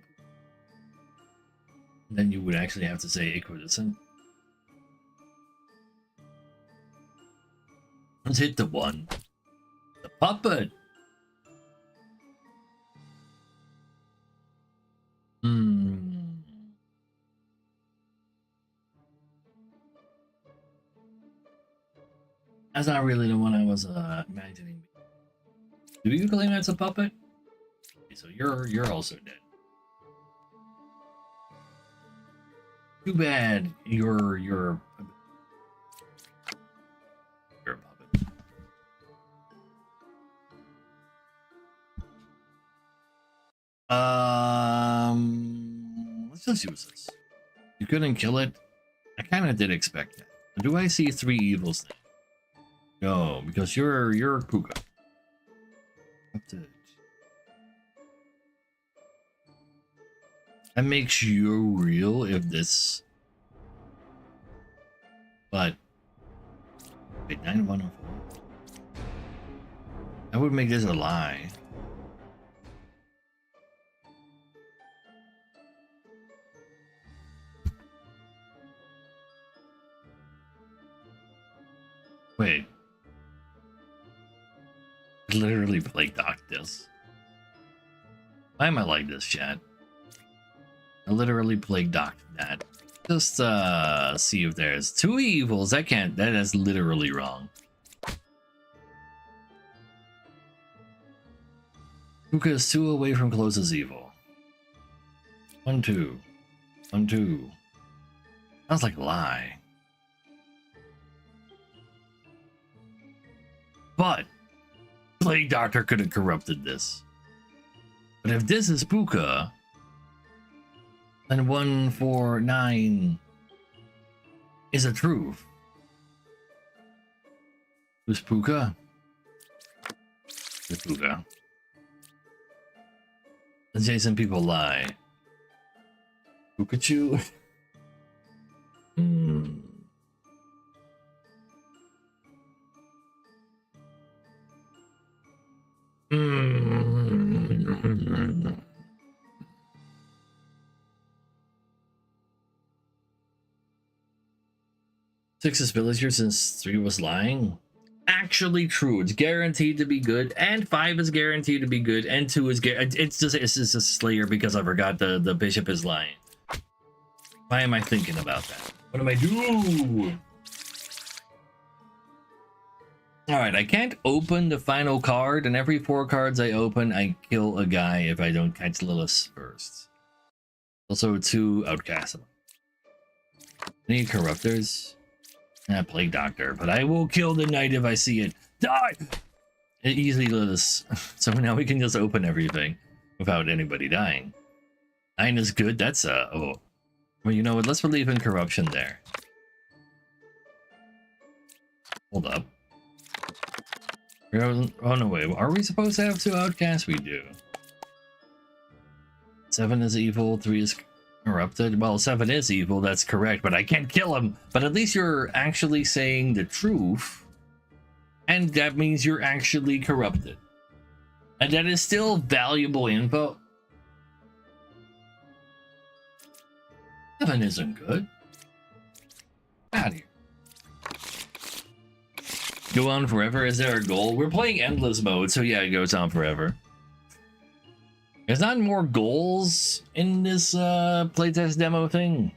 Then you would actually have to say equidistant. Let's hit the 1. The puppet! That's not really the one I was imagining. Do you claim that's a puppet? Okay, so you're also dead. Too bad you're a puppet. Let's just use this. You couldn't kill it. I kind of did expect that. Do I see 3 evils now? No, because you're Puka. That makes you real if this. But wait, 9104. That would make this a lie. Wait. Literally plague docked this. Why am I like this, chat? I literally plague docked that. Just see if there's 2 evils. That is literally wrong. Puka is 2 away from closest evil. 1, 2. 1, 2. Sounds like a lie. But Plague Doctor could have corrupted this. But if this is Puka, then 149 is a truth. Who's Puka? The Puka. Adjacent people lie. Pukachu. Six is villager since 3 was lying. Actually true. It's guaranteed to be good, and 5 is guaranteed to be good, and 2 is it's just a slayer because I forgot the bishop is lying. Why am I thinking about that? What am I doing? Alright, I can't open the final card, and every 4 cards I open, I kill a guy if I don't catch Lilith first. Also 2 outcasts. Any corruptors? Plague Doctor, but I will kill the knight if I see it. Die! It easily Lilith. So now we can just open everything without anybody dying. 9 is good, that's oh. Well, you know what, let's believe in corruption there. Hold up. Oh no, wait, are we supposed to have 2 outcasts? We do. 7 is evil, 3 is corrupted. Well, 7 is evil, that's correct, but I can't kill him. But at least you're actually saying the truth, and that means you're actually corrupted. And that is still valuable info. 7 isn't good. Out of here. Go on forever? Is there a goal? We're playing endless mode, so yeah, it goes on forever. There's not more goals in this playtest demo thing.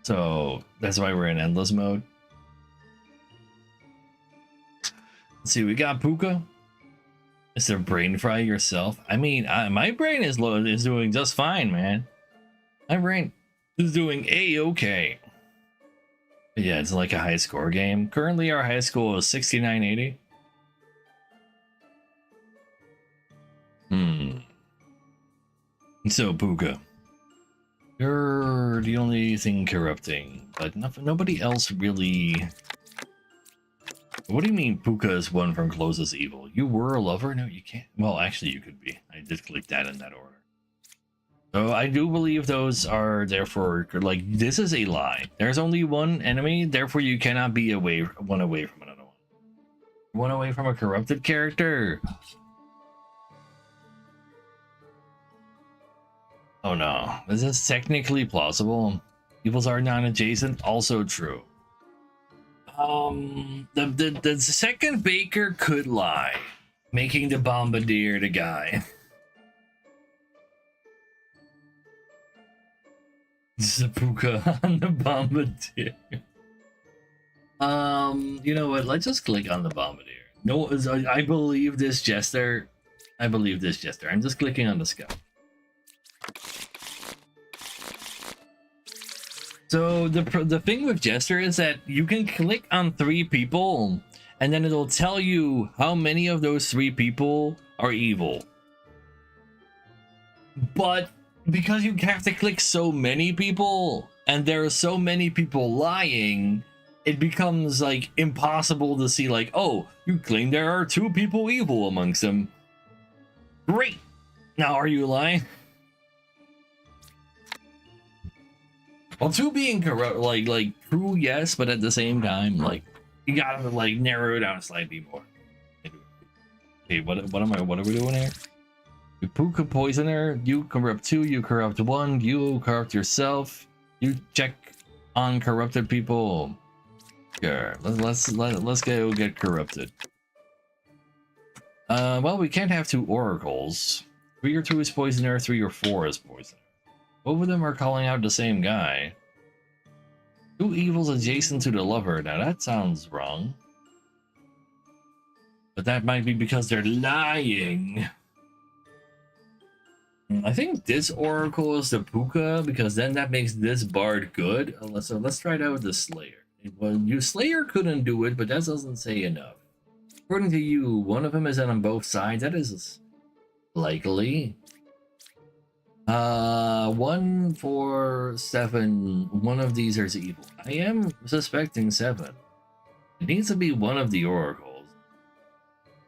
So that's why we're in endless mode. Let's see, we got Puka. Is there brain fry yourself? I mean, my brain is doing just fine, man. My brain is doing a-okay. Yeah, it's like a high score game. Currently, our high score is 6980. So, Puka, you're the only thing corrupting, but nobody else really. What do you mean Puka is one from closest evil? You were a lover? No, you can't. Well, actually, you could be. I did click that in that order. So I do believe those are therefore, like, this is a lie. There's only one enemy, therefore you cannot be one away from another one. One away from a corrupted character. Oh no, is this technically plausible? Evils are non-adjacent, also true. The second baker could lie, making the bombardier the guy. Zapuka on the bombardier. You know what? Let's just click on the bombardier. No, I believe this jester. I believe this jester. I'm just clicking on the scout. So the thing with Jester is that you can click on 3 people and then it'll tell you how many of those 3 people are evil. But because you have to click so many people and there are so many people lying, it becomes like impossible to see like, oh, you claim there are 2 people evil amongst them. Great. Now are you lying? Well, 2 being corrupt, like true, yes, but at the same time, like you gotta like narrow it down slightly more. Okay, what are we doing here? You Puka poisoner, you corrupt 2, you corrupt 1, you corrupt yourself, you check on corrupted people. Sure, let's go get corrupted. Well, we can't have 2 oracles. 3 or 2 is poisoner, 3 or 4 is poisoner. Both of them are calling out the same guy. 2 evils adjacent to the lover. Now that sounds wrong. But that might be because they're lying. I think this oracle is the Puka, because then that makes this bard good. So let's try it out with the Slayer. Well, Slayer couldn't do it, but that doesn't say enough. According to you, one of them is on both sides. That is likely. 1, 4, 7. One of these is evil. I am suspecting 7. It needs to be one of the oracles.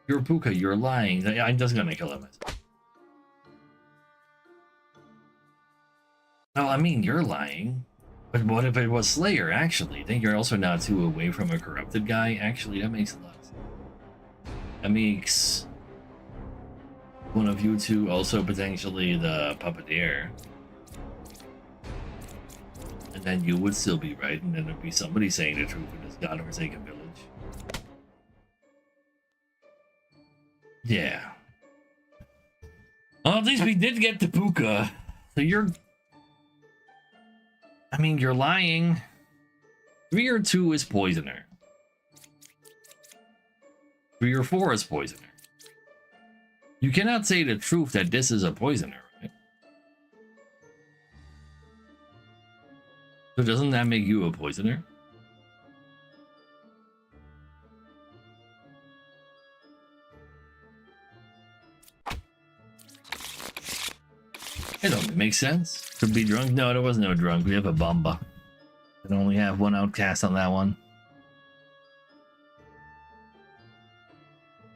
You're Puka, you're lying. I'm just gonna kill him myself. No, I mean, you're lying. But what if it was Slayer, actually? Then you're also not 2 away from a corrupted guy? Actually, that makes a lot of sense. That makes one of you 2 also potentially the puppeteer. And then you would still be right, and then there'd be somebody saying the truth in this godforsaken village. Yeah. Well, at least we did get the Puka. So you're... I mean, you're lying. 3 or 2 is poisoner. 3 or 4 is poisoner. You cannot say the truth that this is a poisoner, right? So doesn't that make you a poisoner? It don't make sense. Could be drunk. No, there was no drunk. We have a Bamba. We only have 1 outcast on that one.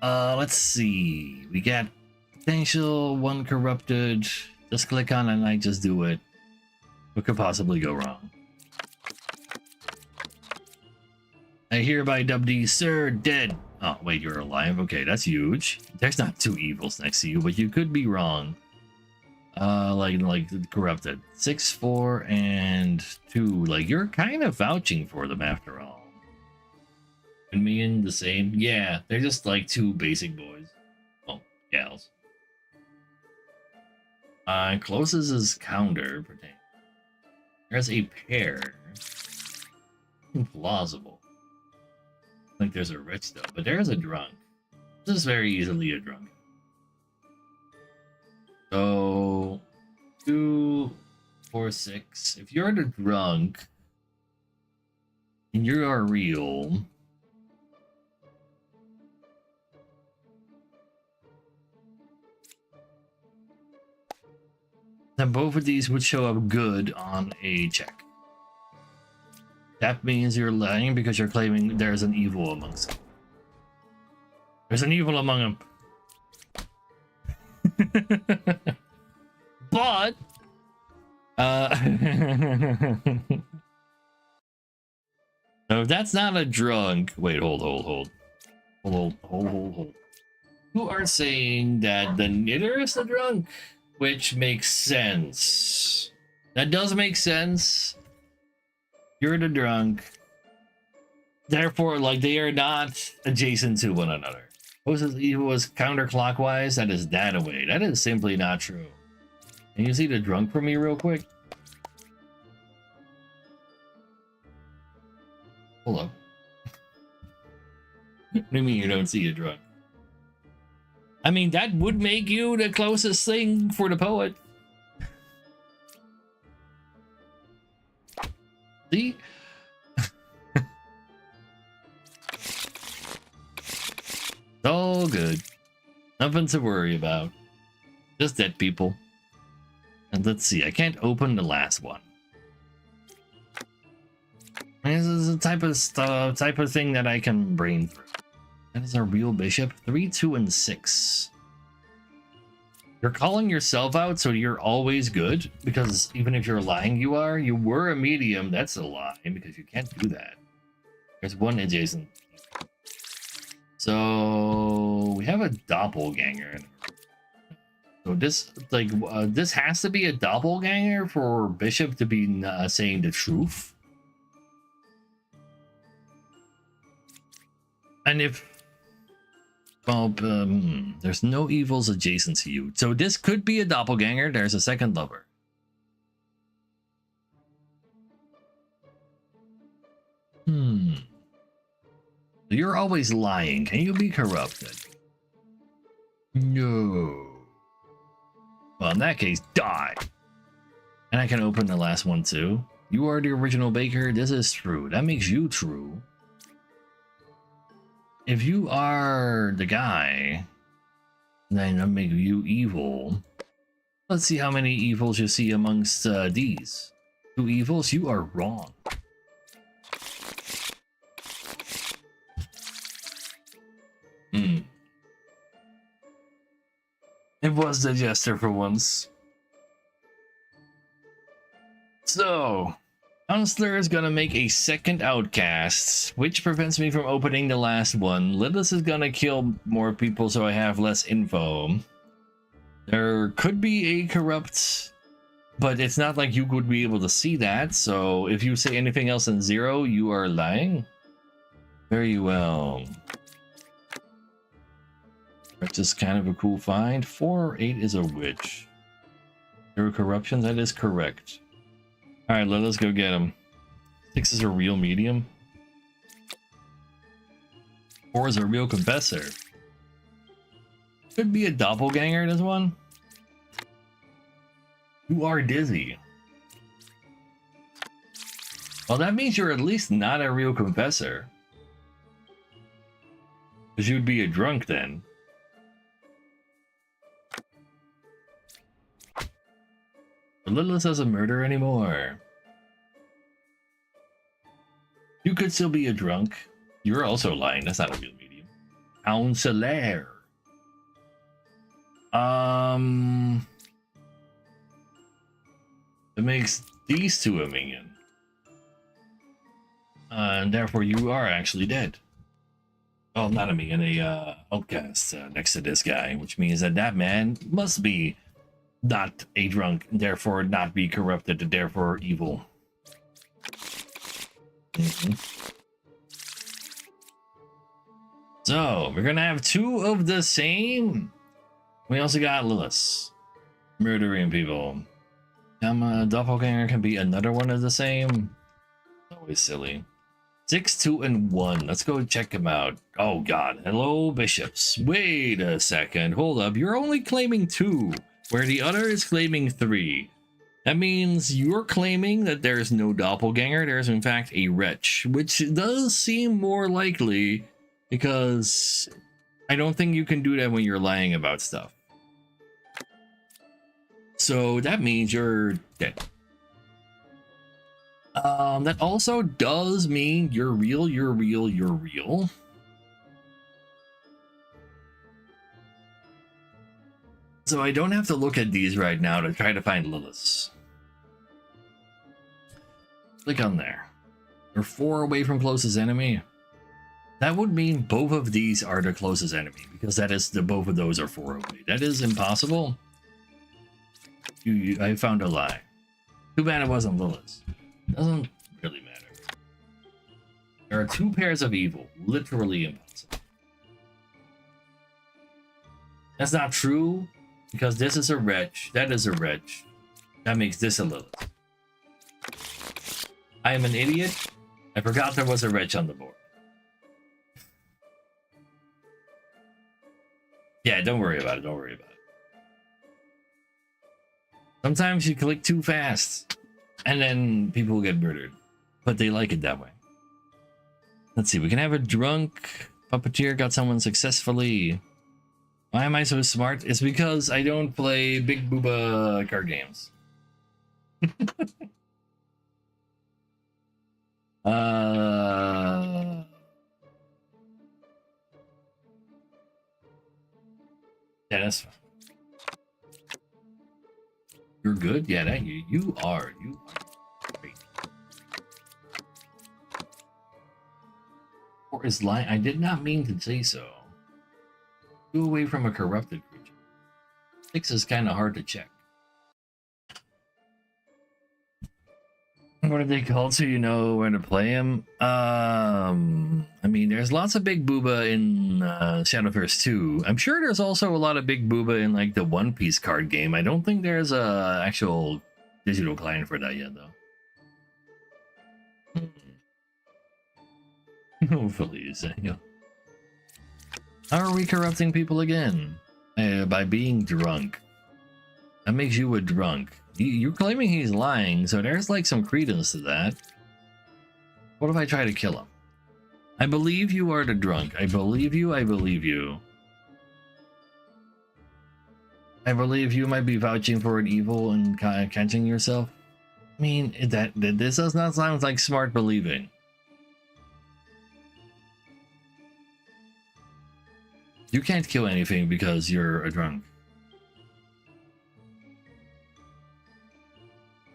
Let's see. We got potential, 1 corrupted. Just click on it and I just do it. What could possibly go wrong? I hereby dub thee, sir, dead. Oh, wait, you're alive? Okay, that's huge. There's not 2 evils next to you, but you could be wrong. Like corrupted. 6, 4, and 2. Like, you're kind of vouching for them after all. And me in the same? Yeah, they're just like 2 basic boys. Oh, gals. Closest is counter. There's a pair. Plausible. I think there's a rich though, but there's a drunk. This is very easily a drunk. So 2, 4, 6. If you're the drunk and you are real, then both of these would show up good on a check. That means you're lying because you're claiming there's an evil amongst them. There's an evil among them. But so if that's not a drunk, wait, hold. You are saying that the knitter is the drunk, which makes sense. That does make sense. You're the drunk. Therefore, like, they are not adjacent to one another. Was counterclockwise? That is that away. That is simply not true. Can you see the drunk for me real quick? Hold up. What do you mean you don't see a drunk? I mean, that would make you the closest thing for the poet. See? It's all good. Nothing to worry about. Just dead people. And let's see, I can't open the last one. This is a type of thing that I can brain through. That is our real bishop. 3, 2, and 6. You're calling yourself out, so you're always good. Because even if you're lying, you were a medium. That's a lie, because you can't do that. There's one adjacent. So we have a doppelganger. So this, like, this has to be a doppelganger for bishop to be saying the truth. And if, well, there's no evils adjacent to you. So this could be a doppelganger. There's a second lover. You're always lying. Can you be corrupted? No. Well, in that case, die. And I can open the last one too. You are the original baker. This is true. That makes you true. If you are the guy, then that makes you evil. Let's see how many evils you see amongst these. 2 evils? You are wrong. It was the jester for once. So, Counselor is gonna make a second outcast, which prevents me from opening the last one. Lilith is gonna kill more people so I have less info. There could be a corrupt, but it's not like you would be able to see that, so if you say anything else than 0, you are lying. Very well. That's just kind of a cool find. 4 or 8 is a witch. 0 corruption, that is correct. Alright, let's go get him. 6 is a real medium. 4 is a real confessor. Could be a doppelganger, this one. You are dizzy. Well, that means you're at least not a real confessor. Because you'd be a drunk then. But Lilith doesn't murder anymore. You could still be a drunk. You're also lying. That's not a real medium. Counselor. It makes these 2 a minion. And therefore you are actually dead. Well, not a minion, a outcast next to this guy, which means that that man must be not a drunk, therefore not be corrupted, therefore evil. So we're gonna have 2 of the same. We also got Lilith murdering people. Doppelganger can be another one of the same. Always silly. 6, 2, and 1. Let's go check him out. Oh god. Hello, bishops. Wait a second. Hold up. You're only claiming 2, where the other is claiming 3. That means you're claiming that there's no doppelganger. There's in fact a wretch, which does seem more likely because I don't think you can do that when you're lying about stuff. So that means you're dead. That also does mean you're real, you're real, you're real. So I don't have to look at these right now to try to find Lilith. Click on there. You're 4 away from closest enemy. That would mean both of these are the closest enemy, because that is both of those are 4 away. That is impossible. I found a lie. Too bad it wasn't Lilith. Doesn't really matter. There are 2 pairs of evil. Literally impossible. That's not true, because this is a wretch. That is a wretch. That makes this a Lilith. I am an idiot. I forgot there was a wretch on the board. Yeah, don't worry about it. Don't worry about it. Sometimes you click too fast, and then people get murdered. But they like it that way. Let's see. We can have a drunk puppeteer got someone successfully. Why am I so smart? It's because I don't play big booba card games. Yeah, that's fine. You're good? Yeah, that you are. You are great. Or is lying? I did not mean to say so. 2 away from a corrupted creature. 6 is kind of hard to check. What are they called so you know where to play them? I mean, there's lots of big booba in Shadowverse 2. I'm sure there's also a lot of big booba in like the One Piece card game. I don't think there's a actual digital client for that yet, though. Hopefully, you say. Yeah. How are we corrupting people again? By being drunk. That makes you a drunk. You're claiming he's lying, so there's like some credence to that. What if I try to kill him? I believe you are the drunk. I believe you. I believe you. I believe you might be vouching for an evil and catching yourself. I mean, this does not sound like smart believing. You can't kill anything because you're a drunk.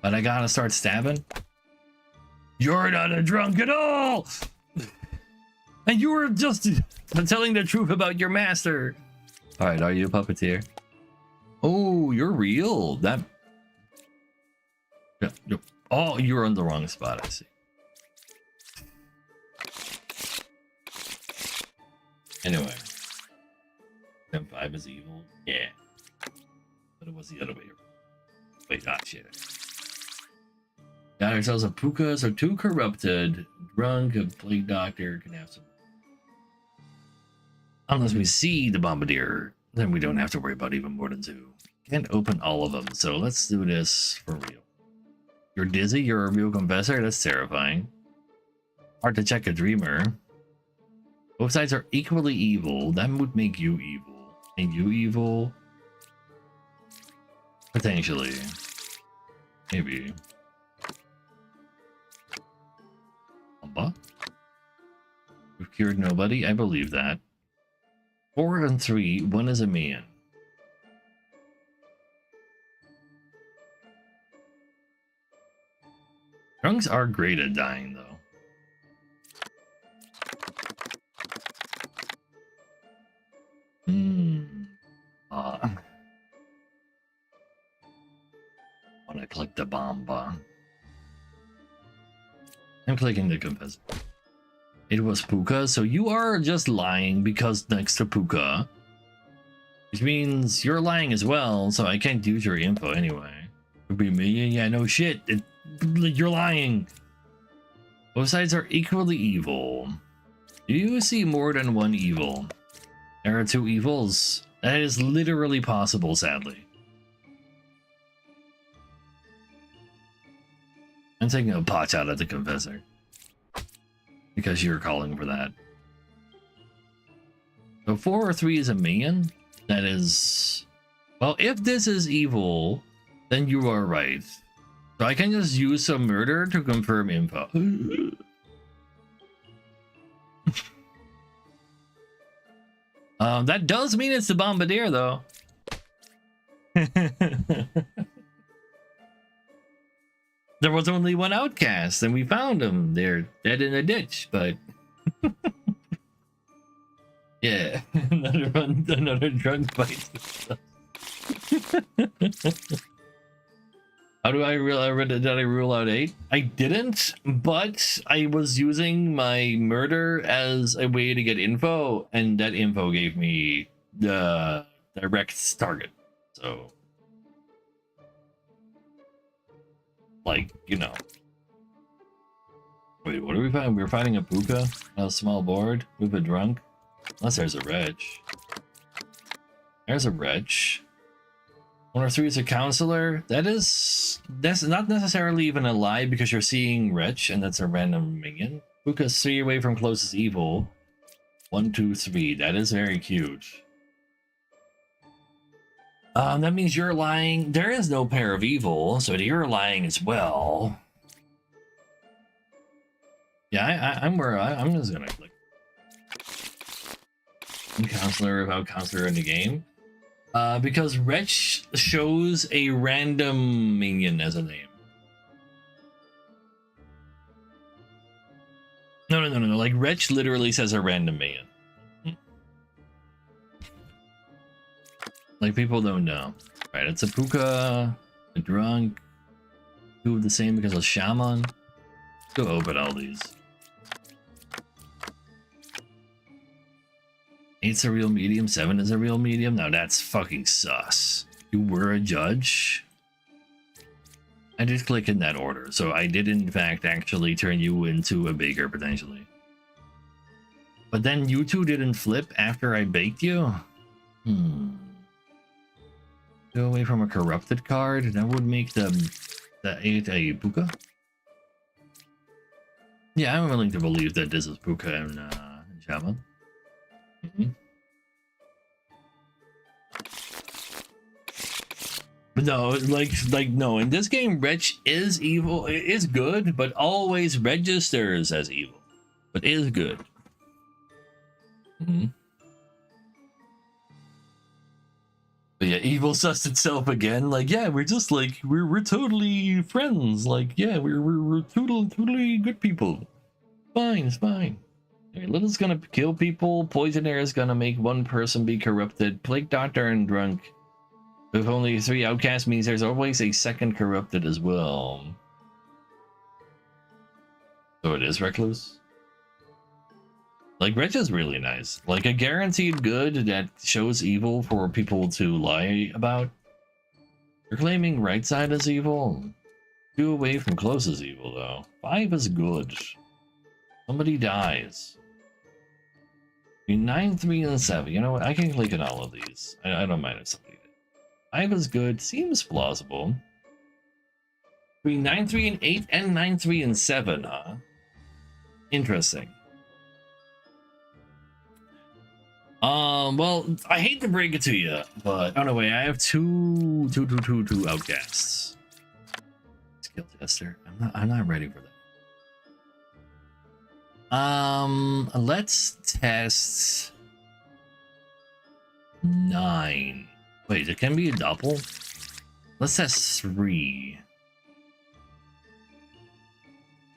But I gotta start stabbing? You're not a drunk at all! And you were just telling the truth about your master. Alright, are you a puppeteer? Oh, you're real. That... Yeah. Oh, you're on the wrong spot, I see. Anyway. M5 is evil? Yeah. But it was the other way around. Wait, shit. Got ourselves a puka, so 2 corrupted. Drunk, a plague doctor can have some. Unless we see the bombardier, then we don't have to worry about even more than 2. Can't open all of them, so let's do this for real. You're dizzy, you're a real confessor, that's terrifying. Hard to check a dreamer. Both sides are equally evil, that would make you evil. And you evil? Potentially. Maybe. We've cured nobody. I believe that. 4 and 3. 1 is a man. Drunks are great at dying, though. Wanna click the bomb bar. I'm clicking the confessor. It was Puka, so you are just lying because next to Puka. Which means you're lying as well, so I can't use your info anyway. It would be me, yeah, no shit. You're lying. Both sides are equally evil. Do you see more than one evil? There are two evils. That is literally possible, sadly. I'm taking a pot shot at the confessor. Because you're calling for that. So 4 or 3 is a minion. That is... Well, if this is evil, then you are right. So I can just use some murder to confirm info. That does mean it's the Bombardier, though. There was only one outcast, and we found them. They're dead in a ditch, but... yeah, another drunk fight. How do I did I rule out 8? I didn't, but I was using my murder as a way to get info, and that info gave me the direct target. So, like, you know. Wait, what are we fighting? We're fighting a puka, a small board with a drunk. Unless there's a wretch. There's a wretch. 1 or 3 is a counselor. That's not necessarily even a lie because you're seeing wretch and that's a random minion. Puka's 3 away from closest evil. 1, 2, 3. That is very cute. That means you're lying. There is no pair of evil, so you're lying as well. Yeah, I'm just gonna click. Counselor without counselor in the game. Because Wretch shows a random minion as a name. No. Like, Wretch literally says a random minion. Like, people don't know. Right, it's a puka, a drunk, 2 of the same because of shaman. Go open all these. 8's a real medium, 7 is a real medium. Now that's fucking sus. You were a judge? I did click in that order, so I did in fact actually turn you into a baker potentially. But then you two didn't flip after I baked you? Go away from a corrupted card. That would make the 8 a puka. Yeah, I'm willing to believe that this is puka and shaman. But no, like no. In this game, Wretch is evil. It is good, but always registers as evil. But is good. But yeah, evil sussed itself again. Like, yeah, we're just like we're totally friends. Like, yeah, we're totally good people. Fine, it's fine. Little's gonna kill people. Poisoner is gonna make one person be corrupted. Plague Doctor and Drunk. With only 3 outcasts means there's always a second corrupted as well. So it is Recluse. Like, Wretch is really nice. Like, a guaranteed good that shows evil for people to lie about. You're claiming right side is evil. 2 away from close is evil, though. 5 is good. Somebody dies. 9, 3, and 7. You know what? I can click on all of these. I don't mind if somebody did. 5 is good. Seems plausible. Between 9, 3, and 8 and 9, 3, and 7, huh? Interesting. Well, I hate to break it to you, but oh no, wait, I have two outcasts. Skill tester. I'm not ready for that. Let's test 9. Wait, it can be a double. Let's test 3.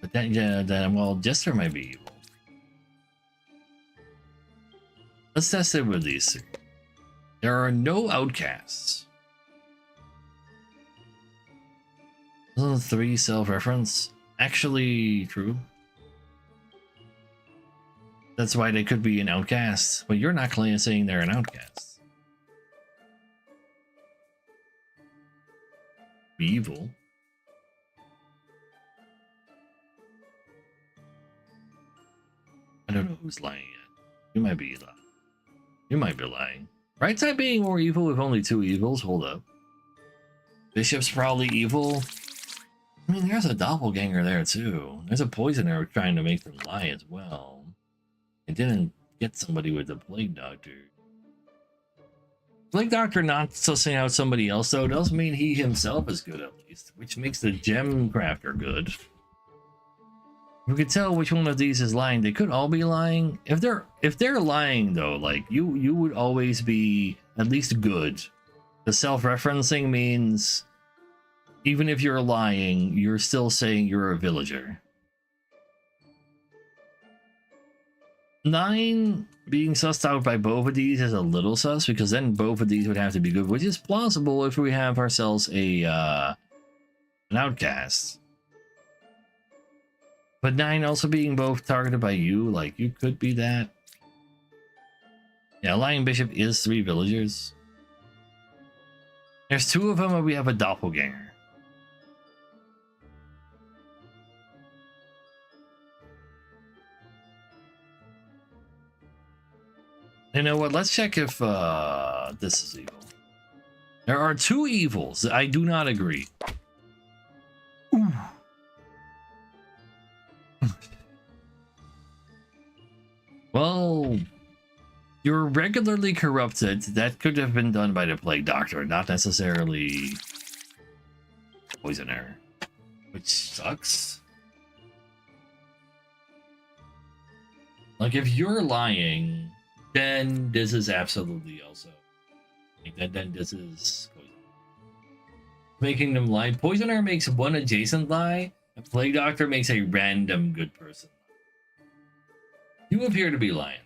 But then, yeah, then well, Jester might be evil. Let's test it with these 3. There are no outcasts. Isn't 3 self-reference actually true? That's why they could be an outcast, but you're not clearly saying they're an outcast. Be evil. don't know who's lying yet. You might be lying. You might be lying. Right side being more evil with only 2 evils? Hold up. Bishop's probably evil. I mean, there's a doppelganger there too. There's a poisoner trying to make them lie as well. It didn't get somebody with the Plague Doctor. Plague Doctor not sussing out somebody else though doesn't mean he himself is good at least, which makes the gem crafter good. We could tell which one of these is lying. They could all be lying. If they're lying though, like you would always be at least good. The self-referencing means even if you're lying, you're still saying you're a villager. 9 being sussed out by both of these is a little sus because then both of these would have to be good, which is plausible if we have ourselves a an outcast. But 9 also being both targeted by you, like you could be that. Yeah, Lying Bishop is 3 villagers. There's 2 of them, and we have a doppelganger. You know what? Let's check if this is evil. There are 2 evils. I do not agree. Ooh. Well, you're regularly corrupted. That could have been done by the Plague Doctor, not necessarily poisoner, which sucks. Like, if you're lying, then this is absolutely also. Like, then this is poison. Making them lie. Poisoner makes one adjacent lie. A Plague Doctor makes a random good person. You appear to be lying.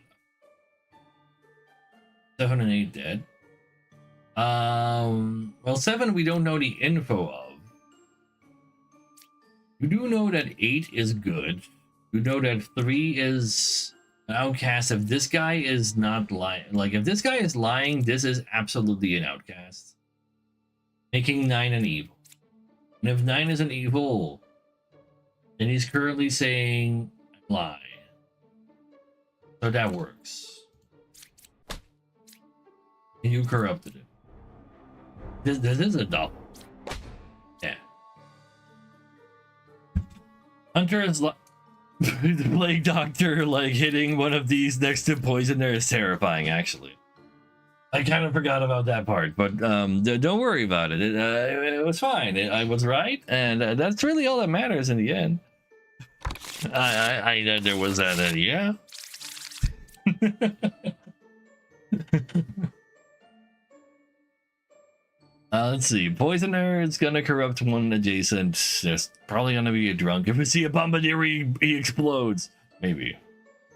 7 and 8 dead. Well, 7 we don't know the info of. You do know that 8 is good. You know that 3 is an outcast. If this guy is not lying, like if this guy is lying, this is absolutely an outcast. Making 9 an evil. And if 9 is an evil, then he's currently saying lie. So that works. And you corrupted it. This is a double. Yeah. Hunter is the Plague Doctor, like hitting one of these next to Poisoner is terrifying, actually. I kind of forgot about that part, but don't worry about it. It was fine. I was right, and that's really all that matters in the end. I there was that, yeah. Let's see. Poisoner is gonna corrupt one adjacent. There's probably gonna be a drunk. If we see a bombardier, he explodes. Maybe.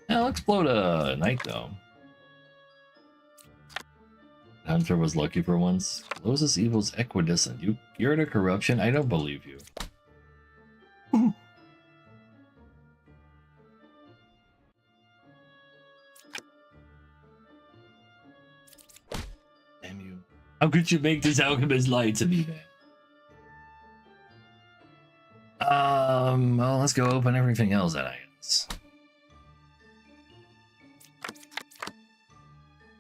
I'll explode a knight though. Hunter was lucky for once. Closest evil's equidistant. You cured a corruption? I don't believe you. Ooh. Damn you. How could you make this alchemist lie to me, man? Well, let's go open everything else that I guess.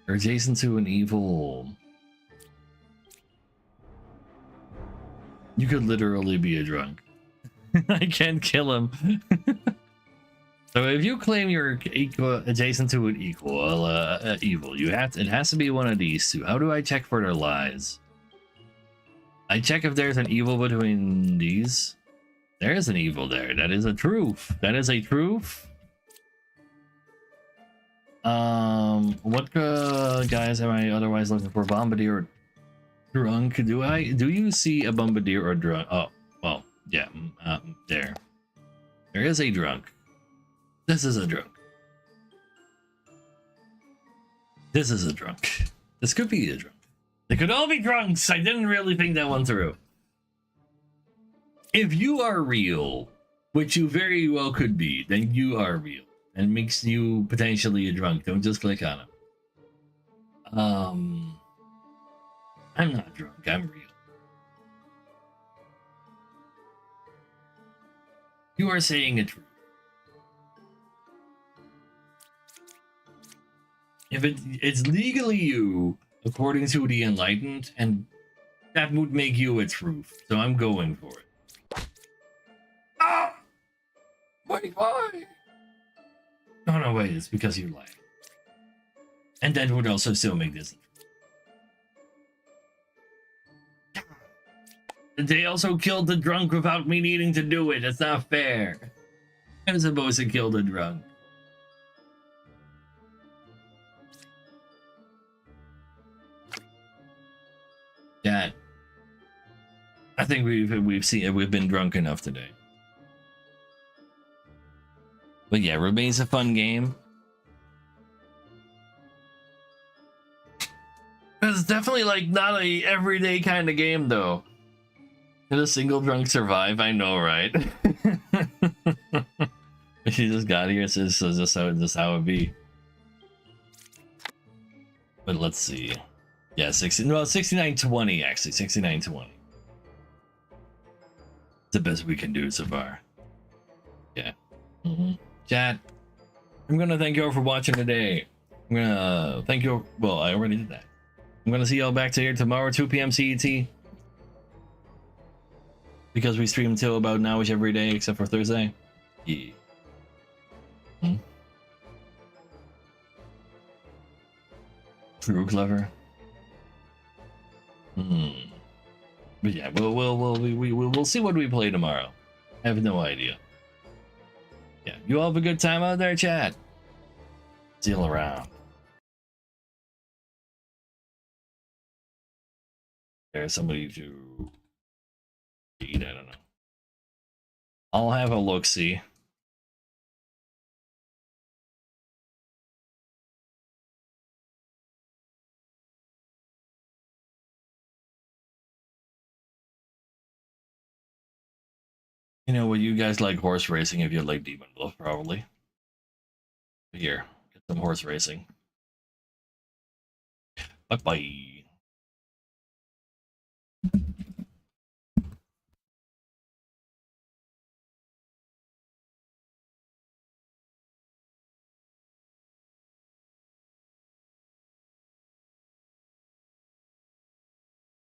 You're adjacent to an evil. You could literally be a drunk. I can't kill him. So if you claim you're adjacent to an evil, it has to be one of these 2. How do I check for their lies? I check if there's an evil between these. There is an evil there. That is a truth. That is a truth. What guys am I otherwise looking for? Bombardier or drunk? Do you see a bombardier or drunk? Oh, well, yeah. There is a drunk. This is a drunk. This is a drunk. This could be a drunk. They could all be drunks. I didn't really think that one through. If you are real, which you very well could be, then you are real. And makes you potentially a drunk. Don't just click on him. I'm not drunk. I'm real. You are saying a truth. If it's legally you, according to the Enlightened, and that would make you a truth. So I'm going for it. Ah! Wait, why? Oh no, wait, it's because you lied. And that would also still make this. They also killed the drunk without me needing to do it. It's not fair. I'm supposed to kill the drunk. That. I think we've been drunk enough today. But yeah, remains a fun game. It's definitely like not a everyday kind of game though. Did a single drunk survive? I know, right? She just got here. It's just how it be. But let's see. Yeah, 69-20 actually. 69-20. The best we can do so far. Yeah. Chat. I'm gonna thank you all for watching today. I'm gonna thank you. Well, I already did that. I'm gonna see y'all back to here tomorrow, 2 p.m. CET. Because we stream till about nowish every day except for Thursday. Yeah. True clever. But yeah, we'll see what we play tomorrow. I have no idea. Yeah, you all have a good time out there, chat. See you around. There's somebody to read. I don't know. I'll have a look-see. You know, well, you guys like horse racing if you like Demon Bluff, probably. Here, get some horse racing. Bye-bye.